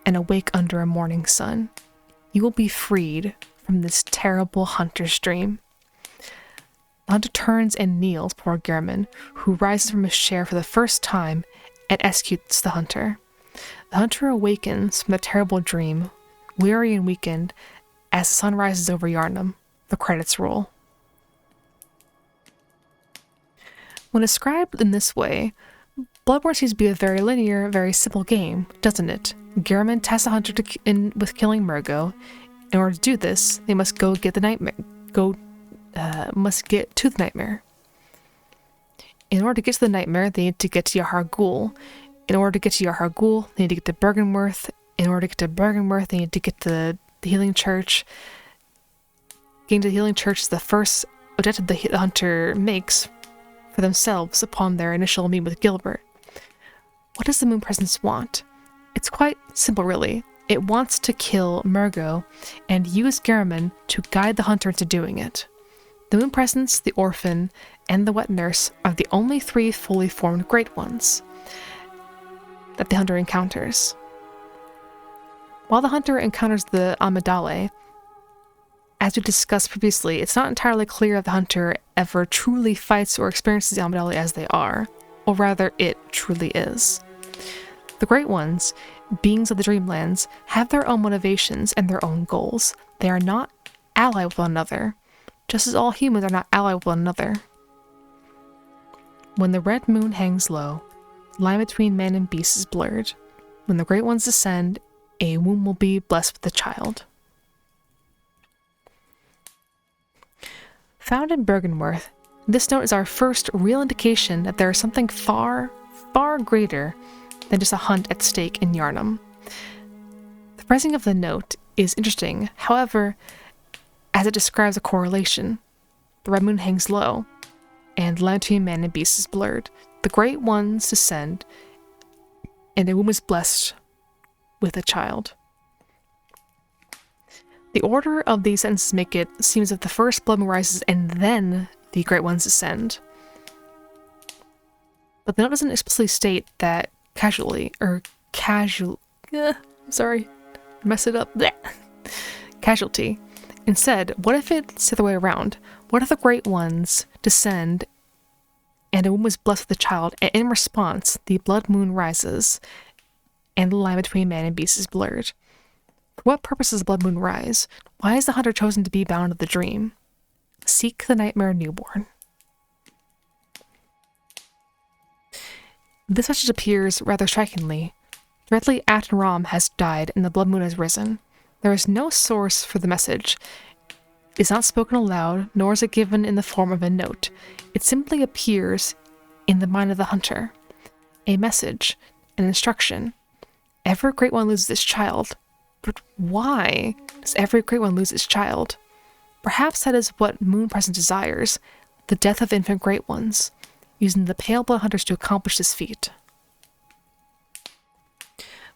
and awake under a morning sun. You will be freed from this terrible hunter's dream. The hunter turns and kneels before Gehrman, who rises from his chair for the first time and executes the hunter. The hunter awakens from the terrible dream, weary and weakened, as the sun rises over Yharnam. The credits roll. When described in this way, Bloodborne seems to be a very linear, very simple game, doesn't it? Gehrman tasks the hunter with killing Murgo. In order to do this, they must go get the nightmare. Must get to the nightmare. In order to get to the nightmare, they need to get to Yahar Ghul. In order to get to Yahar Ghul, they need to get to Byrgenwerth. In order to get to Byrgenwerth, they need to get to the Healing Church. Getting to the Healing Church is the first objective the hunter makes for themselves upon their initial meeting with Gilbert. What does the Moon Presence want? It's quite simple, really. It wants to kill Murgo and use Gehrman to guide the hunter into doing it. The Moon Presence, the Orphan, and the Wet Nurse are the only 3 fully formed Great Ones that the hunter encounters. While the hunter encounters the Amygdalae, as we discussed previously, it's not entirely clear if the hunter ever truly fights or experiences the Amygdalae as they are, or rather, it truly is. The Great Ones, beings of the Dreamlands, have their own motivations and their own goals. They are not allied with one another, just as all humans are not allied with one another. When the red moon hangs low, the line between man and beast is blurred. When the Great Ones descend, a womb will be blessed with a child. Found in Byrgenwerth, this note is our first real indication that there is something far, far greater than just a hunt at stake in Yharnam. The phrasing of the note is interesting, however, as it describes a correlation. The red moon hangs low, and the line between man and beast is blurred. The Great Ones descend, and a womb is blessed with a child. The order of these sentences make it seem as if the first blood moon rises and then the Great Ones descend. But the note doesn't explicitly state that casualty. Instead, what if it's the other way around? What if the Great Ones descend and a woman is blessed with a child, and in response, the blood moon rises and the line between man and beast is blurred? For what purpose does the blood moon rise? Why is the hunter chosen to be bound of the dream? Seek the nightmare newborn. This message appears rather strikingly. Directly after Ram has died and the blood moon has risen. There is no source for the message. It is not spoken aloud, nor is it given in the form of a note. It simply appears in the mind of the hunter. A message, an instruction. Every Great One loses its child. But why does every Great One lose its child? Perhaps that is what Moon Presence desires, the death of infant Great Ones, using the Pale Blood Hunters to accomplish this feat.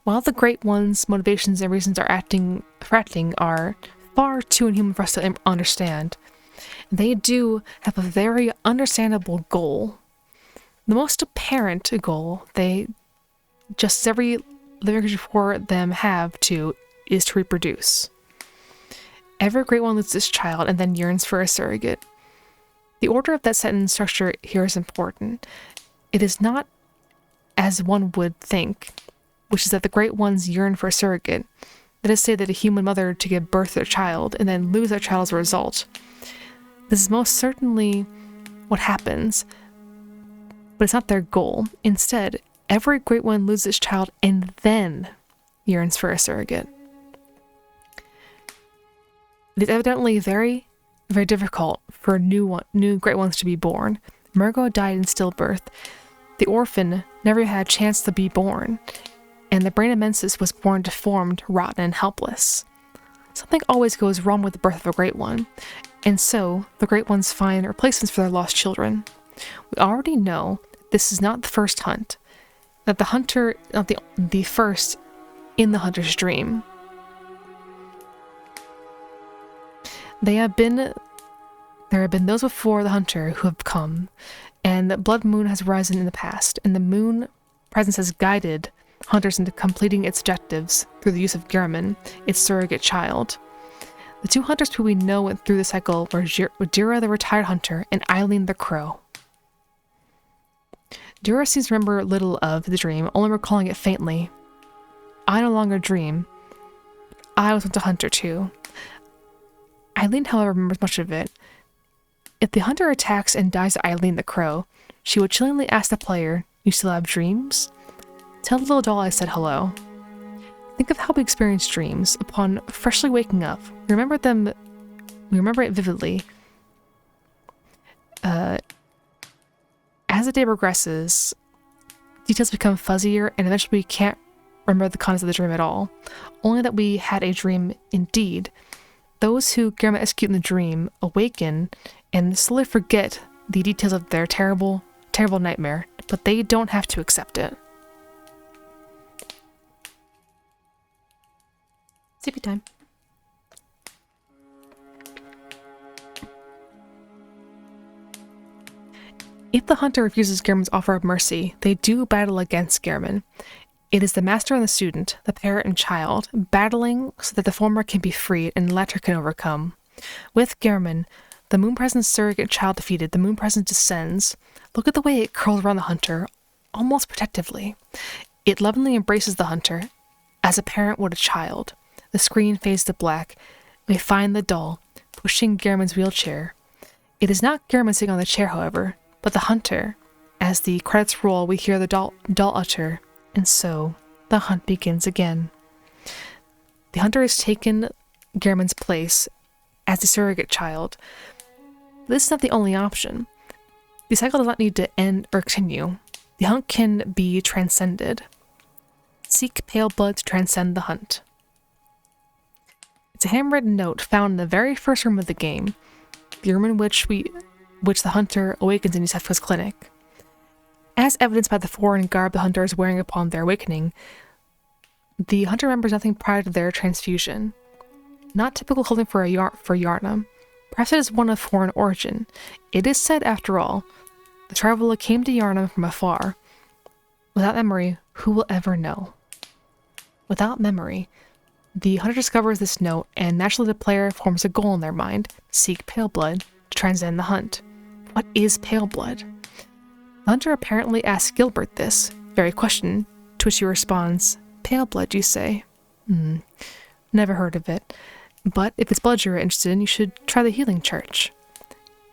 While the Great Ones' motivations and reasons for acting are far too inhuman for us to understand, they do have a very understandable goal. The most apparent goal just as every living creature before them have to, is to reproduce. Every Great One loses its child and then yearns for a surrogate. The order of that sentence structure here is important. It is not as one would think, which is that the Great Ones yearn for a surrogate. That is to say that a human mother to give birth to their child and then lose their child as a result. This is most certainly what happens, but it's not their goal. Instead, every Great One loses its child and then yearns for a surrogate. It is evidently very, very difficult for new Great Ones to be born. Murgo died in stillbirth. The orphan never had a chance to be born, and the brain of Mensis was born deformed, rotten, and helpless. Something always goes wrong with the birth of a Great One, and so the Great Ones find replacements for their lost children. We already know this is not the first hunt, that the hunter is not the first in the hunter's dream. There have been those before the hunter who have come, and the blood moon has risen in the past, and the moon presence has guided hunters into completing its objectives through the use of Gehrman, its surrogate child. The two hunters who we know went through the cycle were Dura the retired hunter and Eileen the crow. Dura seems to remember little of the dream, only recalling it faintly. I no longer dream. I was once a hunter too. Eileen, however, remembers much of it. If the hunter attacks and dies to Eileen the crow, she would chillingly ask the player, "You still have dreams? Tell the little doll I said hello." Think of how we experience dreams upon freshly waking up. We remember it vividly. As the day progresses, details become fuzzier, and eventually we can't remember the contents of the dream at all. Only that we had a dream indeed. Those who Garum execute in the dream awaken and slowly forget the details of their terrible, terrible nightmare, but they don't have to accept it. Sleepy time. If the hunter refuses Garum's offer of mercy, they do battle against Garum. It is the master and the student, the parent and child, battling so that the former can be freed and the latter can overcome. With Garum, the Moon Presence surrogate child defeated, the Moon Presence descends. Look at the way it curls around the hunter, almost protectively. It lovingly embraces the hunter, as a parent would a child. The screen fades to black. We find the doll, pushing Garum's wheelchair. It is not Garum sitting on the chair, however, but the hunter. As the credits roll, we hear the doll utter, and so the hunt begins again. The hunter has taken Garum's place as the surrogate child. This is not the only option. The cycle does not need to end or continue. The hunt can be transcended. Seek pale blood to transcend the hunt. It's a handwritten note found in the very first room of the game, the room in which the hunter awakens in Yusefka's clinic. As evidenced by the foreign garb the hunter is wearing upon their awakening, the hunter remembers nothing prior to their transfusion. Not typical clothing for Yharnam. Perhaps it is one of foreign origin. It is said, after all, the traveler came to Yharnam from afar. Without memory, who will ever know? Without memory, the hunter discovers this note, and naturally the player forms a goal in their mind: seek pale blood to transcend the hunt. What is pale blood? The hunter apparently asks Gilbert this very question, to which he responds, "Pale blood, you say? Never heard of it. But if it's blood you're interested in, you should try the healing church."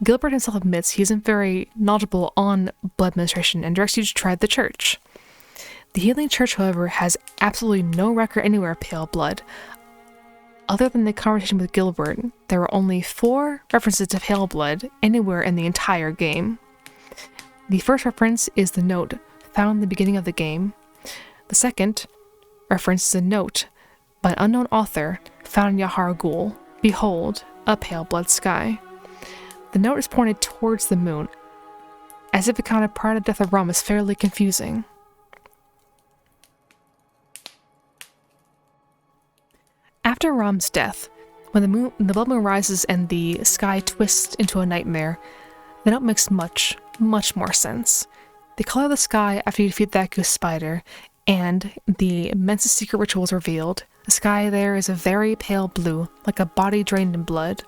Gilbert himself admits he isn't very knowledgeable on blood administration and directs you to try the church. The healing church, however, has absolutely no record anywhere of pale blood. Other than the conversation with Gilbert, there are only 4 references to pale blood anywhere in the entire game. The first reference is the note found in the beginning of the game. The second reference is a note by an unknown author found in Yahar Ghul. Behold, a pale blood sky. The note is pointed towards the moon, as if accounted prior to death of Ram is fairly confusing. After Ram's death, when the blood moon rises and the sky twists into a nightmare, the note makes much, much more sense. The color of the sky after you defeat that goose spider, and the Mensa's secret ritual is revealed. The sky there is a very pale blue, like a body drained in blood.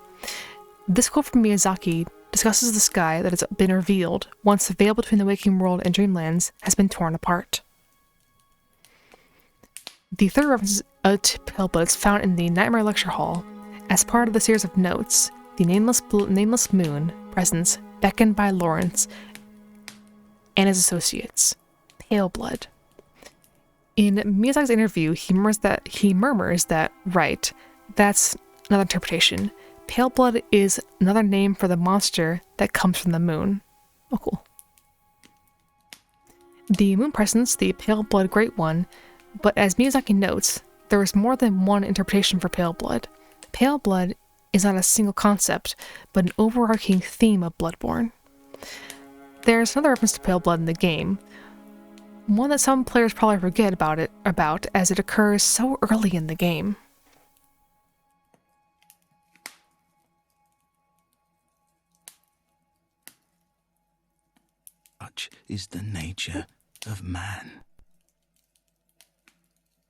This quote from Miyazaki discusses the sky that has been revealed once the veil between the waking world and dreamlands has been torn apart. The third reference to pale blood is found in the Nightmare Lecture Hall. As part of the series of notes, the nameless moon presence beckoned by Lawrence and his associates. Pale blood. In Miyazaki's interview, he murmurs that, right, that's another interpretation. Pale blood is another name for the monster that comes from the moon. Oh, cool. The moon presence, the pale blood great one, but as Miyazaki notes, there is more than one interpretation for pale blood. Pale blood is not a single concept, but an overarching theme of Bloodborne. There's another reference to pale blood in the game, one that some players probably forget about as it occurs so early in the game.
Such is the nature of man.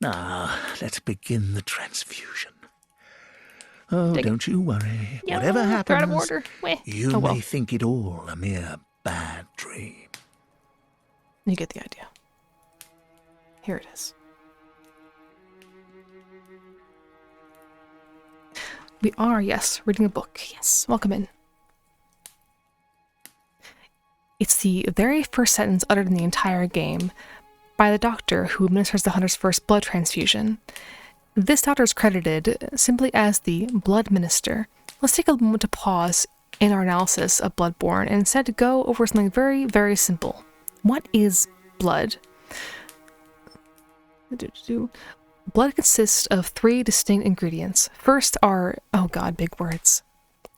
Now, let's begin the transfusion. Oh, don't you worry.
Yeah,
Whatever
they're
happens,
out of order.
you may think it all a mere bad dream.
You get the idea. Here it is. We are, yes, reading a book. Yes, welcome in. It's the very first sentence uttered in the entire game by the doctor who administers the hunter's first blood transfusion. This doctor is credited simply as the Blood Minister. Let's take a moment to pause in our analysis of Bloodborne and instead go over something very, very simple. What is blood? Blood consists of 3 distinct ingredients. First are, oh god, big words,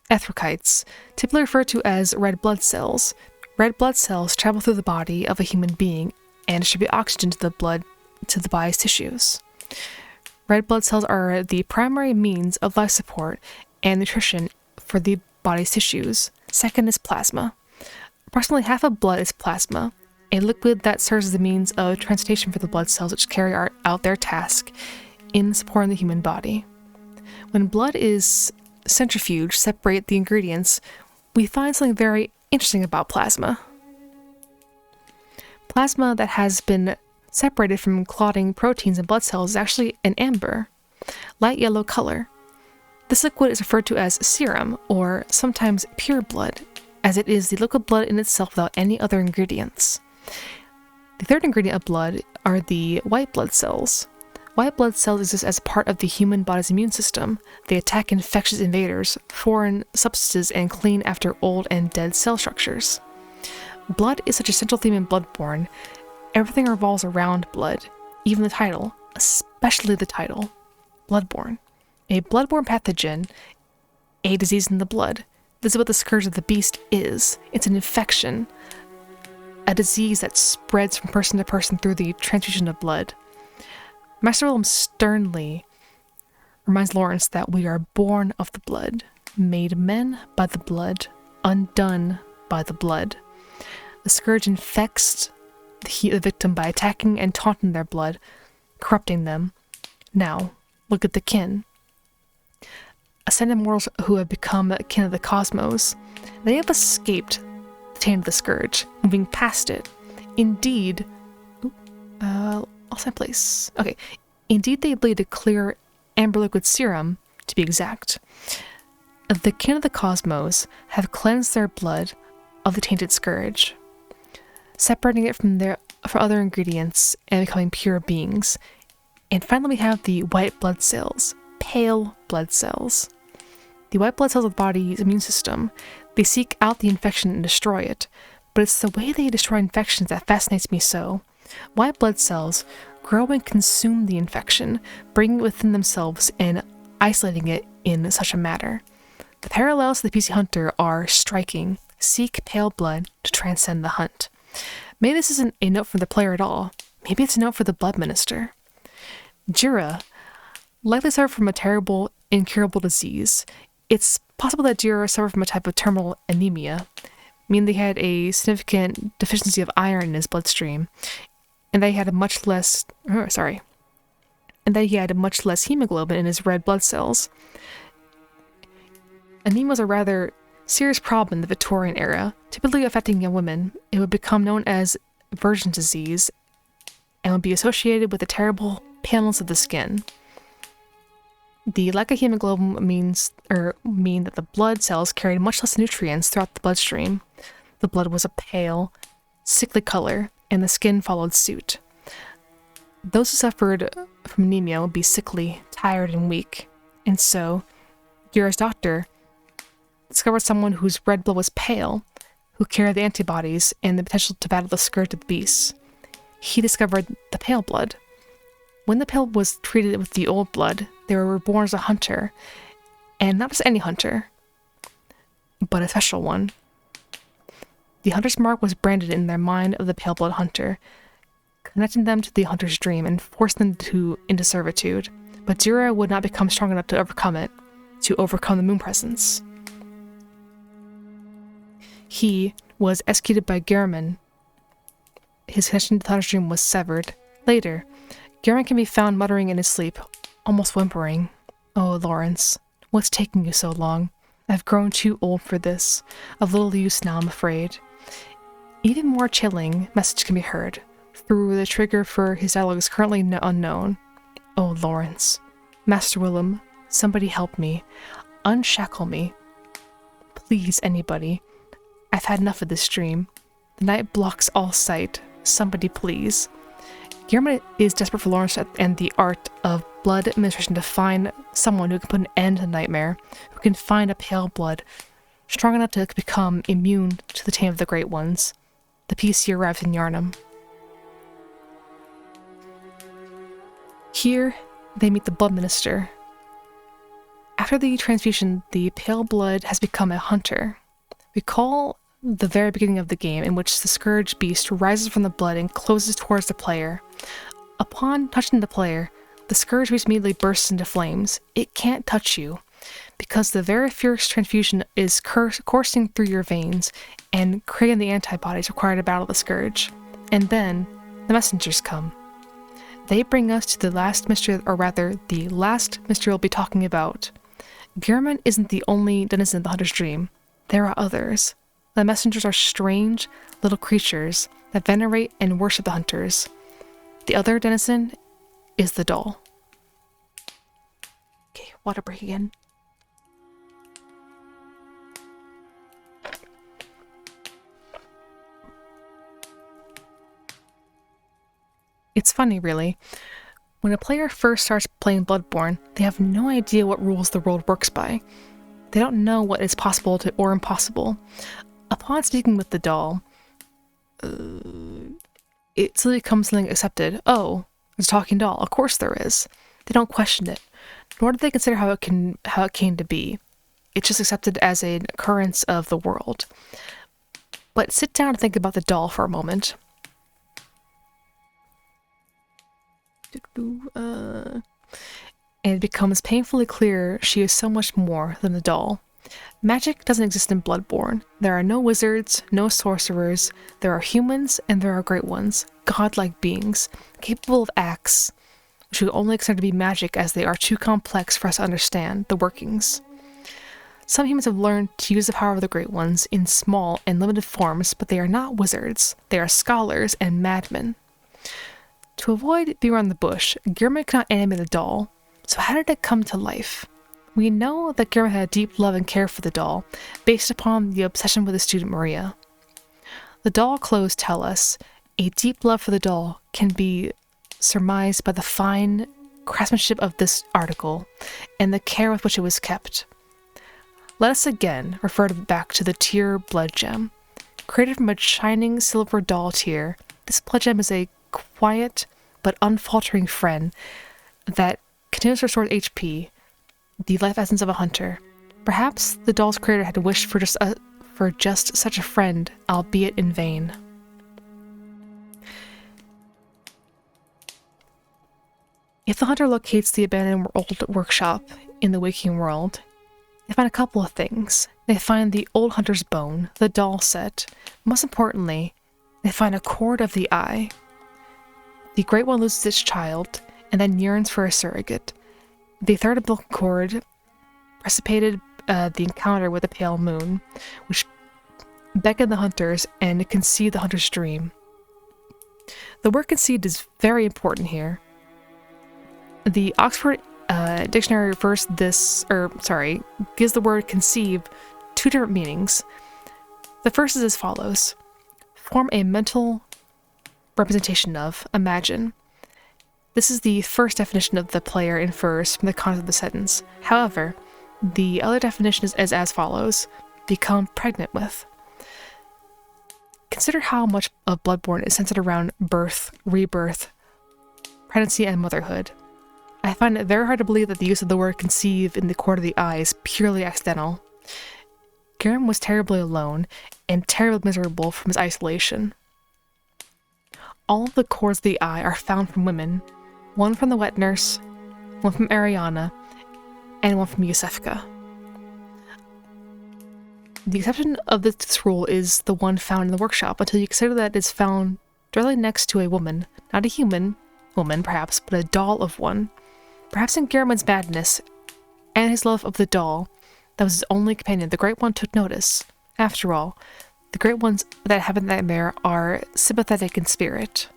erythrocytes, typically referred to as red blood cells. Red blood cells travel through the body of a human being and distribute oxygen to the body's tissues. Red blood cells are the primary means of life support and nutrition for the body's tissues. Second is plasma. Approximately half of blood is plasma, a liquid that serves as the means of transportation for the blood cells which carry out their task in supporting the human body. When blood is centrifuged to separate the ingredients, we find something very interesting about plasma. Plasma that has been separated from clotting proteins in blood cells is actually an amber, light yellow color. This liquid is referred to as serum, or sometimes pure blood, as it is the liquid blood in itself without any other ingredients. The third ingredient of blood are the white blood cells. White blood cells exist as part of the human body's immune system. They attack infectious invaders, foreign substances, and clean after old and dead cell structures. Blood is such a central theme in Bloodborne. Everything revolves around blood, even the title, especially the title, Bloodborne. A bloodborne pathogen, a disease in the blood. This is what the Scourge of the Beast is. It's an infection, a disease that spreads from person to person through the transfusion of blood. Master Willem sternly reminds Lawrence that we are born of the blood, made men by the blood, undone by the blood. The Scourge infects the victim by attacking and taunting their blood, corrupting them. Now, look at the kin. Ascended mortals who have become kin of the cosmos, they have escaped the taint of the Scourge, moving past it. Indeed, lost my place. Okay, indeed they bleed a clear amber liquid serum, to be exact. The kin of the cosmos have cleansed their blood of the tainted Scourge, separating it from other ingredients and becoming pure beings. And finally we have the white blood cells, pale blood cells. The white blood cells of the body's immune system, they seek out the infection and destroy it, but it's the way they destroy infections that fascinates me so. White blood cells grow and consume the infection, bringing it within themselves and isolating it in such a manner. The parallels to the PC Hunter are striking. Seek pale blood to transcend the hunt. Maybe this isn't a note for the player at all. Maybe it's a note for the Blood Minister. Jira likely suffered from a terrible, incurable disease. It's possible that Jira suffered from a type of terminal anemia, meaning they had a significant deficiency of iron in his bloodstream, and that he had much less hemoglobin in his red blood cells. Anemia was a rather serious problem in the Victorian era, typically affecting young women. It would become known as virgin disease and would be associated with the terrible paleness of the skin. The lack of hemoglobin mean that the blood cells carried much less nutrients throughout the bloodstream. The blood was a pale, sickly color, and the skin followed suit. Those who suffered from anemia would be sickly, tired, and weak, and so Jira's doctor discovered someone whose red blood was pale, who carried the antibodies and the potential to battle the Scourge of the Beasts. He discovered the pale blood. When the pale was treated with the old blood, they were reborn as a hunter, and not just any hunter, but a special one. The hunter's mark was branded in their mind of the pale blood hunter, connecting them to the hunter's dream and forcing them into servitude. But Jira would not become strong enough to overcome it, to overcome the moon presence. He was executed by Gehrman. His connection to the hunter's dream was severed. Later, Gehrman can be found muttering in his sleep, almost whimpering, "Oh, Lawrence, what's taking you so long? I've grown too old for this. Of little use now, I'm afraid." Even more chilling message can be heard. Through the trigger for his dialogue is currently unknown. "Oh, Lawrence. Master Willem, somebody help me. Unshackle me. Please, anybody. I've had enough of this dream. The night blocks all sight. Somebody please. Gehrman is desperate for Lawrence and the art of blood administration to find someone who can put an end to the nightmare, who can find a pale blood strong enough to become immune to the tame of the Great Ones. The PC arrives in Yharnam. Here, they meet the Blood Minister. After the transfusion, the pale blood has become a hunter. Recall the very beginning of the game, in which the Scourge beast rises from the blood and closes towards the player. Upon touching the player, the Scourge beast immediately bursts into flames. It can't touch you, because the very fierce transfusion is coursing through your veins and creating the antibodies required to battle the Scourge. And then, the messengers come. They bring us to the last mystery, or rather, the last mystery we'll be talking about. Gehrman isn't the only denizen of the Hunter's Dream. There are others. The messengers are strange, little creatures that venerate and worship the hunters. The other denizen is the doll. Okay, water break again. It's funny, really. When a player first starts playing Bloodborne, they have no idea what rules the world works by. They don't know what is possible or impossible. Upon speaking with the doll, it suddenly becomes something accepted. Oh, there's a talking doll. Of course there is. They don't question it, nor do they consider how it came to be. It's just accepted as an occurrence of the world. But sit down and think about the doll for a moment. And it becomes painfully clear she is so much more than a doll. Magic doesn't exist in Bloodborne. There are no wizards, no sorcerers. There are humans and there are great ones, godlike beings, capable of acts, which we only consider to be magic as they are too complex for us to understand the workings. Some humans have learned to use the power of the great ones in small and limited forms, but they are not wizards. They are scholars and madmen. To avoid being around the bush, Gehrman cannot animate a doll. So how did it come to life? We know that Gehrman had a deep love and care for the doll, based upon the obsession with his student Maria. The doll clothes tell us a deep love for the doll can be surmised by the fine craftsmanship of this article and the care with which it was kept. Let us again refer back to the tear blood gem. Created from a shining silver doll tear, this blood gem is a quiet but unfaltering friend that continues to restore HP, the life essence of a hunter. Perhaps the doll's creator had wished for just such a friend, albeit in vain. If the hunter locates the abandoned old workshop in the waking world, they find a couple of things. They find the old hunter's bone, the doll set. Most importantly, they find a cord of the eye. The Great One loses its child, and then yearns for a surrogate. The third umbilical cord precipitated the encounter with the pale moon, which beckoned the hunters and conceived the hunter's dream. The word conceived is very important here. The Oxford Dictionary refers gives the word conceive two different meanings. The first is as follows: form a mental representation of, imagine. This is the first definition of the player infers from the content of the sentence. However, the other definition is as follows: become pregnant with. Consider how much of Bloodborne is centered around birth, rebirth, pregnancy, and motherhood. I find it very hard to believe that the use of the word conceive in the cord of the eye is purely accidental. Gehrman was terribly alone and terribly miserable from his isolation. All of the cords of the eye are found from women, one from the wet nurse, one from Ariana, and one from Yusefka. The exception of this rule is the one found in the workshop, until you consider that it is found directly next to a woman, not a human woman perhaps, but a doll of one. Perhaps in Gehrman's madness and his love of the doll that was his only companion, the Great One took notice. After all, the Great Ones that have a nightmare are sympathetic in spirit.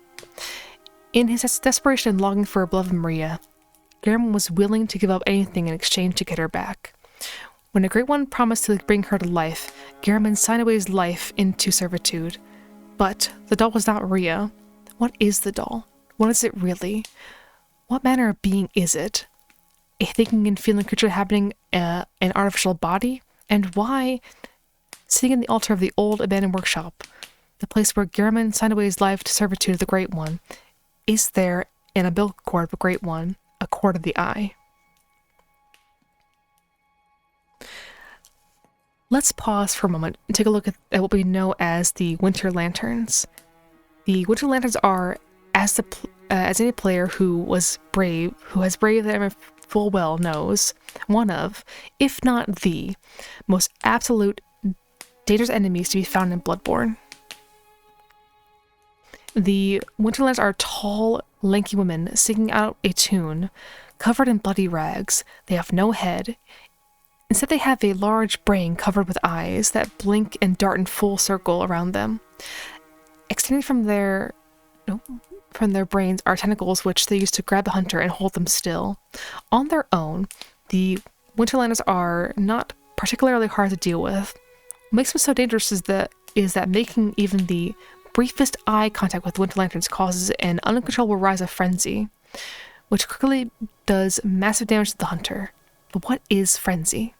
In his desperation and longing for a beloved Maria, Gehrman was willing to give up anything in exchange to get her back. When a Great One promised to bring her to life, Gehrman signed away his life into servitude. But the doll was not Rhea. What is the doll? What is it really? What manner of being is it? A thinking and feeling creature having an artificial body? And why, sitting in the altar of the old abandoned workshop, the place where Gehrman signed away his life to servitude of the Great One, is there an umbilical cord of the Great One, a cord of the eye? Let's pause for a moment and take a look at what we know as the Winter Lanterns. The Winter Lanterns are, as any player who has braved them full well knows, one of, if not the, most absolute dangerous enemies to be found in Bloodborne. The Winter Lanterns are tall, lanky women singing out a tune, covered in bloody rags. They have no head. Instead, they have a large brain covered with eyes that blink and dart in full circle around them. Extending from their brains are tentacles which they use to grab the hunter and hold them still. On their own, the Winter Lanterns are not particularly hard to deal with. What makes them so dangerous is that making even the briefest eye contact with Winter Lanterns causes an uncontrollable rise of frenzy, which quickly does massive damage to the hunter. But what is frenzy?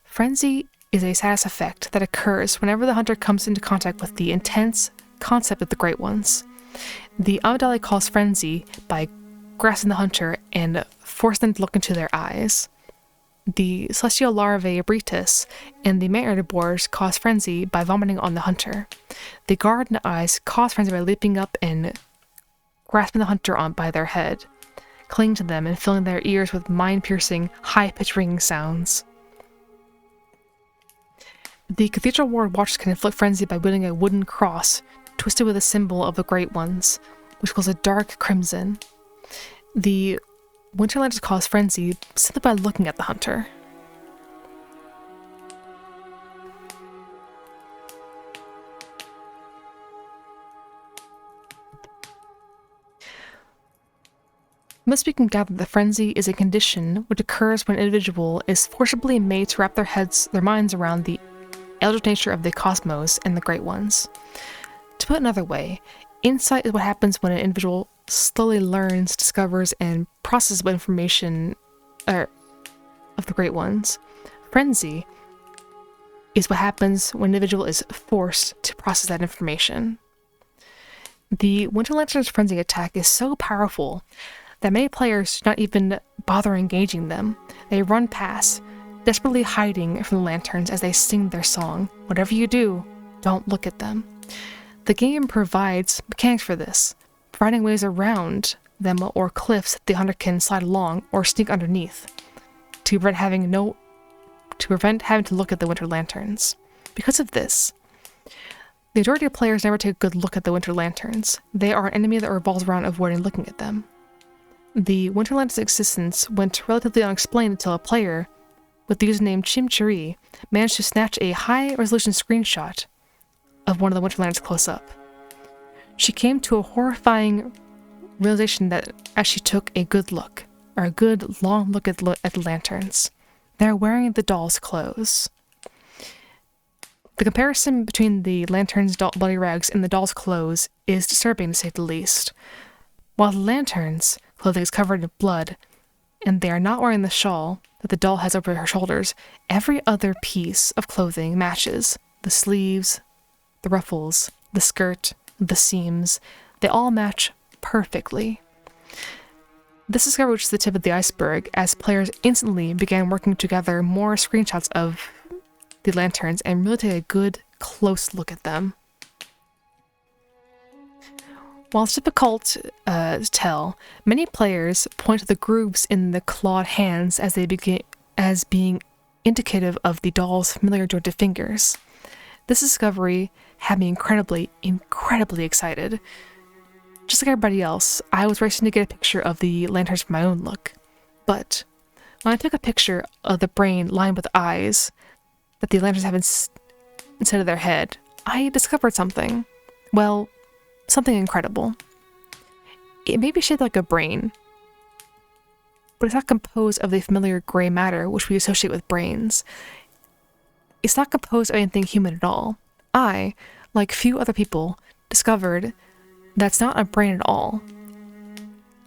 Frenzy is a status effect that occurs whenever the hunter comes into contact with the intense concept of the Great Ones. The Amidala cause frenzy by grasping the hunter and forcing them to look into their eyes. The celestial larvae abritus and the man-eater boars cause frenzy by vomiting on the hunter. The garden eyes cause frenzy by leaping up and grasping the hunter on by their head, clinging to them and filling their ears with mind-piercing, high-pitched ringing sounds. The Cathedral Ward Watchers can inflict frenzy by wielding a wooden cross, twisted with a symbol of the Great Ones, which glows a dark crimson. The Winter Lanterns cause frenzy simply by looking at the hunter. Most we can gather that frenzy is a condition which occurs when an individual is forcibly made to wrap their minds around the eldritch nature of the cosmos and the Great Ones. To put another way, insight is what happens when an individual slowly learns, discovers, and processes information of the Great Ones. Frenzy is what happens when an individual is forced to process that information. The Winter Lantern's frenzy attack is so powerful that many players do not even bother engaging them. They run past, desperately hiding from the lanterns as they sing their song. Whatever you do, don't look at them. The game provides mechanics for this, providing ways around them or cliffs that the hunter can slide along or sneak underneath to prevent having to look at the Winter Lanterns. Because of this, the majority of players never take a good look at the Winter Lanterns. They are an enemy that revolves around avoiding looking at them. The Winter Lantern's existence went relatively unexplained until a player with the username Chimchiri managed to snatch a high-resolution screenshot of one of the Winter Lanterns close up. She came to a horrifying realization that as she took a good long look at the lanterns, they're wearing the doll's clothes. The comparison between the lantern's bloody rags and the doll's clothes is disturbing to say the least. While the lantern's clothing is covered in blood, and they are not wearing the shawl that the doll has over her shoulders, every other piece of clothing matches. The sleeves, the ruffles, the skirt, the seams, they all match perfectly. This discovery was the tip of the iceberg as players instantly began working to gather more screenshots of the lanterns and really take a good, close look at them. While it's difficult to tell, many players point to the grooves in the clawed hands as being indicative of the doll's familiar jointed fingers. This discovery had me incredibly excited. Just like everybody else, I was racing to get a picture of the lanterns for my own look. But when I took a picture of the brain lined with eyes that the lanterns have instead of their head, I discovered something. Well, something incredible. It may be shaped like a brain, but it's not composed of the familiar gray matter which we associate with brains. It's not composed of anything human at all. I, like few other people, discovered that's not a brain at all.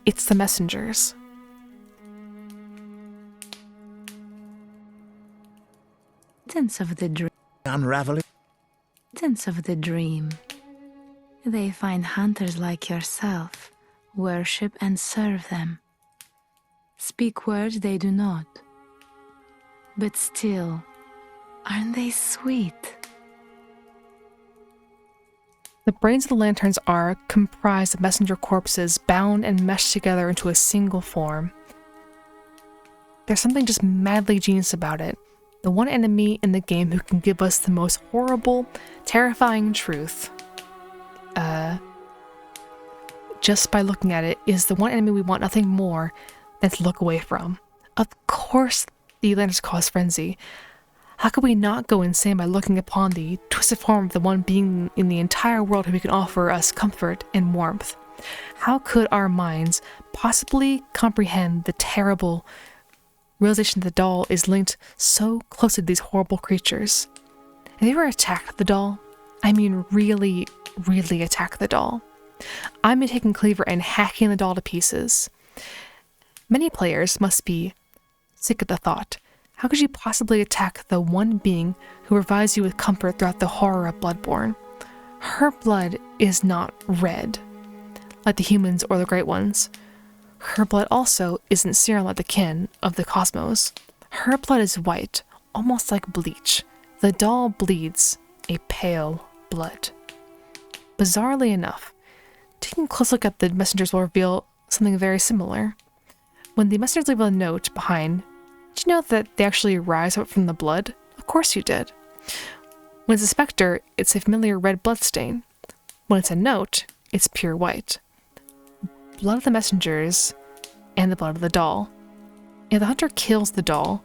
It's the messengers.
Sense of the dream.
Unraveling.
Sense of the dream. They find hunters like yourself, worship and serve them. Speak words they do not. But still, aren't they sweet?
The brains of the lanterns are comprised of messenger corpses bound and meshed together into a single form. There's something just madly genius about it. The one enemy in the game who can give us the most horrible, terrifying truth, just by looking at it, is the one enemy we want nothing more than to look away from. Of course the lanterns cause frenzy. How could we not go insane by looking upon the twisted form of the one being in the entire world who can offer us comfort and warmth? How could our minds possibly comprehend the terrible realization that the doll is linked so closely to these horrible creatures? Have you ever attacked the doll? I mean really, really attacked the doll. I mean taking cleaver and hacking the doll to pieces. Many players must be sick at the thought. How could you possibly attack the one being who provides you with comfort throughout the horror of Bloodborne? Her blood is not red, like the humans or the Great Ones. Her blood also isn't serum like the kin of the cosmos. Her blood is white, almost like bleach. The doll bleeds a pale blood. Bizarrely enough, taking a close look at the messengers will reveal something very similar. When the messengers leave a note behind, did you know that they actually rise up from the blood? Of course you did. When it's a specter, it's a familiar red blood stain. When it's a note, it's pure white. Blood of the messengers and the blood of the doll. If the hunter kills the doll,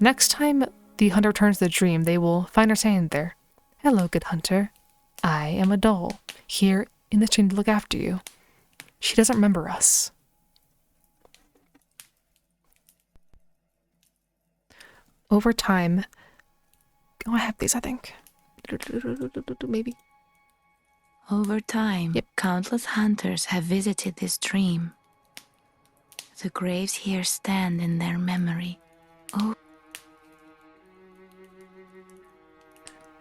next time the hunter returns to the dream, they will find her standing there. Hello, good hunter. I am a doll, here in this dream to look after you. She doesn't remember us. Over time, I have these, I think. Maybe.
Over time, countless hunters have visited this dream. The graves here stand in their memory. Oh.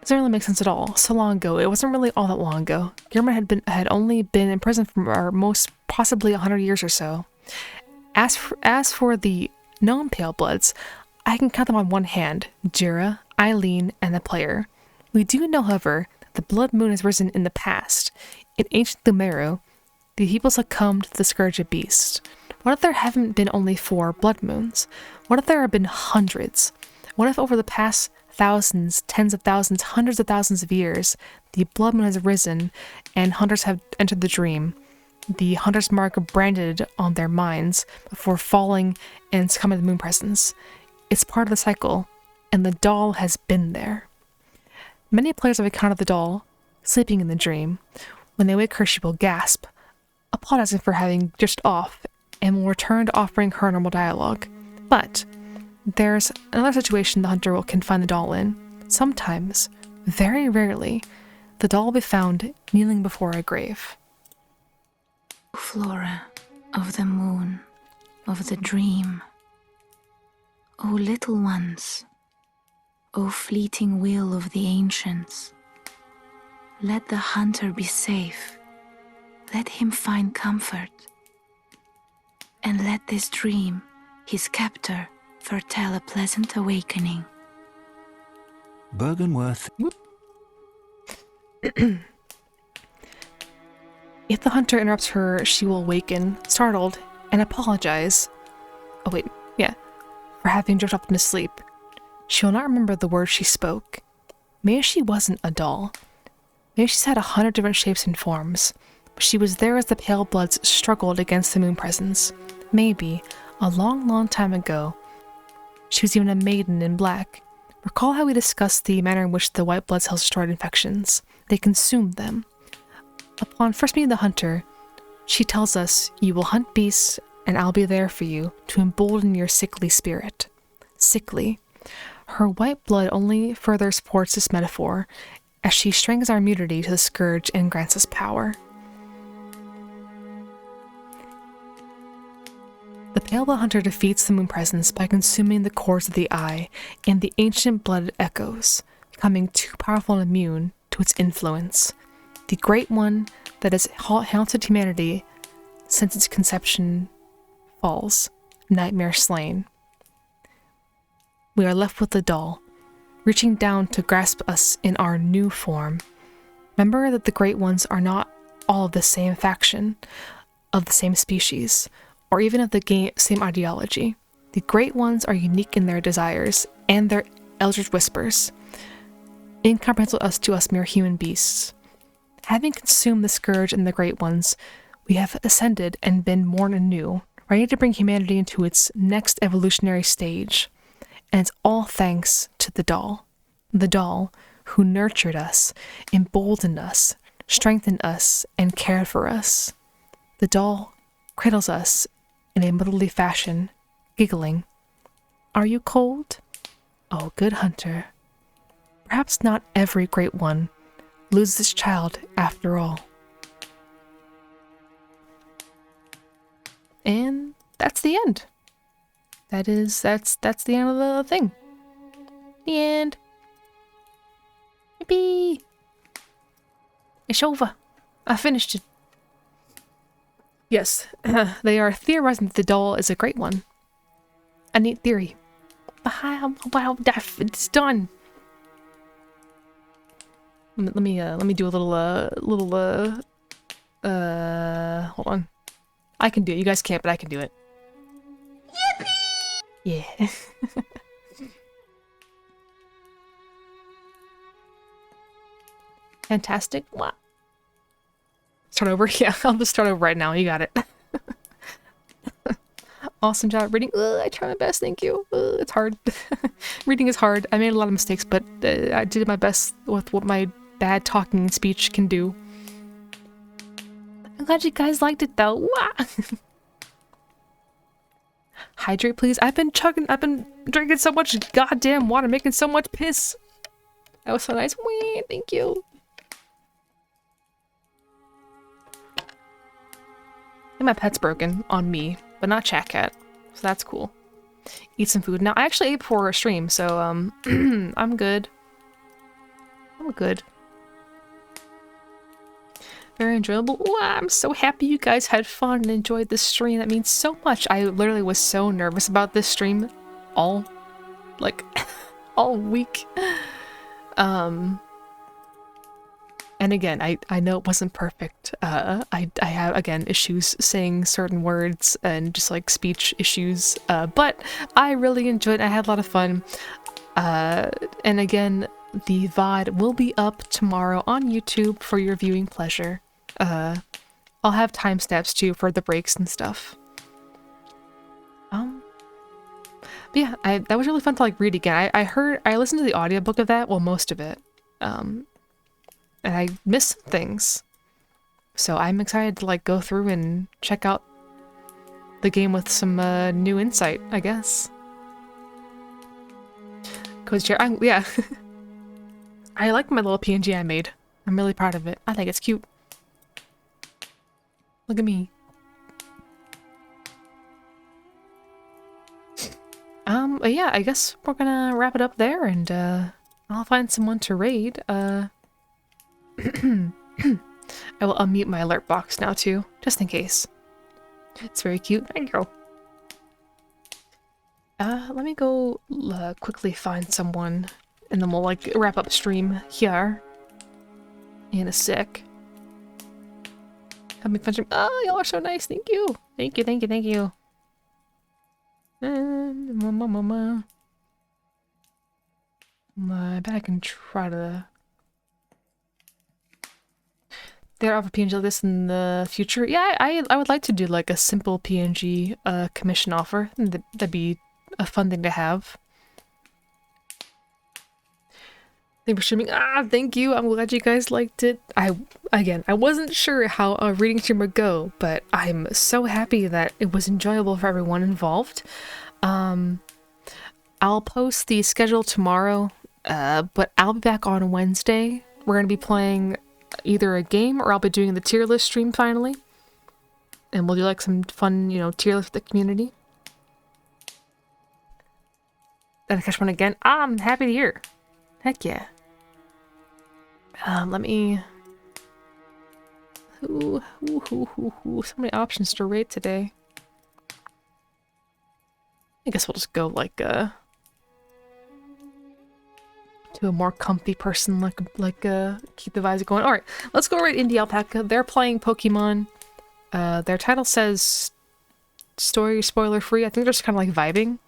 Doesn't really make sense at all. So long ago. It wasn't really all that long ago. Guillermo had only been in prison for most possibly 100 years or so. As for the known Pale Bloods, I can count them on one hand: Jira, Eileen, and the player. We do know, however, that the blood moon has risen in the past. In ancient Lumeru, the people succumbed to the scourge of beasts. What if there haven't been only 4 blood moons? What if there have been hundreds? What if over the past thousands, tens of thousands, hundreds of thousands of years, the blood moon has risen and hunters have entered the dream, the hunter's mark branded on their minds before falling and succumbing to the moon presence? It's part of the cycle, and the doll has been there. Many players have encountered the doll sleeping in the dream. When they wake her, she will gasp, apologizing for having drifted off, and will return to offering her normal dialogue. But there's another situation the hunter will confine the doll in. Sometimes, very rarely, the doll will be found kneeling before a grave.
Flora of the moon, of the dream. O little ones, O fleeting will of the ancients, let the hunter be safe, let him find comfort, and let this dream, his captor, foretell a pleasant awakening.
Bergenworth.
If the hunter interrupts her, she will awaken, startled, and apologize. Oh wait, yeah. For having drifted off into sleep. She will not remember the words she spoke. Maybe she wasn't a doll. Maybe she's had 100 different shapes and forms, but she was there as the Pale Bloods struggled against the moon presence. Maybe, a long, long time ago, she was even a maiden in black. Recall how we discussed the manner in which the white blood cells destroyed infections. They consumed them. Upon first meeting the hunter, she tells us, "You will hunt beasts, and I'll be there for you to embolden your sickly spirit." Sickly. Her white blood only further supports this metaphor, as she strengthens our immunity to the scourge and grants us power. The Pale Blood Hunter defeats the moon presence by consuming the cores of the eye and the ancient blood it echoes, becoming too powerful and immune to its influence. The Great One that has haunted humanity since its conception falls, nightmare slain. We are left with the doll, reaching down to grasp us in our new form. Remember that the Great Ones are not all of the same faction, of the same species, or even of the same ideology. The Great Ones are unique in their desires and their eldritch whispers, incomprehensible to us mere human beasts. Having consumed the Scourge and the Great Ones, we have ascended and been born anew, ready to bring humanity into its next evolutionary stage. And it's all thanks to the doll who nurtured us, emboldened us, strengthened us, and cared for us. The doll cradles us in a motherly fashion, giggling. Are you cold? Oh, good hunter. Perhaps not every Great One loses its child after all. And that's the end. That's the end of the thing. The end. Yippee! It's over. I finished it. Yes, they are theorizing that the doll is a Great One. A neat theory. Wow, it's done. Let me do a little hold on. I can do it. You guys can't, but I can do it. Yippee! Yeah. Fantastic. What? Start over? Yeah, I'll just start over right now. You got it. Awesome job reading. I try my best, thank you. It's hard. Reading is hard. I made a lot of mistakes, but I did my best with what my bad talking and speech can do. I'm glad you guys liked it though. Wah! Hydrate, please. I've been drinking so much goddamn water, making so much piss. That was so nice. Wee, thank you. I think my pet's broken on me, but not Chat Cat, so that's cool. Eat some food. Now, I actually ate before a stream, so, I'm good. I'm good. Very enjoyable. Ooh, I'm so happy you guys had fun and enjoyed this stream. That means so much. I literally was so nervous about this stream all week. And again, I know it wasn't perfect. I have, again, issues saying certain words and just like speech issues, but I really enjoyed it. I had a lot of fun. And again, the VOD will be up tomorrow on YouTube for your viewing pleasure. I'll have timestamps too for the breaks and stuff. But yeah, that was really fun to like read again. I listened to the audiobook of that, well, most of it. And I missed some things. So I'm excited to like go through and check out the game with some new insight, I guess. Coach Chair, yeah. I like my little PNG I made. I'm really proud of it. I think it's cute. Look at me. But yeah, I guess we're gonna wrap it up there, and I'll find someone to raid. I will unmute my alert box now too, just in case. It's very cute. Thank you. Let me go quickly find someone, and then we'll like wrap up stream here in a sec. Have me fun stream. Oh, y'all are so nice. Thank you. Thank you. Thank you. Thank you. I bet I can try to. There are PNG like this in the future. Yeah, I would like to do like a simple PNG commission offer. That'd be a fun thing to have. Thank you for streaming. Thank you. I'm glad you guys liked it. I wasn't sure how a reading stream would go, but I'm so happy that it was enjoyable for everyone involved. I'll post the schedule tomorrow, but I'll be back on Wednesday we're going to be playing either a game or I'll be doing the tier list stream finally. And we'll do like some fun, you know, tier list with the community. Did I catch one again? I'm happy to hear. Heck yeah. Let me... So many options to rate today. I guess we'll just go like to a more comfy person, like keep the vibes going. All right, let's go right Indie Alpaca. They're playing Pokemon. Their title says story spoiler free. I think they're just kind of like vibing.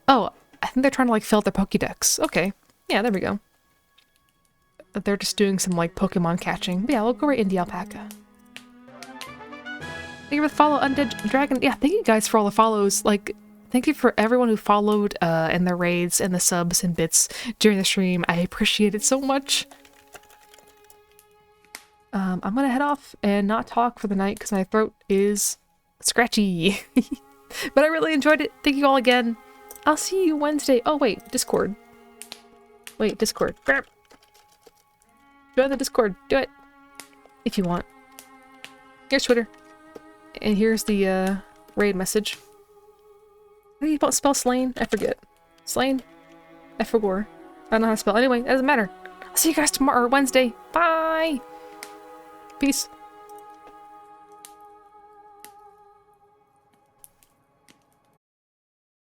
Oh, I think they're trying to like fill out their Pokédex. Okay, yeah, there we go. They're just doing some like Pokemon catching. But yeah, we'll go right Indie Alpaca. Thank you for the follow, Undead Dragon. Yeah, thank you guys for all the follows. Like, thank you for everyone who followed and the raids and the subs and bits during the stream. I appreciate it so much. I'm gonna head off and not talk for the night because my throat is scratchy. But I really enjoyed it. Thank you all again. I'll see you Wednesday. Oh wait, Discord. Wait, Discord. Join the Discord. Do it. If you want. Here's Twitter. And here's the raid message. How do you spell Slain? I forget. Slain? I forgot. I don't know how to spell. Anyway, it doesn't matter. I'll see you guys tomorrow or Wednesday. Bye! Peace.